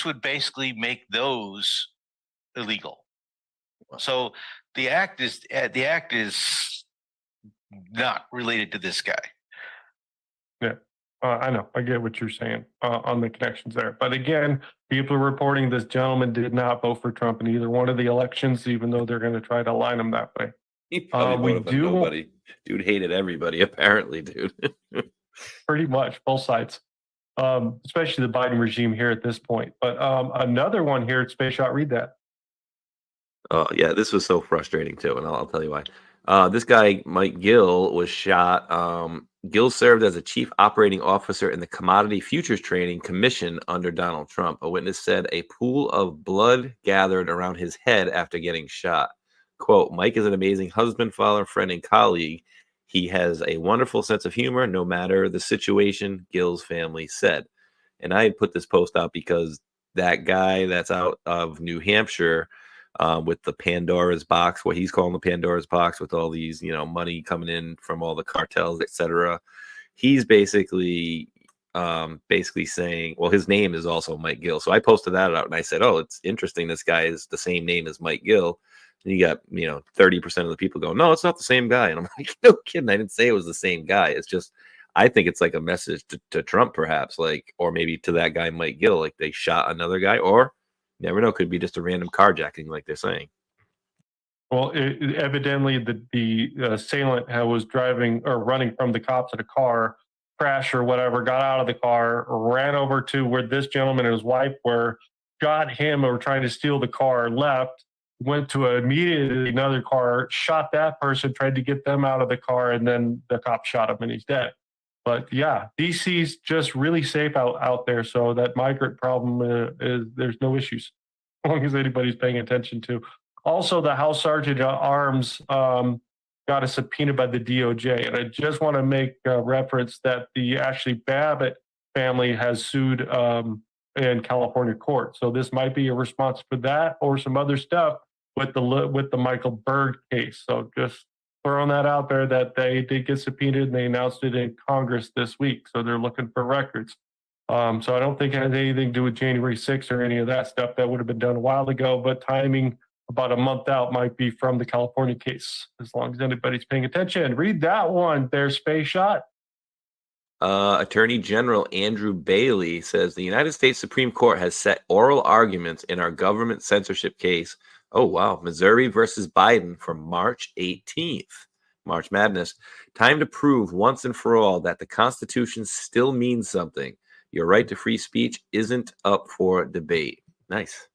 would basically make those illegal. So the act is not related to this guy. Yeah, I know. I get what you're saying on the connections there. But again, people are reporting this gentleman did not vote for Trump in either one of the elections, even though they're going to try to line him that way. He probably voted for nobody. Dude hated everybody, apparently, dude. Pretty much, both sides. Especially the Biden regime here at this point. But another one here at Space Shot, read that. Oh, yeah, this was so frustrating, too, and I'll tell you why. This guy, Mike Gill, was shot. Gill served as a chief operating officer in the Commodity Futures Trading Commission under Donald Trump. A witness said a pool of blood gathered around his head after getting shot. Quote, Mike is an amazing husband, father, friend, and colleague. He has a wonderful sense of humor, no matter the situation, Gill's family said. And I had put this post out because that guy that's out of New Hampshire with the Pandora's box, what he's calling the Pandora's box with all these, money coming in from all the cartels, etc. He's basically saying, well, his name is also Mike Gill. So I posted that out and I said, oh, it's interesting. This guy is the same name as Mike Gill. And you got, 30% of the people go, no, it's not the same guy. And I'm like, no kidding. I didn't say it was the same guy. It's just, I think it's like a message to Trump, perhaps, or maybe to that guy, Mike Gill, like they shot another guy, or you never know, could be just a random carjacking, like they're saying. Well, evidently the assailant was driving or running from the cops in a car, crashed or whatever, got out of the car, ran over to where this gentleman and his wife were, got him or trying to steal the car, left, went to immediately another car, shot that person, tried to get them out of the car, and then the cop shot him and he's dead. But yeah, DC's just really safe out there. So that migrant problem there's no issues as long as anybody's paying attention to. Also, the House Sergeant at Arms got a subpoena by the DOJ. And I just want to make reference that the Ashley Babbitt family has sued in California court. So this might be a response for that or some other stuff with the Michael Berg case. So just throwing that out there that they did get subpoenaed and they announced it in Congress this week. So they're looking for records. So I don't think it has anything to do with January 6th or any of that stuff. That would have been done a while ago, but timing about a month out might be from the California case, as long as anybody's paying attention. Read that one there, Space Shot. Attorney General Andrew Bailey says the United States Supreme Court has set oral arguments in our government censorship case Oh, wow. Missouri versus Biden for March 18th. March Madness. Time to prove once and for all that the Constitution still means something. Your right to free speech isn't up for debate. Nice.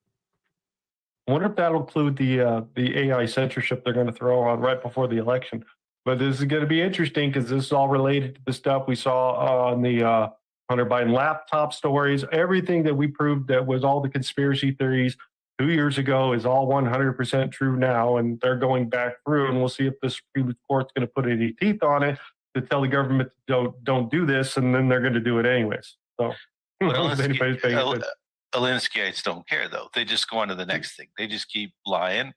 I wonder if that'll include the AI censorship they're going to throw on right before the election. But this is going to be interesting because this is all related to the stuff we saw on the Hunter Biden laptop stories. Everything that we proved that was all the conspiracy theories 2 years ago is all 100% true now, and they're going back through, and we'll see if the Supreme Court's going to put any teeth on it to tell the government don't do this, and then they're going to do it anyways. So, if anybody's paying attention. Alinsky's don't care though. They just go on to the next thing. They just keep lying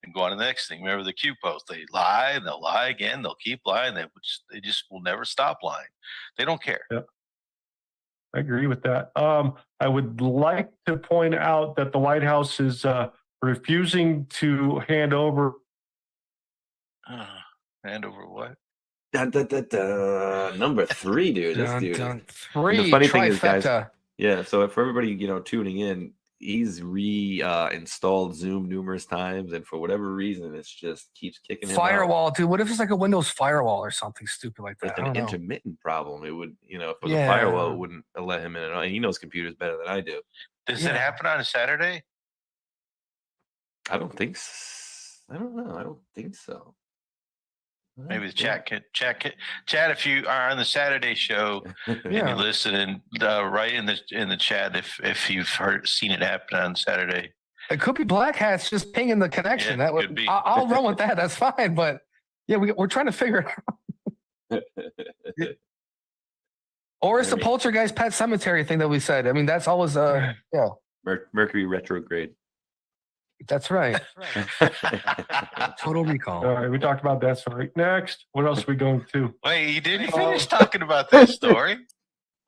and go on to the next thing. Remember the Q post? They lie and they'll lie again. They'll keep lying. They just will never stop lying. They don't care. Yep. I agree with that. I would like to point out that the White House is refusing to hand over. Hand over what? Number 3, dude. This dude. Dun, And the funny thing is, guys. trifecta. Yeah, so for everybody, tuning in, he's installed Zoom numerous times, and for whatever reason, it's just keeps kicking him out. Firewall, dude. What if it's like a Windows firewall or something stupid like that? It's I an don't know. intermittent problem. It would, if it was a Yeah. firewall, it wouldn't let him in at all. And he knows computers better than I do. Does it happen on a Saturday? I don't think I don't know. I don't think so. Maybe the chat. If you are on the Saturday show and Yeah. you listen, and write in the chat if you've seen it happen on Saturday. It could be black hats just pinging the connection. Yeah, That would could be. I'll run with that. That's fine. But yeah, we're trying to figure it out. Or it's the Poltergeist Pet Cemetery thing that we said. I mean, that's always yeah. Mercury retrograde. That's right. Total Recall. All right, we talked about that story. Next, what else are we going to? Wait, you didn't finish talking about that story?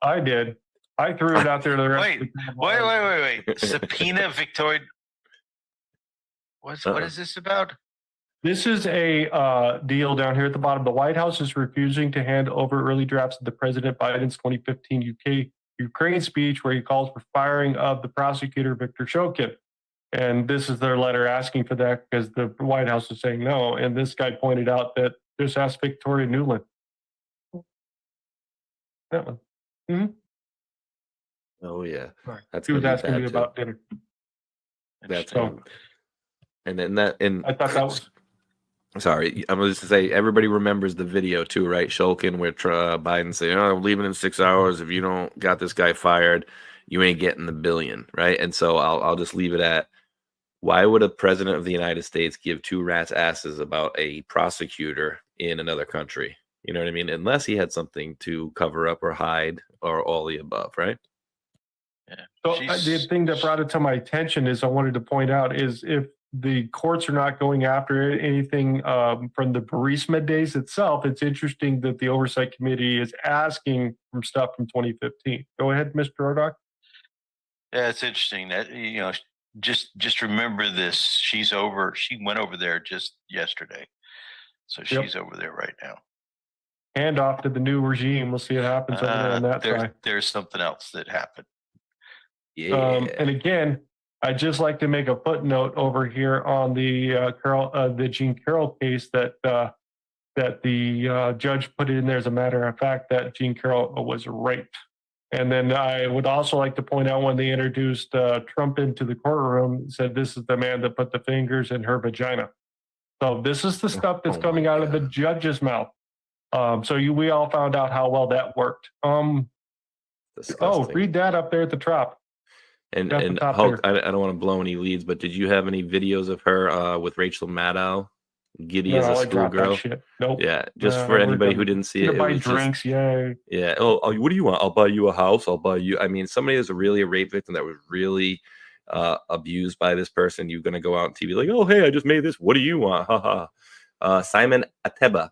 I did. I threw it out there to the rest Wait, of the wait. Subpoena Victoria. What is this about? This is a deal down here at the bottom. The White House is refusing to hand over early drafts of the President Biden's 2015 Ukraine speech where he calls for firing of the prosecutor Viktor Shokin. And this is their letter asking for that because the White House is saying no. And this guy pointed out that just ask Victoria Nuland. That one. Mm-hmm. Oh yeah, that's He was gonna be asking bad, me too. about dinner. That's So- and then I thought that was. Sorry, I'm just to say everybody remembers the video too, right? Shulkin, where Biden saying, "Oh, I'm leaving in 6 hours. If you don't got this guy fired, you ain't getting the billion," right? And so I'll just leave it at, why would a president of the United States give two rats' asses about a prosecutor in another country? You know what I mean? Unless he had something to cover up or hide or all the above, right? So the thing that brought it to my attention is I wanted to point out is if the courts are not going after anything from the Burisma days itself, it's interesting that the Oversight Committee is asking from stuff from 2015. Go ahead, Mr. Ordock. Yeah, it's interesting that just remember this. She went over there just yesterday, so she's over there right now. Hand off to the new regime. We'll see what happens over there on that side. There's something else that happened. And again, I'd just like to make a footnote over here on the Jean Carroll case that the judge put in there as a matter of fact that Jean Carroll was raped. And then I would also like to point out when they introduced Trump into the courtroom, said this is the man that put the fingers in her vagina. So this is the stuff that's coming out of the judge's mouth. We all found out how well that worked. Read that up there at the top. And At the top Hulk, there. I don't want to blow any leads, but did you have any videos of her with Rachel Maddow, giddy No, as a I dropped that schoolgirl? shit. Nope. Yeah, just No, for we're anybody done. who didn't see it, Gonna it buy was drinks, yay. yeah. Oh, what do you want? I'll buy you a house. I'll buy you. I mean, somebody that's really a rape victim that was really abused by this person. You're gonna go out on TV like, oh hey, I just made this. What do you want? Ha ha. Simon Ateba.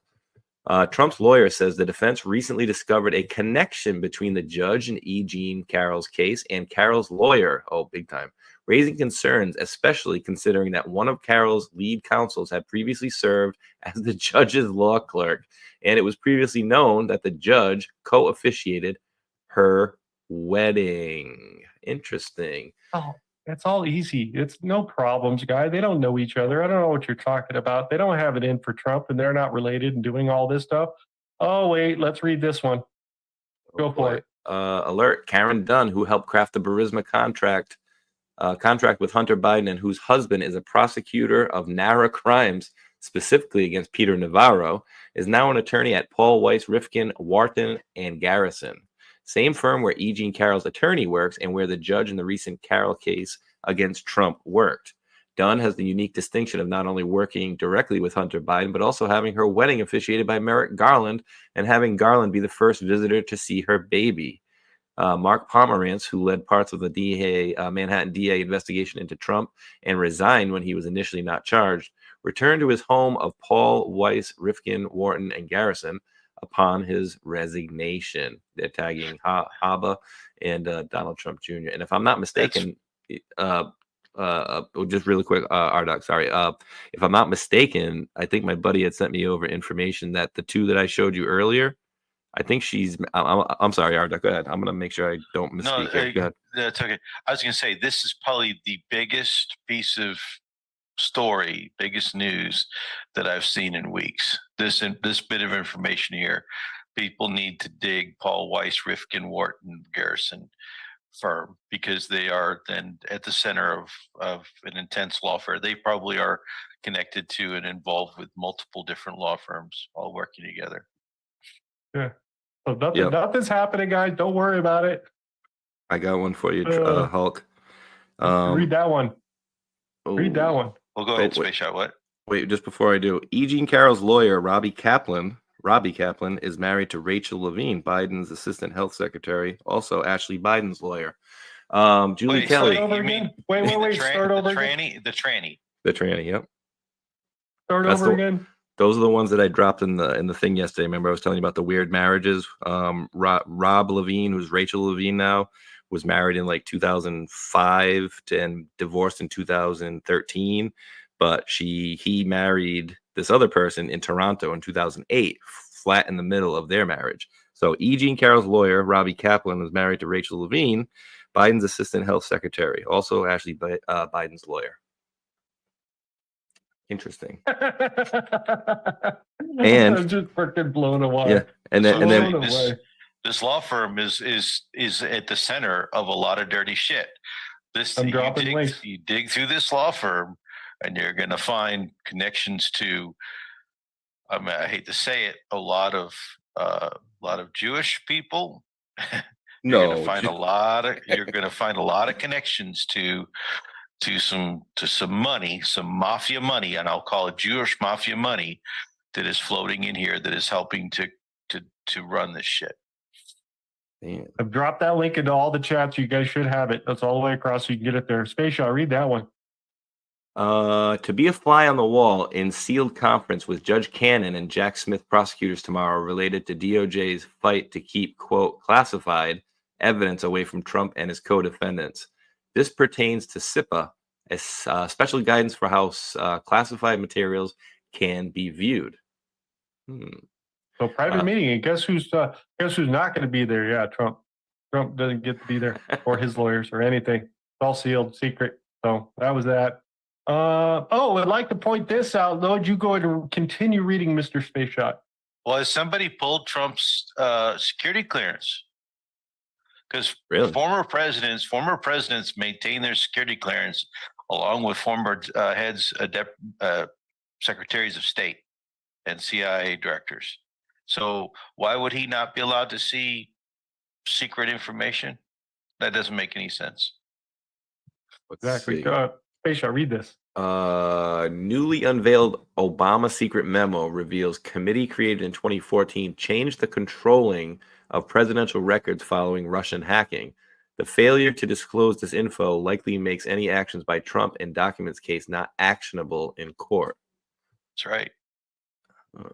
Trump's lawyer says the defense recently discovered a connection between the judge in E. Jean Carroll's case and Carroll's lawyer. Oh, big time. Raising concerns, especially considering that one of Carroll's lead counsels had previously served as the judge's law clerk. And it was previously known that the judge co-officiated her wedding. Interesting. Oh, It's all easy. It's no problems, guy. They don't know each other. I don't know what you're talking about. They don't have it in for Trump, and they're not related and doing all this stuff. Oh, wait, let's read this one. Go for it. Alert. Karen Dunn, who helped craft the Burisma contract with Hunter Biden and whose husband is a prosecutor of NARA crimes, specifically against Peter Navarro, is now an attorney at Paul Weiss, Rifkin, Wharton, and Garrison. Same firm where E. Jean Carroll's attorney works and where the judge in the recent Carroll case against Trump worked. Dunn has the unique distinction of not only working directly with Hunter Biden, but also having her wedding officiated by Merrick Garland and having Garland be the first visitor to see her baby. Mark Pomerantz, who led parts of the Manhattan DA investigation into Trump and resigned when he was initially not charged, returned to his home of Paul Weiss, Rifkin, Wharton, and Garrison upon his resignation. They're tagging Haba and Donald Trump Jr. And if I'm not mistaken, just really quick, Ardoc, sorry. If I'm not mistaken, I think my buddy had sent me over information that the two that I showed you earlier, I think she's. I'm sorry, Arda. Go ahead. I'm gonna make sure I don't misspeak. Go ahead. That's okay. I was gonna say this is probably the biggest piece of story, biggest news that I've seen in weeks. This bit of information here. People need to dig Paul Weiss, Rifkin, Wharton, Garrison firm because they are then at the center of an intense law firm. They probably are connected to and involved with multiple different law firms all working together. Yeah. So nothing's happening, guys. Don't worry about it. I got one for you, Hulk. Read that one. Read that one. Well, go ahead, Space Shot. What? Wait, just before I do, E. Jean Carroll's lawyer, Robbie Kaplan, is married to Rachel Levine, Biden's assistant health secretary, also Ashley Biden's lawyer. Julie Kelly. Start over again. Wait. Start over again. The tranny. Yep. Start over again. Those are the ones that I dropped in the thing yesterday. Remember, I was telling you about the weird marriages. Rob Levine, who's Rachel Levine now, was married in like 2005 and divorced in 2013. But he married this other person in Toronto in 2008, flat in the middle of their marriage. So E. Jean Carroll's lawyer, Robbie Kaplan, was married to Rachel Levine, Biden's assistant health secretary, also Ashley Biden's lawyer. Interesting. And I'm just freaking blown away. Yeah, and then this law firm is at the center of a lot of dirty shit. You dig through this law firm, and you're going to find connections to. I mean, I hate to say it, a lot of Jewish people. You're going to find a lot of connections to some money, some mafia money, and I'll call it Jewish mafia money that is floating in here that is helping to run this shit. Man. I've dropped that link into all the chats. You guys should have it. That's all the way across so you can get it there. Spatial, read that one. To be a fly on the wall in sealed conference with Judge Cannon and Jack Smith prosecutors tomorrow related to DOJ's fight to keep, quote, classified evidence away from Trump and his co-defendants. This pertains to SIPA, as special guidance for how classified materials can be viewed. So private meeting, and guess who's not going to be there? Yeah, Trump. Trump doesn't get to be there, or his lawyers, or anything. It's all sealed, secret. So that was that. I'd like to point this out. Though, you go ahead and continue reading, Mr. Space Shot. Well, has somebody pulled Trump's security clearance? Because former presidents maintain their security clearance along with former heads, secretaries of state and CIA directors. So why would he not be allowed to see secret information? That doesn't make any sense. Exactly. Space, read this. Newly unveiled Obama secret memo reveals committee created in 2014 changed the controlling of presidential records following Russian hacking. The failure to disclose this info likely makes any actions by Trump in documents case not actionable in court. That's right.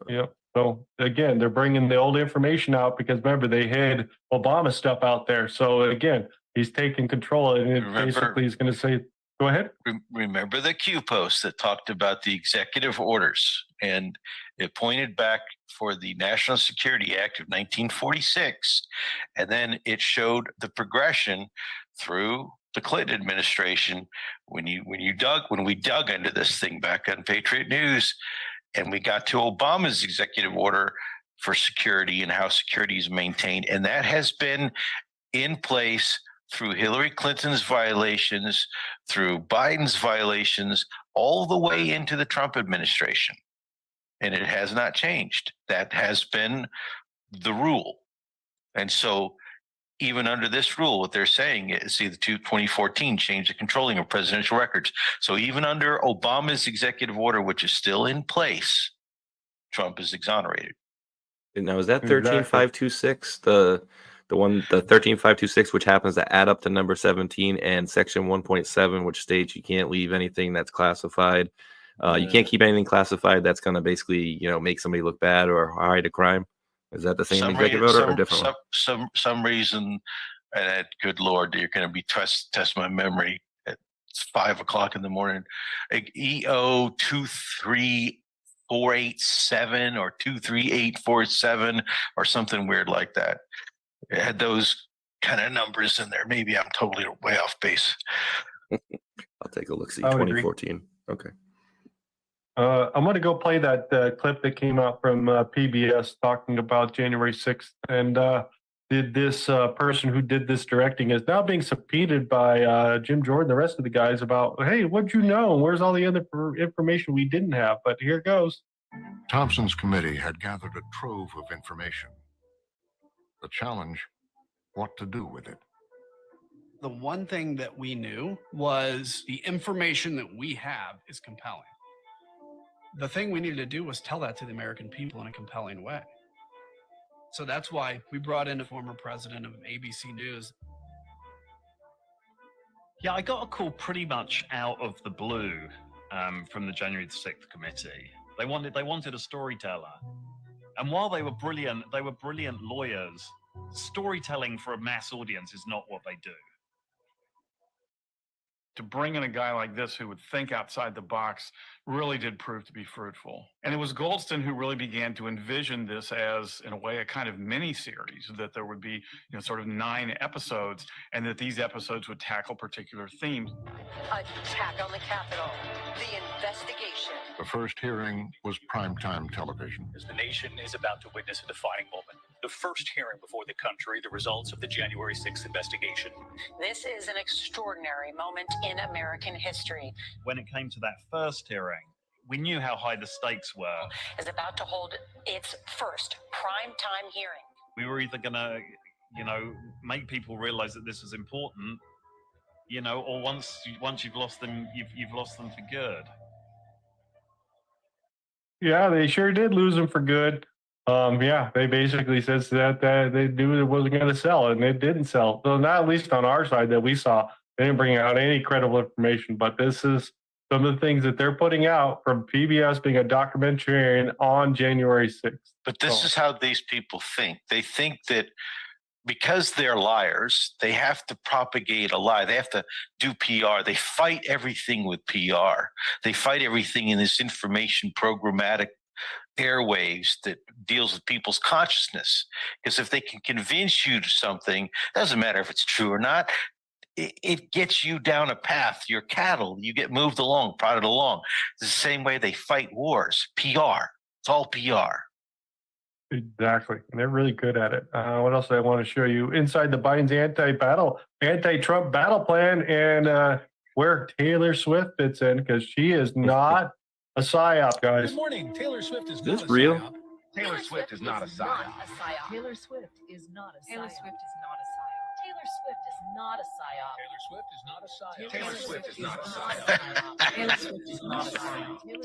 Yep. So again, they're bringing the old information out because remember they hid Obama stuff out there. So again, he's taking control and basically he's going to say, go ahead. Remember the Q post that talked about the executive orders, and it pointed back for the National Security Act of 1946, and then it showed the progression through the Clinton administration, when we dug into this thing back on Patriot News, and we got to Obama's executive order for security and how security is maintained, and that has been in place through Hillary Clinton's violations, through Biden's violations, all the way into the Trump administration. And it has not changed. That has been the rule. And so even under this rule, what they're saying is, see, the 2014 changed the controlling of presidential records. So even under Obama's executive order, which is still in place, Trump is exonerated. Now, is that 13526 the 13526, which happens to add up to number 17, and section 1.7, which states you can't leave anything that's classified. You can't keep anything classified that's going to basically, make somebody look bad or hide a crime. Is that the same executive order or different one? Some reason, and good Lord, you're going to be test my memory at 5 o'clock in the morning. Like EO 23487 or 23847 or something weird like that. It had those kind of numbers in there. Maybe I'm totally way off base. I'll take a look. See, 2014. Okay. I'm going to go play that clip that came out from PBS talking about January 6th. And did this person who did this directing is now being subpoenaed by Jim Jordan, the rest of the guys, about, hey, what'd you know? Where's all the other information we didn't have? But here it goes. Thompson's committee had gathered a trove of information. The challenge, what to do with it. The one thing that we knew was the information that we have is compelling. The thing we needed to do was tell that to the American people in a compelling way. So that's why we brought in a former president of ABC News. Yeah, I got a call pretty much out of the blue from the January 6th committee. They wanted a storyteller. And while they were brilliant lawyers, storytelling for a mass audience is not what they do. To bring in a guy like this who would think outside the box really did prove to be fruitful. And it was Goldston who really began to envision this as, in a way, a kind of mini-series, that there would be, sort of 9 episodes, and that these episodes would tackle particular themes. Attack on the Capitol. The investigation. The first hearing was primetime television. As the nation is about to witness a defining moment. The first hearing before the country, the results of the January 6th investigation. This is an extraordinary moment in American history. When it came to that first hearing, we knew how high the stakes were. Is about to hold its first primetime hearing. We were either going to, make people realize that this is important, or once you've lost them, you've lost them for good. Yeah, they sure did lose them for good. They basically says that they knew it wasn't going to sell, and it didn't sell. So not at least on our side that we saw. They didn't bring out any credible information, but this is some of the things that they're putting out from PBS being a documentarian on January 6th. But this is how these people think. They think that because they're liars, they have to propagate a lie. They have to do PR. They fight everything with PR. They fight everything in this information programmatic airwaves that deals with people's consciousness. Because if they can convince you to something, doesn't matter if it's true or not, it gets you down a path. You're cattle. You get moved along, prodded along. It's the same way they fight wars. PR. It's all PR. Exactly. And they're really good at it. What else do I want to show you? Inside the Biden's anti-Trump battle plan, and where Taylor Swift fits in, because she is not a psyop, guys. Good morning. Taylor Swift is this real? Psyop. Taylor Swift is not a psyop. Taylor Swift is not a psyop. Taylor Swift is not a psyop. Taylor Swift is not a psyop. Taylor Swift is not a psyop. Taylor Swift is not a psyop.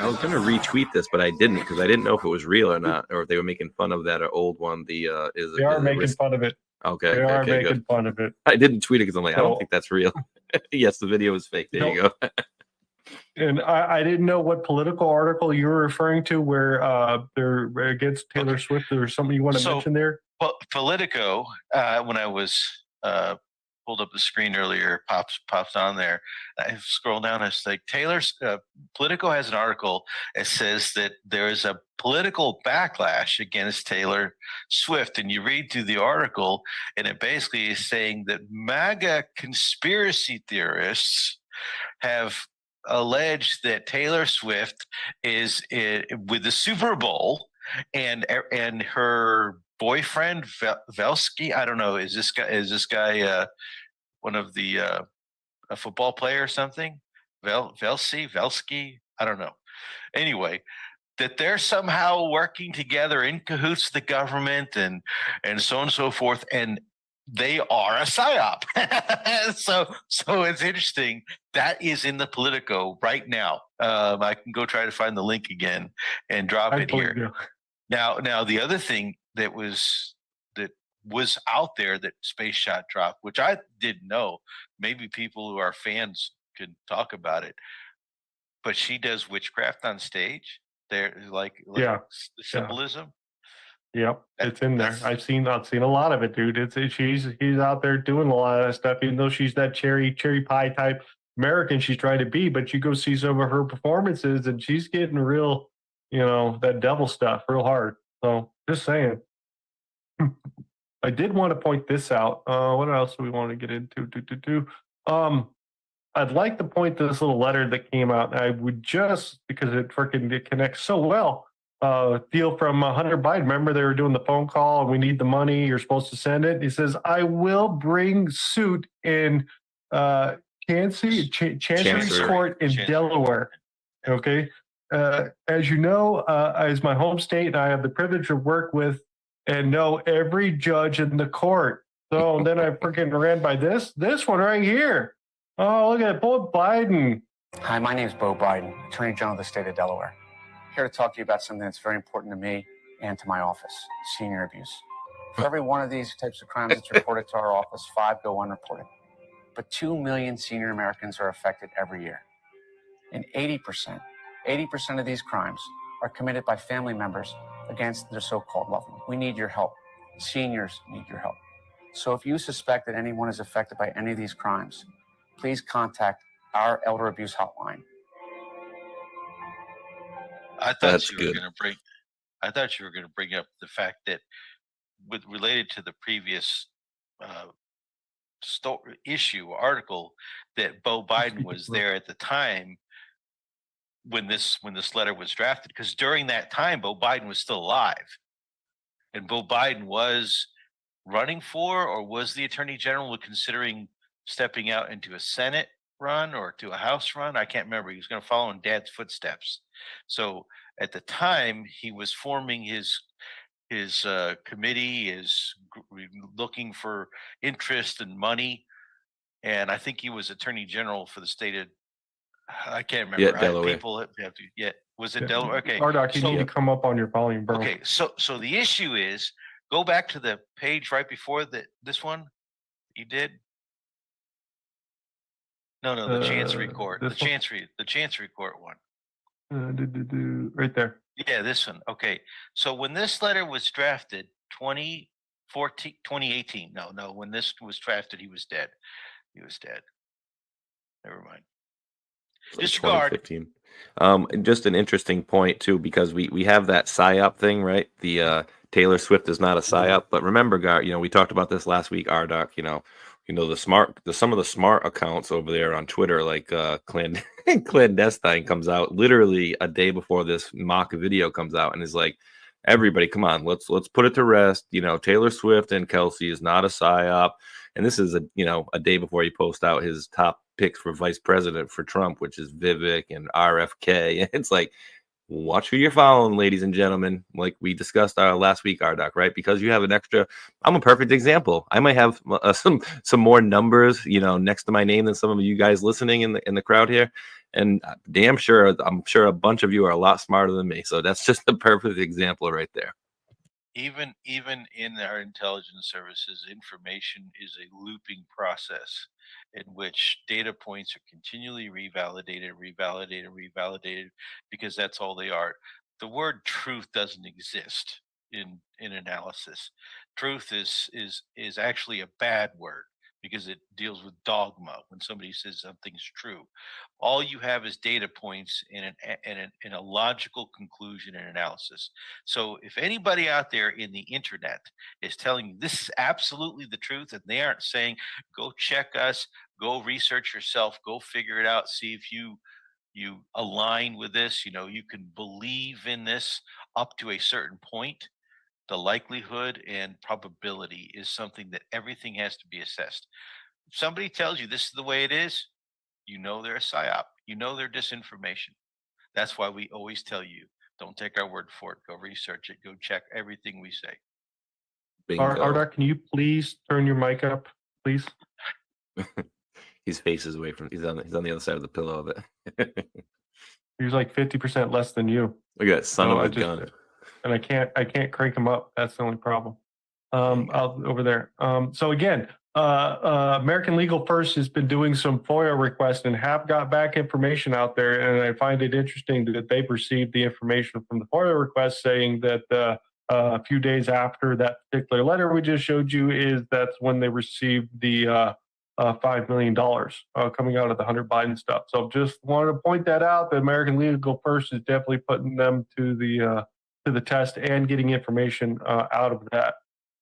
I was going to retweet this, but I didn't because I didn't know if it was real or not, or if they were making fun of that old one. They are making fun of it. Okay, they are making good. fun of it. I didn't tweet it because I'm like, I don't think that's real. Yes, the video is fake. There you go. And I didn't know what political article you were referring to where they're against Taylor Swift or something you want to mention there. Politico, when I was pulled up the screen earlier, pops on there. I scroll down. It's like Politico has an article that says that there is a political backlash against Taylor Swift, and you read through the article, and it basically is saying that MAGA conspiracy theorists have alleged that Taylor Swift is with the Super Bowl, and her boyfriend Velsky. I don't know. Is this guy one of the a football player or something? Velsky. I don't know. Anyway, that they're somehow working together in cahoots with the government and so on and so forth, and they are a psyop. so it's interesting. That is in the Politico right now. I can go try to find the link again and drop it here. Now the other thing that was out there that Space Shot dropped, which I didn't know. Maybe people who are fans could talk about it. But she does witchcraft on stage. There, like Yeah. the symbolism. Yep, it's in there. I've seen a lot of it, dude. She's out there doing a lot of that stuff, even though she's that cherry pie type American she's trying to be. But you go see some of her performances, and she's getting real, that devil stuff real hard. So just saying. I did want to point this out. What else do we want to get into? I'd like to point to this little letter that came out. I would just, because it connects so well, deal from Hunter Biden. Remember they were doing the phone call and we need the money. You're supposed to send it. He says, I will bring suit in Chancery Court in Delaware. Okay. As you know, as my home state, I have the privilege to work with and know every judge in the court. So then I freaking ran by this one right here. Oh, look at Bo Biden. Hi, my name is Bo Biden, Attorney General of the state of Delaware. Here to talk to you about something that's very important to me and to my office, senior abuse. For every one of these types of crimes that's reported to our office, 5 go unreported. But 2 million senior Americans are affected every year. And 80% of these crimes are committed by family members against their so-called loved one. We need your help. Seniors need your help. So if you suspect that anyone is affected by any of these crimes, please contact our elder abuse hotline. I thought you were going to bring up the fact that, related to the previous article, that Bo Biden was there at the time when this letter was drafted, because during that time Bo Biden was still alive, and Bo Biden was running for, or was the Attorney General considering stepping out into a Senate run or to a House run. I can't remember. He was going to follow in Dad's footsteps. So at the time, he was forming his committee, looking for interest and money, and I think he was Attorney General for the state of. I can't remember. Yeah, Delaware. Was it Delaware? Okay. Ardoc, you need to come up on your volume, bro. Okay, so the issue is, go back to the page right before this one you did. No, the Chancery Court. The Chancery Court one. Right there. Yeah, this one. Okay. So when this letter was drafted, 2018. No, when this was drafted, he was dead. Never mind. Disregard. 2015. Just an interesting point too, because we have that psyop thing, right? The Taylor Swift is not a psyop, but remember, Gar, we talked about this last week. Ardoc, some of the smart accounts over there on Twitter, like Clandestine comes out literally a day before this mock video comes out, and is like, everybody, come on, let's put it to rest. Taylor Swift and Kelsey is not a psyop, and this is a day before he posts out his top picks for vice president for Trump, which is Vivek and RFK. It's like, watch who you're following, ladies and gentlemen. Like we discussed last week, Ardoc, right? Because you have an extra. I'm a perfect example. I might have some more numbers, next to my name than some of you guys listening in the crowd here, and I'm sure a bunch of you are a lot smarter than me. So that's just a perfect example right there. Even in our intelligence services, information is a looping process in which data points are continually revalidated, because that's all they are. The word truth doesn't exist in analysis. Truth is actually a bad word, because it deals with dogma when somebody says something's true. All you have is data points in a logical conclusion and analysis. So if anybody out there in the internet is telling you this is absolutely the truth, and they aren't saying, go check us, go research yourself, go figure it out, see if you align with this, you can believe in this up to a certain point. The likelihood and probability is something that everything has to be assessed. If somebody tells you this is the way it is, they're a psyop. They're disinformation. That's why we always tell you, don't take our word for it. Go research it. Go check everything we say. Ardar, can you please turn your mic up, please? His face is away from. He's on the other side of the pillow of it. He's like 50% less than you. Look at that son of a gun. And I can't crank him up. That's the only problem. Over there. So again, American Legal First has been doing some FOIA requests and have got back information out there. And I find it interesting that they've received the information from the FOIA request saying that a few days after that particular letter we just showed you that's when they received the $5 million coming out of the Hunter Biden stuff. So just wanted to point that out. The American Legal First is definitely putting them to the test and getting information out of that.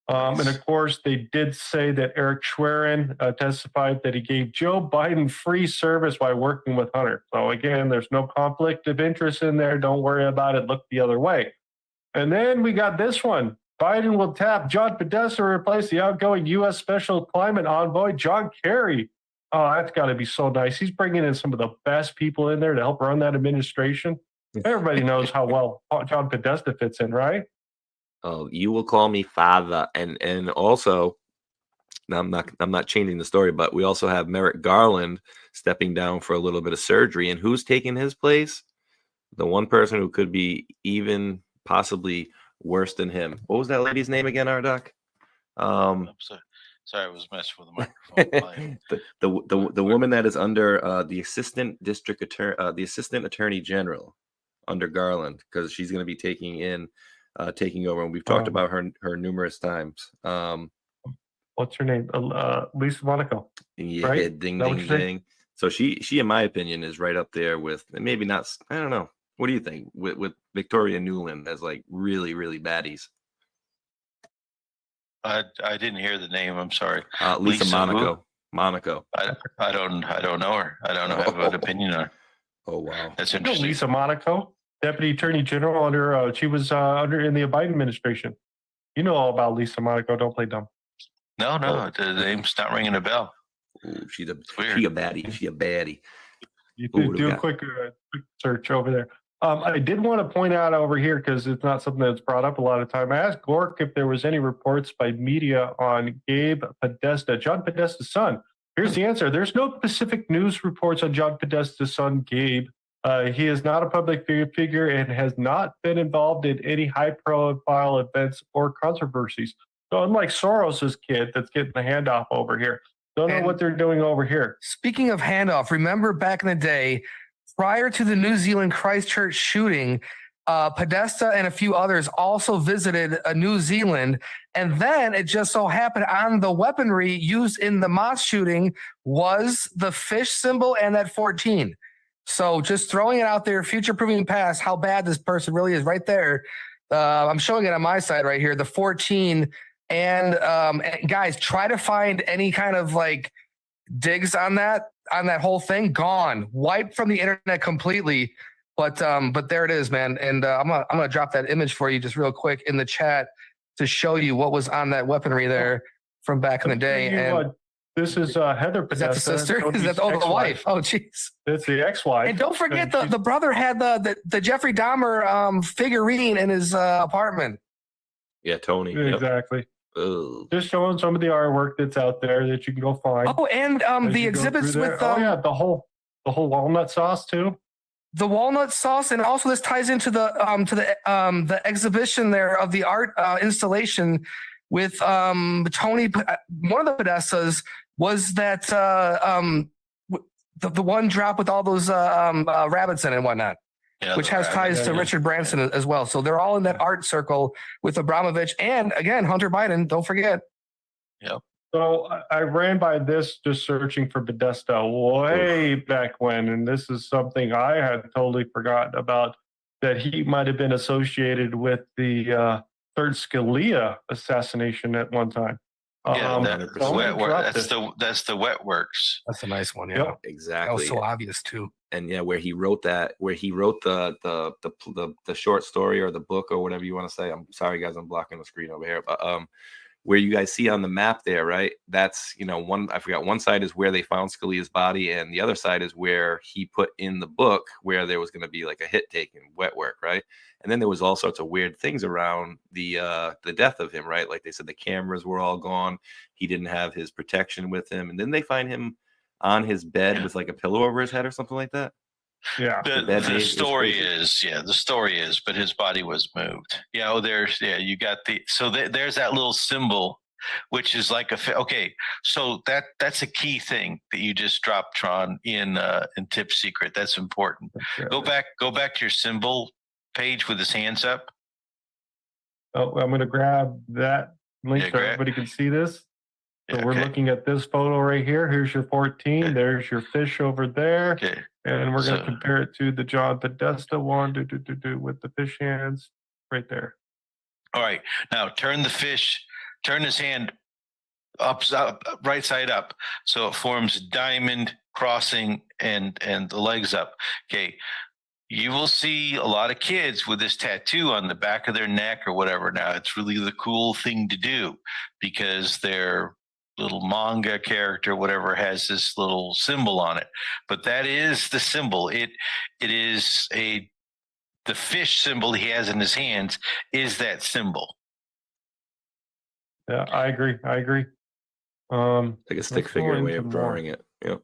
And of course, they did say that Eric Schwerin testified that he gave Joe Biden free service while working with Hunter. So again, there's no conflict of interest in there. Don't worry about it. Look the other way. And then we got this one. Biden will tap John Podesta to replace the outgoing U.S. Special Climate Envoy, John Kerry. Oh, that's got to be so nice. He's bringing in some of the best people in there to help run that administration. Everybody knows how well John Podesta fits in, right? Oh, you will call me father, and also, now I'm not changing the story, but we also have Merrick Garland stepping down for a little bit of surgery, and who's taking his place? The one person who could be even possibly worse than him. What was that lady's name again, Ardoc? I'm sorry, I was messing with the microphone. the woman that is under the assistant district attorney, the assistant attorney general under Garland, because she's going to be taking over, and we've talked about her numerous times. What's her name? Lisa Monaco. Yeah, right? ding ding ding. So she, in my opinion, is right up there with, maybe not. I don't know. What do you think with Victoria Nuland as like really, really baddies? I didn't hear the name. I'm sorry. Lisa Monaco. Who? Monaco. I don't know her. I don't have an opinion on her. Oh wow, that's interesting. Lisa Monaco, Deputy Attorney General under. She was under in the Biden administration. You know all about Lisa Monaco. Don't play dumb. No, the name's not ringing a bell. Ooh, she a baddie. She a baddie. You do a quick search over there. I did want to point out over here, because it's not something that's brought up a lot of time. I asked Gork if there was any reports by media on Gabe Podesta, John Podesta's son. Here's the answer. There's no specific news reports on John Podesta's son, Gabe. He is not a public figure and has not been involved in any high-profile events or controversies. So unlike Soros's kid that's getting the handoff over here, don't know what they're doing over here. Speaking of handoff, remember back in the day, prior to the New Zealand Christchurch shooting, Podesta and a few others also visited New Zealand. And then it just so happened on the weaponry used in the mosque shooting was the fish symbol and that 14. So just throwing it out there, future-proofing past how bad this person really is right there. I'm showing it on my side right here, the 14. And guys, try to find any kind of like digs on that whole thing. Gone, wiped from the internet completely. But there it is, man. And I'm gonna drop that image for you just real quick in the chat to show you what was on that weaponry there from back in the day. And this is Heather Podesta. Is that the sister? Is that the wife? Oh, jeez. That's the ex-wife. And don't forget the brother had the Jeffrey Dahmer figurine in his apartment. Yeah, Tony. Exactly. Yep. Just showing some of the artwork that's out there that you can go find. Oh, and the exhibits with the whole walnut sauce too. The walnut sauce, and also this ties into the exhibition there of the art installation with Tony. One of the Podestas was that the one drop with all those rabbits in it and whatnot. Yeah, which has ties to Richard Branson as well. So they're all in that art circle with Abramovich and, again, Hunter Biden. Don't forget. Yep. So I ran by this just searching for Podesta way back when, and this is something I had totally forgotten about, that he might have been associated with the third Scalia assassination at one time. Yeah, Don't that's interrupt that's the wet works. That's a nice one. Yeah. Yep. That was Exactly. so obvious too. And yeah, where he wrote the short story or the book or whatever you want to say. I'm sorry, guys, I'm blocking the screen over here. But where you guys see on the map there, right? That's, I forgot, one side is where they found Scalia's body, and the other side is where he put in the book where there was going to be like a hit taken, wet work, right? And then there was all sorts of weird things around the death of him, right? Like they said the cameras were all gone. He didn't have his protection with him, and then they find him on his bed with like a pillow over his head or something like that. Yeah. The story is, but his body was moved. Yeah. Oh, you got there's that little symbol, which is like okay. So that's a key thing that you just dropped, Tron, in Tip Secret. That's important. Go back to your symbol page with his hands up. Oh, I'm going to grab that link so everybody can see this. So we're looking at this photo right here. Here's your 14. There's your fish over there. Okay. And we're going to compare it to the John Podesta one with the fish hands right there. All right. Now turn his hand up, right side up. So it forms diamond crossing and the legs up. Okay. You will see a lot of kids with this tattoo on the back of their neck or whatever. Now it's really the cool thing to do because they're little manga character, whatever, has this little symbol on it. But that is the symbol. It is the fish symbol he has in his hands is that symbol. Yeah, I agree. Like a stick figure way of drawing it. Yep.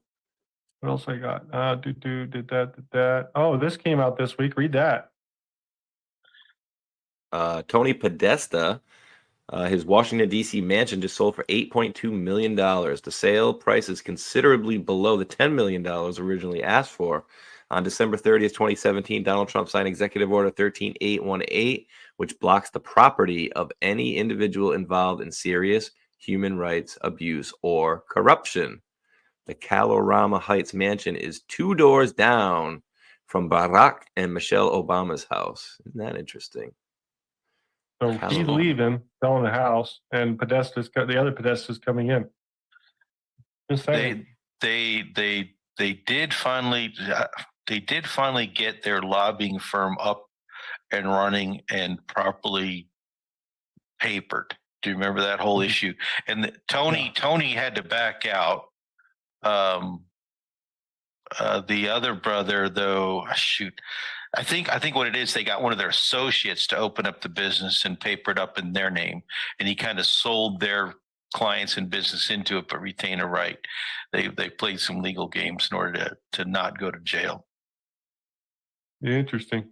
What else I got? Did that. Oh, this came out this week. Read that. Tony Podesta, his Washington, D.C. mansion just sold for $8.2 million. The sale price is considerably below the $10 million originally asked for. On December 30th, 2017, Donald Trump signed Executive Order 13818, which blocks the property of any individual involved in serious human rights abuse or corruption. The Kalorama Heights mansion is 2 doors down from Barack and Michelle Obama's house. Isn't that interesting? So he's leaving, selling the house, and the other Podesta's coming in. Just saying. They did finally get their lobbying firm up and running and properly papered. Do you remember that whole issue? And Tony had to back out. The other brother, though, I think what it is, they got one of their associates to open up the business and paper it up in their name, and he kind of sold their clients and business into it, but retain a right. They played some legal games in order to not go to jail. Interesting.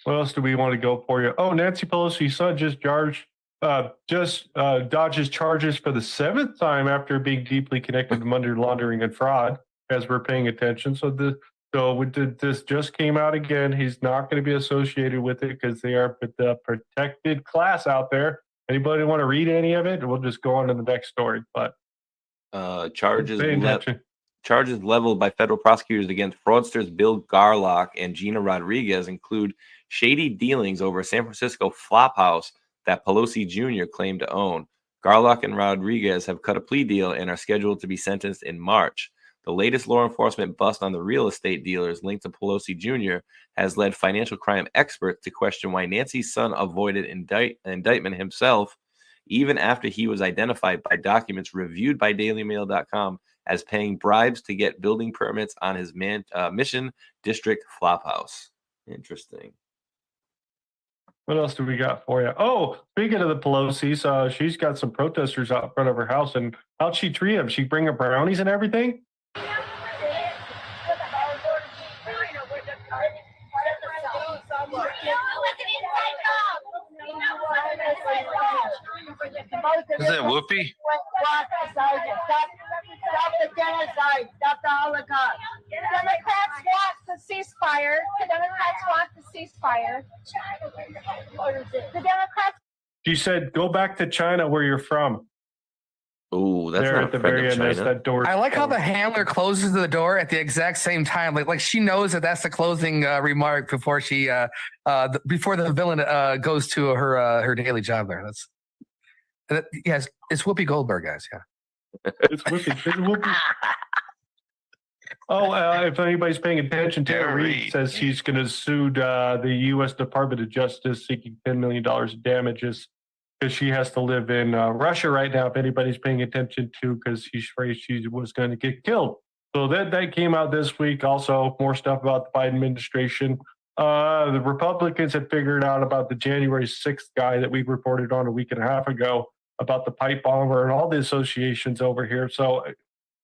What else do we want to go for you? Oh, Nancy Pelosi's son just dodges charges for the 7th time after being deeply connected to money laundering and fraud, as we're paying attention. So this just came out again. He's not going to be associated with it because they are the protected class out there. Anybody want to read any of it? We'll just go on to the next story. But charges leveled by federal prosecutors against fraudsters Bill Garlock and Gina Rodriguez include shady dealings over a San Francisco flophouse that Pelosi Jr. claimed to own. Garlock and Rodriguez have cut a plea deal and are scheduled to be sentenced in March. The latest law enforcement bust on the real estate dealers linked to Pelosi Jr. has led financial crime experts to question why Nancy's son avoided indictment himself, even after he was identified by documents reviewed by DailyMail.com as paying bribes to get building permits on his Mission District flophouse. Interesting. What else do we got for you? Oh, speaking of the Pelosi's, she's got some protesters out front of her house, and how'd she treat them? She bring her brownies and everything? Is that Whoopi? Stop the genocide. Stop the Holocaust. The Democrats want the ceasefire. The Democrats want the ceasefire. The Democrats. She said, go back to China where you're from. Oh, that's There not at a the friend very of end, as China. that door. I like how the handler closes the door at the exact same time. Like she knows that that's the closing remark before she before the villain goes to her daily job there. Yes, it's Whoopi Goldberg, guys. Yeah, It's Whoopi. It's Whoopi. Oh, if anybody's paying attention, Tara Reid says she's going to sue the U.S. Department of Justice, seeking $10 million in damages because she has to live in Russia right now. If anybody's paying attention to, because she's afraid she was going to get killed. So that came out this week. Also, more stuff about the Biden administration. The Republicans had figured out about the January 6th guy that we reported on a week and a half ago about the pipe bomber and all the associations over here. So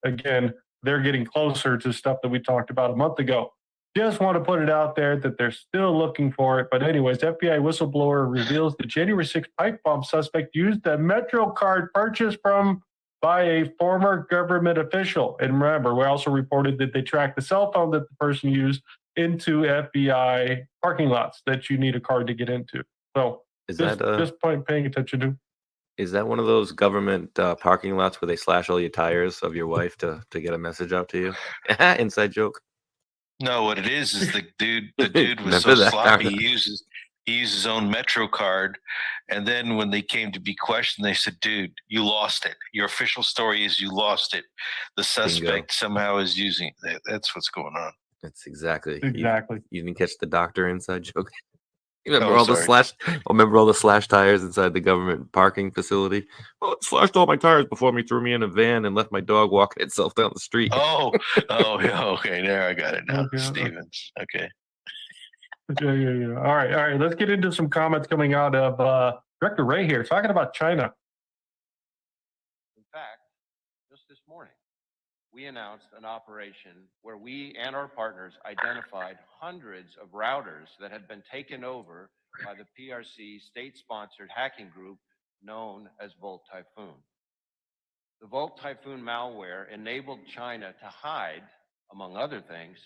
again, they're getting closer to stuff that we talked about a month ago. Just want to put it out there that they're still looking for it. But anyways, FBI whistleblower reveals the January 6th pipe bomb suspect used a Metro card purchased by a former government official. And remember, we also reported that they tracked the cell phone that the person used into FBI parking lots that you need a card to get into. So Is just paying attention to. Is that one of those government parking lots where they slash all your tires of your wife to get a message out to you? Inside joke. No, what it is the dude was Remember so that? sloppy. He used his own Metro card, and then when they came to be questioned, they said, "Dude, you lost it. Your official story is you lost it. The suspect somehow is using it." That's what's going on. That's exactly. Exactly. You didn't catch the doctor inside joke. You Oh, remember all the slash tires inside the government parking facility? Well, it slashed all my tires before me, threw me in a van, and left my dog walking itself down the street. Oh, yeah, okay. There, I got it now. Okay. Stevens. Okay. Yeah. All right. Let's get into some comments coming out of Director Ray here, talking about China. In fact, just this morning, we announced an operation where we and our partners identified hundreds of routers that had been taken over by the PRC state-sponsored hacking group known as Volt Typhoon. The Volt Typhoon malware enabled China to hide, among other things,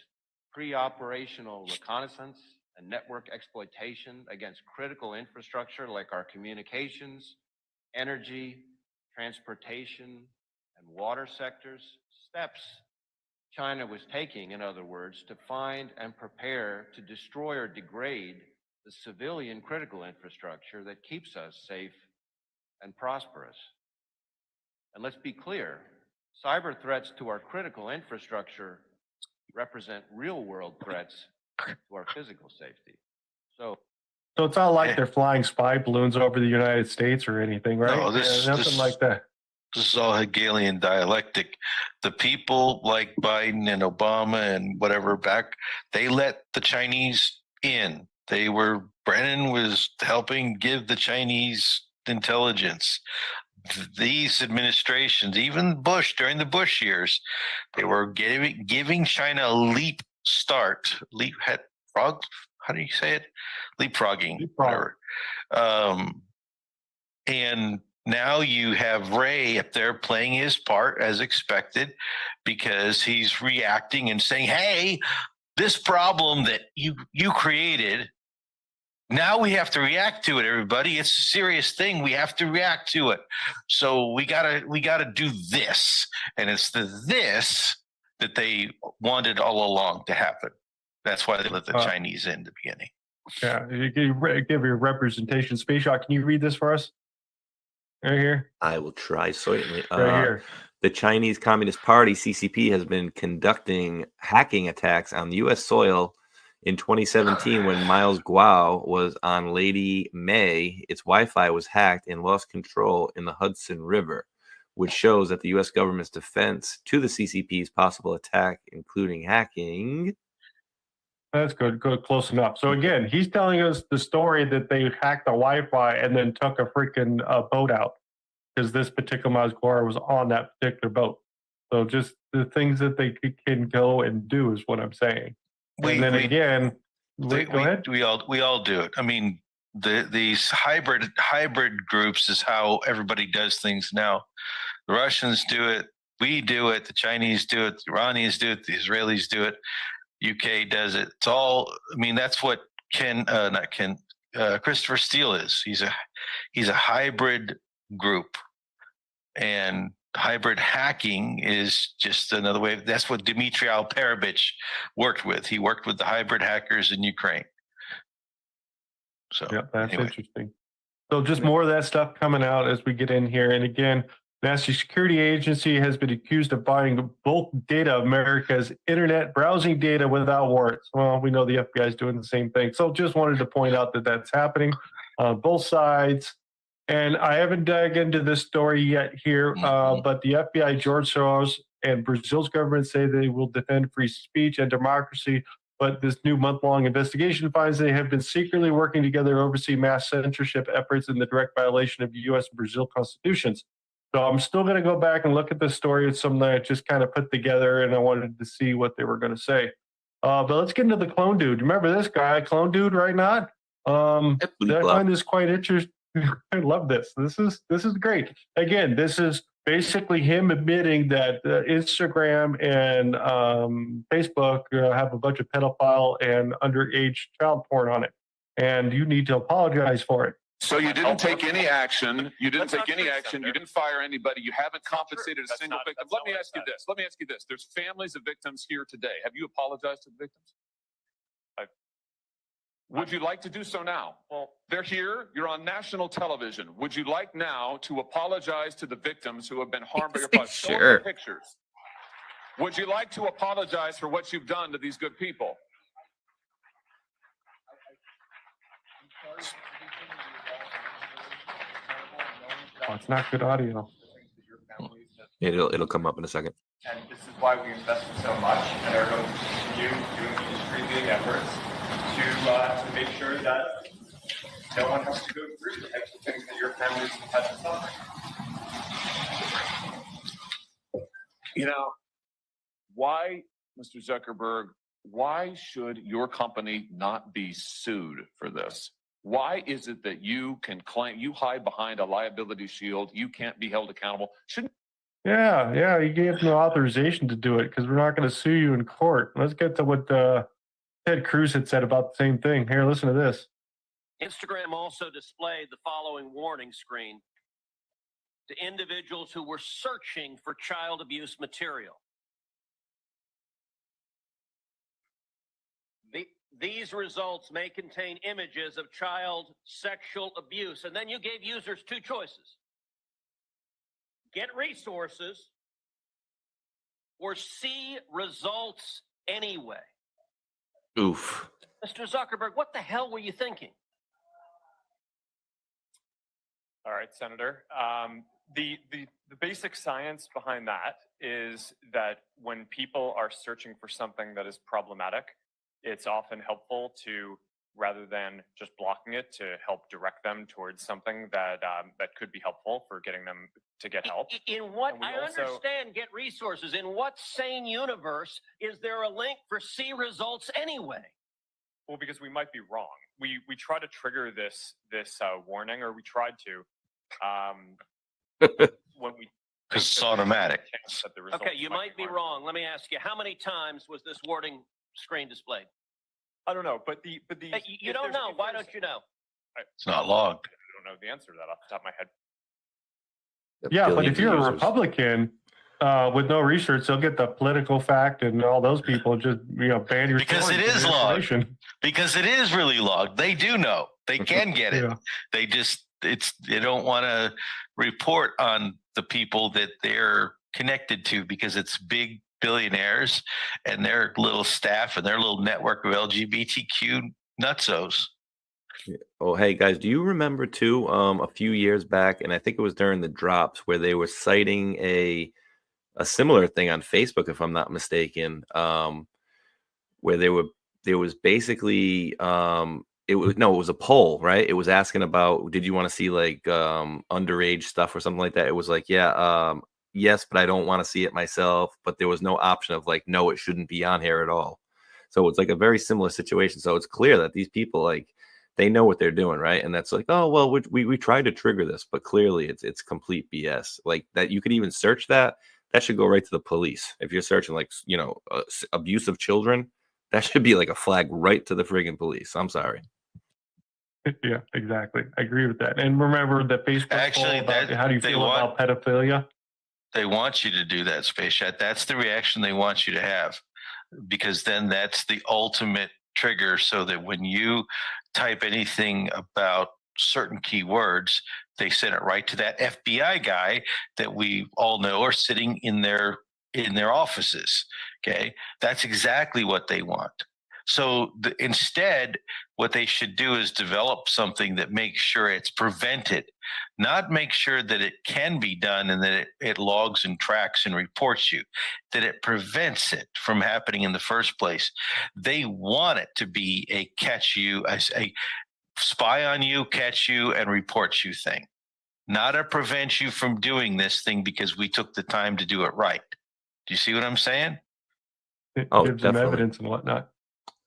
pre-operational reconnaissance and network exploitation against critical infrastructure like our communications, energy, transportation, and water sectors. Steps China was taking, in other words, to find and prepare to destroy or degrade the civilian critical infrastructure that keeps us safe and prosperous. And let's be clear, cyber threats to our critical infrastructure represent real-world threats to our physical safety. So it's not like they're flying spy balloons over the United States or anything, right? No, Nothing like that. This is all Hegelian dialectic. The people like Biden and Obama and whatever they let the Chinese in. Brennan was helping give the Chinese intelligence. These administrations, even Bush, during the Bush years, they were giving China a leap start. How do you say it? Leapfrogging, whatever. And now you have Ray up there playing his part as expected, because he's reacting and saying, "Hey, this problem that you created, now we have to react to it, everybody. It's a serious thing. We have to react to it. So we gotta do this." And it's this that they wanted all along to happen. That's why they let the Chinese in the beginning. Yeah, you give your representation. Space Shot, can you read this for us? Right here. I will try, certainly. Right here. The Chinese Communist Party, CCP, has been conducting hacking attacks on U.S. soil. In 2017, when Miles Guo was on Lady May, its Wi-Fi was hacked and lost control in the Hudson River, which shows that the U.S. government's defense to the CCP's possible attack, including hacking. That's good, close enough. So again, he's telling us the story that they hacked the Wi-Fi and then took a freaking boat out, because this particular Miles Guo was on that particular boat. So just the things that they can go and do is what I'm saying. Go ahead. We all do it. I mean, these hybrid groups is how everybody does things now. The Russians do it, we do it, the Chinese do it, the Iranians do it, the Israelis do it, UK does it. It's all. I mean, that's what Christopher Steele is. He's a hybrid group, and hybrid hacking is just another way. That's what Dmitry Alperovich worked with. He worked with the hybrid hackers in Ukraine. So yeah, that's anyway. interesting. So just more of that stuff coming out as we get in here. And again, National Security Agency has been accused of buying bulk data of America's internet browsing data without warrants. Well, we know the FBI is doing the same thing. So just wanted to point out that that's happening on both sides. And I haven't dug into this story yet here, but the FBI, George Soros, and Brazil's government say they will defend free speech and democracy. But this new month-long investigation finds they have been secretly working together to oversee mass censorship efforts in the direct violation of U.S. and Brazil constitutions. So I'm still going to go back and look at this story. It's something I just kind of put together, and I wanted to see what they were going to say. But let's get into the clone dude. Remember this guy, clone dude, right? Not. I find this quite interesting. I love this. This is great. Again, this is basically him admitting that Instagram and Facebook have a bunch of pedophile and underage child porn on it, and you need to apologize for it. So you didn't take any action. You didn't take any action. You didn't fire anybody. You haven't compensated a single victim. Let me ask you this. Let me ask you this. There's families of victims here today. Have you apologized to the victims? Would you like to do so now? Well, they're here. You're on national television. Would you like now to apologize to the victims who have been harmed by your product? Show them the pictures. Would you like to apologize for what you've done to these good people? Oh, it's not good audio. It'll come up in a second. And this is why we invested so much and are going to continue doing industry-leading efforts to make sure that no one has to go through the types of things that your families have had to suffer. You know, why, Mr. Zuckerberg, why should your company not be sued for this? Why is it that you can claim, you hide behind a liability shield, you can't be held accountable? Shouldn't Yeah, you gave no authorization to do it because we're not going to sue you in court. Let's get to what Ted Cruz had said about the same thing. Here, listen to this. Instagram also displayed the following warning screen to individuals who were searching for child abuse material. These results may contain images of child sexual abuse. And then you gave users two choices. Get resources or see results anyway. Oof. Mr. Zuckerberg, what the hell were you thinking? All right, Senator. The basic science behind that is that when people are searching for something that is problematic, it's often helpful to, rather than just blocking it, to help direct them towards something that that could be helpful for getting them to get help. In what, I understand get resources. In what sane universe is there a link for see results anyway? Well, because we might be wrong. We try to trigger this warning, or we tried to, when we. Because it's automatic. Okay, you might be wrong. Let me ask you, how many times was this warning screen displayed? I don't know, but the you don't know. Why don't you know? It's not logged. I don't know the answer to that off the top of my head. Yeah, but if you're a Republican with no research, they'll get the political fact, and all those people just ban your because it is logged. Because it is really logged. They do know. They can get it. They just they don't want to report on the people that they're connected to because it's big billionaires and their little staff and their little network of LGBTQ nutsos. Oh, hey guys, do you remember too a few years back, and I think it was during the drops, where they were citing a similar thing on Facebook, if I'm not mistaken, where there was basically it was a poll, right? It was asking about, did you want to see like underage stuff or something like that? It was like, yes, but I don't want to see it myself. But there was no option of like, no, it shouldn't be on here at all. So it's like a very similar situation. So it's clear that these people, like, they know what they're doing, right? And that's like, oh, well, we tried to trigger this, but clearly it's complete BS. Like that, you could even search that. That should go right to the police. If you're searching like, abuse of children, that should be like a flag right to the friggin' police. I'm sorry. Yeah, exactly. I agree with that. And remember that Facebook poll about how do you feel about pedophilia? They want you to do that, Space Chat. That's the reaction they want you to have, because then that's the ultimate trigger, so that when you type anything about certain keywords, they send it right to that FBI guy that we all know are sitting in their offices. Okay, that's exactly what they want. So instead, what they should do is develop something that makes sure it's prevented, not make sure that it can be done and that it logs and tracks and reports you, that it prevents it from happening in the first place. They want it to be a catch you, a spy on you, catch you, and report you thing, not a prevent you from doing this thing because we took the time to do it right. Do you see what I'm saying? It Oh, gives them definitely. evidence and whatnot.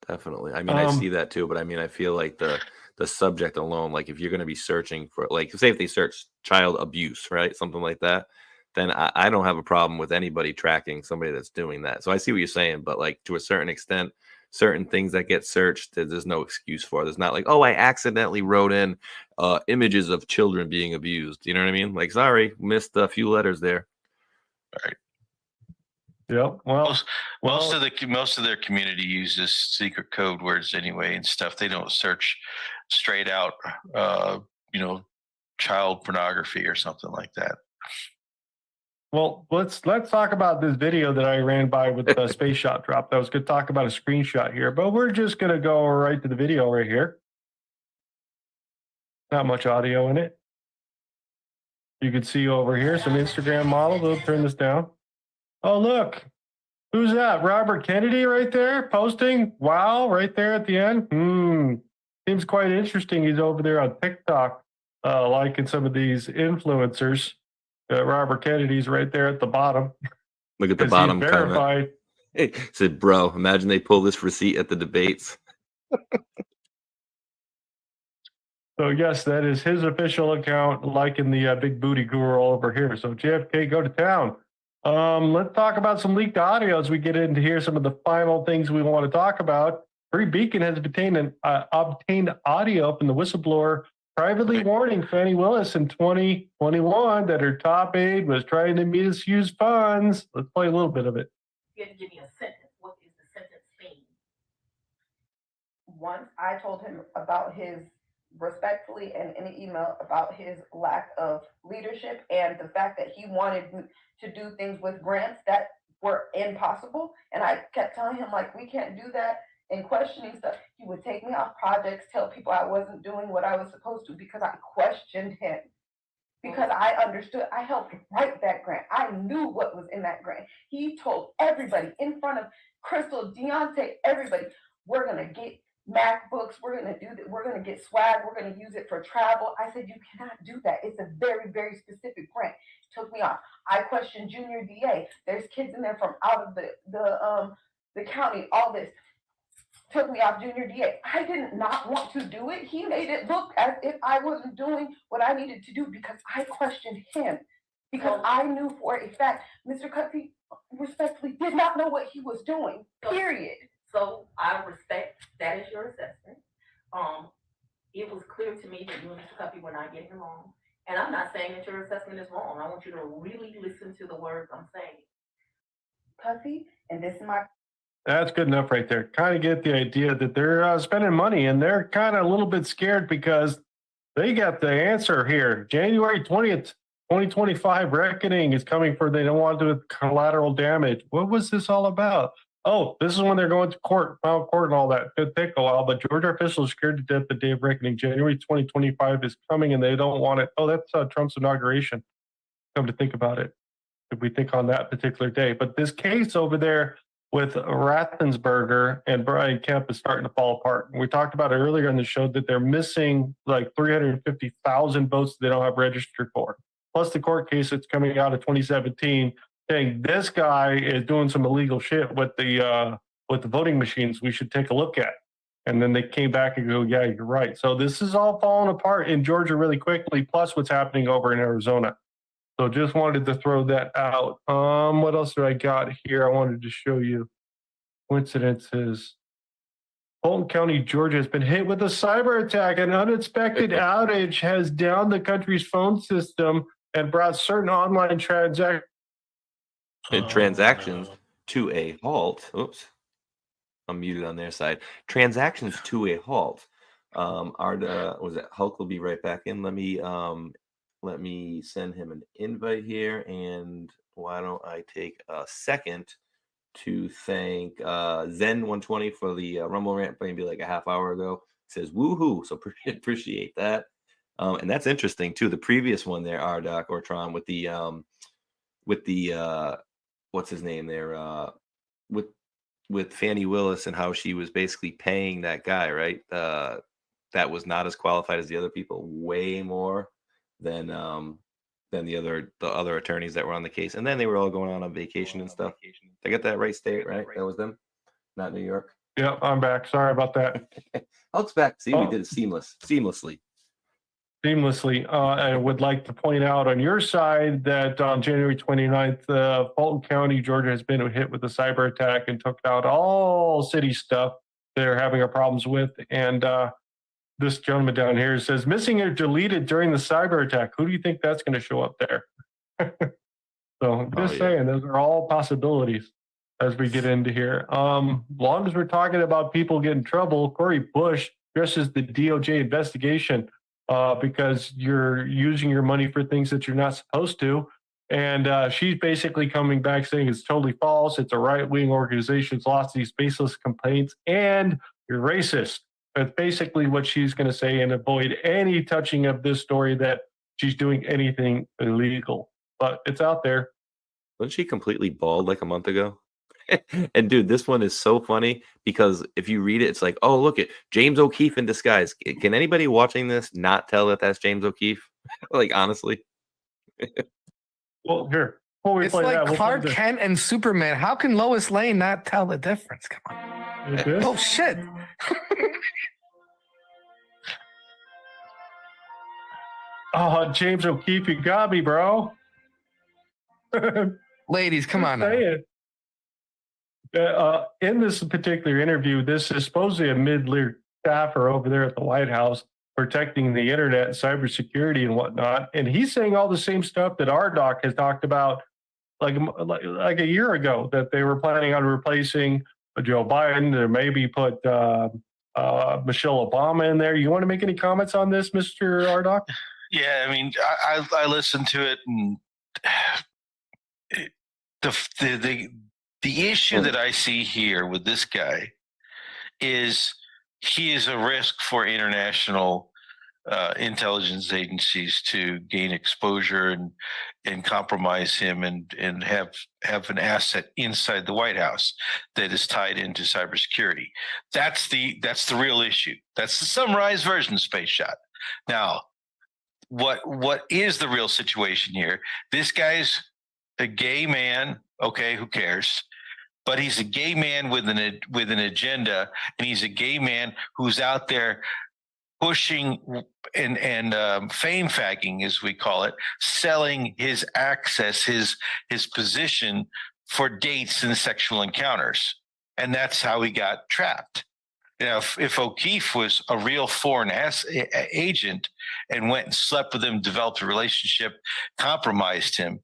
Definitely. I mean, I see that too, but I mean, I feel like the subject alone, like if you're going to be searching for, like, say if they search child abuse, right, something like that, then I don't have a problem with anybody tracking somebody that's doing that. So I see what you're saying, but like to a certain extent, certain things that get searched, there's no excuse for. There's not like, oh, I accidentally wrote in images of children being abused. You know what I mean? Like, sorry, missed a few letters there. All right. Yep. Well, most of their community uses secret code words anyway and stuff. They don't search straight out, child pornography or something like that. Well, let's talk about this video that I ran by with the Space Shot drop. I was going to talk about a screenshot here, but we're just going to go right to the video right here. Not much audio in it. You can see over here some Instagram model. We'll turn this down. Oh, look. Who's that? Robert Kennedy right there posting? Wow, right there at the end. Seems quite interesting. He's over there on TikTok liking some of these influencers. Robert Kennedy's right there at the bottom. Look at the bottom verified. comment. Hey, said, bro, imagine they pull this receipt at the debates. So yes, that is his official account, liking the big booty guru over here. So JFK, go to town. Let's talk about some leaked audio as we get into here. Some of the final things we want to talk about. Free Beacon has obtained audio from the whistleblower privately warning Fannie Willis in 2021 that her top aide was trying to misuse funds. Let's play a little bit of it. Give me a sentence. What is the sentence mean? Once I told him about his, respectfully and in an email, about his lack of leadership and the fact that he wanted to do things with grants that were impossible. And I kept telling him, like, we can't do that, and questioning stuff. He would take me off projects, tell people I wasn't doing what I was supposed to because I questioned him. Because I understood, I helped write that grant. I knew what was in that grant. He told everybody in front of Crystal, Deontay, everybody, we're going to get MacBooks, we're going to do that, we're going to get swag, we're going to use it for travel. I said, you cannot do that. It's a very, very specific grant. Took me off. I questioned Junior DA. There's kids in there from out of the county, all this. Took me off Junior DA. I did not want to do it. He made it look as if I wasn't doing what I needed to do because I questioned him. Because I knew for a fact Mr. Cuffey respectfully did not know what he was doing, period. So I respect that is your assessment. It was clear to me that you and Mr. Cuffey were not getting along. And I'm not saying that your assessment is wrong. I want you to really listen to the words I'm saying. Cuffey, and this is my... That's good enough right there. Kind of get the idea that they're spending money and they're kind of a little bit scared because they got the answer here. January 20th, 2025 reckoning is coming for, they don't want to do collateral damage. What was this all about? Oh, this is when they're going to court, final court and all that. Could take a while, but Georgia officials scared to death the day of reckoning. January 2025 is coming and they don't want it. Oh, that's Trump's inauguration. Come to think about it. If we think on that particular day. But this case over there with Rathensberger and Brian Kemp is starting to fall apart. We talked about it earlier in the show that they're missing like 350,000 votes they don't have registered for. Plus the court case that's coming out of 2017 saying this guy is doing some illegal shit with the voting machines we should take a look at. And then they came back and go, yeah, you're right. So this is all falling apart in Georgia really quickly, plus what's happening over in Arizona. So just wanted to throw that out. What else do I got here? I wanted to show you coincidences. Fulton County, Georgia has been hit with a cyber attack. An unexpected outage has downed the country's phone system and brought certain online transactions and transactions to a halt. Oops, I'm muted on their side. Transactions to a halt. Was it Hulk will be right back in. Let me send him an invite here, and why don't I take a second to thank Zen120 for the Rumble rant, maybe like a half hour ago. It says woohoo, so appreciate that. And that's interesting too. The previous one there, Ardoc or Tron, with the what's his name there, with Fannie Willis, and how she was basically paying that guy, right? That was not as qualified as the other people, way more than the other attorneys that were on the case. And then they were all going on vacation and stuff. Did I get that right? State, right? That was them, not New York. Yep, I'm back. Sorry about that. Hulk's back. See, we did it seamlessly. I would like to point out on your side that on January 29th, Fulton County, Georgia has been hit with a cyber attack and took out all city stuff they're having problems with. And this gentleman down here says, missing or deleted during the cyber attack. Who do you think that's going to show up there? So just saying, those are all possibilities as we get into here. Long as we're talking about people getting in trouble, Cori Bush addresses the DOJ investigation because you're using your money for things that you're not supposed to. And she's basically coming back saying it's totally false. It's a right-wing organization. It's lost these baseless complaints, and you're racist. That's basically what she's going to say, and avoid any touching of this story that she's doing anything illegal. But it's out there. Wasn't she completely bald like a month ago? And dude, this one is so funny because if you read it, it's like, oh, look at James O'Keefe in disguise. Can anybody watching this not tell that that's James O'Keefe? Like, honestly. Well, here. It's like Clark Kent and Superman. How can Lois Lane not tell the difference? Come on. Okay. Oh, shit. Oh, James O'Keefe, you got me, bro. Ladies, come on now. In this particular interview, this is supposedly a mid-level staffer over there at the White House protecting the internet and cybersecurity and whatnot. And he's saying all the same stuff that RDoc has talked about like a year ago, that they were planning on replacing Joe Biden, or maybe put Michelle Obama in there. You want to make any comments on this, Mr. RDoc? Yeah, I mean, I listened to it, and the issue that I see here with this guy is he is a risk for international intelligence agencies to gain exposure and compromise him and have an asset inside the White House that is tied into cybersecurity. That's the real issue. That's the summarized version of Space Shot. Now, what is the real situation here? This guy's a gay man. Okay, who cares? But he's a gay man with an agenda, and he's a gay man who's out there pushing and fame fagging, as we call it, selling his access, his position for dates and sexual encounters, and that's how he got trapped. Now, if O'Keefe was a real foreign agent and went and slept with him, developed a relationship, compromised him,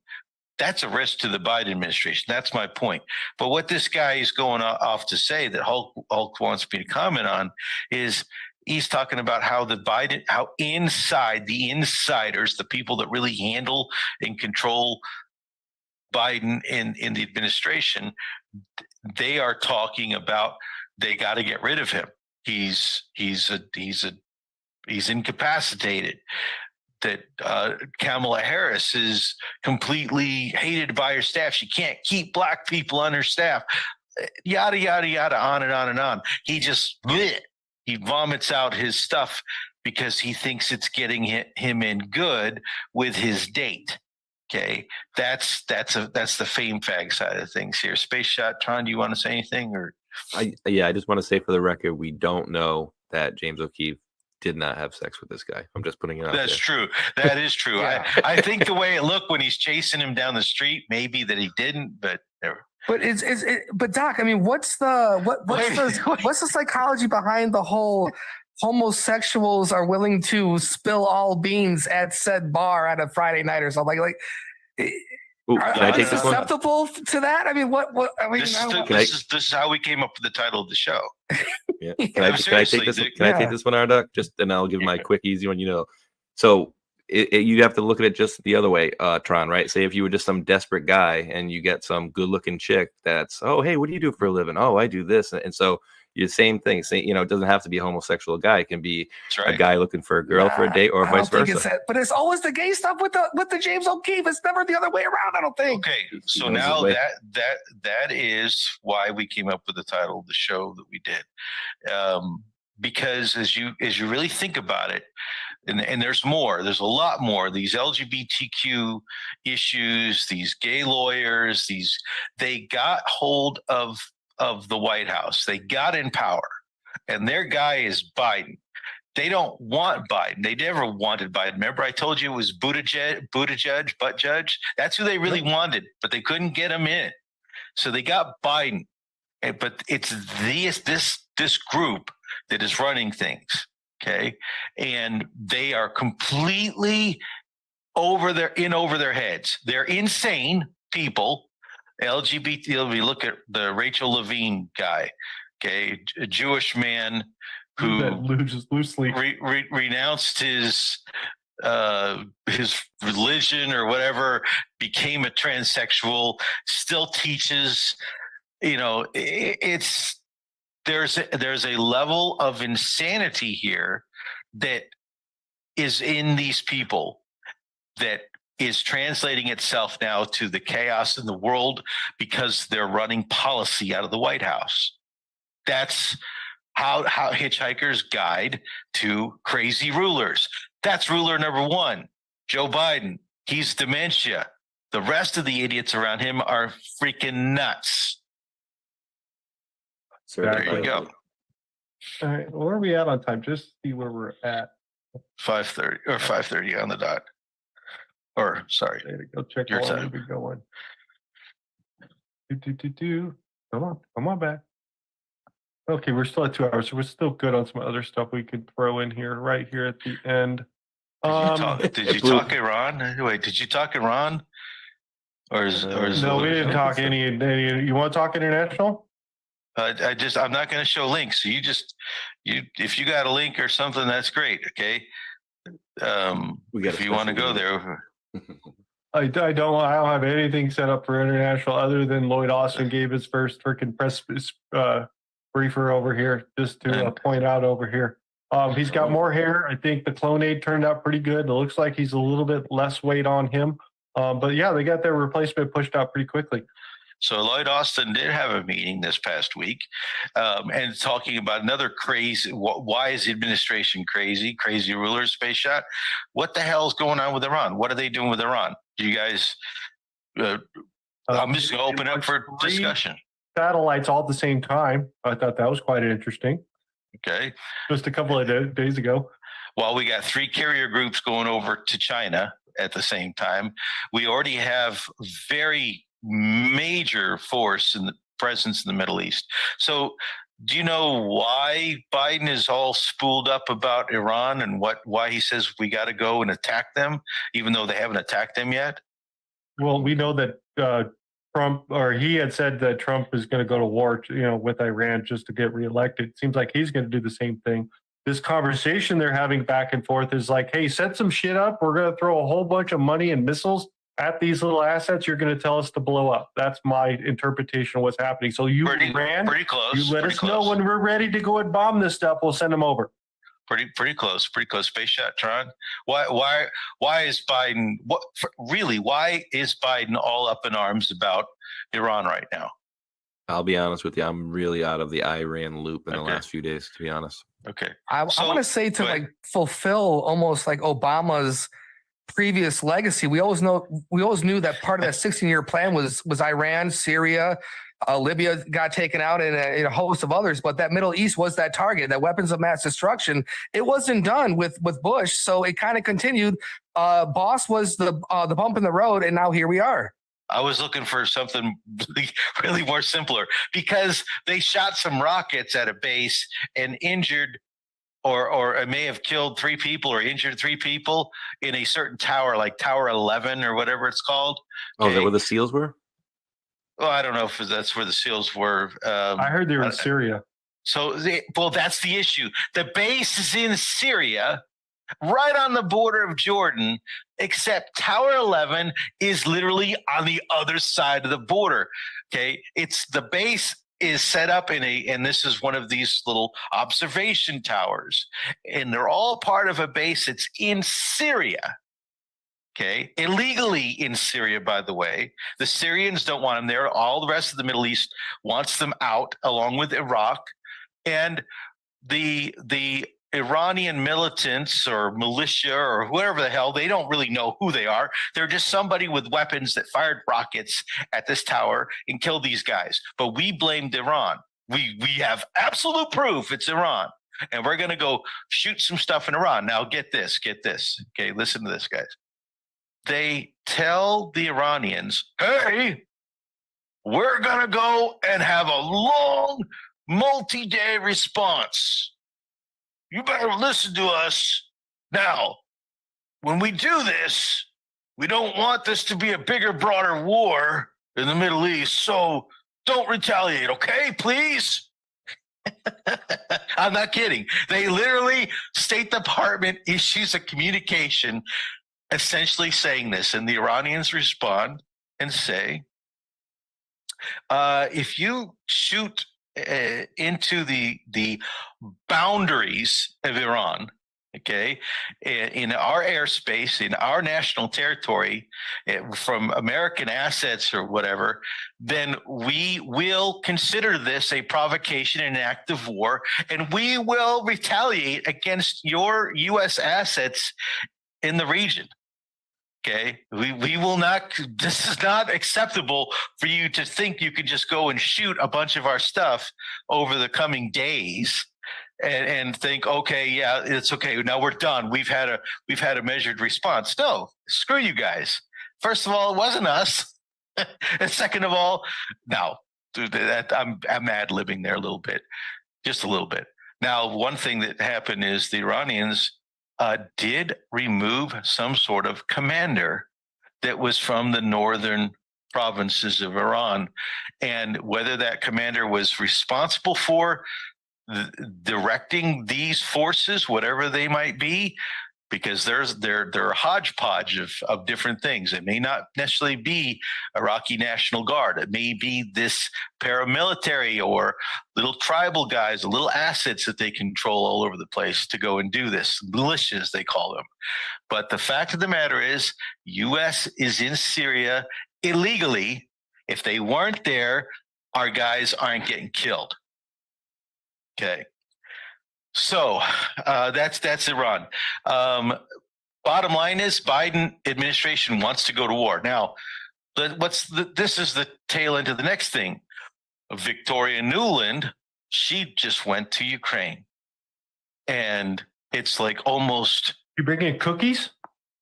that's a risk to the Biden administration. That's my point. But what this guy is going off to say that Hulk wants me to comment on is he's talking about how inside the insiders, the people that really handle and control Biden in the administration, they are talking about they got to get rid of him. He's incapacitated. That Kamala Harris is completely hated by her staff. She can't keep black people on her staff. Yada, yada, yada, on and on and on. He just, he vomits out his stuff because he thinks it's getting him in good with his date. Okay, that's the fame fag side of things here. Space Shot, Tron, do you want to say anything? Or I just want to say for the record, we don't know that James O'Keefe did not have sex with this guy. I'm just putting it out That's there. true. That is true. Yeah. I think the way it looked when he's chasing him down the street, maybe that he didn't, but But Doc, I mean, what's the psychology behind the whole homosexuals are willing to spill all beans at said bar at a Friday night or something? Like Ooh, can I take this one? Susceptible to that? I mean, what? I mean, This is how we came up with the title of the show. Yeah. No, Can I take this? Can I take this one, Arduck? Just and I'll give my quick, easy one. So you'd have to look at it just the other way, Tron. Right? Say if you were just some desperate guy and you get some good-looking chick that's, oh, hey, what do you do for a living? Oh, I do this, and so the same thing. Say, it doesn't have to be a homosexual guy. It can be a guy looking for a girl for a date, or I vice don't think versa. versa. But it's always the gay stuff with the James O'Keefe. It's never the other way around. I don't think. Okay, so now that is why we came up with the title of the show that we did, because as you really think about it, and there's a lot more. These LGBTQ issues, these gay lawyers, they got hold of the White House. They got in power, and their guy is Biden. They don't want Biden. They never wanted Biden. Remember, I told you it was Buttigieg. That's who they really wanted, but they couldn't get him in. So they got Biden. But it's this group that is running things. Okay, and they are completely over their heads. They're insane people. LGBT. We look at the Rachel Levine guy. Okay, a Jewish man who just loosely renounced his religion or whatever, became a transsexual, still teaches. There's a level of insanity here that is in these people that is translating itself now to the chaos in the world because they're running policy out of the White House. That's how Hitchhiker's Guide to Crazy Rulers. That's ruler number one, Joe Biden. He's dementia. The rest of the idiots around him are freaking nuts. There you go. All right, where are we at on time? Just see where we're at. 5:30 or 5:30 on the dot. Or sorry, go check your how long time. we've been going. Come on back. Okay, we're still at 2 hours, so we're still good on some other stuff we could throw in here, right here at the end. Did you talk Iran? Wait, did you talk Iran? Or is no, we didn't talk any. You want to talk international? I'm not going to show links. So if you got a link or something, that's great. Okay. If you want to go there. I don't have anything set up for international other than Lloyd Austin gave his first freaking press briefer over here, just to point out over here. He's got more hair. I think the Clonade turned out pretty good. It looks like he's a little bit less weight on him. But yeah, they got their replacement pushed out pretty quickly. So Lloyd Austin did have a meeting this past week, and talking about another crazy. Why is the administration crazy? Crazy rulers, space shot. What the hell is going on with Iran? What are they doing with Iran? Do you guys? I'm just going to open up for discussion. Satellites all at the same time. I thought that was quite interesting. Okay. Just a couple of days ago. Well, we got 3 carrier groups going over to China at the same time. We already have very major force and presence in the Middle East. So do you know why Biden is all spooled up about Iran and why he says we got to go and attack them, even though they haven't attacked them yet? Well, we know that Trump, or he had said that Trump is going to go to war, with Iran just to get reelected. It seems like he's going to do the same thing. This conversation they're having back and forth is like, hey, set some shit up. We're going to throw a whole bunch of money and missiles at these little assets. You're going to tell us to blow up. That's my interpretation of what's happening. So pretty close. You let us know when we're ready to go and bomb this stuff. We'll send them over. Pretty close. Space shot, Tron. Why is Biden? Why is Biden all up in arms about Iran right now? I'll be honest with you. I'm really out of the Iran loop in the last few days, to be honest. Okay. I want to say to fulfill almost like Obama's previous legacy. We always knew that part of that 16-year plan was Iran, Syria, Libya got taken out, and a host of others. But that Middle East was that target, that weapons of mass destruction. It wasn't done with Bush, so it kind of continued. Boss was the bump in the road, and now here we are. I was looking for something really more simpler, because they shot some rockets at a base and injured or it may have killed 3 people or injured 3 people in a certain tower, like Tower 11 or whatever it's called. Oh, is that where the SEALs were? Well, I don't know if that's where the SEALs were. I heard they were in Syria. So, well, that's the issue. The base is in Syria, right on the border of Jordan, except Tower 11 is literally on the other side of the border. Okay, it's the base is set up and this is one of these little observation towers, and they're all part of a base that's in Syria. Okay, illegally in Syria, by the way. The Syrians don't want them there. All the rest of the Middle East wants them out, along with Iraq. And the Iranian militants or militia or whoever the hell, they don't really know who they are. They're just somebody with weapons that fired rockets at this tower and killed these guys. But we blamed Iran. We have absolute proof it's Iran. And we're going to go shoot some stuff in Iran. Now get this. Okay, listen to this, guys. They tell the Iranians, hey, we're going to go and have a long multi-day response. You better listen to us. Now, when we do this, we don't want this to be a bigger, broader war in the Middle East, so don't retaliate, okay, please? I'm not kidding. They literally, State Department issues a communication essentially saying this, and the Iranians respond and say, if you shoot into the boundaries of Iran, okay, in our airspace, in our national territory, from American assets or whatever, then we will consider this a provocation and an act of war, and we will retaliate against your U.S. assets in the region. Okay, we will not. This is not acceptable for you to think you could just go and shoot a bunch of our stuff over the coming days and think, okay, yeah, it's okay. Now we're done. We've had a measured response. No, screw you guys. First of all, it wasn't us. And second of all, now I'm ad-libbing there a little bit, just a little bit. Now, one thing that happened is the Iranians did remove some sort of commander that was from the northern provinces of Iran. And whether that commander was responsible for directing these forces, whatever they might be, because they're a hodgepodge of different things. It may not necessarily be Iraqi National Guard. It may be this paramilitary or little tribal guys, little assets that they control all over the place to go and do this. Militias, they call them. But the fact of the matter is, U.S. is in Syria illegally. If they weren't there, our guys aren't getting killed. Okay. So that's Iran. Bottom line is Biden administration wants to go to war. Now, this is the tail end of the next thing. Victoria Nuland, she just went to Ukraine. And it's like almost... You bringing cookies?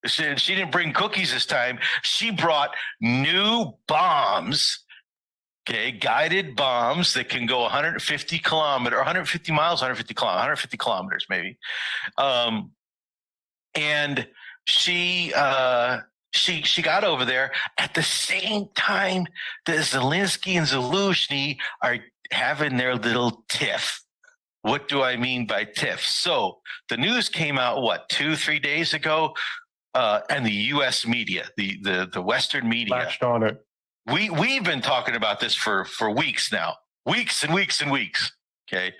She didn't bring cookies this time. She brought new bombs. Okay, guided bombs that can go 150 kilometers maybe. And she got over there at the same time that Zelensky and Zelensky are having their little tiff. What do I mean by tiff? So the news came out, 2-3 days ago, and the U.S. media, the Western media, latched on it. We've been talking about this for weeks now, weeks and weeks and weeks. Okay,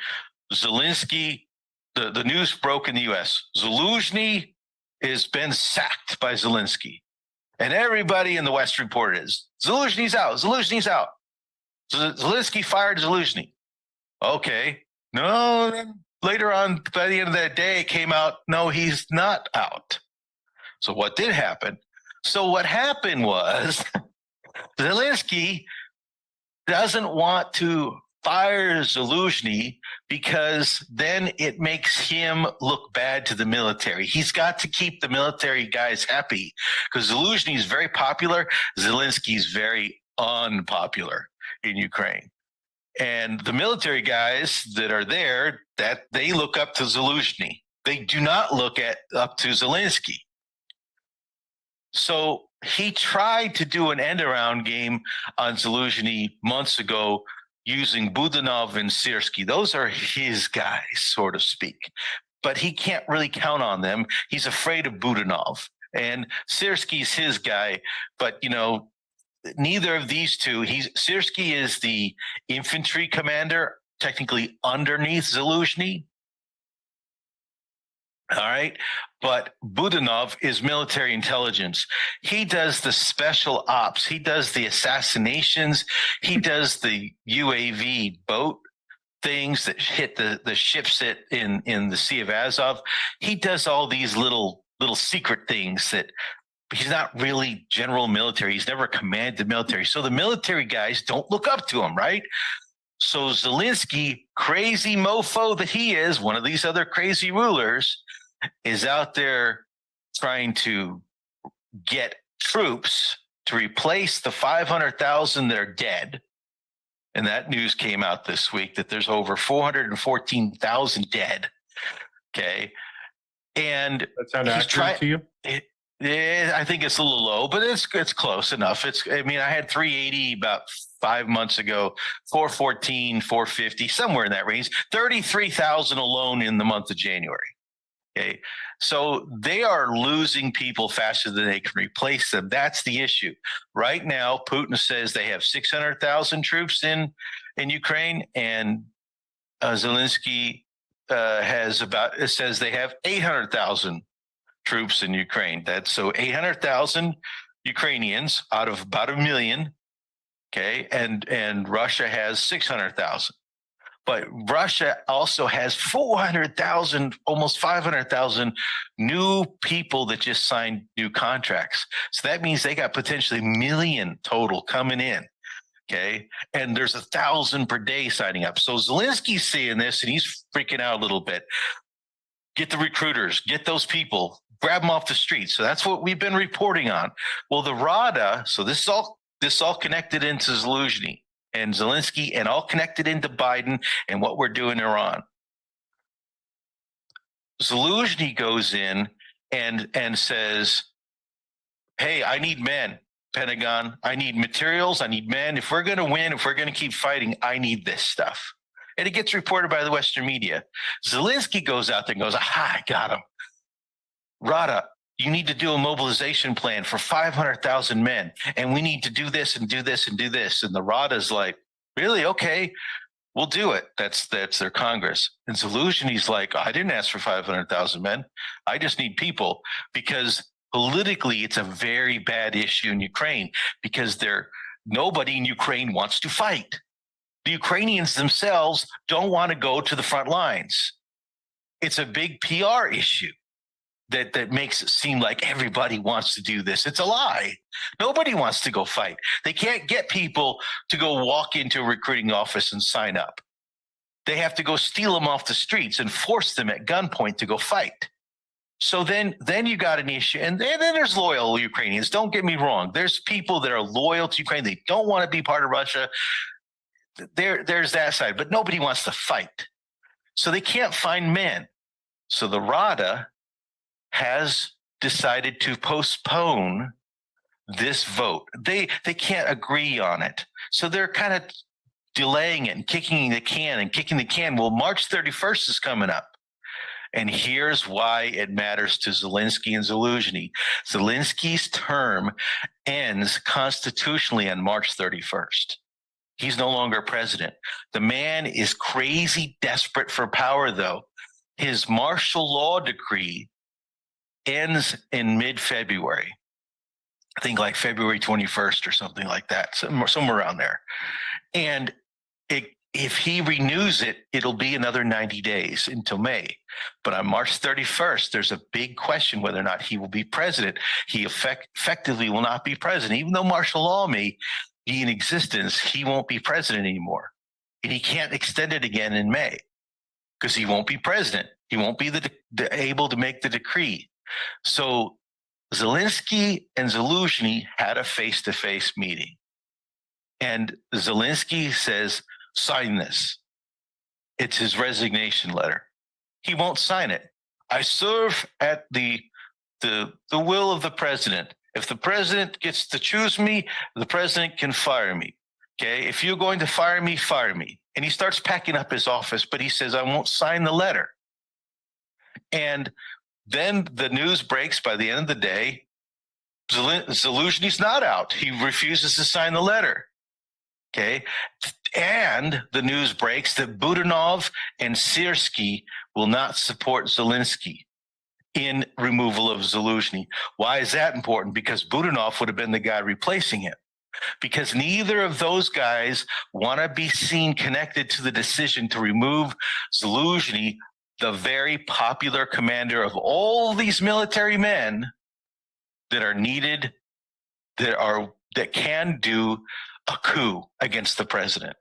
Zelensky, the news broke in the U.S. Zelensky has been sacked by Zelensky, and everybody in the West reported is Zelensky's out. Zelensky's out. Zelensky fired Zelensky. Okay, no. Then later on, by the end of that day, it came out, no, he's not out. So what did happen? So what happened was. Zelensky doesn't want to fire Zelensky because then it makes him look bad to the military. He's got to keep the military guys happy because Zelensky is very popular. Zelensky is very unpopular in Ukraine. And the military guys that are there, that they look up to Zelensky. They do not look up to Zelensky. So he tried to do an end around game on Zelensky months ago using Budanov and Syrskyi. Those are his guys, so to speak. But he can't really count on them. He's afraid of Budanov. And Syrskyi's his guy. But, you know, neither of these two, Syrskyi is the infantry commander, technically underneath Zelensky. All right. But Budanov is military intelligence. He does the special ops. He does the assassinations. He does the UAV boat things that hit the ships in the Sea of Azov. He does all these little secret things that he's not really general military. He's never commanded the military. So the military guys don't look up to him, right? So Zelensky, crazy mofo that he is, one of these other crazy rulers, is out there trying to get troops to replace the 500,000 that are dead. And that news came out this week that there's over 414,000 dead. Okay. And that sound accurate to you? I think it's a little low, but it's close enough. I had 380 about 5 months ago, 414, 450, somewhere in that range, 33,000 alone in the month of January. Okay. So they are losing people faster than they can replace them. That's the issue. Right now, Putin says they have 600,000 troops in Ukraine, and Zelensky says they have 800,000 troops in Ukraine. That's so 800,000 Ukrainians out of about 1 million. Okay. And Russia has 600,000. But Russia also has 400,000, almost 500,000 new people that just signed new contracts. So that means they got potentially 1 million total coming in. Okay. And there's 1,000 per day signing up. So Zelensky's seeing this and he's freaking out a little bit. Get the recruiters, get those people, grab them off the street. So that's what we've been reporting on. Well, the Rada, so this is all connected into Zelensky and Zelensky, and all connected into Biden and what we're doing in Iran. Zelensky goes in and says, hey, I need men, Pentagon. I need materials. I need men. If we're going to win, if we're going to keep fighting, I need this stuff. And it gets reported by the Western media. Zelensky goes out there and goes, aha, I got him. Rada, you need to do a mobilization plan for 500,000 men. And we need to do this and do this and do this. And the Rada's like, really? Okay, we'll do it. That's their Congress. And Zelensky's like, I didn't ask for 500,000 men. I just need people, because politically it's a very bad issue in Ukraine, because nobody in Ukraine wants to fight. The Ukrainians themselves don't want to go to the front lines. It's a big PR issue. That makes it seem like everybody wants to do this. It's a lie. Nobody wants to go fight. They can't get people to go walk into a recruiting office and sign up. They have to go steal them off the streets and force them at gunpoint to go fight. So then you got an issue. And then there's loyal Ukrainians. Don't get me wrong. There's people that are loyal to Ukraine. They don't want to be part of Russia. There's that side, but nobody wants to fight. So they can't find men. So the Rada has decided to postpone this vote. They can't agree on it. So they're kind of delaying it and kicking the can. Well, March 31st is coming up. And here's why it matters to Zelensky and Zelensky. Zelensky's term ends constitutionally on March 31st. He's no longer president. The man is crazy desperate for power, though. His martial law decree ends in mid-February. I think like February 21st or something like that, somewhere around there. And if he renews it, it'll be another 90 days until May. But on March 31st, there's a big question whether or not he will be president. He effectively will not be president. Even though martial law may be in existence, he won't be president anymore. And he can't extend it again in May because he won't be president. He won't be able to make the decree. So Zelensky and Zelensky had a face-to-face meeting. And Zelensky says, sign this. It's his resignation letter. He won't sign it. I serve at the will of the president. If the president gets to choose me, the president can fire me. Okay, if you're going to fire me, fire me. And he starts packing up his office, but he says, I won't sign the letter. And then the news breaks by the end of the day, Zelensky's not out. He refuses to sign the letter. Okay. And the news breaks that Budanov and Siersky will not support Zelensky in removal of Zelensky. Why is that important? Because Budanov would have been the guy replacing him. Because neither of those guys want to be seen connected to the decision to remove Zelensky, the very popular commander of all these military men that are needed, that can do a coup against the president.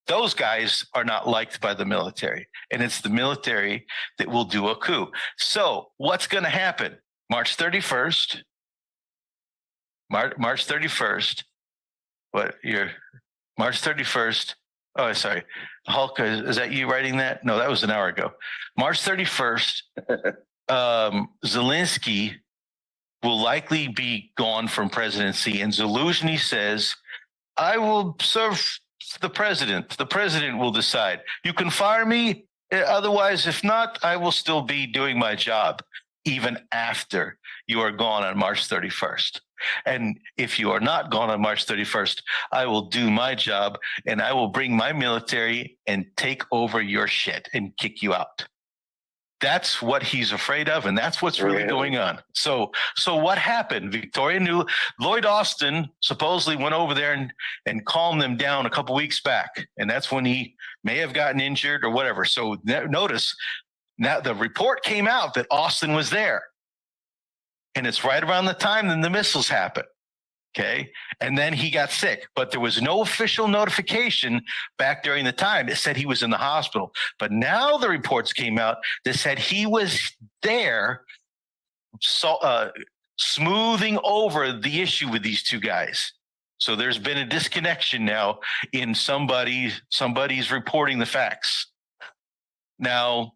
Those guys are not liked by the military, and it's the military that will do a coup. So what's going to happen? March 31st, March 31st, March 31st. Oh, sorry. Hulk, is that you writing that? No, that was an hour ago. March 31st, Zelensky will likely be gone from presidency, and Zelensky says, I will serve the president. The president will decide. You can fire me. Otherwise, if not, I will still be doing my job even after you are gone on March 31st. And if you are not gone on March 31st, I will do my job and I will bring my military and take over your shit and kick you out. That's what he's afraid of, and that's what's really going on. So what happened? Victoria knew Lloyd Austin supposedly went over there and calmed them down a couple weeks back, and that's when he may have gotten injured or whatever. So notice now the report came out that Austin was there, and it's right around the time that the missiles happened. Okay. And then he got sick, but there was no official notification back during the time. It said he was in the hospital, but now the reports came out that said he was there, smoothing over the issue with these two guys. So there's been a disconnection now in somebody's reporting the facts. Now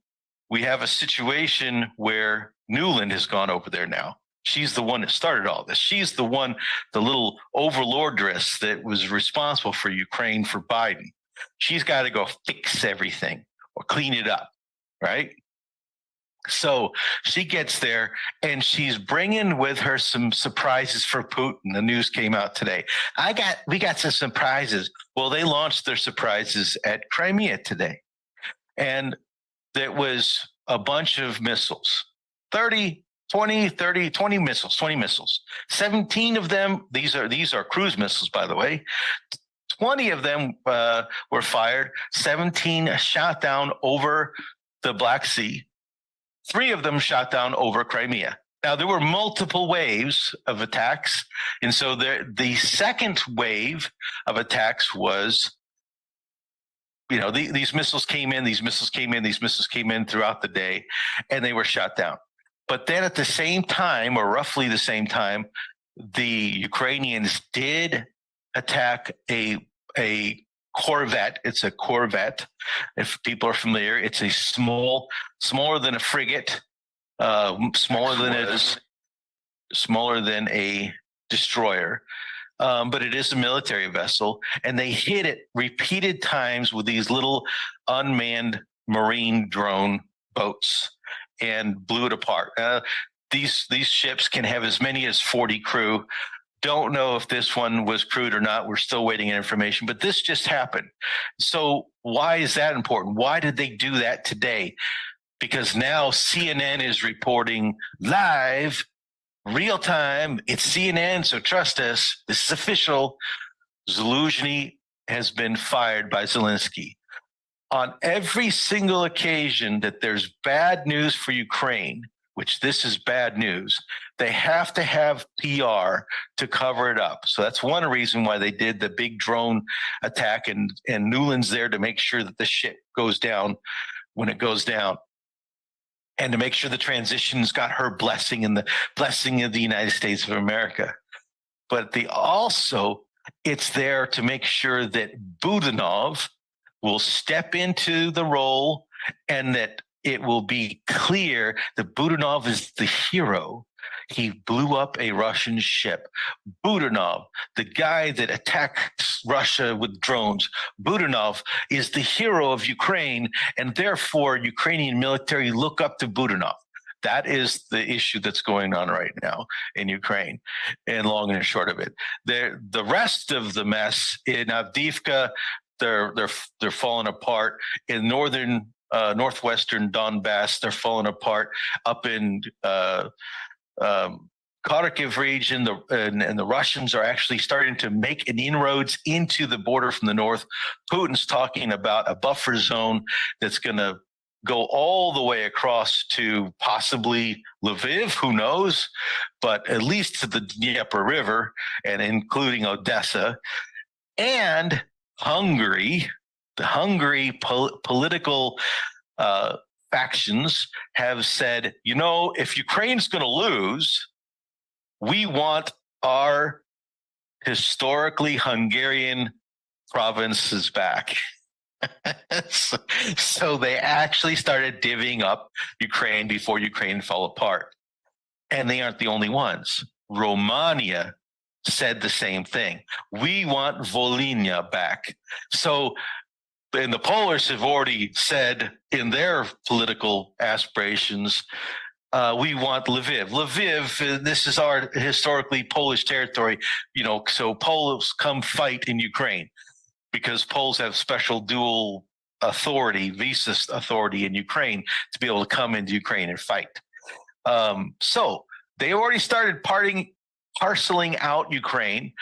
we have a situation where Newland has gone over there now. She's the one that started all this. She's the one, the little overlordress that was responsible for Ukraine for Biden. She's got to go fix everything or clean it up, right? So she gets there and she's bringing with her some surprises for Putin. The news came out today. We got some surprises. Well, they launched their surprises at Crimea today. And there was a bunch of missiles, 20 missiles. 17 of them, these are cruise missiles, by the way. 20 of them were fired, 17 shot down over the Black Sea. 3 of them shot down over Crimea. Now, there were multiple waves of attacks. And so the second wave of attacks was, these missiles came in throughout the day, and they were shot down. But then at the same time, or roughly the same time, the Ukrainians did attack a corvette. It's a corvette. If people are familiar, it's a smaller than a frigate, smaller than a destroyer. But it is a military vessel, and they hit it repeated times with these little unmanned marine drone boats and blew it apart. These ships can have as many as 40 crew. Don't know if this one was crewed or not. We're still waiting on information, but this just happened. So why is that important? Why did they do that today? Because now CNN is reporting live, real time. It's CNN, so trust us. This is official. Zelensky has been fired by Zelensky. On every single occasion that there's bad news for Ukraine, which this is bad news, they have to have PR to cover it up. So that's one reason why they did the big drone attack, and Newland's there to make sure that the shit goes down when it goes down, and to make sure the transition's got her blessing and the blessing of the United States of America. But it's there to make sure that Budanov will step into the role and that it will be clear that Budanov is the hero. He blew up a Russian ship. Budanov, the guy that attacks Russia with drones, Budanov is the hero of Ukraine, and therefore Ukrainian military look up to Budanov. That is the issue that's going on right now in Ukraine, and long and short of it. The rest of the mess in Avdiivka, they're falling apart. In northwestern Donbass, they're falling apart. Up in Kharkiv region, and the Russians are actually starting to make an inroads into the border from the north. Putin's talking about a buffer zone that's going to go all the way across to possibly Lviv, who knows, but at least to the Dnieper River, and including Odessa. And Hungary, the Hungary political factions have said, you know, if Ukraine's going to lose, we want our historically Hungarian provinces back. So they actually started divvying up Ukraine before Ukraine fell apart. And they aren't the only ones. Romania said the same thing. We want Volhynia back. So, and the Polish have already said in their political aspirations, we want Lviv. Lviv, this is our historically Polish territory, you know, so Poles come fight in Ukraine because Poles have special dual authority, visa authority in Ukraine to be able to come into Ukraine and fight. So they already started parceling out Ukraine.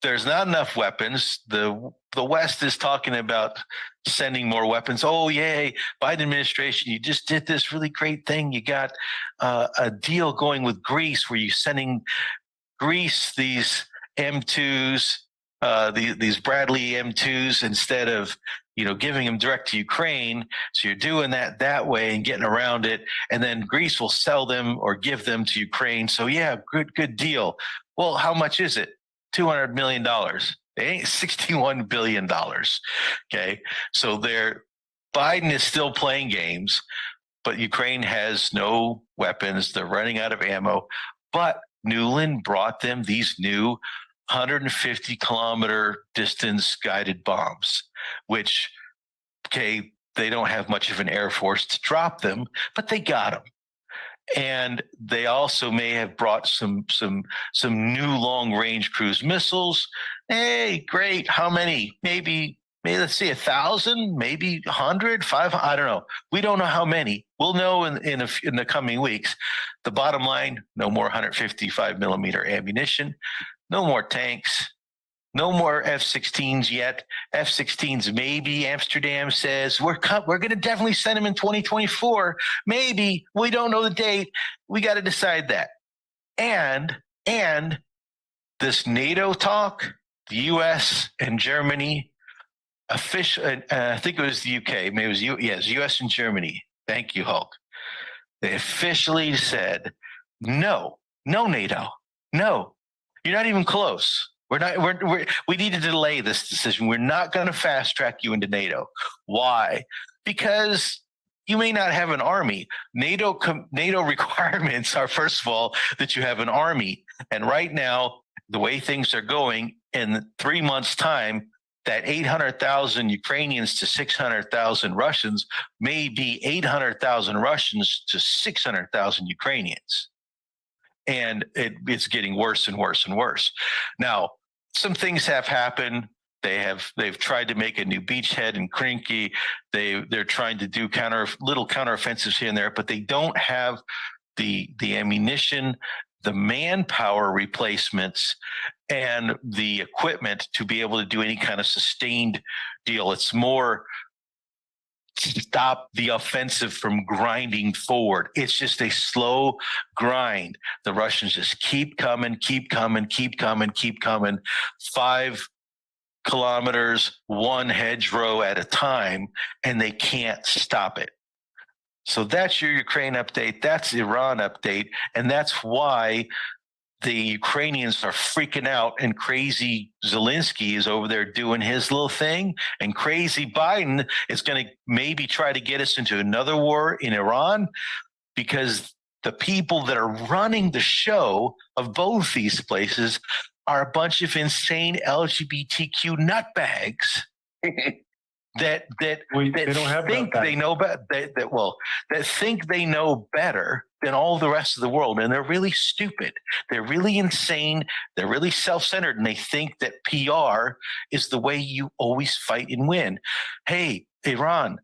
There's not enough weapons. The West is talking about sending more weapons. Oh, yay, Biden administration, you just did this really great thing. You got a deal going with Greece where you're sending Greece these M2s, these Bradley M2s instead of, you know, giving them direct to Ukraine. So you're doing that way and getting around it. And then Greece will sell them or give them to Ukraine. So yeah, good deal. Well, how much is it? $200 million. It ain't $61 billion. Okay. So Biden is still playing games, but Ukraine has no weapons. They're running out of ammo. But Newland brought them these new 150-kilometer distance guided bombs, which, okay, they don't have much of an air force to drop them, but they got them. And they also may have brought some new long-range cruise missiles. Hey, great. How many? Maybe let's see, 1,000, maybe 100, 500. I don't know. We don't know how many. We'll know in the coming weeks. The bottom line: no more 155 millimeter ammunition, no more tanks, no more F-16s yet. F-16s, maybe. Amsterdam says we're going to definitely send them in 2024. Maybe. We don't know the date. We got to decide that. And this NATO talk, the U.S. and Germany, I think it was the UK. Maybe it was U.S. and Germany. Thank you, Hulk. They officially said, no, NATO, no, you're not even close. We need to delay this decision. We're not going to fast track you into NATO. Why? Because you may not have an army. NATO requirements are, first of all, that you have an army. And right now, the way things are going, in 3 months' time, that 800,000 Ukrainians to 600,000 Russians may be 800,000 Russians to 600,000 Ukrainians. And it's getting worse and worse and worse. Now, some things have happened. They've tried to make a new beachhead in Krinky. They're trying to do little counteroffensives here and there, but they don't have the ammunition, the manpower replacements, and the equipment to be able to do any kind of sustained deal. It's more stop the offensive from grinding forward. It's just a slow grind. The Russians just keep coming. 5 kilometers, one hedgerow at a time, and they can't stop it. So that's your Ukraine update. That's Iran update. And that's why the Ukrainians are freaking out, and crazy Zelensky is over there doing his little thing, and crazy Biden is going to maybe try to get us into another war in Iran, because the people that are running the show of both these places are a bunch of insane LGBTQ nutbags that think they know better. That think they know better than all the rest of the world, and they're really stupid. They're really insane. They're really self-centered, and they think that PR is the way you always fight and win. Hey, Iran,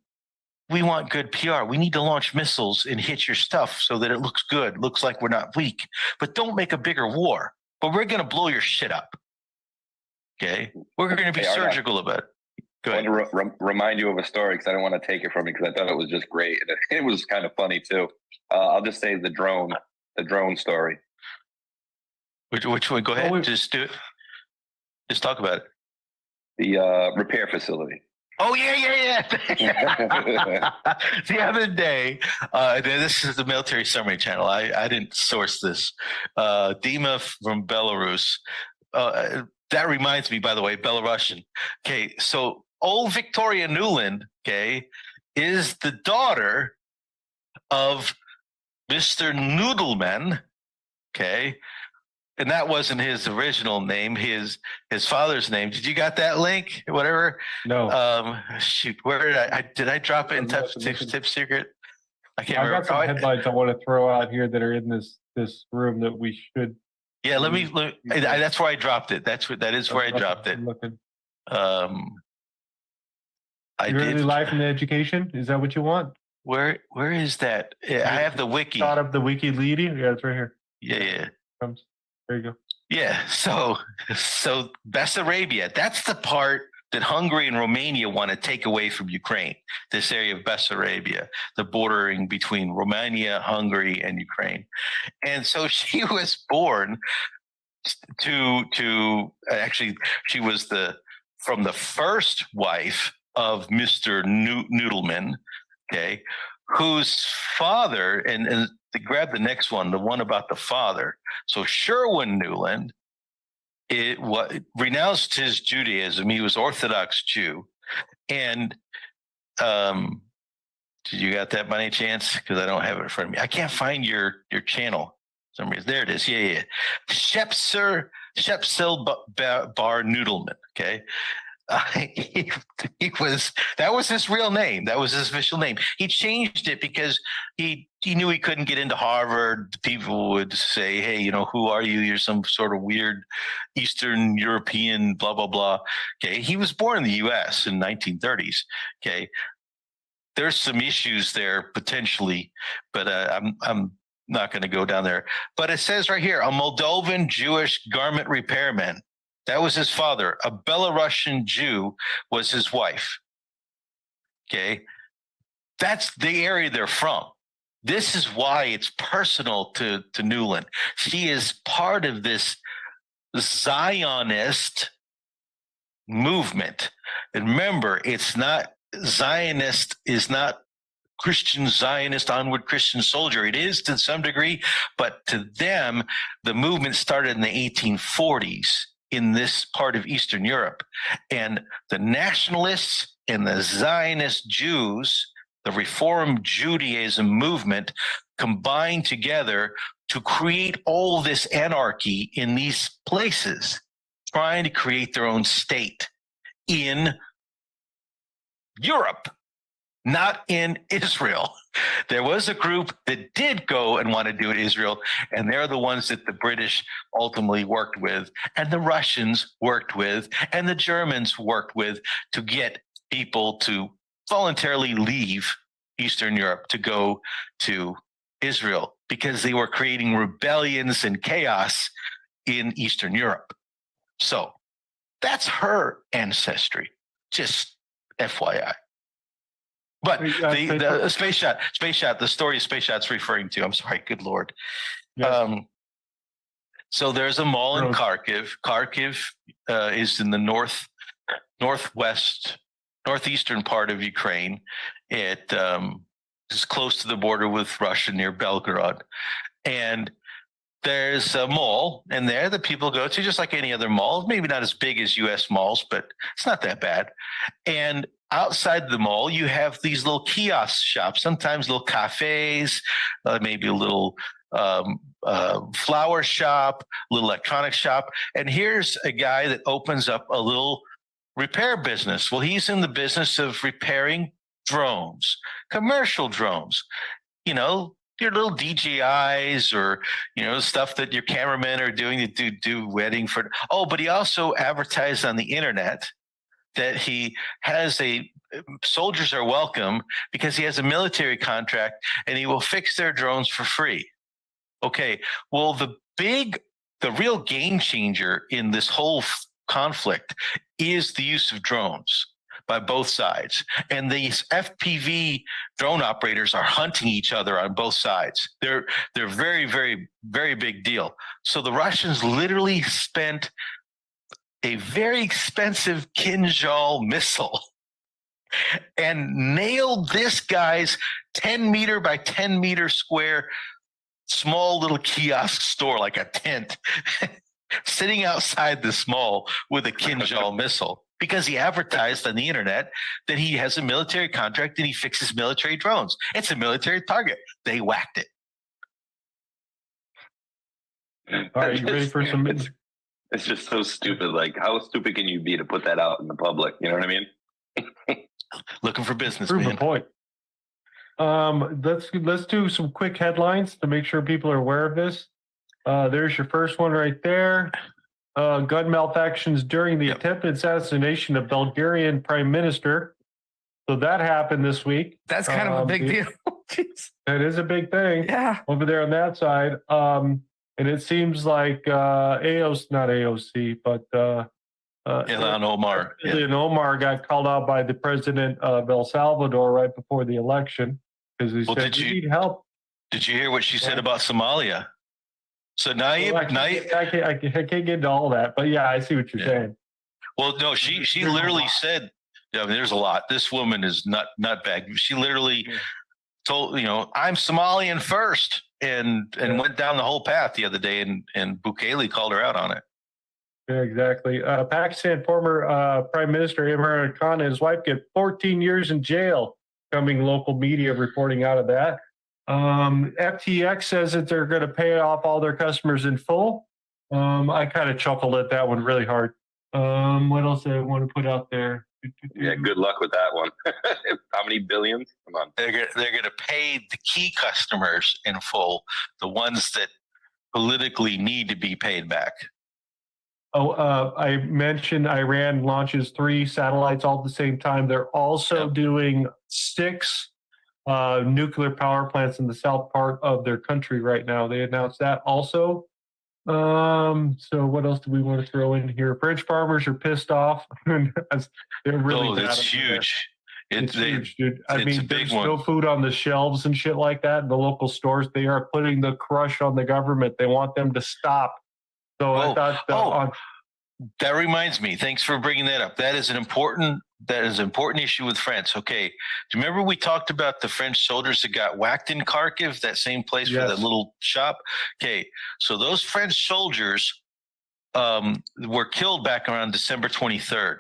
we want good PR. We need to launch missiles and hit your stuff so that it looks good, looks like we're not weak. But don't make a bigger war. But we're going to blow your shit up. Okay? We're going to be surgical about it. I want to remind you of a story because I don't want to take it from you because I thought it was just great. And it was kind of funny too. I'll just say the drone story. Which one? Go ahead. Just do it. Just talk about it. The repair facility. Oh, yeah. The other day, this is the Military Summary Channel. I didn't source this. Dima from Belarus. That reminds me, by the way, Belarusian. Okay, so old Victoria Nuland, okay, is the daughter of Mr. Noodleman, okay? And that wasn't his original name, his father's name. Did you got that link? Whatever. No. Shoot, where did I drop it in Tip Secret? I can't remember. I've got some headlines I want to throw out here that are in this room that we should. Yeah, let me. That's where I dropped it. That is where I dropped it. I did life and education. Is that what you want? Where is that? I have the wiki. Thought of the wiki leading. Yeah, it's right here. Yeah. There you go. Yeah. So Bessarabia, that's the part that Hungary and Romania want to take away from Ukraine. This area of Bessarabia, the bordering between Romania, Hungary, and Ukraine. And so she was born to actually, she was from the first wife of Mr. Noodleman, okay, whose father, and grab the next one, the one about the father. So Sherwin Newland renounced his Judaism. He was Orthodox Jew. And did you got that by any chance? Because I don't have it in front of me. I can't find your channel for some reason. There it is. Yeah. Shepsel Bar Noodleman. Okay. That was his real name. That was his official name. He changed it because he knew he couldn't get into Harvard. People would say, hey, who are you? You're some sort of weird Eastern European, blah, blah, blah. Okay. He was born in the US in 1930s. Okay. There's some issues there potentially, but I'm not going to go down there. But it says right here, a Moldovan Jewish garment repairman. That was his father. A Belarusian Jew was his wife. Okay. That's the area they're from. This is why it's personal to Newland. She is part of this Zionist movement. And remember, it's not Zionist, is not Christian Zionist, onward Christian soldier. It is to some degree, but to them, the movement started in the 1840s. In this part of Eastern Europe. And the nationalists and the Zionist Jews, the Reform Judaism movement, combined together to create all this anarchy in these places, trying to create their own state in Europe, not in Israel. There was a group that did go and want to do it in Israel, and they're the ones that the British ultimately worked with, and the Russians worked with, and the Germans worked with to get people to voluntarily leave Eastern Europe to go to Israel because they were creating rebellions and chaos in Eastern Europe. So that's her ancestry, just FYI. But the space shot, the story of Space Shot's referring to, I'm sorry, good Lord. Yes. So there's a mall in Kharkiv. Kharkiv is in the northeastern part of Ukraine. It is close to the border with Russia near Belgorod. And there's a mall in there that people go to, just like any other mall. Maybe not as big as U.S. malls, but it's not that bad. And outside the mall, you have these little kiosk shops, sometimes little cafes, maybe a little flower shop, little electronic shop. And here's a guy that opens up a little repair business. Well, he's in the business of repairing drones, commercial drones, you know, your little DJIs or, you know, stuff that your cameramen are doing to do wedding for. Oh, but he also advertised on the internet that he has soldiers are welcome because he has a military contract and he will fix their drones for free. Okay, well, the real game changer in this whole conflict is the use of drones by both sides. And these FPV drone operators are hunting each other on both sides. They're very, very, very big deal. So the Russians literally spent a very expensive Kinjal missile and nailed this guy's 10 meter by 10 meter square small little kiosk store, like a tent, sitting outside this mall with a Kinjal missile, because he advertised on the internet that he has a military contract and he fixes military drones. It's a military target. They whacked it. All right, you ready for some? It's just so stupid. Like, how stupid can you be to put that out in the public? You know what I mean? Looking for business, Prove man. a point. Let's do some quick headlines to make sure people are aware of this. There's your first one right there. Gun malfunctions during the attempted assassination of Bulgarian Prime Minister. So that happened this week. That's kind of a big deal. It is a big thing. Yeah. Over there on that side. And it seems like AOC, but Ilhan Omar. Ilhan Omar got called out by the president of El Salvador right before the election because he said, "We need help." Did you hear what she said about Somalia? So now I can't get into all that, but yeah, I see what you're saying. Well, no, she literally said, I mean, there's a lot. This woman is not bad. She literally told, I'm Somalian first, and went down the whole path the other day, and Bukele called her out on it. Yeah, exactly. Pakistan former Prime Minister Imran Khan and his wife get 14 years in jail, coming local media reporting out of that. FTX says that they're going to pay off all their customers in full. I kind of chuckled at that one really hard. What else do I want to put out there? Yeah, good luck with that one. How many billions? Come on. They're going to pay the key customers in full, the ones that politically need to be paid back. I mentioned Iran launches 3 satellites all at the same time. They're also doing 6 nuclear power plants in the south part of their country right now. They announced that also. So what else do we want to throw in here? French farmers are pissed off. They're really that's huge. It's huge, dude. I it's mean, a big there's one. no food on the shelves and shit like that in the local stores. They are putting the crush on the government. They want them to stop. So I thought that reminds me. Thanks for bringing that up. That is an important issue with France. Okay, do you remember we talked about the French soldiers that got whacked in Kharkiv, that same place with that little shop? Okay, so those French soldiers were killed back around December 23rd.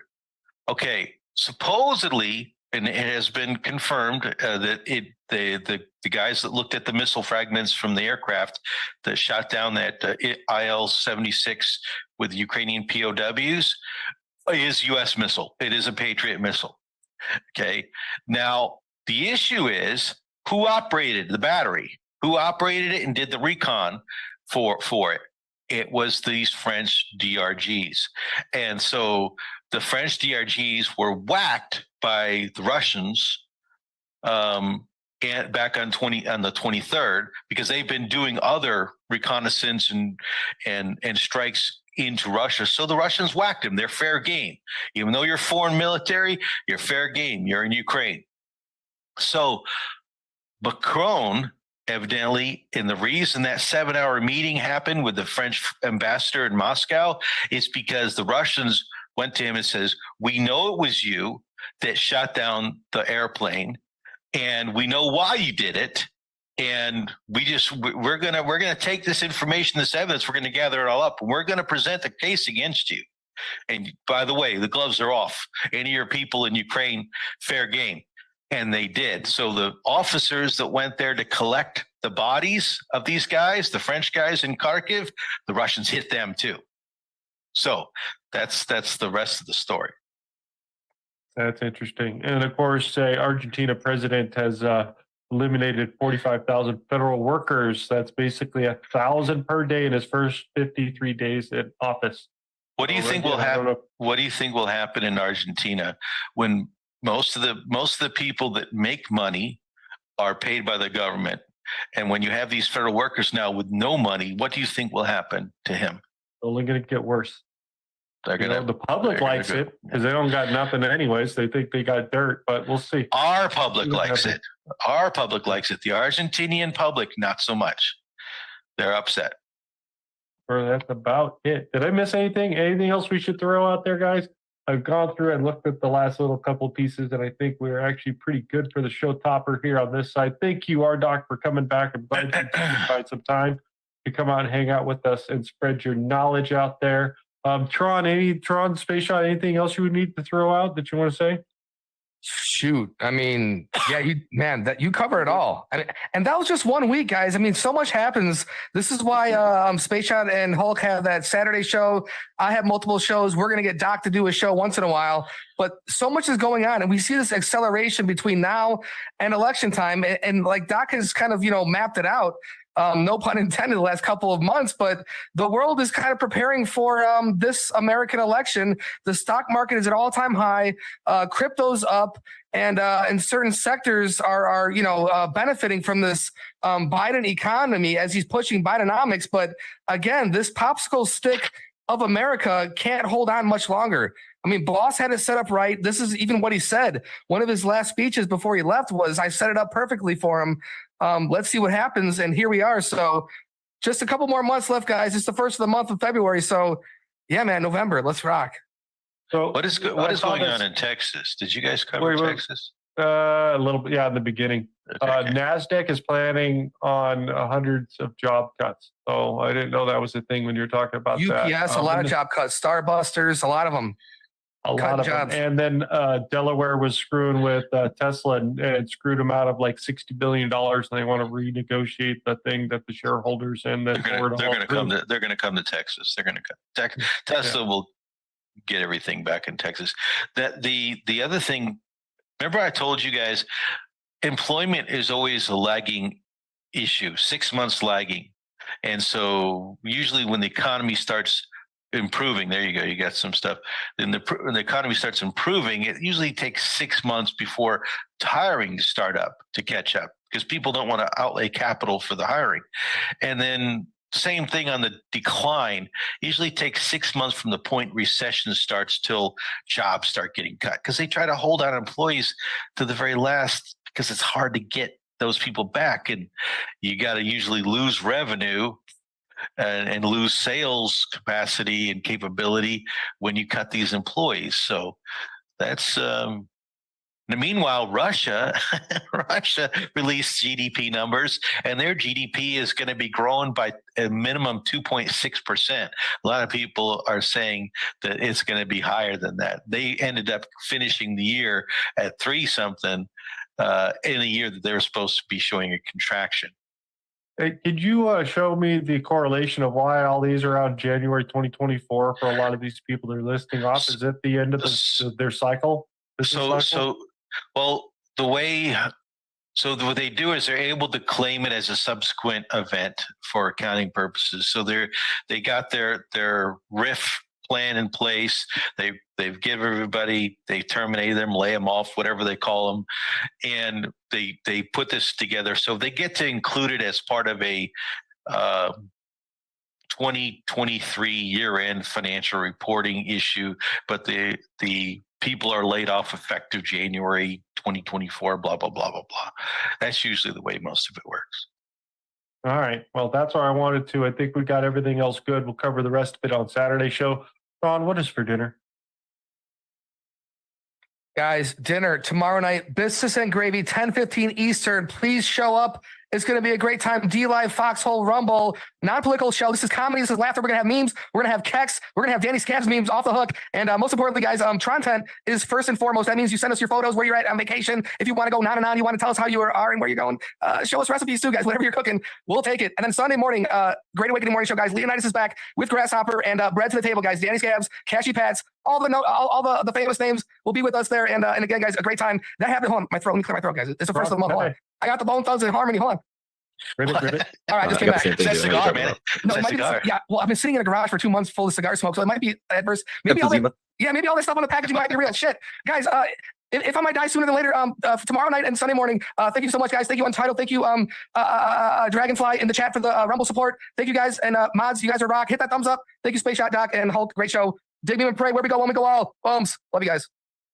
Okay, supposedly, and it has been confirmed that the guys that looked at the missile fragments from the aircraft that shot down that IL-76 with Ukrainian POWs is U.S. missile. It is a Patriot missile. Okay. Now, the issue is who operated the battery? Who operated it and did the recon for it? It was these French DRGs. And so the French DRGs were whacked by the Russians and back on the 23rd, because they've been doing other reconnaissance and strikes into Russia. So the Russians whacked them. They're fair game. Even though you're foreign military, you're fair game. You're in Ukraine. So Macron, evidently, and the reason that 7-hour meeting happened with the French ambassador in Moscow is because the Russians went to him and says, "We know it was you that shot down the airplane, and we know why you did it. And we're gonna take this information, this evidence, we're gonna gather it all up, and we're gonna present the case against you. And by the way, the gloves are off. Any of your people in Ukraine, fair game. And they did. So the officers that went there to collect the bodies of these guys, the French guys in Kharkiv, the Russians hit them too. So that's the rest of the story. That's interesting. And of course, Argentina president has eliminated 45,000 federal workers. That's basically 1,000 per day in his first 53 days in office. What do you think will happen? What do you think will happen in Argentina when most of the people that make money are paid by the government, and when you have these federal workers now with no money, what do you think will happen to him? Only going to get worse. The public likes it because they don't got nothing anyways. They think they got dirt, but we'll see. Our public likes it. Our public likes it. The Argentinian public, not so much. They're upset. Or that's about it. Did I miss anything? Anything else we should throw out there, guys? I've gone through and looked at the last little couple pieces, and I think we're actually pretty good for the show topper here on this side. Thank you, Doc, for coming back. I'm glad you could find some time to come out and hang out with us and spread your knowledge out there. Tron, Space Shot, anything else you would need to throw out that you want to say? Shoot, I mean, yeah, you cover it all. I mean, and that was just 1 week, guys. I mean, so much happens. This is why Space Shot and Hulk have that Saturday show. I have multiple shows. We're gonna get Doc to do a show once in a while, but so much is going on, and we see this acceleration between now and election time. And like Doc has kind of mapped it out. No pun intended, the last couple of months, but the world is kind of preparing for this American election. The stock market is at all-time high, crypto's up, and certain sectors are benefiting from this Biden economy as he's pushing Bidenomics. But again, this popsicle stick of America can't hold on much longer. I mean, Boss had it set up right. This is even what he said. One of his last speeches before he left was, I set it up perfectly for him. Let's see what happens. And here we are. So just a couple more months left, guys. It's the first of the month of February. So yeah, man, November, let's rock. So what is going on in Texas? Did you guys cover Texas? A little bit, yeah, in the beginning. Okay. NASDAQ is planning on hundreds of job cuts. So I didn't know that was a thing when you were talking about that. UPS, a lot of job cuts. Starbusters, a lot of them. A lot of them. And then Delaware was screwing with Tesla and screwed them out of like $60 billion. And they want to renegotiate the thing that the shareholders and the board. They're going to come to Texas. They're going to Tesla will get everything back in Texas. The other thing, remember I told you guys, employment is always a lagging issue, 6 months lagging. And so usually when the economy starts improving, there you go, you got some stuff. Then the economy starts improving, it usually takes 6 months before hiring to start up, to catch up, because people don't want to outlay capital for the hiring. And then same thing on the decline, usually takes 6 months from the point recession starts till jobs start getting cut, because they try to hold on employees to the very last, because it's hard to get those people back, and you got to usually lose revenue and lose sales capacity and capability when you cut these employees. So that's meanwhile, Russia released GDP numbers, and their GDP is going to be growing by a minimum 2.6%. A lot of people are saying that it's going to be higher than that. They ended up finishing the year at 3-something in a year that they were supposed to be showing a contraction. Hey, could you show me the correlation of why all these are out January 2024 for a lot of these people they're listing off? Is it the end of their cycle? What they do is they're able to claim it as a subsequent event for accounting purposes. So they got their RIF plan in place. They've given everybody, they terminated them, lay them off, whatever they call them, and they put this together. So they get to include it as part of a 2023 year-end financial reporting issue, but the people are laid off effective January 2024, blah, blah, blah, blah, blah. That's usually the way most of it works. All right. Well, that's where I wanted to. I think we got everything else good. We'll cover the rest of it on Saturday show. Ron, what is for dinner? Guys, dinner tomorrow night, biscuits and gravy, 10:15 Eastern. Please show up It's going to be a great time. D-Live, Foxhole, Rumble, non-political show. This is comedy. This is laughter. We're going to have memes. We're going to have Kex. We're going to have Danny Scabs memes off the hook. And most importantly, guys, Trontent is first and foremost. That means you send us your photos where you're at on vacation. If you want to go on and on, you want to tell us how you are and where you're going. Show us recipes too, guys. Whatever you're cooking, we'll take it. And then Sunday morning, Great Awakening Morning Show, guys. Leonidas is back with Grasshopper and Bread to the Table, guys. Danny Scabs, Cashy Pats, all the famous names will be with us there. And again, guys, a great time. That happened. Hold on, my throat. Let me clear my throat, guys. It's the first of the month. Hold on. I got the Bone Thugs in Harmony. Hold on. Ribbit. All right, I just came back. It's that cigar, man. No, it might be yeah. Well, I've been sitting in a garage for 2 months full of cigar smoke, so it might be adverse. Maybe all that stuff on the packaging might be real shit, guys. If I might die sooner than later, tomorrow night and Sunday morning. Thank you so much, guys. Thank you, Untitled. Thank you, Dragonfly in the chat for the Rumble support. Thank you, guys, and mods. You guys are rock. Hit that thumbs up. Thank you, Space Shot Doc and Hulk. Great show. Dig me and pray. Where we go, when we go all. Bums. Love you guys.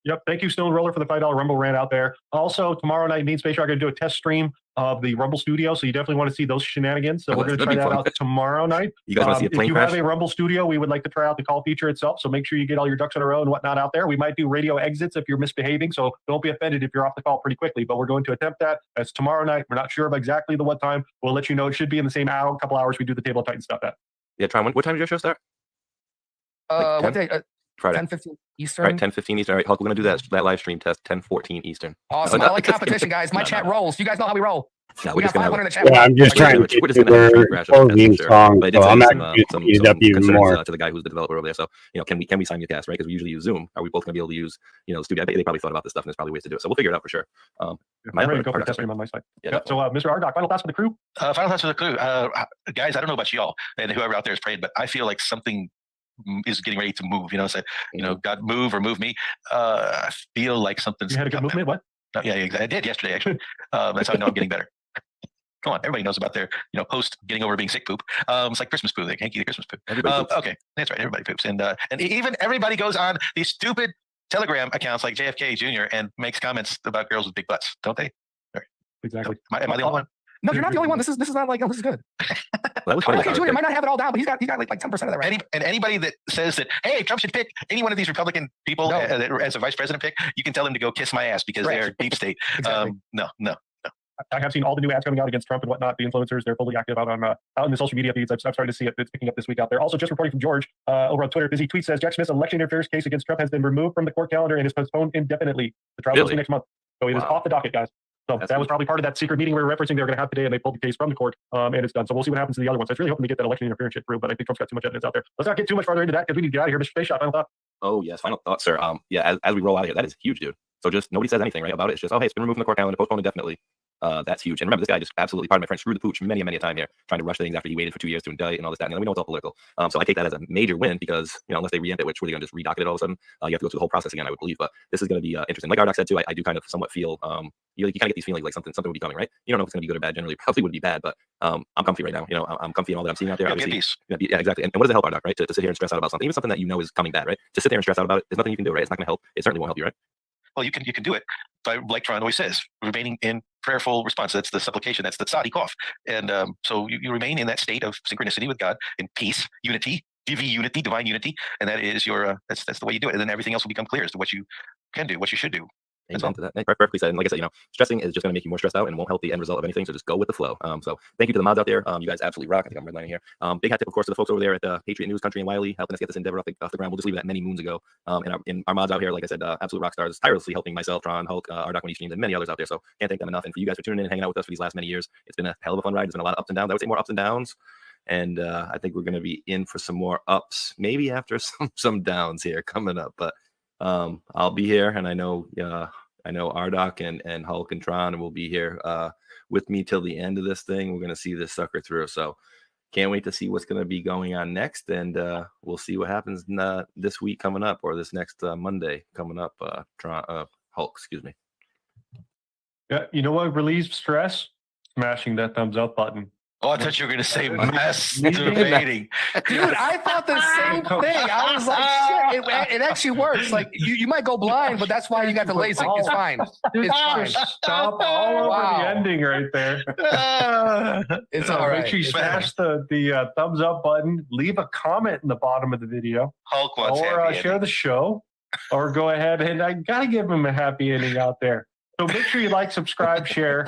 Yep. Thank you, Stone Roller, for the $5 Rumble rant out there. Also, tomorrow night, me and Space are going to do a test stream of the Rumble Studio, so you definitely want to see those shenanigans. So we're going to try that out tomorrow night. You guys want to see a plane If you crash? have a Rumble Studio, we would like to try out the call feature itself. So make sure you get all your ducks in a row and whatnot out there. We might do radio exits if you're misbehaving, so don't be offended if you're off the call pretty quickly. But we're going to attempt that. That's tomorrow night. We're not sure of exactly what time. We'll let you know. It should be in the same hour, couple hours we do the Table of Titan stuff at. Yeah, Tron, what time does your show start? What day? Friday. 10:15 Eastern. All right, 10:15 Eastern. All right, Hulk, we're going to do that live stream test 10:14 Eastern. Awesome. I like competition, guys. My chat rolls. You guys know how we roll. No, we got 500 in the chat. Yeah, I'm just trying to get to their closing song, so I'm actually going to speed it up even more. To the guy who's the developer over there. So, can we simulcast, right? Because we usually use Zoom. Are we both going to be able to use, the studio? I bet they probably thought about this stuff, and there's probably ways to do it. So we'll figure it out for sure. I'm ready to go for the test stream on my side. Yeah. So, Mr. Ardoc, final thoughts for the crew? Final thoughts for the crew. Guys, I don't know about y'all and whoever out there is praying, but I feel like something is getting ready to move. God move or move me. I feel like something's. You had a good movement. What? Yeah, exactly. I did yesterday, actually. That's how I know I'm getting better. Come on, everybody knows about their, post getting over being sick poop. It's like Christmas poop, like hanky the Christmas poop. Okay, that's right. Everybody poops, and even everybody goes on these stupid Telegram accounts like JFK Jr. and makes comments about girls with big butts, don't they? Exactly. Am I the only one? No, you're not the only one. This is not like, this is good. JFK Jr. might not have it all down, but he's got like 10% of that right. And anybody that says that, hey, Trump should pick any one of these Republican people as a vice president pick, you can tell them to go kiss my ass because they're deep state. Exactly. No. I have seen all the new ads coming out against Trump and whatnot. The influencers, they're fully active out in the social media feeds. I'm starting to see it. It's picking up this week out there. Also, just reporting from George over on Twitter. Busy tweet says Jack Smith's election interference case against Trump has been removed from the court calendar and is postponed indefinitely. The trial goes next month. So it is off the docket, guys. So that was probably part of that secret meeting we were referencing they were going to have today, and they pulled the case from the court, and it's done. So we'll see what happens to the other ones. So I was really hoping to get that election interference shit through, but I think Trump's got too much evidence out there. Let's not get too much farther into that because we need to get out of here. Mr. Space Shot, final thought. Oh, yes. Final thought, sir. As we roll out of here, that is huge, dude. So just nobody says anything, right, about it. It's just, hey, it's been removed from the court calendar, postponed indefinitely. That's huge. And remember, this guy just absolutely, pardon my friend, screwed the pooch many a time here, trying to rush things after he waited for 2 years to indict and all this, that, and we know it's all political. So I take that as a major win because, unless they reamp it, which we're going to just redocket it all of a sudden, you have to go through the whole process again, I would believe. But this is going to be interesting. Like Ardoc said, too, I do kind of somewhat feel, you kind of get these feelings like something would be coming, right? You don't know if it's going to be good or bad. Generally, probably would be bad, but I'm comfy right now. I'm comfy in all that I'm seeing out there. Yeah, exactly. And what does it help, Ardoc, right? To sit here and stress out about something, even something that you know is coming bad, right? To sit there and stress out about it, there's nothing you can do, right? It's not going to help. It certainly won't help you, right? Well, you can do it by, like Tron always says, remaining in prayerful response. That's the supplication. That's the tzaddik cough. And so you remain in that state of synchronicity with God, in peace, unity, divine unity, and that is your that's the way you do it. And then everything else will become clear as to what you can do, what you should do. Amen to that. Perfectly said. And like I said, stressing is just going to make you more stressed out and won't help the end result of anything. So just go with the flow. So thank you to the mods out there. You guys absolutely rock. I think I'm redlining here. Big hat tip, of course, to the folks over there at the Patriot News Country and Wiley, helping us get this endeavor off the ground. We'll just leave that many moons ago. And our mods out here, like I said, absolute rock stars, tirelessly helping myself, Tron, Hulk, Ardoc when he streams, and many others out there. So can't thank them enough. And for you guys for tuning in and hanging out with us for these last many years, it's been a hell of a fun ride. There's been a lot of ups and downs. I would say more ups and downs. And I think we're going to be in for some more ups, maybe after some downs here coming up. But I'll be here, and I know Ardoc and Hulk and Tron will be here with me till the end of this thing. We're going to see this sucker through. So can't wait to see what's going to be going on next. And we'll see what happens this week coming up, or this next Monday coming up. Hulk, excuse me. Yeah, you know what relieves stress? Smashing that thumbs up button. Oh, I thought you were going to say masturbating. Dude, I thought the same thing. I was like, shit, it actually works. Like, you might go blind, but that's why you got the LASIK. It's fine. It's fine. Stop all over the ending right there. It's all right. Make sure you smash the thumbs up button. Leave a comment in the bottom of the video. Hulk wants or share the show. Or go ahead and I got to give him a happy ending out there. So make sure you like, subscribe, share,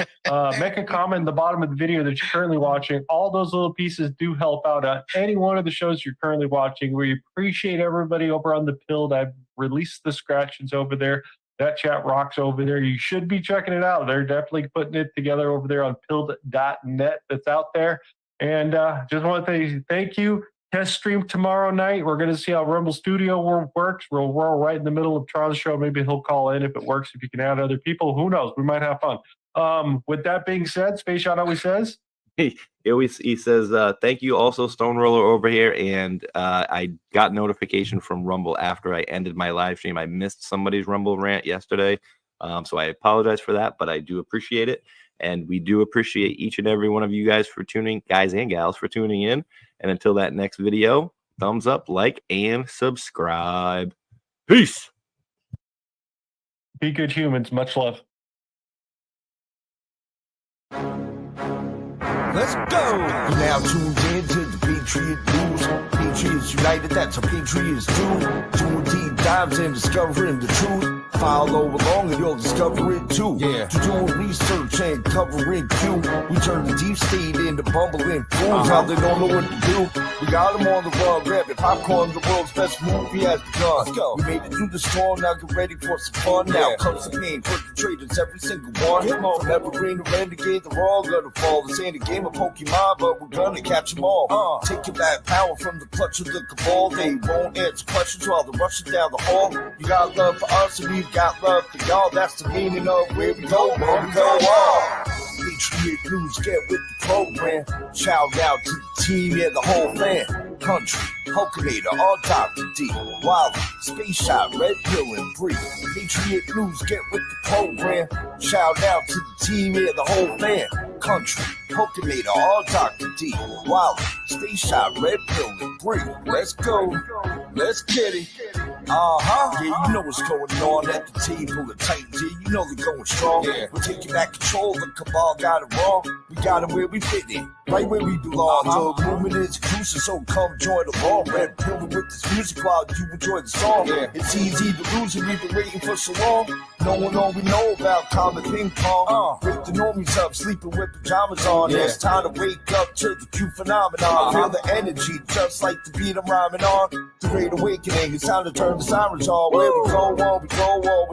make a comment in the bottom of the video that you're currently watching. All those little pieces do help out on any one of the shows you're currently watching. We appreciate everybody over on the Pilled. I've released the scratches over there. That chat rocks over there. You should be checking it out. They're definitely putting it together over there on pilled.net that's out there. And just want to say thank you. Test stream tomorrow night. We're going to see how Rumble Studio works. We're right in the middle of Charles' show. Maybe he'll call in if it works, if you can add other people. Who knows? We might have fun. With that being said, Space Shot always says, he says, thank you also, Stone Roller over here. And I got notification from Rumble after I ended my live stream. I missed somebody's Rumble rant yesterday. So I apologize for that, but I do appreciate it. And we do appreciate each and every one of you guys for tuning, guys and gals, for tuning in. And until that next video, thumbs up, like, and subscribe. Peace. Be good humans. Much love. Let's go! You're now tuned in to the Patriot News. Patriots United, that's how Patriots do. Doing deep dives and discovering the truth. Follow along and you'll discover it too. Yeah. To doing research and covering Q. We turn the deep state into bumbling fools. How they don't know what to do. We got them on the run, grabbing popcorn. The world's best movie has begun. Let's go. We made it through the storm, now get ready for some fun. Now comes the pain for the traders, every single one. From Evergreen to Renegade, they're all gonna fall. This ain't a game of Pokemon, but we're gonna catch them all. Taking back power from the clutch of the cabal. They won't answer questions while they're rushing down the hall. You got love for us and we've got love for y'all. That's the meaning of where we go, where we go on. Patriot News, get with the program. Shout out to the team and the whole fan. Country, Hulkinator, all Dr. D. Wild, Space Shot, Red Pill, and Bree. Patriot News, get with the program. Shout out to the team and the whole fan. Country, Hulkinator, all Dr. D. Wild, Space Shot, Red Pill, and Bree. Let's go. Let's get it. Yeah, you know what's going on at the table of Titans. Yeah, you know they're going strong. Yeah. We're taking back control. The cabal got it wrong. We got it where we fit in, right where we belong. The movement is exclusive, so come join along. Red Pill with this music while you enjoy the song. Yeah. It's easy to lose and we've been waiting for so long. No one all we know about common ping pong. Wake the normies up, sleeping with pajamas on. Yeah. It's time to wake up to the Q phenomenon. Feel the energy, just like the beat I'm rhyming on. The Great Awakening, it's time to turn the sirens on. Where we go on with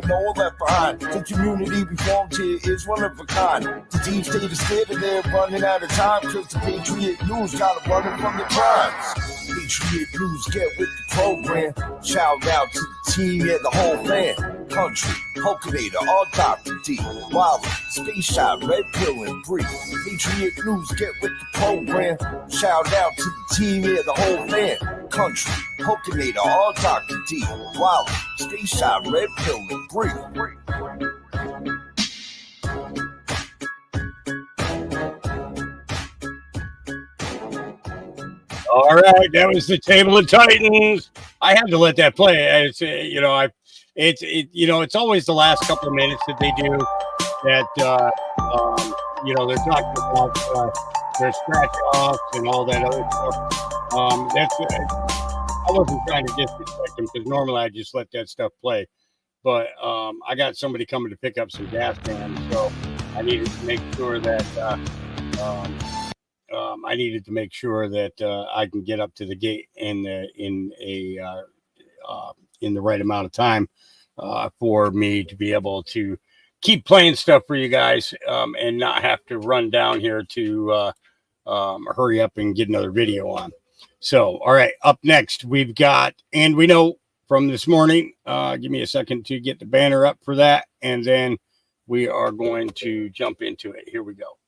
no one left behind. The community we formed here is one of a kind. The deep state is scared and they're running out of time. Cause the Patriot News got them running from the crimes. Patriot News, get with the program. Shout out to the team and the whole fan. Country, Hulkinator, all Dr. D. Wild, Space Shot, Red Pill, and Bree. Patriot News, get with the program. Shout out to the team and the whole fan. Country, Hulkinator, all Dr. D. Wild, Space Shot, Red Pill, and Bree. All right, that was the Table of Titans. I had to let that play. It's it's always the last couple of minutes that they do that. They're talking about their scratch offs and all that other stuff. I wasn't trying to disrespect them because normally I just let that stuff play, but I got somebody coming to pick up some gas cans, so I needed to make sure that. I needed to make sure that I can get up to the gate in the right amount of time for me to be able to keep playing stuff for you guys and not have to run down here to hurry up and get another video on. So, all right, up next we've got, and we know from this morning, give me a second to get the banner up for that, and then we are going to jump into it. Here we go.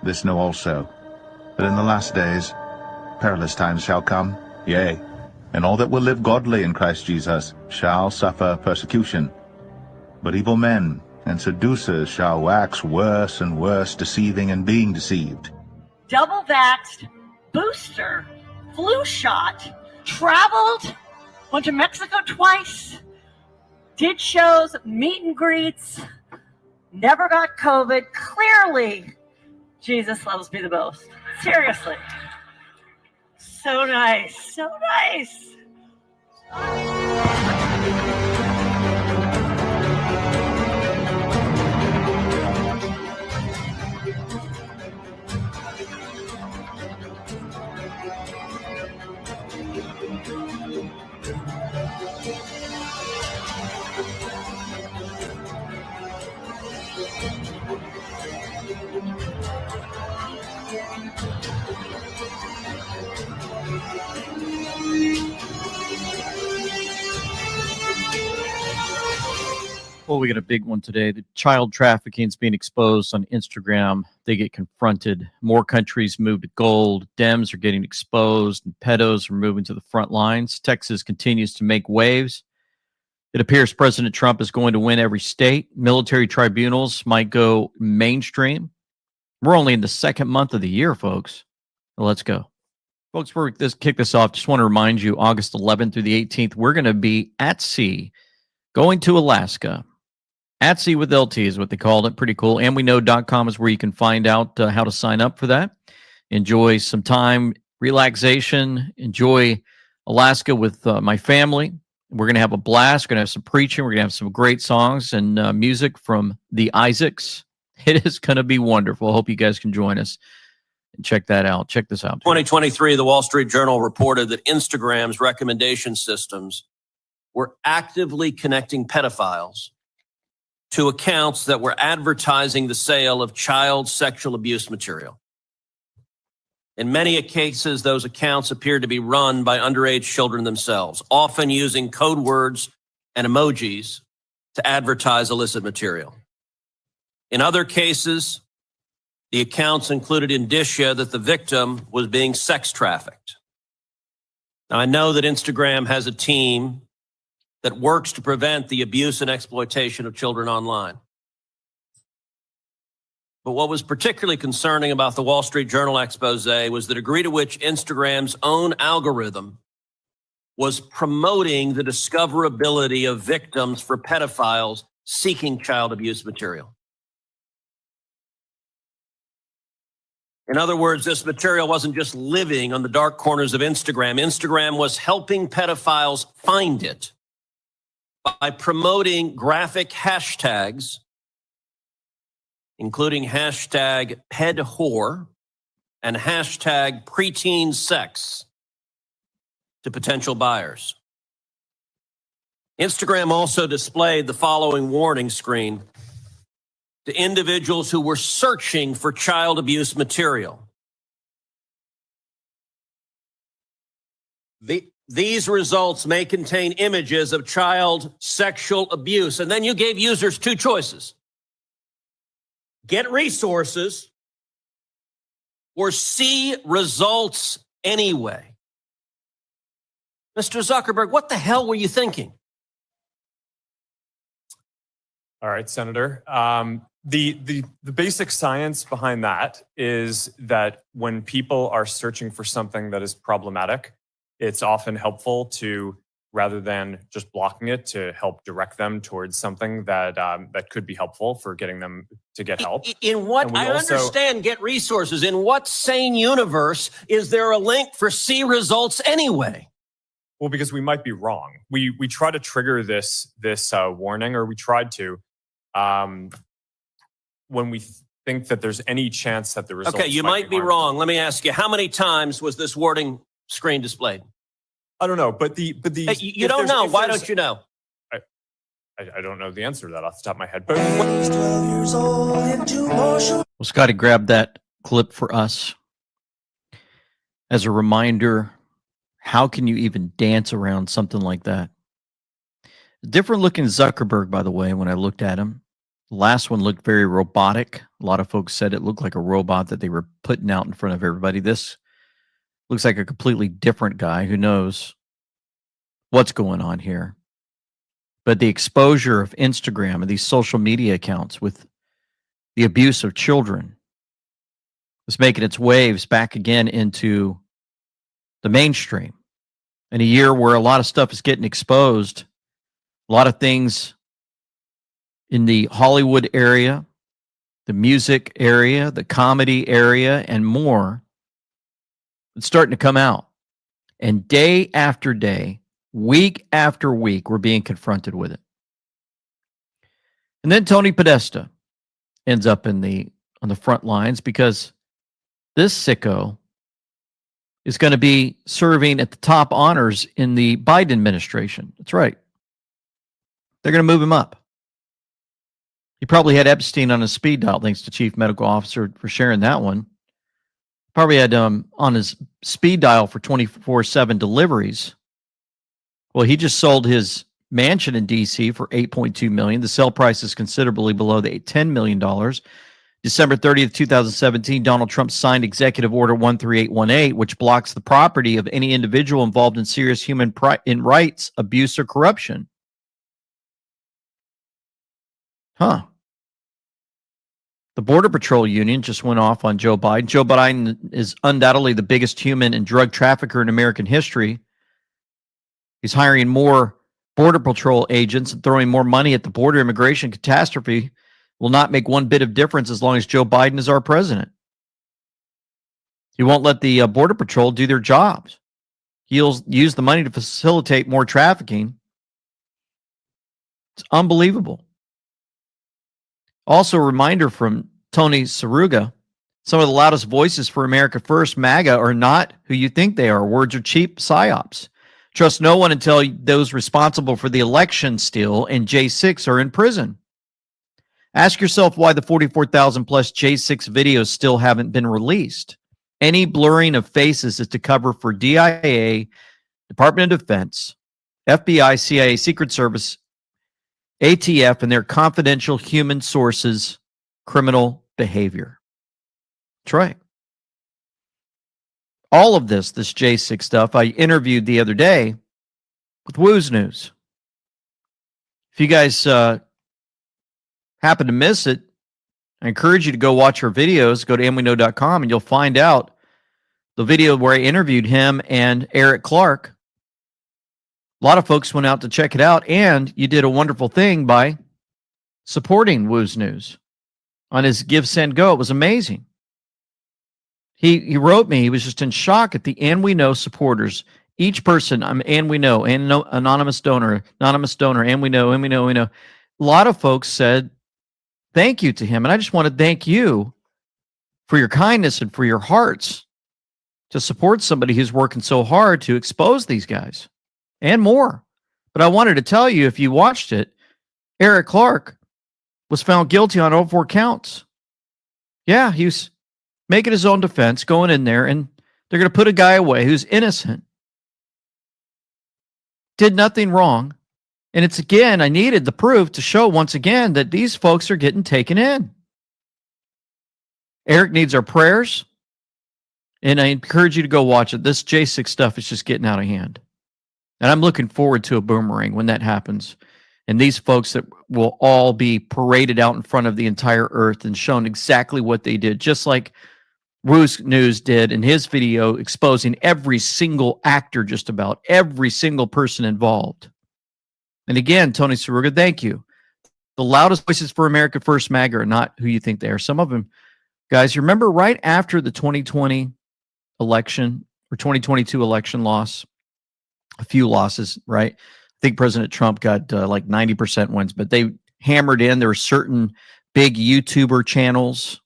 This know also, that in the last days perilous times shall come, yea, and all that will live godly in Christ Jesus shall suffer persecution. But evil men and seducers shall wax worse and worse, deceiving and being deceived. Double vaxxed, booster, flu shot, traveled, went to Mexico twice, did shows, meet and greets, never got COVID. Clearly, Jesus loves me the most. Seriously. So nice. So nice. Well, we got a big one today. The child trafficking is being exposed on Instagram. They get confronted. More countries move to gold. Dems are getting exposed, and pedos are moving to the front lines. Texas continues to make waves. It appears President Trump is going to win every state. Military tribunals might go mainstream. We're only in the second month of the year, folks. Well, let's go. Folks, we're kick this off. Just want to remind you, August 11th through the 18th, we're going to be at sea, going to Alaska. At Sea with LT is what they called it. Pretty cool. And we know.com is where you can find out how to sign up for that. Enjoy some time, relaxation. Enjoy Alaska with my family. We're going to have a blast. We're going to have some preaching. We're going to have some great songs and music from the Isaacs. It is going to be wonderful. I hope you guys can join us and check that out. Check this out. 2023, the Wall Street Journal reported that Instagram's recommendation systems were actively connecting pedophiles to accounts that were advertising the sale of child sexual abuse material. In many cases, those accounts appeared to be run by underage children themselves, often using code words and emojis to advertise illicit material. In other cases, the accounts included indicia that the victim was being sex trafficked. Now, I know that Instagram has a team that works to prevent the abuse and exploitation of children online. But what was particularly concerning about the Wall Street Journal expose was the degree to which Instagram's own algorithm was promoting the discoverability of victims for pedophiles seeking child abuse material. In other words, this material wasn't just living on the dark corners of Instagram. Instagram was helping pedophiles find it by promoting graphic hashtags, including hashtag pedwhore and hashtag preteen sex to potential buyers. Instagram also displayed the following warning screen to individuals who were searching for child abuse material. These results may contain images of child sexual abuse. And then you gave users two choices: get resources or see results anyway. Mr. Zuckerberg, what the hell were you thinking? All right, Senator. The basic science behind that is that when people are searching for something that is problematic, it's often helpful to, rather than just blocking it, to help direct them towards something that that could be helpful for getting them to get help. In what, I understand get resources. In what sane universe is there a link for see results anyway? Well, because we might be wrong. We try to trigger this warning, or we tried to, when we think that there's any chance that the results. Okay, you might be wrong. Let me ask you, how many times was this warning screen displayed? I don't know, but the Hey, you don't know. Why don't you know? I don't know the answer to that off the top of my head. But Well, Scotty grabbed that clip for us as a reminder. How can you even dance around something like that? Different looking Zuckerberg, by the way, when I looked at him. The last one looked very robotic. A lot of folks said it looked like a robot that they were putting out in front of everybody. This looks like a completely different guy. Who knows what's going on here? But the exposure of Instagram and these social media accounts with the abuse of children is making its waves back again into the mainstream. In a year where a lot of stuff is getting exposed, a lot of things in the Hollywood area, the music area, the comedy area, and more, it's starting to come out. And day after day, week after week, we're being confronted with it. And then Tony Podesta ends up on the front lines because this sicko is going to be serving at the top honors in the Biden administration. That's right. They're going to move him up. He probably had Epstein on his speed dial, thanks to Chief Medical Officer for sharing that one. Probably had on his speed dial for 24/7 deliveries. Well, he just sold his mansion in D.C. for $8.2 million. The sale price is considerably below the $10 million. December 30th, 2017, Donald Trump signed Executive Order 13818, which blocks the property of any individual involved in serious human rights abuse or corruption. Huh. The Border Patrol Union just went off on Joe Biden. Joe Biden is undoubtedly the biggest human and drug trafficker in American history. He's hiring more Border Patrol agents and throwing more money at the border immigration catastrophe will not make one bit of difference as long as Joe Biden is our president. He won't let the Border Patrol do their jobs. He'll use the money to facilitate more trafficking. It's unbelievable. Also, a reminder from Tony Saruga, some of the loudest voices for America First, MAGA, are not who you think they are. Words are cheap psyops. Trust no one until those responsible for the election steal and J6 are in prison. Ask yourself why the 44,000 plus J6 videos still haven't been released. Any blurring of faces is to cover for DIA, Department of Defense, FBI, CIA, Secret Service, ATF, and their confidential human sources criminal behavior. That's right. All of this J6 stuff, I interviewed the other day with Woo's News. If you guys happen to miss it, I encourage you to go watch our videos. Go to amweknow.com and you'll find out the video where I interviewed him and Eric Clark. A lot of folks went out to check it out, and you did a wonderful thing by supporting Woo's News on his Give, Send, Go. It was amazing. He wrote me, he was just in shock at the And We Know supporters. Each person, And We Know, and anonymous donor, And We Know, We Know. A lot of folks said thank you to him, and I just want to thank you for your kindness and for your hearts to support somebody who's working so hard to expose these guys. And more. But I wanted to tell you, if you watched it, Eric Clark was found guilty on all 4 counts. Yeah, he was making his own defense, going in there, and they're going to put a guy away who's innocent. Did nothing wrong. And it's, again, I needed the proof to show once again that these folks are getting taken in. Eric needs our prayers, and I encourage you to go watch it. This J6 stuff is just getting out of hand. And I'm looking forward to a boomerang when that happens. And these folks that will all be paraded out in front of the entire earth and shown exactly what they did, just like Woo's News did in his video exposing every single actor, just about every single person involved. And again, Tony Saruga, thank you. The loudest voices for America First MAGA are not who you think they are. Some of them, guys, you remember right after the 2020 election or 2022 election loss, a few losses, right? I think President Trump got like 90% wins, but they hammered in. There were certain big YouTuber channels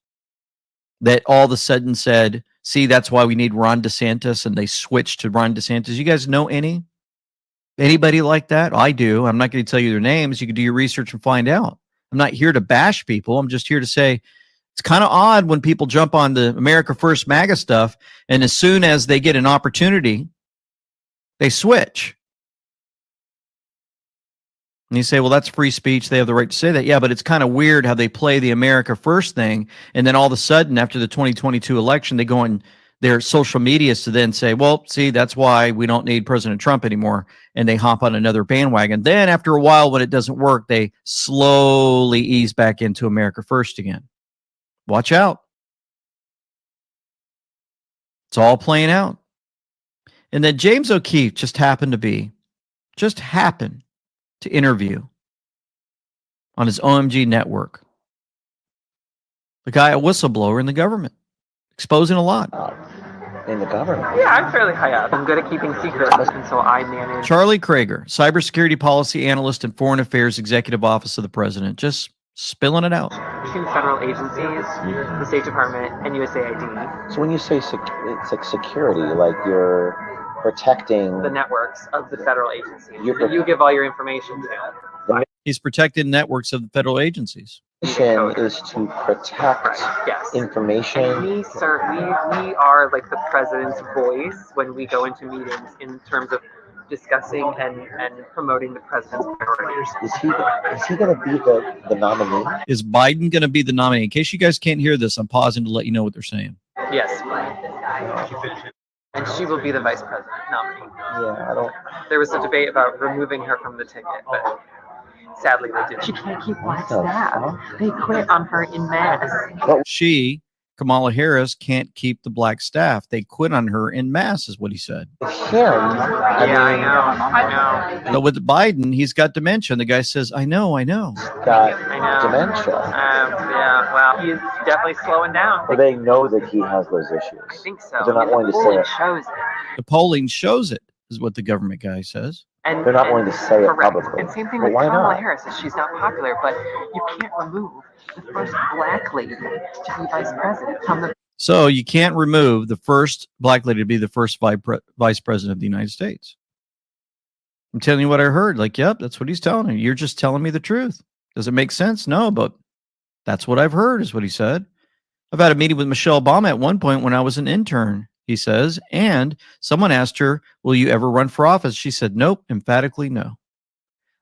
that all of a sudden said, see, that's why we need Ron DeSantis, and they switched to Ron DeSantis. You guys know anybody like that? I do. I'm not going to tell you their names. You can do your research and find out. I'm not here to bash people. I'm just here to say it's kind of odd when people jump on the America First MAGA stuff, and as soon as they get an opportunity, they switch. And you say, well, that's free speech. They have the right to say that. Yeah, but it's kind of weird how they play the America First thing. And then all of a sudden, after the 2022 election, they go on their social medias to then say, well, see, that's why we don't need President Trump anymore. And they hop on another bandwagon. Then after a while, when it doesn't work, they slowly ease back into America First again. Watch out. It's all playing out. And then James O'Keefe just happened to interview on his OMG network the guy, a whistleblower in the government, exposing a lot. in the government. Yeah, I'm fairly high up. I'm good at keeping secrets, and so I manage. Charlie Krager, cybersecurity policy analyst and foreign affairs executive office of the president, just spilling it out. Between federal agencies, the State Department, and USAID. So when you say it's like security, like you're protecting The networks of the federal agencies You're that you give all your information to. He's protected networks of the federal agencies. mission is to protect Yes. information. And we are like the president's voice when we go into meetings in terms of discussing and promoting the president's priorities. Is he going to be the nominee? Is Biden going to be the nominee? In case you guys can't hear this, I'm pausing to let you know what they're saying. Yes. And she will be the vice president nominee. Yeah, I don't. There was a debate about removing her from the ticket, but sadly they didn't. She can't keep black staff. They quit on her in mass. She, Kamala Harris, can't keep the black staff. They quit on her in mass, is what he said. I know. But with Biden, he's got dementia. And the guy says, I know. Got dementia. Yeah, well, he's definitely slowing down. Well, they know that he has those issues. I think so. But they're not willing to say polling it. shows it. The polling shows it, is what the government guy says. And They're not willing to say it correct. publicly. And same thing Well, with why Kamala not? Harris. Is she's not popular, but you can't remove the first black lady to be vice president from the. So you can't remove the first black lady to be the first vice president of the United States. I'm telling you what I heard. Like, yep, that's what he's telling you. You're just telling me the truth. Does it make sense? No, but that's what I've heard, is what he said. I've had a meeting with Michelle Obama at one point when I was an intern, he says, and someone asked her, will you ever run for office? She said, nope, emphatically no.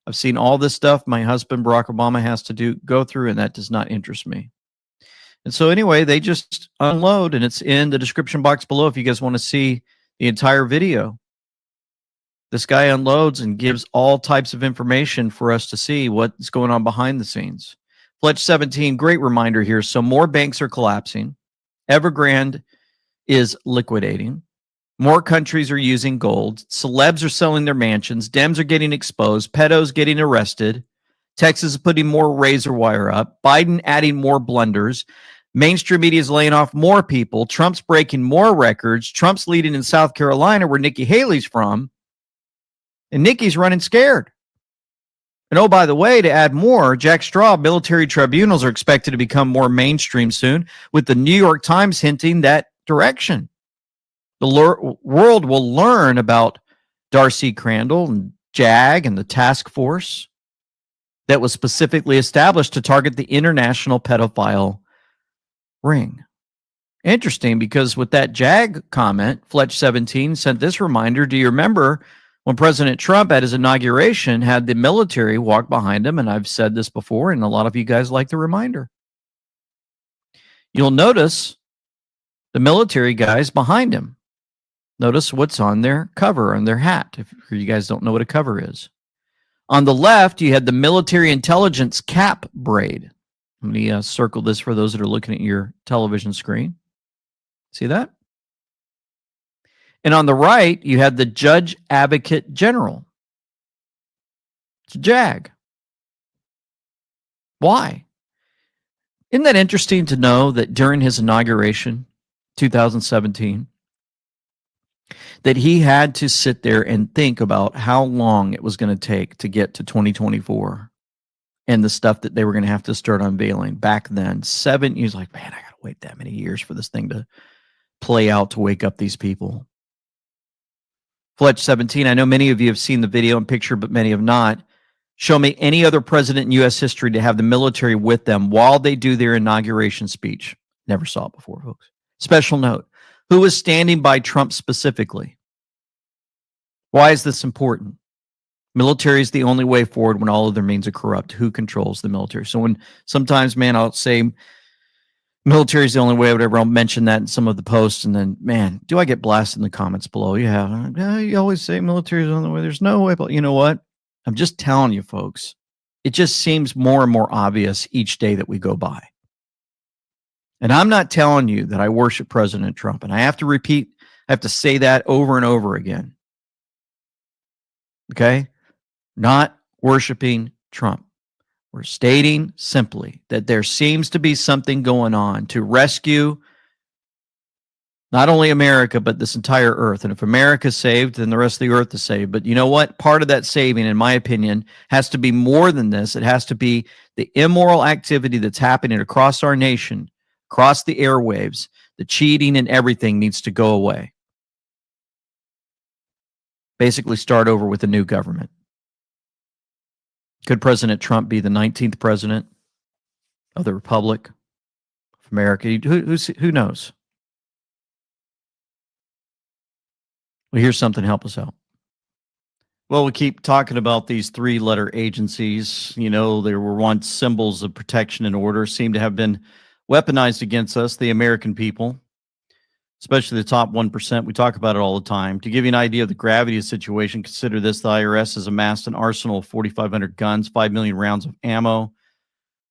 I've seen all this stuff my husband, Barack Obama, has to go through, and that does not interest me. And so anyway, they just unload, and it's in the description box below if you guys want to see the entire video. This guy unloads and gives all types of information for us to see what's going on behind the scenes. Fletch 17, great reminder here. So more banks are collapsing. Evergrande is liquidating. More countries are using gold. Celebs are selling their mansions. Dems are getting exposed. Pedos getting arrested. Texas is putting more razor wire up. Biden adding more blunders. Mainstream media is laying off more people. Trump's breaking more records. Trump's leading in South Carolina, where Nikki Haley's from. And Nikki's running scared. And oh, by the way, to add more, Jack Straw, military tribunals are expected to become more mainstream soon, with the New York Times hinting that direction. The world will learn about Darcy Crandall and JAG and the task force that was specifically established to target the international pedophile ring. Interesting, because with that JAG comment, Fletch 17 sent this reminder. Do you remember when President Trump at his inauguration had the military walk behind him? And I've said this before, and a lot of you guys like the reminder. You'll notice the military guys behind him. Notice what's on their cover, on their hat, if you guys don't know what a cover is. On the left, you had the military intelligence cap braid. Let me circle this for those that are looking at your television screen. See that? And on the right, you had the Judge Advocate General. It's a JAG. Why? Isn't that interesting to know that during his inauguration, 2017, that he had to sit there and think about how long it was going to take to get to 2024 and the stuff that they were going to have to start unveiling back then. 7 years, like, man, I got to wait that many years for this thing to play out to wake up these people. Fletch 17, I know many of you have seen the video and picture, but many have not. Show me any other president in U.S. history to have the military with them while they do their inauguration speech. Never saw it before, folks. Special note, who is standing by Trump specifically? Why is this important? Military is the only way forward when all other means are corrupt. Who controls the military? So when sometimes, man, I'll say military is the only way, whatever, I'll mention that in some of the posts, and then, man, do I get blasted in the comments below? Yeah, you always say military is the only way. There's no way. But you know what? I'm just telling you, folks, it just seems more and more obvious each day that we go by. And I'm not telling you that I worship President Trump, and I have to repeat, I have to say that over and over again. Okay? Not worshiping Trump. We're stating simply that there seems to be something going on to rescue Not only America, but this entire earth. And if America's saved, then the rest of the earth is saved. But you know what? Part of that saving, in my opinion, has to be more than this. It has to be the immoral activity that's happening across our nation, across the airwaves. The cheating and everything needs to go away. Basically, start over with a new government. Could President Trump be the 19th president of the Republic of America? Who knows? Well, here's something to help us out. Well, we keep talking about these three-letter agencies. You know, they were once symbols of protection and order, seem to have been weaponized against us, the American people, especially the top 1%. We talk about it all the time. To give you an idea of the gravity of the situation, consider this. The IRS has amassed an arsenal of 4,500 guns, 5 million rounds of ammo,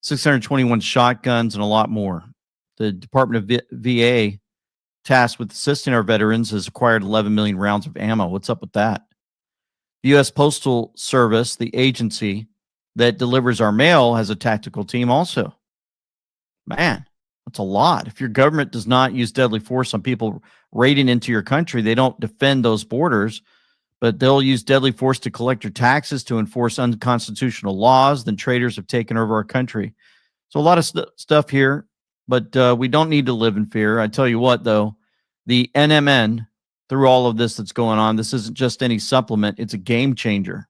621 shotguns, and a lot more. The Department of VA, tasked with assisting our veterans, has acquired 11 million rounds of ammo. What's up with that? The U.S. Postal Service, the agency that delivers our mail, has a tactical team also. Man, that's a lot. If your government does not use deadly force on people raiding into your country, they don't defend those borders, but they'll use deadly force to collect your taxes, to enforce unconstitutional laws. Then traitors have taken over our country. So a lot of stuff here, but we don't need to live in fear. I tell you what, though, the NMN, through all of this that's going on, this isn't just any supplement. It's a game changer.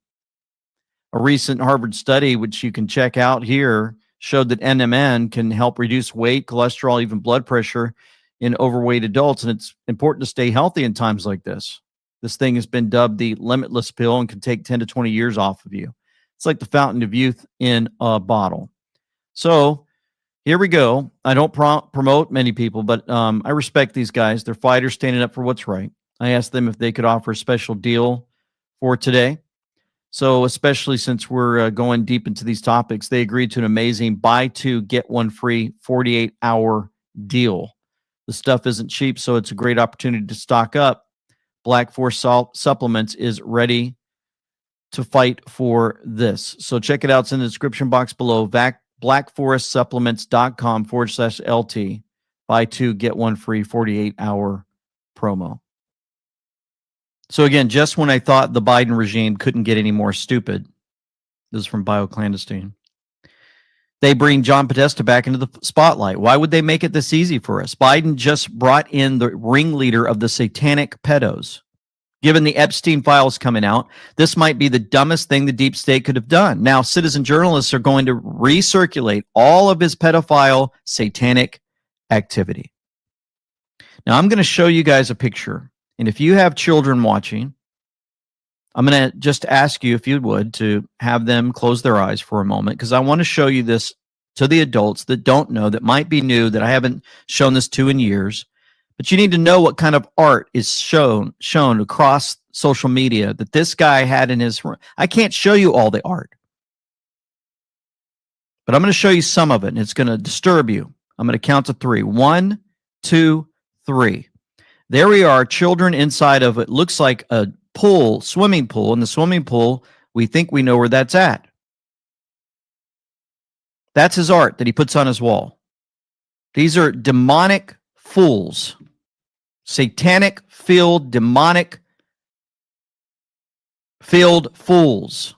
A recent Harvard study, which you can check out here, showed that NMN can help reduce weight, cholesterol, even blood pressure in overweight adults. And it's important to stay healthy in times like this. This thing has been dubbed the limitless pill and can take 10 to 20 years off of you. It's like the fountain of youth in a bottle. So here we go. I don't promote many people, but I respect these guys. They're fighters standing up for what's right. I asked them if they could offer a special deal for today. So especially since we're going deep into these topics, they agreed to an amazing buy two, get one free 48-hour deal. The stuff isn't cheap, so it's a great opportunity to stock up. Black Forest Supplements is ready to fight for this. So check it out. It's in the description box below. blackforestsupplements.com/LT. Buy two, get one free 48-hour promo. So again, just when I thought the Biden regime couldn't get any more stupid, this is from BioClandestine, they bring John Podesta back into the spotlight. Why would they make it this easy for us? Biden just brought in the ringleader of the satanic pedos. Given the Epstein files coming out, this might be the dumbest thing the deep state could have done. Now, citizen journalists are going to recirculate all of his pedophile satanic activity. Now, I'm going to show you guys a picture. And if you have children watching, I'm going to just ask you, if you would, to have them close their eyes for a moment, because I want to show you this to the adults that don't know, that might be new, that I haven't shown this to in years. But you need to know what kind of art is shown across social media that this guy had in his room. I can't show you all the art, but I'm going to show you some of it, and it's going to disturb you. I'm going to count to three. 1, 2, 3. There we are, children inside of it. Looks like a pool, swimming pool. In the swimming pool, we think we know where that's at. That's his art that he puts on his wall. These are demonic fools. Satanic-filled, demonic-filled fools.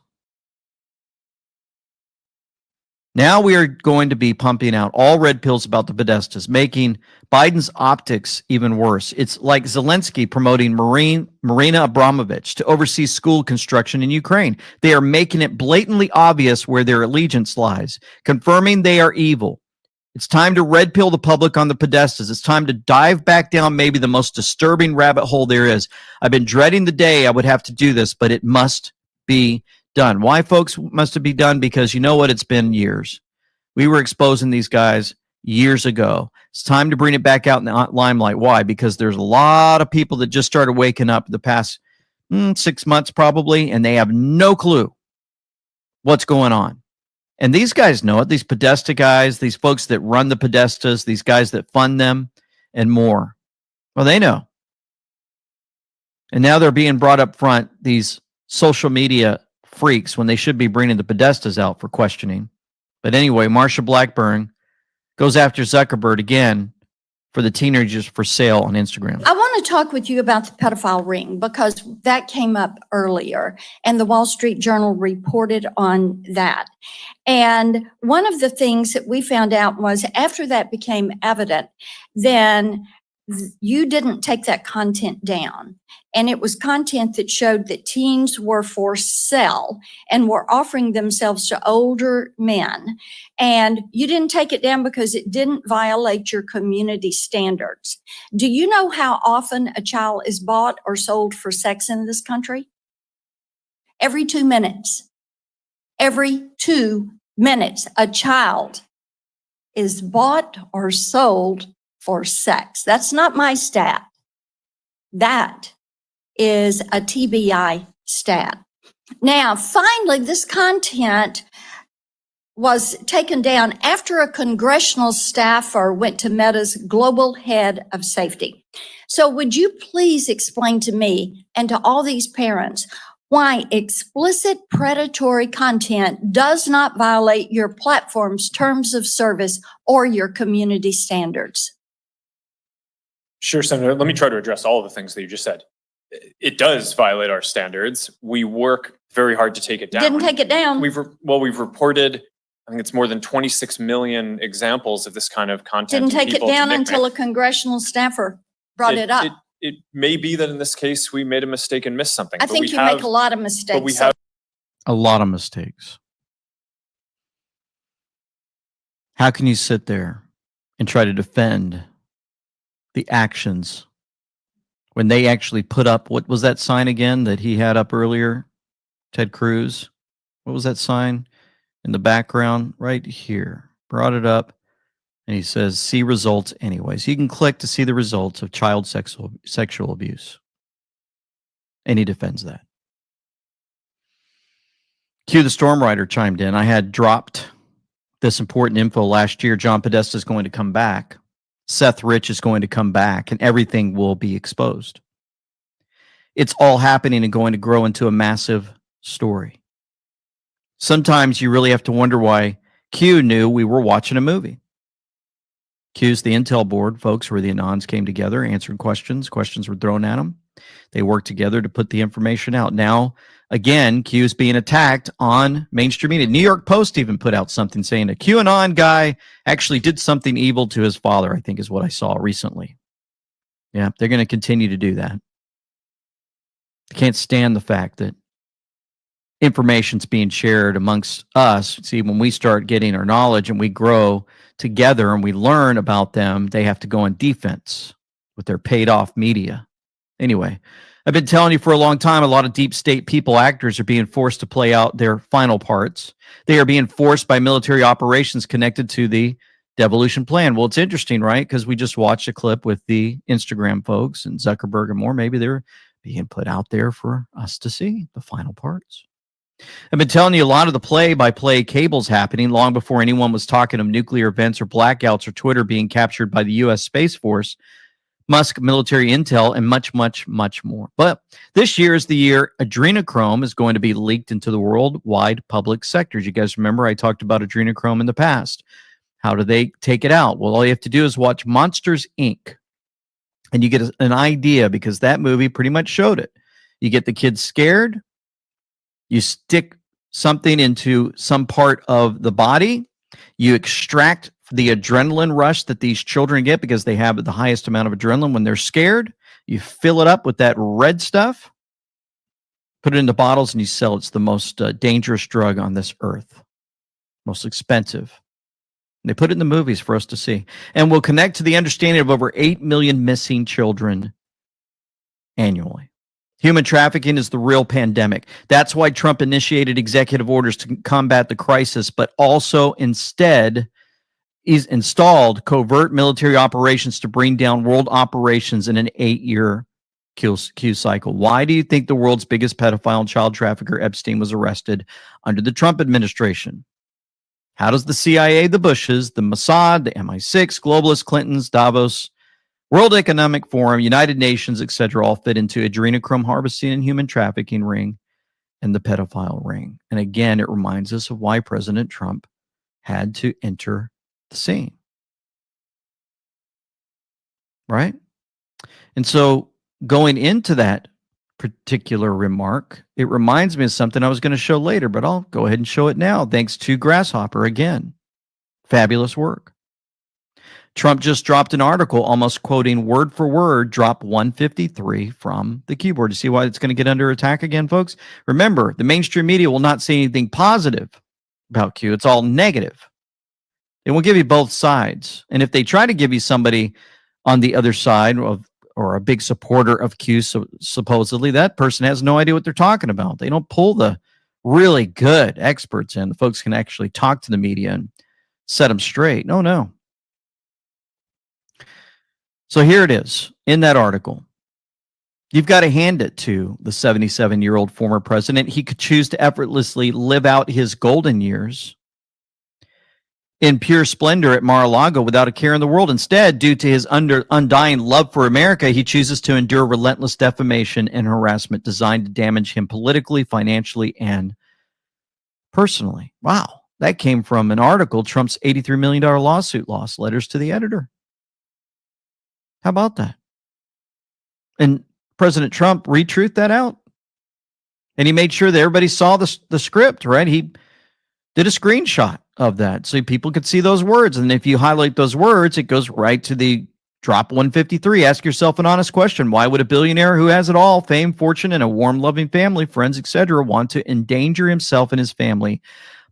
Now we are going to be pumping out all red pills about the Podestas, making Biden's optics even worse. It's like Zelensky promoting Marina Abramovich to oversee school construction in Ukraine. They are making it blatantly obvious where their allegiance lies, confirming they are evil. It's time to red pill the public on the Podestas. It's time to dive back down maybe the most disturbing rabbit hole there is. I've been dreading the day I would have to do this, but it must be done. Why, folks, must it be done? Because you know what? It's been years. We were exposing these guys years ago. It's time to bring it back out in the limelight. Why? Because there's a lot of people that just started waking up the past 6 months probably, and they have no clue what's going on. And these guys know it. These Podesta guys, these folks that run the Podestas, these guys that fund them, and more. Well, they know. And now they're being brought up front, these social media freaks, when they should be bringing the Podestas out for questioning. But anyway, Marsha Blackburn goes after Zuckerberg again for the teenagers for sale on Instagram. I want to talk with you about the pedophile ring because that came up earlier and the Wall Street Journal reported on that. And one of the things that we found out was after that became evident, then you didn't take that content down. And it was content that showed that teens were for sale and were offering themselves to older men. And you didn't take it down because it didn't violate your community standards. Do you know how often a child is bought or sold for sex in this country? Every 2 minutes. Every 2 minutes, a child is bought or sold for sex. That's not my stat. That is a TBI stat. Now, finally, this content was taken down after a congressional staffer went to Meta's global head of safety. So would you please explain to me and to all these parents why explicit predatory content does not violate your platform's terms of service or your community standards? Sure, Senator. Let me try to address all of the things that you just said. It does violate our standards. We work very hard to take it down. Didn't take it down. We've reported, I think it's more than 26 million examples of this kind of content. Didn't to take it people to down nickname. until a congressional staffer brought it up. It may be that in this case we made a mistake and missed something. I but think we you have- make a lot of But mistakes. we so- have A lot of mistakes. How can you sit there and try to defend the actions when they actually put up, what was that sign again that he had up earlier, Ted Cruz? What was that sign in the background right here? Brought it up and he says, see results anyways. You can click to see the results of child sexual abuse. And he defends that. Q the Storm Rider chimed in. I had dropped this important info last year. John Podesta is going to come back. Seth Rich is going to come back and everything will be exposed. It's all happening and going to grow into a massive story. Sometimes you really have to wonder why Q knew we were watching a movie. Q's the Intel board, folks, where the Anons came together, answered questions. Questions were thrown at them. They worked together to put the information out. Now, again, Q is being attacked on mainstream media. New York Post even put out something saying a QAnon guy actually did something evil to his father, I think is what I saw recently. Yeah, they're going to continue to do that. They can't stand the fact that information's being shared amongst us. See, when we start getting our knowledge and we grow together and we learn about them, they have to go on defense with their paid off media. Anyway, I've been telling you for a long time, a lot of deep state people, actors are being forced to play out their final parts. They are being forced by military operations connected to the devolution plan. Well, it's interesting, right? Because we just watched a clip with the Instagram folks and Zuckerberg and more. Maybe they're being put out there for us to see the final parts. I've been telling you a lot of the play-by-play cables happening long before anyone was talking of nuclear events or blackouts or Twitter being captured by the U.S. Space Force, Musk military intel, and much, much, much more. But this year is the year adrenochrome is going to be leaked into the worldwide public sectors. You guys remember I talked about adrenochrome in the past. How do they take it out? Well, all you have to do is watch Monsters, Inc. And you get an idea because that movie pretty much showed it. You get the kids scared. You stick something into some part of the body. You extract the adrenaline rush that these children get because they have the highest amount of adrenaline when they're scared. You fill it up with that red stuff, put it into bottles, and you sell it. It's the most dangerous drug on this earth, most expensive. And they put it in the movies for us to see. And will connect to the understanding of over 8 million missing children annually. Human trafficking is the real pandemic. That's why Trump initiated executive orders to combat the crisis, but also instead he's installed covert military operations to bring down world operations in an 8-year Q cycle. Why do you think the world's biggest pedophile and child trafficker, Epstein, was arrested under the Trump administration? How does the CIA, the Bushes, the Mossad, the MI6, globalists, Clintons, Davos, World Economic Forum, United Nations, etc., all fit into adrenochrome harvesting and human trafficking ring and the pedophile ring? And again, it reminds us of why President Trump had to enter the scene. right? And so going into that particular remark, it reminds me of something I was going to show later, but I'll go ahead and show it now. Thanks to Grasshopper again. Fabulous work. Trump just dropped an article almost quoting word for word drop 153 from the keyboard. You see why it's going to get under attack again, folks? Remember, the mainstream media will not say anything positive about Q. It's all negative. They won't give you both sides. And if they try to give you somebody on the other side of, or a big supporter of Q, so supposedly, that person has no idea what they're talking about. They don't pull the really good experts in. The folks can actually talk to the media and set them straight. No. So here it is in that article. You've got to hand it to the 77-year-old former president. He could choose to effortlessly live out his golden years in pure splendor at Mar-a-Lago without a care in the world. Instead, due to his undying love for America, he chooses to endure relentless defamation and harassment designed to damage him politically, financially, and personally. Wow. That came from an article, Trump's $83 million lawsuit lost letters to the editor. How about that? And President Trump retruthed that out. And he made sure that everybody saw the script, right? He did a screenshot of that so people could see those words. And if you highlight those words, it goes right to the drop 153. Ask yourself an honest question. Why would a billionaire who has it all, fame, fortune, and a warm, loving family, friends, etc., want to endanger himself and his family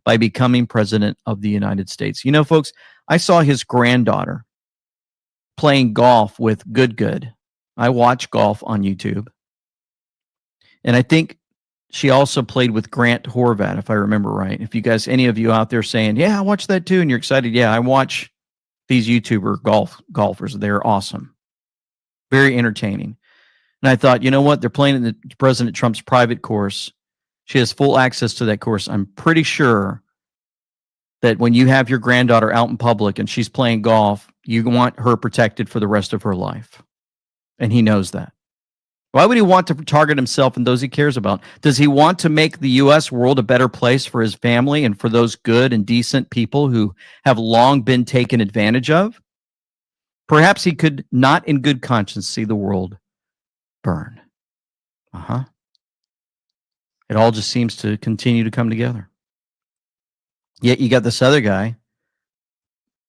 by becoming president of the United States? You know, folks, I saw his granddaughter playing golf with Good. I watch golf on YouTube. And I think she also played with Grant Horvat, if I remember right. If you guys, any of you out there saying, yeah, I watch that too, and you're excited, yeah, I watch these YouTuber golfers. They're awesome. Very entertaining. And I thought, you know what? They're playing in the President Trump's private course. She has full access to that course. I'm pretty sure that when you have your granddaughter out in public and she's playing golf, you want her protected for the rest of her life. And he knows that. Why would he want to target himself and those he cares about? Does he want to make the U.S. world a better place for his family and for those good and decent people who have long been taken advantage of? Perhaps he could not in good conscience see the world burn. It all just seems to continue to come together. Yet you got this other guy.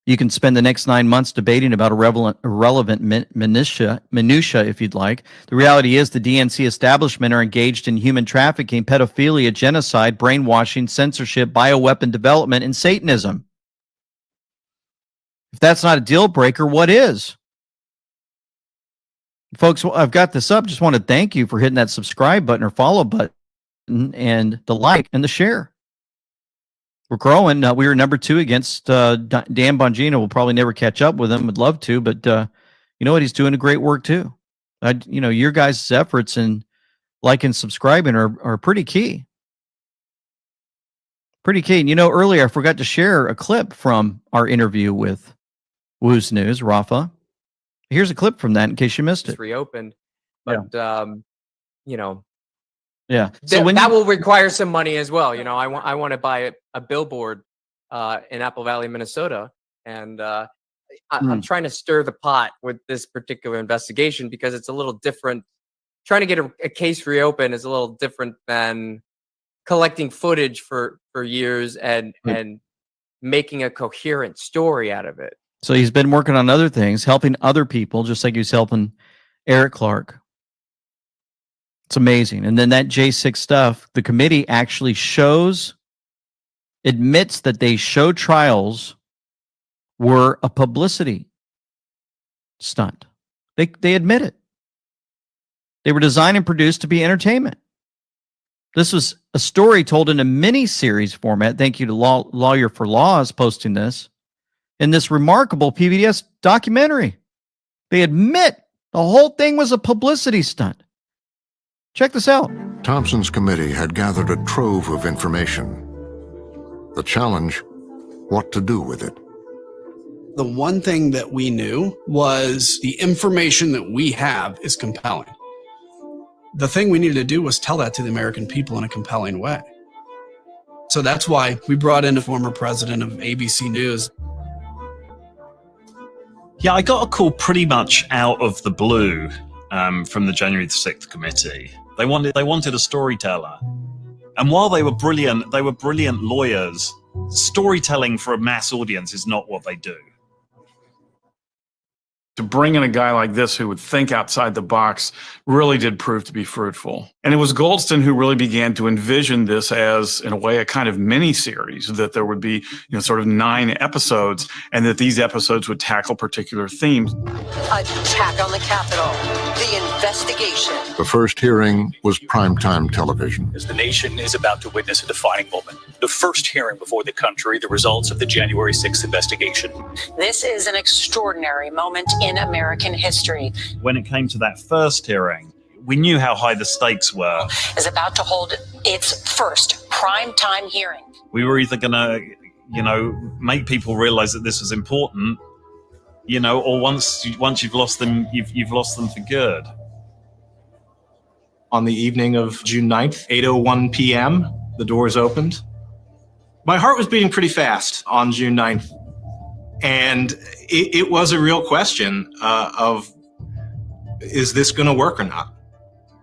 You can spend the next 9 months debating about irrelevant minutia, if you'd like. The reality is the DNC establishment are engaged in human trafficking, pedophilia, genocide, brainwashing, censorship, bioweapon development, and Satanism. If that's not a deal breaker, what is? Folks, I've got this up. Just want to thank you for hitting that subscribe button or follow button and the like and the share. We're growing. We were number 2 against Dan Bongino. We'll probably never catch up with him. Would love to, but you know what? He's doing a great work too. Your guys' efforts in liking and subscribing are pretty key. Pretty key. And earlier I forgot to share a clip from our interview with Woo's News, Rafa. Here's a clip from that in case you missed it. It's reopened, but yeah. So that will require some money as well. I want to buy a billboard in Apple Valley, Minnesota, and I'm trying to stir the pot with this particular investigation because it's a little different. Trying to get a case reopened is a little different than collecting footage for years and making a coherent story out of it. So he's been working on other things, helping other people, just like he was helping Eric Clark. It's amazing. And then that J6 stuff, the committee actually admits that they show trials were a publicity stunt. They admit it. They were designed and produced to be entertainment. This was a story told in a mini-series format. Thank you to Lawyer for Laws posting this. In this remarkable PBS documentary. They admit the whole thing was a publicity stunt. Check this out. Thompson's committee had gathered a trove of information. The challenge, what to do with it. The one thing that we knew was the information that we have is compelling. The thing we needed to do was tell that to the American people in a compelling way. So that's why we brought in a former president of ABC News. Yeah, I got a call pretty much out of the blue from the January the 6th committee. They wanted a storyteller. And while they were brilliant lawyers, storytelling for a mass audience is not what they do. To bring in a guy like this who would think outside the box really did prove to be fruitful. And it was Goldston who really began to envision this as, in a way, a kind of mini-series, that there would be, sort of 9 episodes, and that these episodes would tackle particular themes. Attack on the Capitol, the investigation. The first hearing was primetime television. As the nation is about to witness a defining moment, the first hearing before the country, the results of the January 6th investigation. This is an extraordinary moment in American history. When it came to that first hearing, we knew how high the stakes were. Is about to hold its first primetime hearing. We were either going to, make people realize that this was important, or once you've lost them, you've lost them for good. On the evening of June 9th, 8:01 p.m., the doors opened. My heart was beating pretty fast on June 9th. And it was a real question of, is this going to work or not?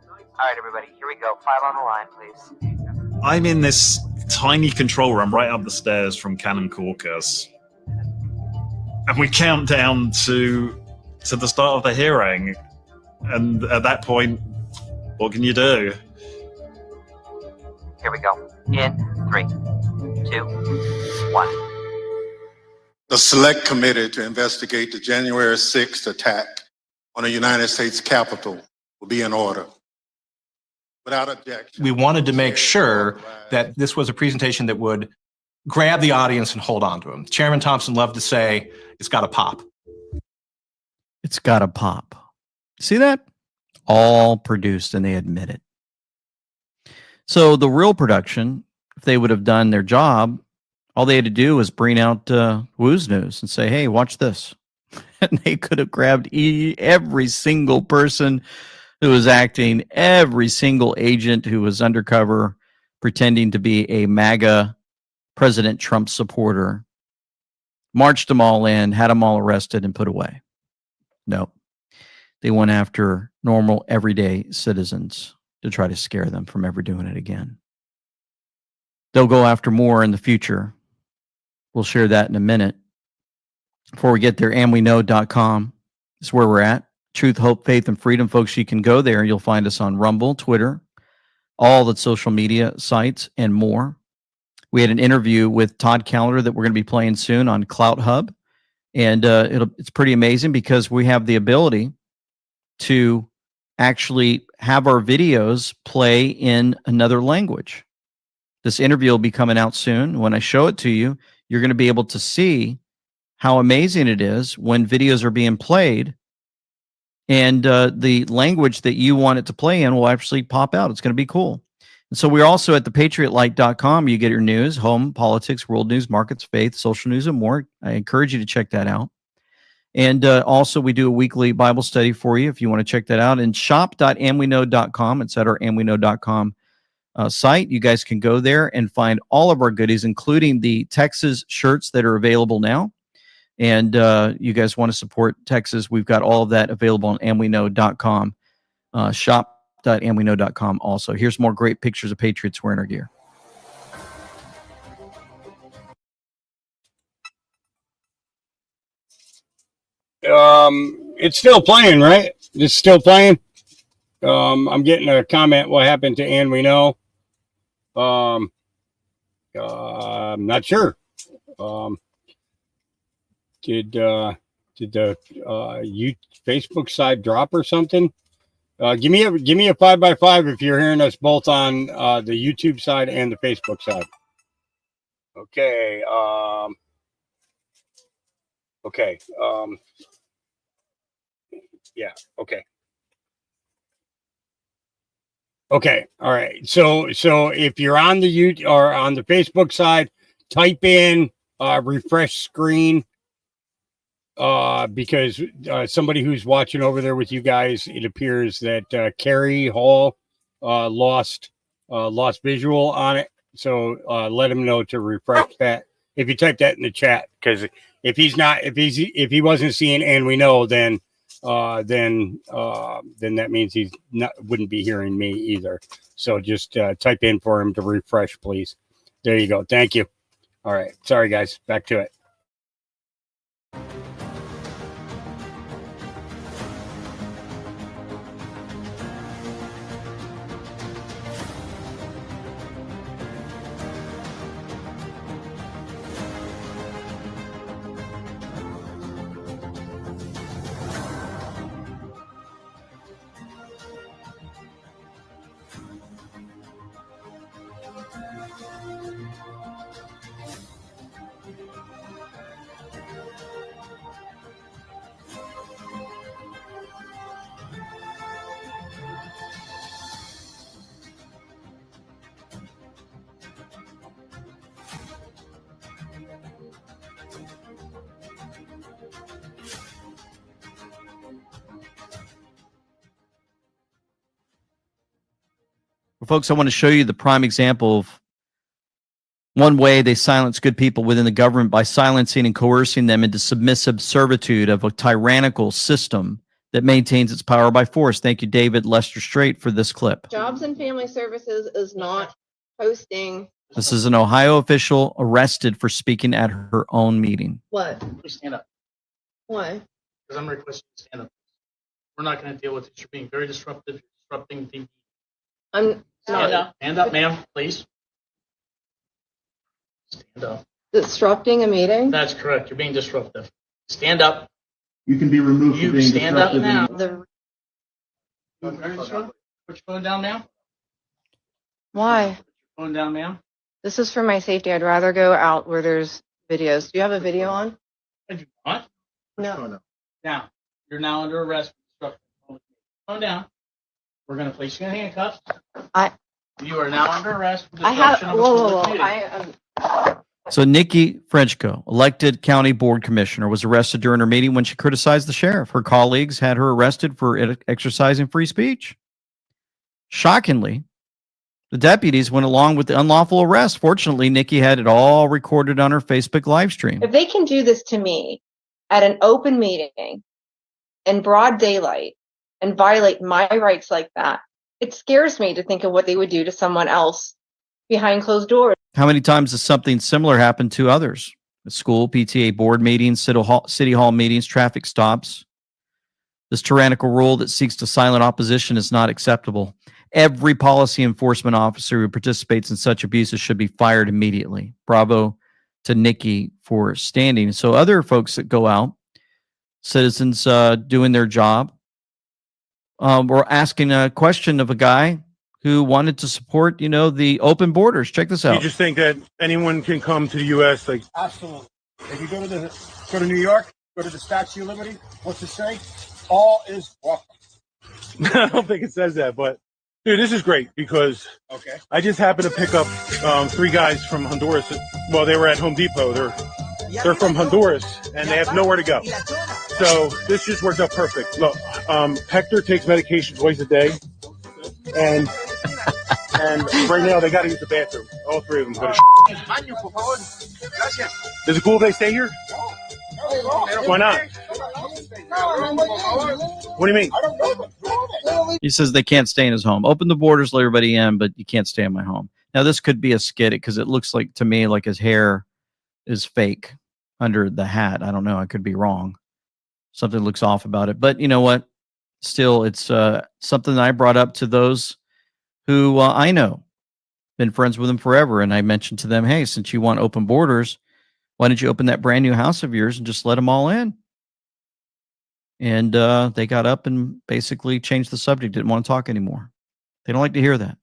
All right, everybody, here we go. 5 on the line, please. I'm in this tiny control room right up the stairs from Canon Caucus. And we count down to the start of the hearing. And at that point, what can you do? Here we go. In 3, 2, 1. The Select Committee to investigate the January 6th attack on the United States Capitol will be in order. Without objection. We wanted to make sure that this was a presentation that would grab the audience and hold on to them. Chairman Thompson loved to say, it's got to pop. It's got to pop. See that? All produced, and they admit it. So the real production, if they would have done their job, all they had to do was bring out Woo's News and say, hey, watch this. And they could have grabbed every single person who was acting, every single agent who was undercover pretending to be a MAGA President Trump supporter, marched them all in, had them all arrested and put away. No, they went after normal, everyday citizens to try to scare them from ever doing it again. They'll go after more in the future. We'll share that in a minute. Before we get there, andweknow.com is where we're at. Truth, hope, faith, and freedom. Folks, you can go there. You'll find us on Rumble, Twitter, all the social media sites, and more. We had an interview with Todd Callender that we're going to be playing soon on Clout Hub. And it's pretty amazing because we have the ability to actually have our videos play in another language. This interview will be coming out soon. When I show it to you, you're going to be able to see how amazing it is when videos are being played and the language that you want it to play in will actually pop out. It's going to be cool. And so we're also at thepatriotlight.com. You get your news, home, politics, world news, markets, faith, social news, and more. I encourage you to check that out. And also we do a weekly Bible study for you if you want to check that out. And shop.andweknow.com. It's at our andweknow.com site. You guys can go there and find all of our goodies, including the Texas shirts that are available now. And you guys want to support Texas, we've got all of that available on andweknow.com. Shop.andweknow.com also. Here's more great pictures of Patriots wearing our gear. It's still playing, right? It's still playing. I'm getting a comment. What happened to And We Know? I'm not sure. Did the Facebook side drop or something? Give me a 5x5 if you're hearing us both on the YouTube side and the Facebook side. Okay. Okay. Yeah. Okay. Okay. All right. So if you're on the YouTube or on the Facebook side, type in refresh screen because somebody who's watching over there with you guys, it appears that Carrie Hall lost visual on it. So let him know to refresh that. If you type that in the chat, because if he wasn't seeing, and we know, then that means wouldn't be hearing me either. So just type in for him to refresh, please. There you go. Thank you. All right. Sorry, guys. Back to it. Well, folks, I want to show you the prime example of one way they silence good people within the government by silencing and coercing them into submissive servitude of a tyrannical system that maintains its power by force. Thank you, David Lester Strait, for this clip. Jobs and Family Services is not posting. This is an Ohio official arrested for speaking at her own meeting. What? Please stand up, Why? because I'm requesting you to stand up. We're not going to deal with this. You're being very disruptive. You're disrupting the. I'm Stand not up. Stand up, ma'am, please. Stand up. disrupting a meeting. That's correct. You're being disruptive. Stand up. You can be removed for You being stand up disruptive. now. The Put your phone down, ma'am. why? Put your phone down, ma'am. This is for my safety. I'd rather go out where there's videos. Do you have a video on? I do not. No. Now, you're now under arrest for disrupting. Phone down. We're going to place you in handcuffs. You are now under arrest for I have. disruption of a Whoa. public meeting. I am. So Nikki Frenchko, elected county board commissioner, was arrested during her meeting when she criticized the sheriff. Her colleagues had her arrested for exercising free speech. Shockingly, the deputies went along with the unlawful arrest. Fortunately, Nikki had it all recorded on her Facebook live stream. If they can do this to me at an open meeting in broad daylight and violate my rights like that, it scares me to think of what they would do to someone else behind closed doors. How many times has something similar happened to others? At school, PTA board meetings, city hall meetings, traffic stops. This tyrannical rule that seeks to silence opposition is not acceptable. Every policy enforcement officer who participates in such abuses should be fired immediately. Bravo to Nikki for standing. So other folks that go out, citizens doing their job, were asking a question of a guy who wanted to support, the open borders. Check this out. You just think that anyone can come to the U.S. like? Absolutely. If you go to New York, go to the Statue of Liberty, what's it say? All is welcome. I don't think it says that, but dude, this is great because I just happened to pick up 3 guys from Honduras. Well, they were at Home Depot. They're from Honduras and they have nowhere to go. So this just worked out perfect. Look, Hector takes medication twice a day, and right now they got to use the bathroom. All 3 of them. Is it cool if they stay here? Why not? What do you mean? He says they can't stay in his home. Open the borders, let everybody in, but you can't stay in my home. Now, this could be a skit because it looks like to me like his hair is fake under the hat. I don't know. I could be wrong. Something looks off about it. But you know what? Still, it's something that I brought up to those who I know, been friends with them forever. And I mentioned to them, hey, since you want open borders, why don't you open that brand new house of yours and just let them all in? And they got up and basically changed the subject, didn't want to talk anymore. They don't like to hear that.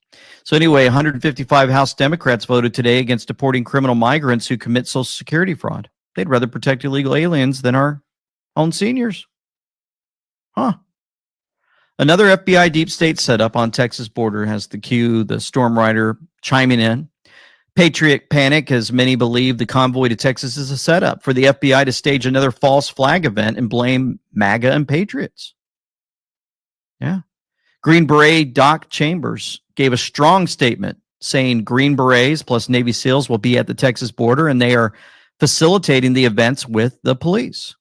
So anyway, 155 House Democrats voted today against deporting criminal migrants who commit Social Security fraud. They'd rather protect illegal aliens than our own seniors. Huh. Another FBI deep state setup on Texas border has the Q, the Storm Rider, chiming in. Patriot panic, as many believe the convoy to Texas is a setup for the FBI to stage another false flag event and blame MAGA and patriots. Yeah. Green Beret Doc Chambers gave a strong statement saying Green Berets plus Navy SEALs will be at the Texas border and they are facilitating the events with the police,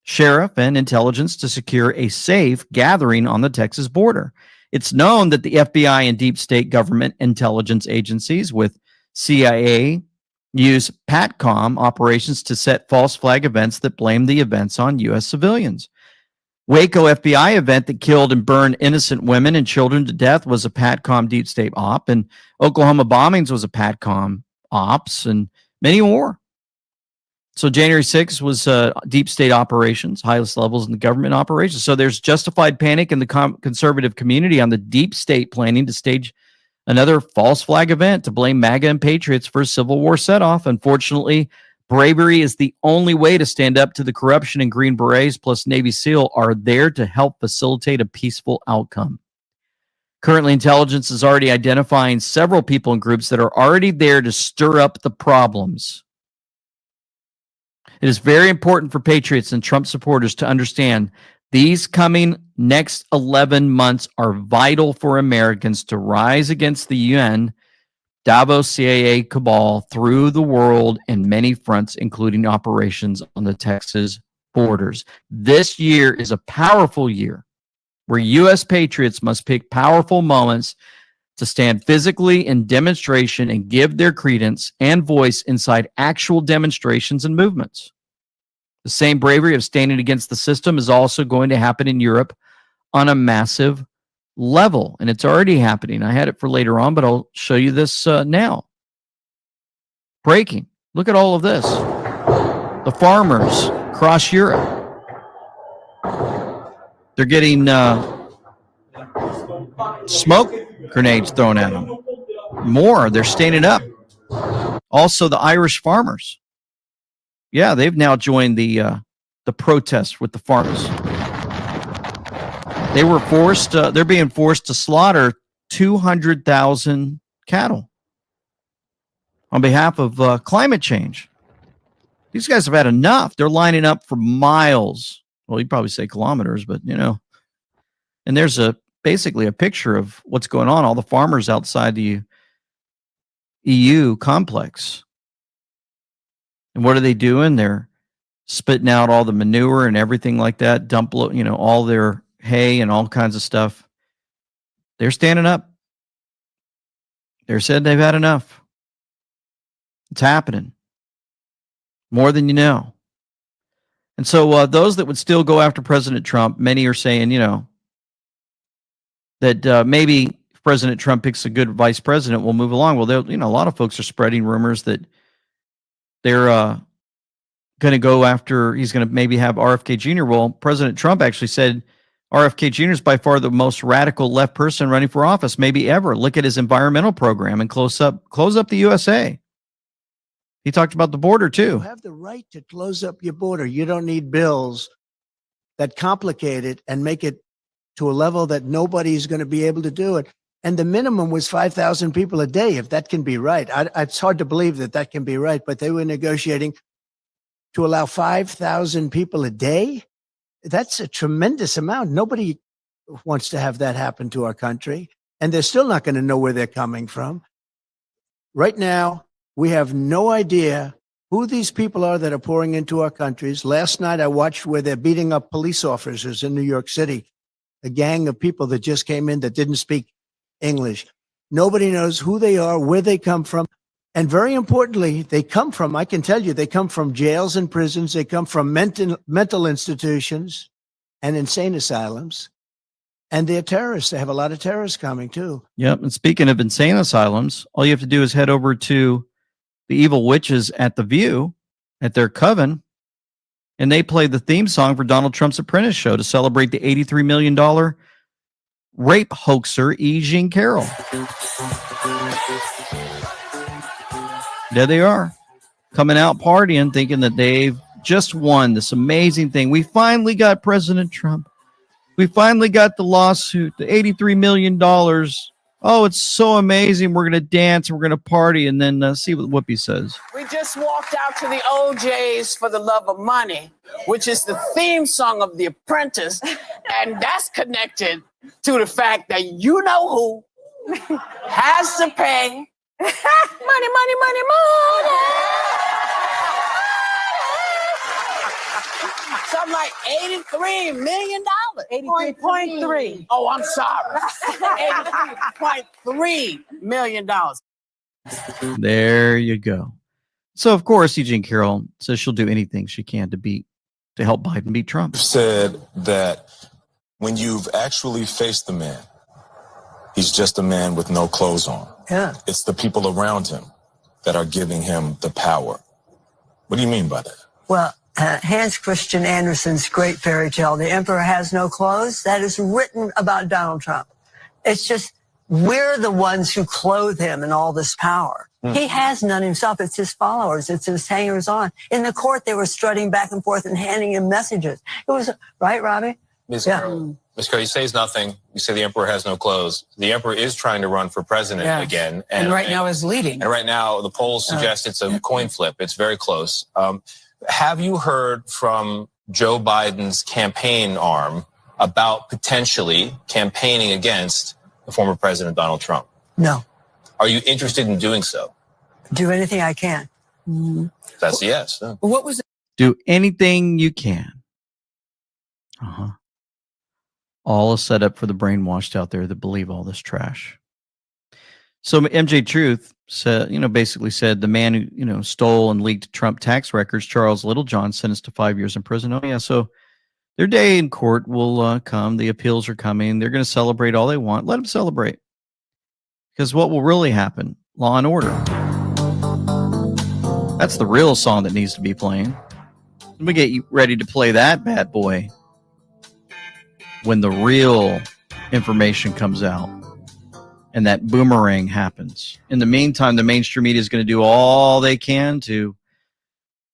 sheriff, and intelligence to secure a safe gathering on the Texas border. It's known that the FBI and deep state government intelligence agencies with CIA use PATCOM operations to set false flag events that blame the events on U.S. civilians. Waco FBI event that killed and burned innocent women and children to death was a PATCOM deep state op, and Oklahoma bombings was a PATCOM ops, and many more. So January 6th was deep state operations, highest levels in the government operations. So there's justified panic in the conservative community on the deep state planning to stage another false flag event to blame MAGA and patriots for a Civil War set-off. Unfortunately, bravery is the only way to stand up to the corruption, and Green Berets plus Navy SEAL are there to help facilitate a peaceful outcome. Currently, intelligence is already identifying several people and groups that are already there to stir up the problems. It is very important for patriots and Trump supporters to understand these coming next 11 months are vital for Americans to rise against the UN, Davos CIA cabal through the world in many fronts, including operations on the Texas borders. This year is a powerful year where U.S. patriots must pick powerful moments to stand physically in demonstration and give their credence and voice inside actual demonstrations and movements. The same bravery of standing against the system is also going to happen in Europe on a massive level, and it's already happening. I had it for later on, but I'll show you this now. Breaking. Look at all of this. The farmers across Europe. They're getting smoke grenades thrown at them. More, they're standing up. Also, the Irish farmers. Yeah, they've now joined the protest with the farmers. They were forced. They're being forced to slaughter 200,000 cattle on behalf of climate change. These guys have had enough. They're lining up for miles. Well, you'd probably say kilometers, but you know. And there's basically a picture of what's going on. All the farmers outside the EU complex. And what are they doing? They're spitting out all the manure and everything like that, all their hay and all kinds of stuff. They're standing up. They're said they've had enough. It's happening. More than you know. And so those that would still go after President Trump, many are saying, that maybe if President Trump picks a good vice president, we'll move along. Well, a lot of folks are spreading rumors that they're going to go after, he's going to maybe have RFK Jr. Well, President Trump actually said RFK Jr. is by far the most radical left person running for office, maybe ever. Look at his environmental program and close up the USA. He talked about the border too. You have the right to close up your border. You don't need bills that complicate it and make it to a level that nobody's going to be able to do it. And the minimum was 5,000 people a day, if that can be right. It's hard to believe that can be right, but they were negotiating to allow 5,000 people a day. That's a tremendous amount. Nobody wants to have that happen to our country, and they're still not going to know where they're coming from. Right now, we have no idea who these people are that are pouring into our countries. Last night, I watched where they're beating up police officers in New York City, a gang of people that just came in that didn't speak English. Nobody knows who they are, where they come from. And very importantly, they come from jails and prisons. They come from mental institutions and insane asylums. And they're terrorists. They have a lot of terrorists coming too. Yep. And speaking of insane asylums, all you have to do is head over to the Evil Witches at The View at their coven, and they play the theme song for Donald Trump's Apprentice show to celebrate the $83 million rape hoaxer E. Jean Carroll. There they are, coming out partying, thinking that they've just won this amazing thing. We finally got President Trump. We finally got the lawsuit, the $83 million. Oh, it's so amazing. We're going to dance, we're going to party, and then see what Whoopi says. We just walked out to the OJ's for the Love of Money, which is the theme song of The Apprentice. And that's connected to the fact that you know who has to pay money, money, money, money. something like $83 million. 83.3. Oh, I'm sorry. $83.3 million. There you go. So, of course, Eugene Carroll says she'll do anything she can to help Biden beat Trump. Said that when you've actually faced the man, he's just a man with no clothes on. Yeah. It's the people around him that are giving him the power. What do you mean by that? Well, Hans Christian Andersen's great fairy tale, The Emperor Has No Clothes, that is written about Donald Trump. It's just, we're the ones who clothe him in all this power. He has none himself. It's his followers. It's his hangers on. In the court, they were strutting back and forth and handing him messages. It was, right, Robbie? Ms. Carroll, you say nothing. You say the emperor has no clothes. The emperor is trying to run for president again. And right now is leading. And right now, the polls suggest it's a coin flip. It's very close. Have you heard from Joe Biden's campaign arm about potentially campaigning against the former president, Donald Trump? No. Are you interested in doing so? Do anything I can. That's a yes. Huh? What was it? Do anything you can. All is set up for the brainwashed out there that believe all this trash. So MJ Truth said, basically said the man who, stole and leaked Trump tax records, Charles Littlejohn, sentenced to 5 years in prison. Oh yeah, so their day in court will come. The appeals are coming. They're going to celebrate all they want. Let them celebrate. Because what will really happen? Law and order. That's the real song that needs to be playing. Let me get you ready to play that bad boy when the real information comes out and that boomerang happens. In the meantime, the mainstream media is going to do all they can to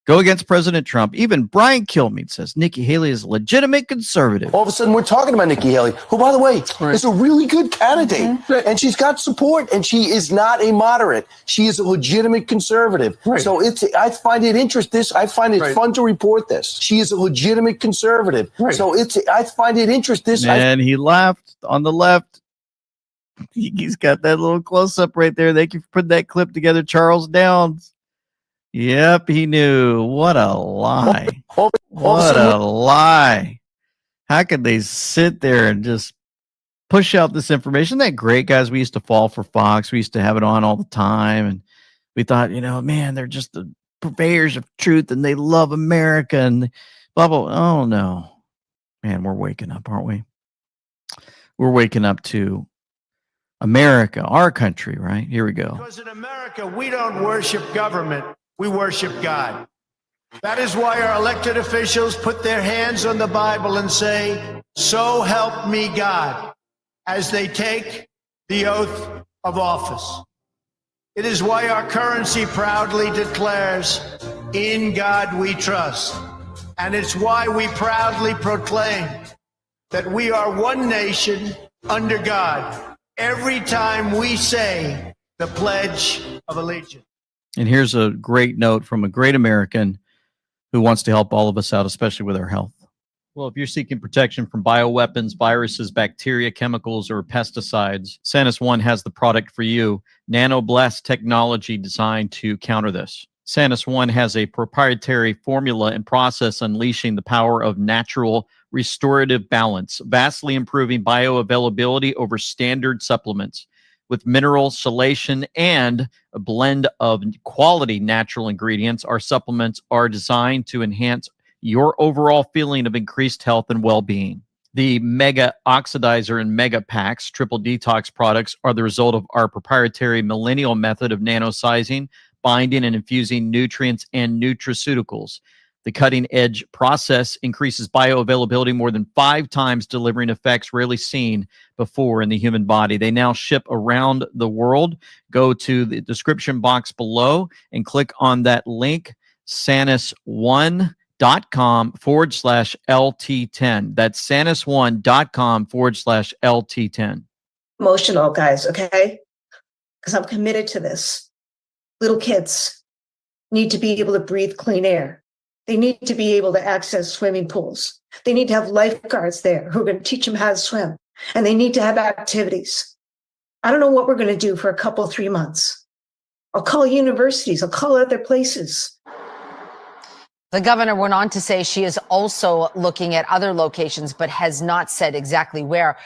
go against President Trump. Even Brian Kilmeade says Nikki Haley is a legitimate conservative. All of a sudden, we're talking about Nikki Haley, who, by the way, is a really good candidate. And she's got support, and she is not a moderate. She is a legitimate conservative. So I find it interesting. I find it fun to report this. She is a legitimate conservative. So I find it interesting. And he laughed on the left. He's got that little close-up right there. They can put that clip together. Charles Downs. Yep, he knew. What a lie. What a lie. How could they sit there and just push out this information? Isn't that great, guys? We used to fall for Fox. We used to have it on all the time. And we thought, man, they're just the purveyors of truth and they love America and blah, blah. Oh, no. Man, we're waking up, aren't we? We're waking up to America, our country, right? Here we go. Because in America, we don't worship government. We worship God. That is why our elected officials put their hands on the Bible and say, "So help me God," as they take the oath of office. It is why our currency proudly declares, "In God we trust." And it's why we proudly proclaim that we are one nation under God every time we say the Pledge of Allegiance. And here's a great note from a great American who wants to help all of us out, especially with our health. Well, if you're seeking protection from bioweapons, viruses, bacteria, chemicals, or pesticides, Sanus One has the product for you. Nanoblast technology designed to counter this. Sanus One has a proprietary formula and process unleashing the power of natural restorative balance, vastly improving bioavailability over standard supplements. With mineral chelation and a blend of quality natural ingredients, our supplements are designed to enhance your overall feeling of increased health and well-being. The Mega Oxidizer and Mega Packs Triple Detox products are the result of our proprietary millennial method of nanosizing, binding, and infusing nutrients and nutraceuticals. The cutting-edge process increases bioavailability more than 5 times, delivering effects rarely seen before in the human body. They now ship around the world. Go to the description box below and click on that link, sanus1.com/LT10. That's sanus1.com/LT10. Emotional, guys, okay? Because I'm committed to this. Little kids need to be able to breathe clean air. They need to be able to access swimming pools. They need to have lifeguards there who are going to teach them how to swim. And they need to have activities. I don't know what we're going to do for a couple, 3 months. I'll call universities. I'll call other places. The governor went on to say she is also looking at other locations, but has not said exactly where.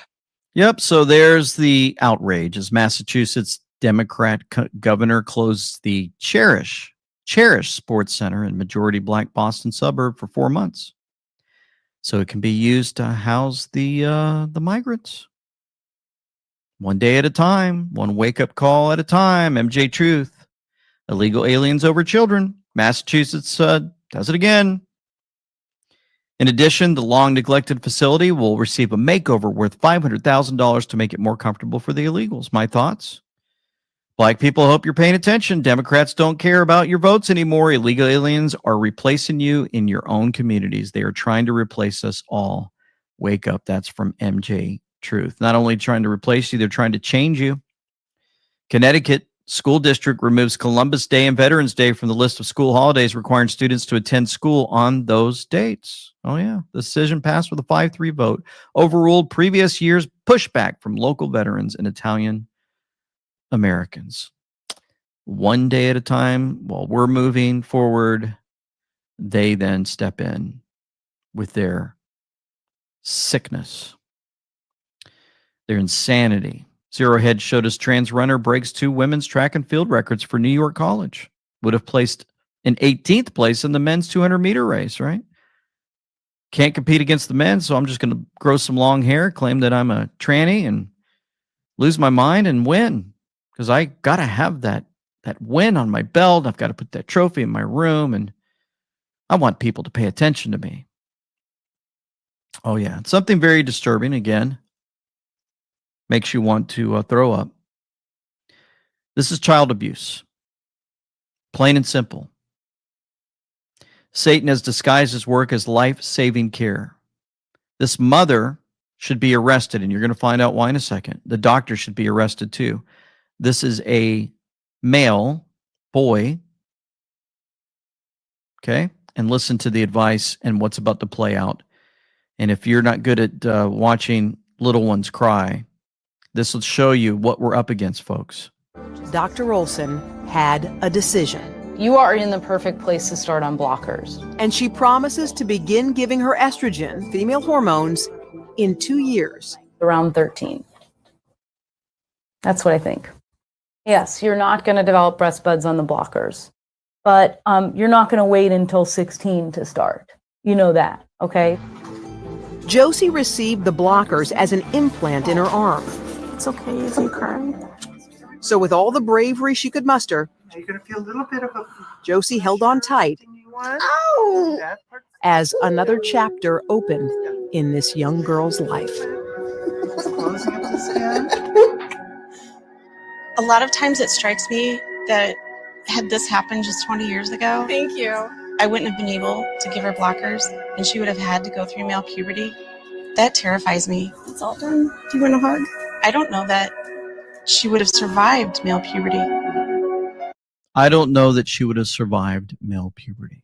Yep. So there's the outrage as Massachusetts Democrat governor closed the Cherish Sports Center in majority black Boston suburb for 4 months, so it can be used to house the migrants. One day at a time, one wake up call at a time. MJ Truth, illegal aliens over children. Massachusetts does it again. In addition, the long neglected facility will receive a makeover worth $500,000 to make it more comfortable for the illegals. My thoughts? Black people, hope you're paying attention. Democrats don't care about your votes anymore. Illegal aliens are replacing you in your own communities. They are trying to replace us all. Wake up. That's from MJ Truth. Not only trying to replace you, they're trying to change you. Connecticut School District removes Columbus Day and Veterans Day from the list of school holidays, requiring students to attend school on those dates. Oh, yeah. The decision passed with a 5-3 vote. Overruled previous year's pushback from local veterans and Italian Americans. One day at a time, while we're moving forward, they then step in with their sickness, their insanity. Zero Hedge showed us trans runner breaks 2 women's track and field records for New York College. Would have placed in 18th place in the men's 200-meter race, right? Can't compete against the men, so I'm just going to grow some long hair, claim that I'm a tranny, and lose my mind and win. Because I got to have that win on my belt. I've got to put that trophy in my room, and I want people to pay attention to me. Oh, yeah. It's something very disturbing, again. Makes you want to throw up. This is child abuse. Plain and simple. Satan has disguised his work as life-saving care. This mother should be arrested, and you're going to find out why in a second. The doctor should be arrested too. This is a male boy. Okay? And listen to the advice and what's about to play out. And if you're not good at watching little ones cry, this will show you what we're up against, folks. Dr. Olson had a decision. You are in the perfect place to start on blockers. And she promises to begin giving her estrogen, female hormones, in 2 years. Around 13. That's what I think. Yes, you're not going to develop breast buds on the blockers, but you're not going to wait until 16 to start. You know that, okay? Josie received the blockers as an implant in her arm. It's okay if you cry. So with all the bravery she could muster, you're going to feel a little bit of a... Josie held on tight as another chapter opened in this young girl's life. Closing up the skin. A lot of times it strikes me that had this happened just 20 years ago, Thank you. I wouldn't have been able to give her blockers and she would have had to go through male puberty. That terrifies me. It's all done. Do you want a hug? I don't know that she would have survived male puberty. I don't know that she would have survived male puberty.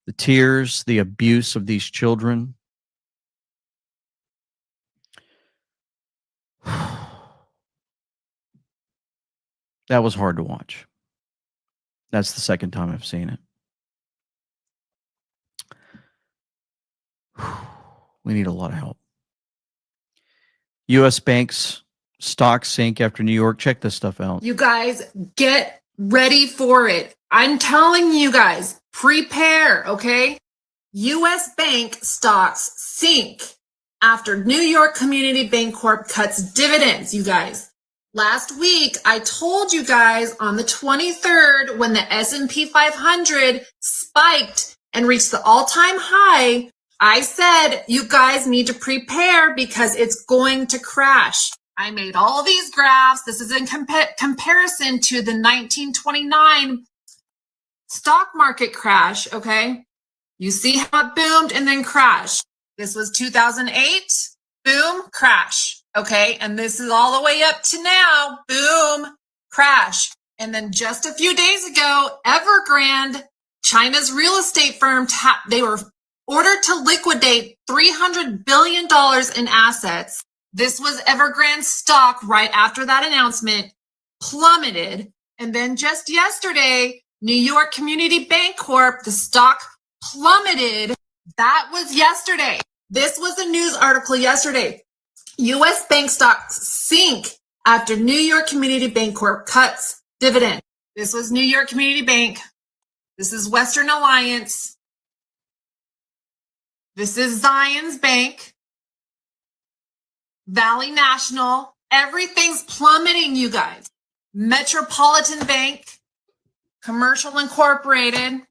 The tears, the abuse of these children. That was hard to watch. That's the second time I've seen it. We need a lot of help. U.S. banks stocks sink after New York. Check this stuff out. You guys get ready for it. I'm telling you guys, prepare, okay? U.S. bank stocks sink after New York Community Bank Corp cuts dividends, you guys. Last week, I told you guys on the 23rd when the S&P 500 spiked and reached the all-time high, I said you guys need to prepare because it's going to crash. I made all these graphs. This is in comparison to the 1929 stock market crash, okay? You see how it boomed and then crashed. This was 2008, boom, crash, okay? And this is all the way up to now, boom, crash. And then just a few days ago, Evergrande, China's real estate firm, they were ordered to liquidate $300 billion in assets. This was Evergrande's stock right after that announcement plummeted. And then just yesterday, New York Community Bank Corp, the stock plummeted. That was yesterday. This was a news article yesterday. U.S. bank stocks sink after New York Community Bank Corp cuts dividend. This was New York Community Bank. This is Western Alliance. This is Zions Bank. Valley National. Everything's plummeting, you guys. Metropolitan Bank. Commercial Incorporated.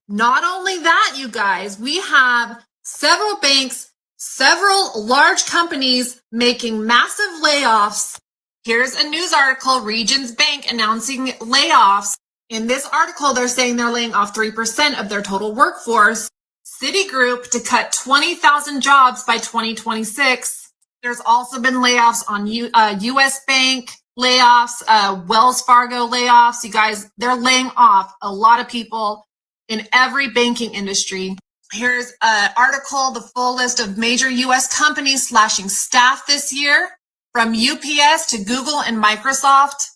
Not only that, you guys, we have several banks, several large companies making massive layoffs. Here's a news article, Regions Bank announcing layoffs. In this article, they're saying they're laying off 3% of their total workforce. Citigroup to cut 20,000 jobs by 2026. There's also been layoffs on U.S. Bank, layoffs, Wells Fargo layoffs. You guys, they're laying off a lot of people in every banking industry. Here's an article, the full list of major U.S. companies slashing staff this year, from UPS to Google and Microsoft.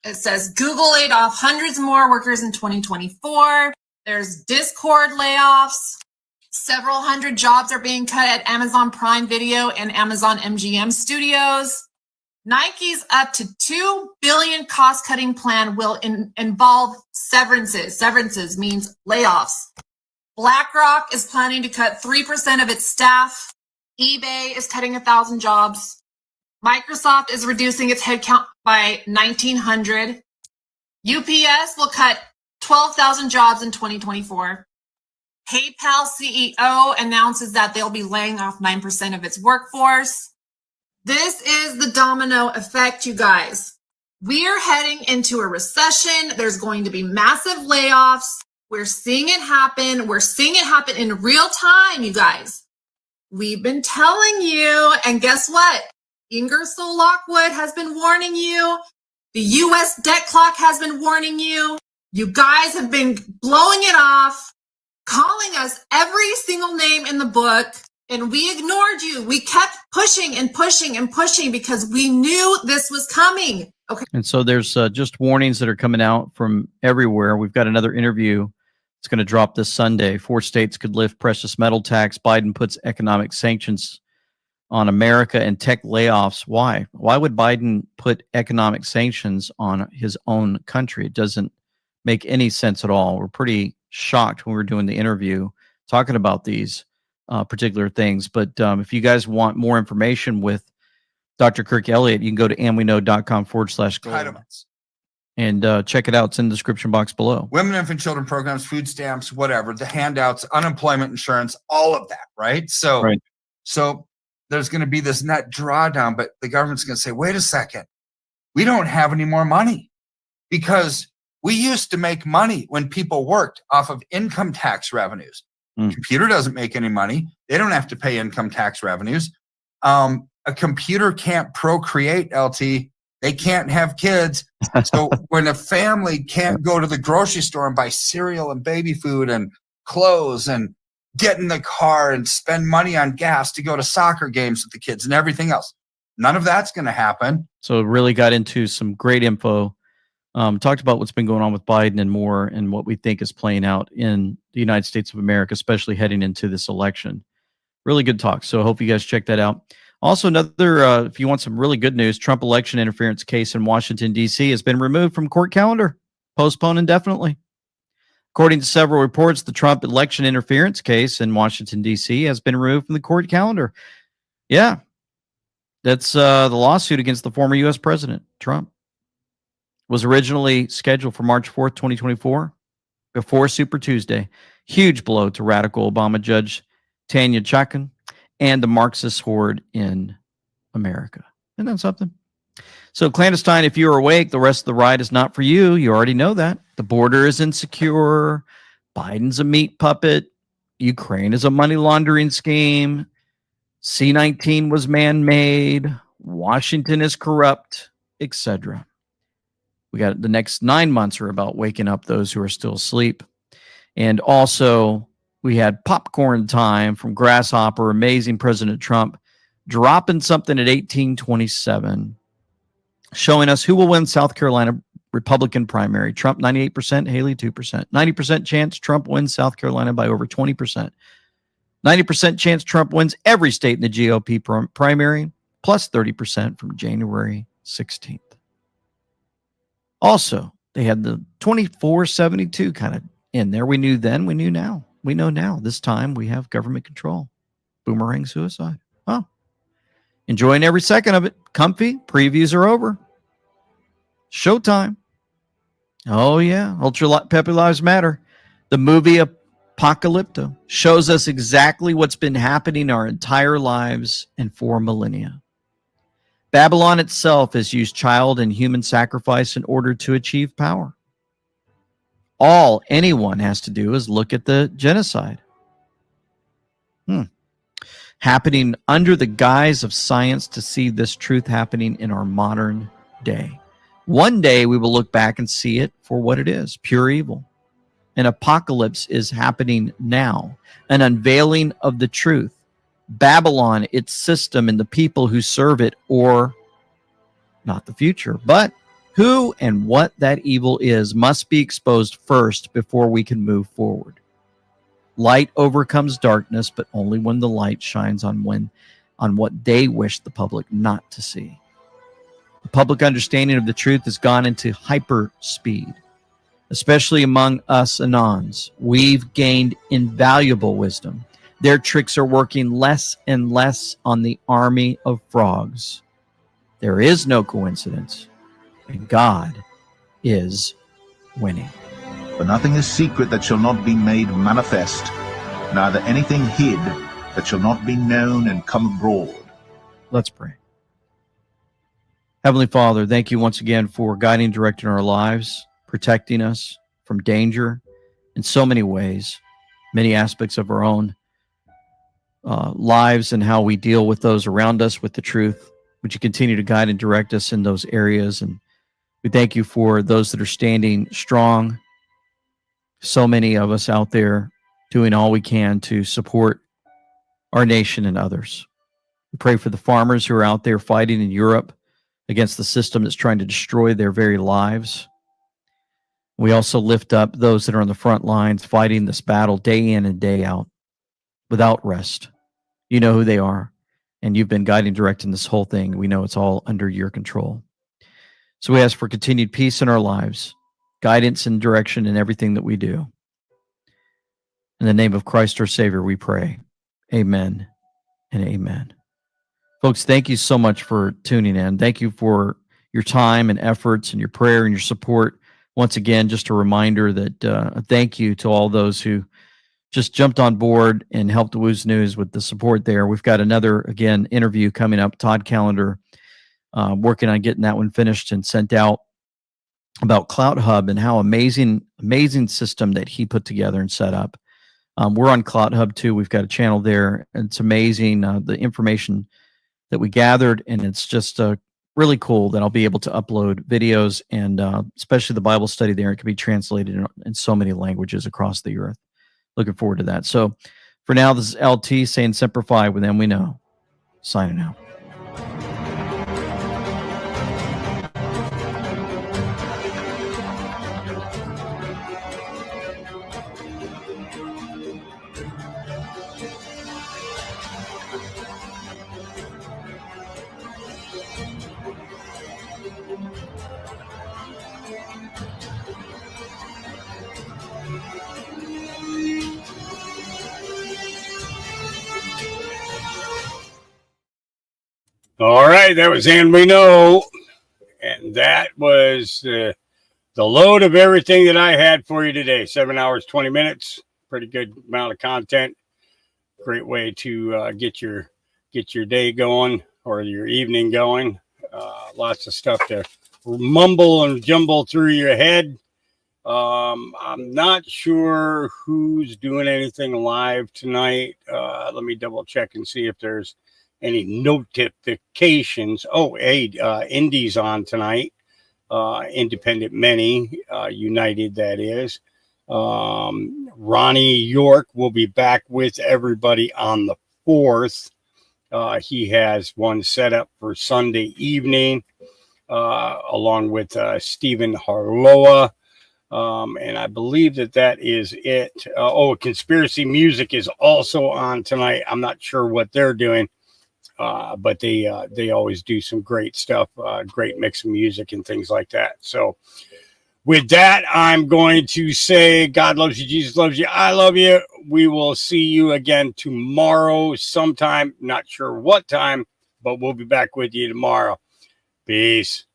It says Google laid off hundreds more workers in 2024. There's Discord layoffs. Several hundred jobs are being cut at Amazon Prime Video and Amazon MGM Studios. Nike's up to $2 billion cost-cutting plan will involve severances. Severances means layoffs. BlackRock is planning to cut 3% of its staff. eBay is cutting 1,000 jobs. Microsoft is reducing its headcount by 1,900. UPS will cut 12,000 jobs in 2024. PayPal CEO announces that they'll be laying off 9% of its workforce. This is the domino effect, you guys. We are heading into a recession. There's going to be massive layoffs. We're seeing it happen. We're seeing it happen in real time, you guys. We've been telling you, and guess what? Ingersoll Lockwood has been warning you. The U.S. debt clock has been warning you. You guys have been blowing it off, calling us every single name in the book, and we ignored you. We kept pushing and pushing and pushing because we knew this was coming. Okay. And so there's just warnings that are coming out from everywhere. We've got another interview. It's going to drop this Sunday. 4 states could lift precious metal tax. Biden puts economic sanctions on America and tech layoffs. Why? Why would Biden put economic sanctions on his own country? It doesn't make any sense at all. We're pretty shocked when we were doing the interview talking about these particular things. But if you guys want more information with Dr. Kirk Elliott, you can go to amweknow.com/entitlements and check it out. It's in the description box below. Women, infant, children programs, food stamps, whatever, the handouts, unemployment insurance, all of that, right? So, so there's going to be this net drawdown, but the government's going to say, wait a second, we don't have any more money, because we used to make money when people worked off of income tax revenues. Computer doesn't make any money. They don't have to pay income tax revenues. A computer can't procreate, LT. They can't have kids. So when a family can't go to the grocery store and buy cereal and baby food and clothes and get in the car and spend money on gas to go to soccer games with the kids and everything else, none of that's going to happen. So really got into some great info. Talked about what's been going on with Biden and more, and what we think is playing out in the United States of America, especially heading into this election. Really good talk. So I hope you guys check that out. Also, another, if you want some really good news, Trump election interference case in Washington, D.C. has been removed from court calendar, postponed indefinitely. According to several reports, the Trump election interference case in Washington, D.C. has been removed from the court calendar. Yeah, that's the lawsuit against the former U.S. President, Trump. Was originally scheduled for March 4th, 2024, before Super Tuesday. Huge blow to radical Obama judge Tanya Chutkan and the Marxist horde in America. Isn't that something? So, clandestine, if you're awake, the rest of the ride is not for you. You already know that. The border is insecure. Biden's a meat puppet. Ukraine is a money laundering scheme. C-19 was man-made. Washington is corrupt, etc. We got the next 9 months are about waking up those who are still asleep. And also, we had popcorn time from Grasshopper, amazing President Trump, dropping something at 1827, showing us who will win South Carolina Republican primary. Trump 98%, Haley 2%. 90% chance Trump wins South Carolina by over 20%. 90% chance Trump wins every state in the GOP primary, plus 30% from January 16th. Also, they had the 2472 kind of in there. We knew then, we knew now. We know now. This time we have government control. Boomerang suicide. Oh, enjoying every second of it. Comfy. Previews are over. Showtime. Oh, yeah. Ultra Peppy Lives Matter. The movie Apocalypto shows us exactly what's been happening our entire lives and for millennia. Babylon itself has used child and human sacrifice in order to achieve power. All anyone has to do is look at the genocide. Happening under the guise of science to see this truth happening in our modern day. One day we will look back and see it for what it is, pure evil. An apocalypse is happening now, an unveiling of the truth. Babylon, its system, and the people who serve it, or not the future, but who and what that evil is, must be exposed first before we can move forward. Light overcomes darkness, but only when the light shines on what they wish the public not to see. The public understanding of the truth has gone into hyper speed, especially among us Anons. We've gained invaluable wisdom. Their tricks are working less and less on the army of frogs. There is no coincidence, and God is winning. For nothing is secret that shall not be made manifest, neither anything hid that shall not be known and come abroad. Let's pray. Heavenly Father, thank you once again for guiding and directing our lives, protecting us from danger in so many ways, many aspects of our own lives and how we deal with those around us with the truth. Would you continue to guide and direct us in those areas? And we thank you for those that are standing strong. So many of us out there doing all we can to support our nation and others. We pray for the farmers who are out there fighting in Europe against the system that's trying to destroy their very lives. We also lift up those that are on the front lines fighting this battle day in and day out without rest. You know who they are, and you've been guiding, directing this whole thing. We know it's all under your control. So we ask for continued peace in our lives, guidance and direction in everything that we do. In the name of Christ our Savior, we pray. Amen and amen. Folks, thank you so much for tuning in. Thank you for your time and efforts and your prayer and your support. Once again, just a reminder that a thank you to all those who just jumped on board and helped Woo's News with the support there. We've got another, again, interview coming up, Todd Callender, working on getting that one finished and sent out about Cloud Hub and how amazing system that he put together and set up. We're on Cloud Hub too. We've got a channel there. And it's amazing, the information that we gathered, and it's just really cool that I'll be able to upload videos and especially the Bible study there. It can be translated in so many languages across the earth. Looking forward to that. So for now, this is LT saying Semper Fi, with them we know. Signing out. All right, that was And We Know, and that was the load of everything that I had for you today. 7 hours, 20 minutes, pretty good amount of content. Great way to get your day going or your evening going. Lots of stuff to mumble and jumble through your head. I'm not sure who's doing anything live tonight. Let me double check and see if there's any notifications. Oh, hey, Indy's on tonight. Independent Many, United, that is. Ronnie York will be back with everybody on the 4th. He has one set up for Sunday evening. along with Stephen Harloa. And I believe that is it. Conspiracy Music is also on tonight. I'm not sure what they're doing, but they always do some great stuff, great mix of music and things like that. So with that, I'm going to say God loves you, Jesus loves you, I love you. We will see you again tomorrow sometime. Not sure what time, but we'll be back with you tomorrow. Peace.